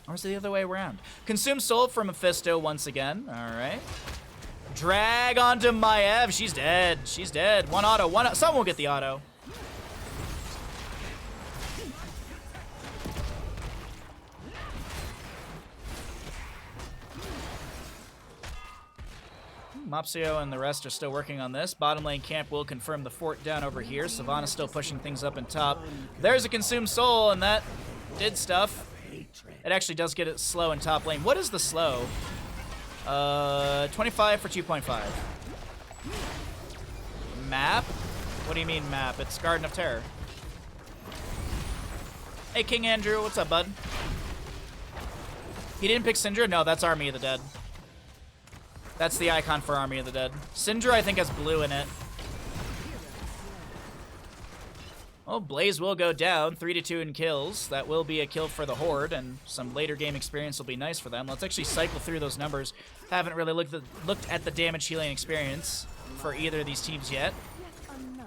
Or is it the other way around? Consume Soul from Mephisto once again. All right. Drag onto Maiev. She's dead. She's dead. One auto. Someone will get the auto. Mopsio and the rest are still working on this. Bottom lane camp will confirm the fort down over here. Savannah's still pushing things up in top. There's a Consumed Soul, and that did stuff. It actually does get it slow in top lane. What is the slow? 25 for 2.5. Map? What do you mean map? It's Garden of Terror. Hey, King Andrew, what's up, bud? He didn't pick Syndra? No, that's Army of the Dead. That's the icon for Army of the Dead. Syndra, I think, has blue in it. Oh, Blaze will go down. 3-2 in kills. That will be a kill for the Horde, and some later game experience will be nice for them. Let's actually cycle through those numbers. Haven't really looked at the damage healing experience for either of these teams yet.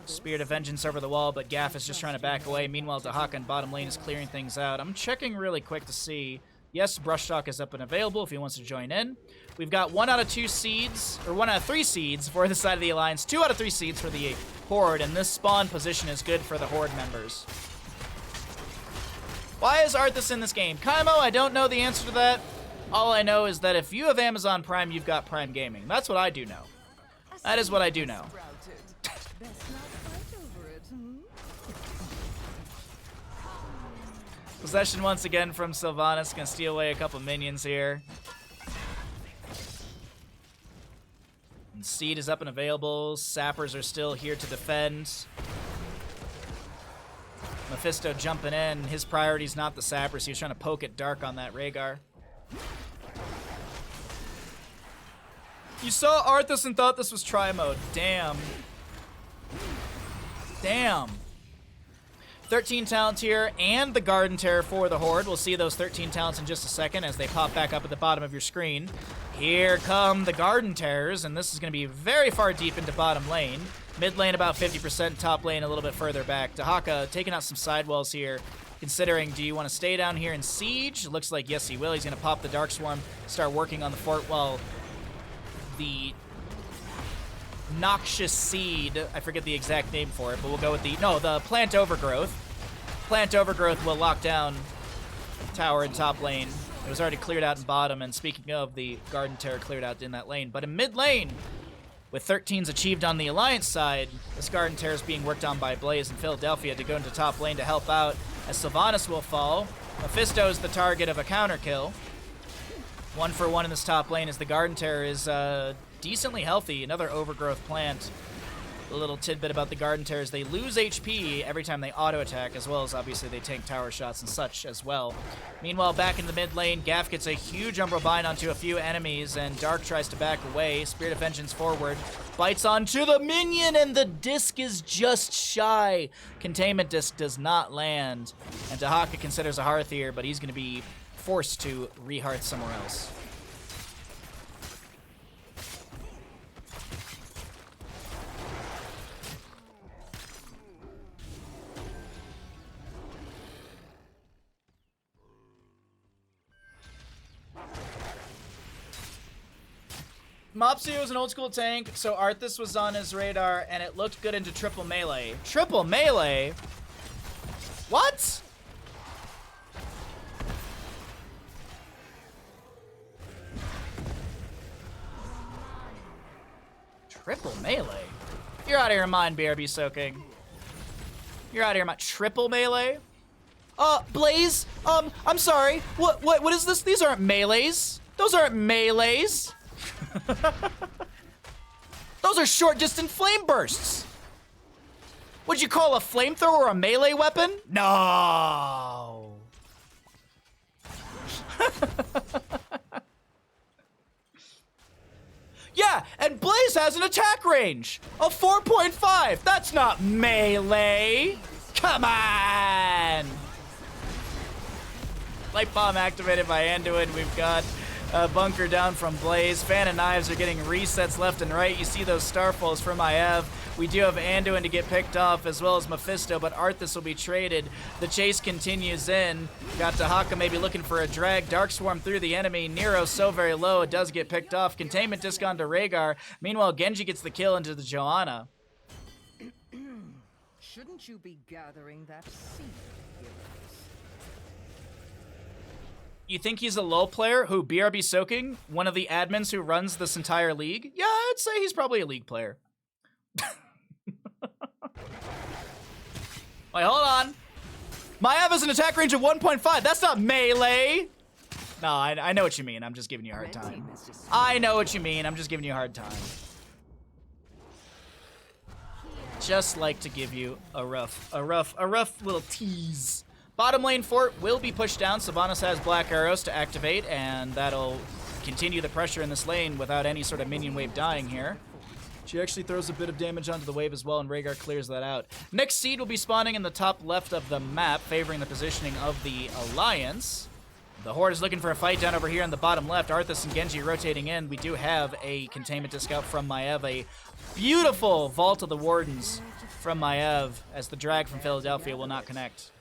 Spirit of Vengeance over the wall, but Gaff is just trying to back away. Meanwhile, Dahaka in bottom lane is clearing things out. I'm checking really quick to see. Yes, Brush Talk is up and available if he wants to join in. We've got 1 out of 2 seeds, or 1 out of 3 seeds for the side of the Alliance, 2 out of 3 seeds for the Horde, and this spawn position is good for the Horde members. Why is Arthas in this game? Kaimo, I don't know the answer to that. All I know is that if you have Amazon Prime, you've got Prime Gaming. That's what I do know. That is what I do know. Possession once again from Sylvanas. Gonna steal away a couple minions here. And Seed is up and available. Sappers are still here to defend. Mephisto jumping in. His priority's not the Sappers. He was trying to poke it dark on that Rhaegar. You saw Arthas and thought this was try mode. Damn. Damn. 13 talents here and the Garden Terror for the Horde. We'll see those 13 talents in just a second as they pop back up at the bottom of your screen. Here come the Garden Terrors, and this is going to be very far deep into bottom lane. Mid lane about 50%, top lane a little bit further back. Dahaka taking out some sidewalls here, considering, do you want to stay down here and siege? Looks like yes, he will. He's going to pop the Dark Swarm, start working on the fort while the Noxious Seed, I forget the exact name for it, but we'll go with the Plant Overgrowth. Plant Overgrowth will lock down tower in top lane. It was already cleared out in bottom, and speaking of, the Garden Terror cleared out in that lane. But in mid lane, with 13s achieved on the Alliance side, this Garden Terror is being worked on by Blaze and Philadelphia to go into top lane to help out, as Sylvanas will fall. Mephisto is the target of a counter kill. 1 for 1 in this top lane as the Garden Terror is decently healthy. Another Overgrowth plant. A little tidbit about the Garden Terrors: they lose HP every time they auto-attack, as well as obviously they tank tower shots and such as well. Meanwhile, back in the mid lane, Gaff gets a huge Umbral Bind onto a few enemies, and Dark tries to back away. Spirit of Vengeance forward, bites onto the minion, and the disc is just shy. Containment disc does not land, and Dahaka considers a hearth here, but he's going to be forced to re-hearth somewhere else. Mopsio is an old school tank, so Arthas was on his radar, and it looked good into triple melee. Triple melee? What? Triple melee? You're out of your mind, BRB soaking. You're out of your mind. Triple melee? Blaze? I'm sorry. What is this? These aren't melees. Those aren't melees. Those are short distance flame bursts. Would you call a flamethrower a melee weapon? No. Yeah, and Blaze has an attack range of 4.5. That's not melee. Come on! Light bomb activated by Anduin. We've got a bunker down from Blaze. Fan and Knives are getting resets left and right. You see those Starfalls from Iev. We do have Anduin to get picked off, as well as Mephisto, but Arthas will be traded. The chase continues in. Got Tahaka maybe looking for a drag. Dark Swarm through the enemy. Nero so very low, it does get picked off. Containment disc onto Rhaegar. Meanwhile, Genji gets the kill into the Joanna. Shouldn't you be gathering that seed? You think he's a low player? Who, BRB Soaking? One of the admins who runs this entire league? Yeah, I'd say he's probably a league player. Wait, hold on. Maiev has an attack range of 1.5. That's not melee. No, I know what you mean. I'm just giving you a hard time. I know what you mean. I'm just giving you a hard time. Just like to give you a rough little tease. Bottom lane fort will be pushed down. Sylvanas has Black Arrows to activate, and that'll continue the pressure in this lane without any sort of minion wave dying here. She actually throws a bit of damage onto the wave as well, and Rhaegar clears that out. Next seed will be spawning in the top left of the map, favoring the positioning of the Alliance. The Horde is looking for a fight down over here in the bottom left. Arthas and Genji rotating in. We do have a containment disc out from Maiev. A beautiful Vault of the Wardens from Maiev, as the drag from Philadelphia will not connect.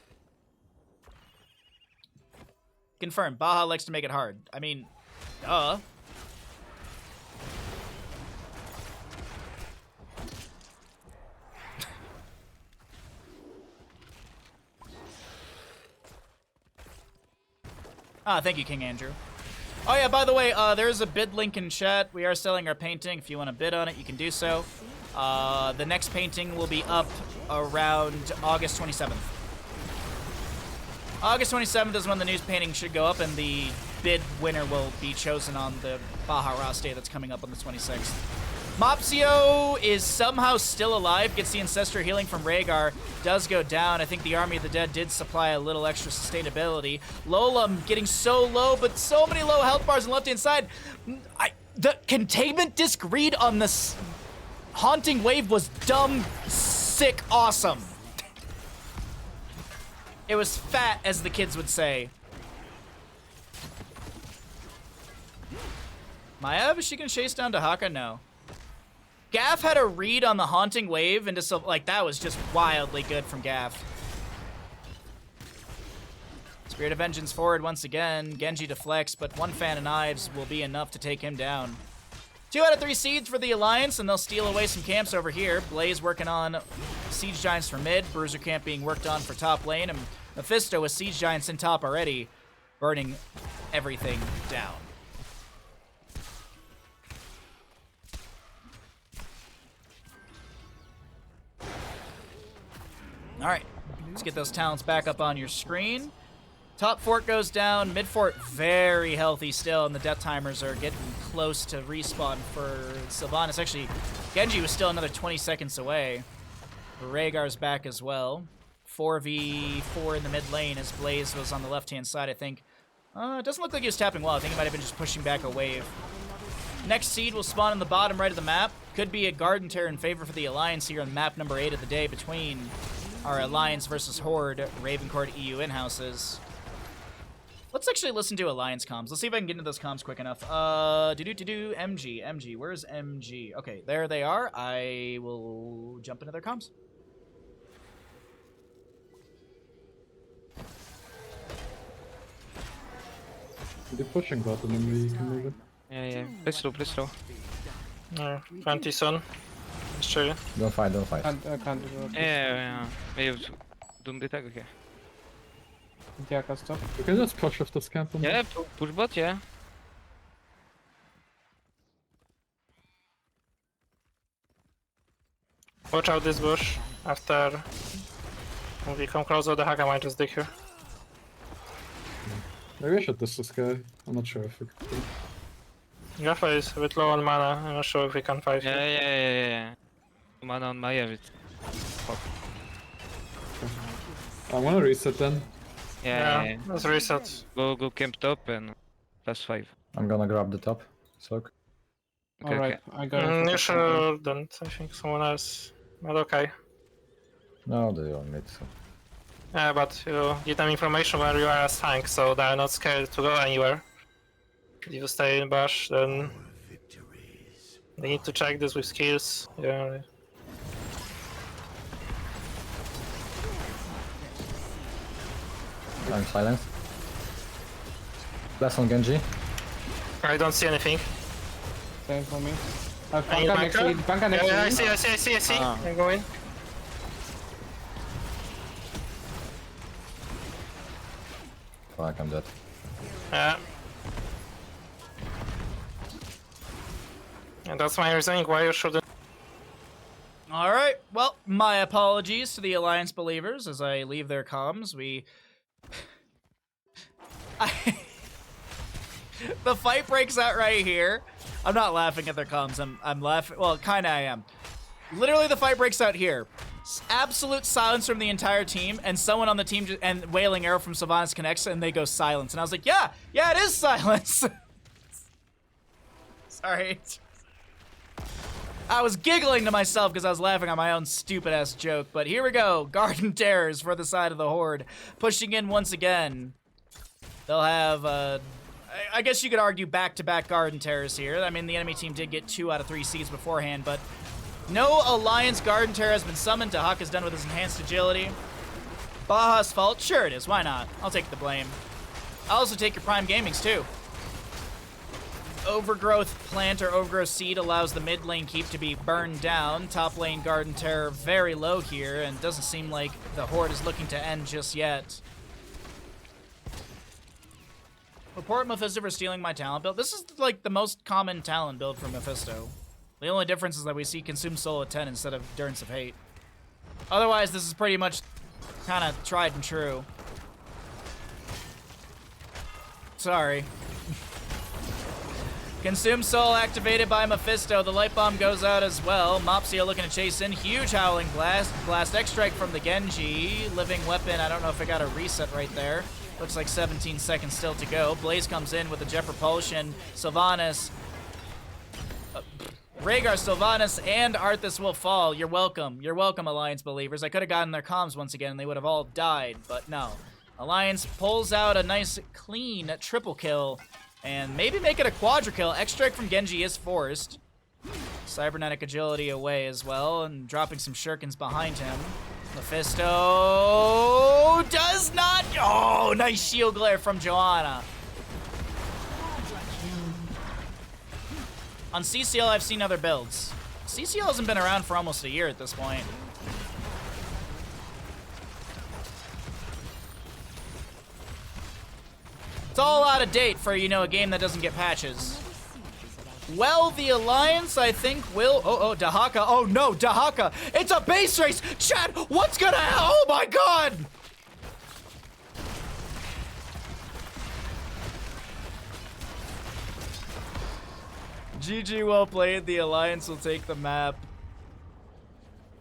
Confirmed. Baja likes to make it hard. I mean, duh. Thank you, King Andrew. Oh yeah, by the way, there's a bid link in chat. We are selling our painting. If you want to bid on it, you can do so. The next painting will be up around August 27th. August 27th is when the news painting should go up, and the bid winner will be chosen on the Baja Ross Day that's coming up on the 26th. Mopsio is somehow still alive, gets the Ancestor healing from Rhaegar, does go down. I think the Army of the Dead did supply a little extra sustainability. Lola getting so low, but so many low health bars on the left-hand side. The containment disc read on this Haunting Wave was dumb, sick, awesome. It was fat, as the kids would say. Maiev, is she gonna chase down Tahaka? No. Gaff had a read on the Haunting Wave into so like that was just wildly good from Gaff. Spirit of Vengeance forward once again. Genji deflects, but one fan of Knives will be enough to take him down. 2 out of 3 seeds for the Alliance, and they'll steal away some camps over here. Blaze working on Siege Giants for mid. Bruiser camp being worked on for top lane, and Mephisto with Siege Giants in top already, burning everything down. All right, let's get those talents back up on your screen. Top fort goes down, mid fort very healthy still, and the death timers are getting close to respawn for Sylvanas. Actually, Genji was still another 20 seconds away. Rhaegar's back as well. 4v4 in the mid lane as Blaze was on the left-hand side, I think. It doesn't look like he was tapping well. I think he might have been just pushing back a wave. Next seed will spawn in the bottom right of the map. Could be a Garden Tear in favor for the Alliance here on map number 8 of the day between our Alliance versus Horde Ravencourt EU in-houses. Let's actually listen to Alliance comms. Let's see if I can get into those comms quick enough. MG. Where's MG? Okay, there they are. I will jump into their comms. They're pushing bottom and we can move it. Yeah. Please slow. 20 Sun. Jeszcze. Don't fight. I can't do it. Yeah. Don't be okay. Jaka stop? You can just push off the scamp on Yeah, push bot, yeah. Watch out this bush. After we come closer, the Haka might just dig here. Maybe I should diss this guy. I'm not sure if we can. Jaffa is a bit low on mana. I'm not sure if we can fight here. Yeah. Mana on Maiev. I wanna reset then. Yeah. Let's reset. Go camp top and +5. I'm gonna grab the top. Soak. Okay, Alright, I got it. You shouldn't. I think someone else. But okay. No, they all mid, so. but you give them information where you are as tank, so they're not scared to go anywhere. If you stay in bush, then they need to check this with skills. Yeah. I'm silenced. Blast on Genji. I don't see anything. Same for me. I need Panka next to me. Panka next to me. Yeah, I see. I'm going. Fuck, I'm dead. And that's my reasoning why you shouldn't. Alright, well, my apologies to the Alliance believers as I leave their comms. The fight breaks out right here. I'm not laughing at their comms. I'm laughing. Well, kinda I am. Literally, the fight breaks out here. Absolute silence from the entire team, and someone on the team and Wailing Arrow from Sylvanas connects, and they go silence. And I was like, yeah, it is silence. Sorry. I was giggling to myself because I was laughing at my own stupid-ass joke. But here we go. Garden Terrors for the side of the Horde. Pushing in once again. They'll have, I guess you could argue back-to-back Garden Terrors here. I mean, the enemy team did get 2 out of 3 seeds beforehand, but no Alliance Garden Terror has been summoned. Dahak is done with his enhanced agility. Baha's fault? Sure it is. Why not? I'll take the blame. I'll also take your Prime Gamings, too. Overgrowth Plant or Overgrowth Seed allows the mid lane keep to be burned down. Top lane Garden Terror very low here, and doesn't seem like the Horde is looking to end just yet. Report Mephisto for stealing my talent build. This is like the most common talent build from Mephisto. The only difference is that we see Consume Soul at 10 instead of Endurance of Hate. Otherwise, this is pretty much kind of tried and true. Sorry. Consume Soul activated by Mephisto. The Light Bomb goes out as well. Mopsio looking to chase in. Huge Howling Blast. Blast X-Strike from the Genji. Living Weapon. I don't know if it got a reset right there. Looks like 17 seconds still to go. Blaze comes in with the Jet Propulsion. Sylvanas. Rhaegar, Sylvanas, and Arthas will fall. You're welcome. You're welcome, Alliance believers. I could have gotten their comms once again and they would have all died, but no. Alliance pulls out a nice, clean triple kill and maybe make it a quadra kill. X-Strike from Genji is forced. Cybernetic agility away as well and dropping some shurikens behind him. Mephisto does not. Oh, nice shield glare from Joanna. On CCL, I've seen other builds. CCL hasn't been around for almost a year at this point. It's all out of date for, you know, a game that doesn't get patches. Well, the Alliance, I think, will... Oh, Dahaka. Oh, no, Dahaka. It's a base race. Chat, what's gonna... Oh, my God. GG, well played. The Alliance will take the map.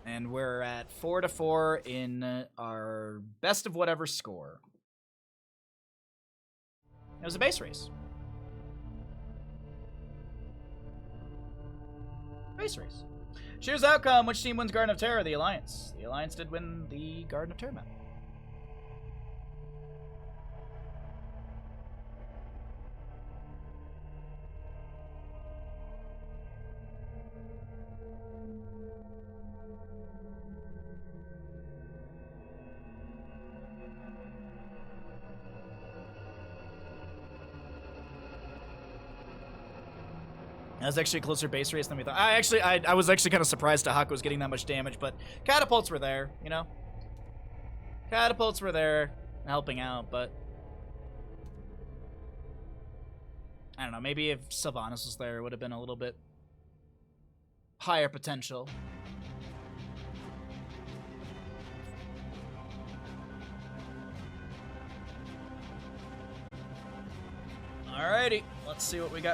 And we're at 4-4 in our best of whatever score. It was a base race. Base race. Choose outcome. Which team wins Garden of Terror? The Alliance. The Alliance did win the Garden of Terror map. That was actually a closer base race than we thought. I was actually kind of surprised Dahaka was getting that much damage, but catapults were there, you know? Catapults were there, helping out, but... I don't know, maybe if Sylvanas was there, it would have been a little bit higher potential. Alrighty, let's see what we got.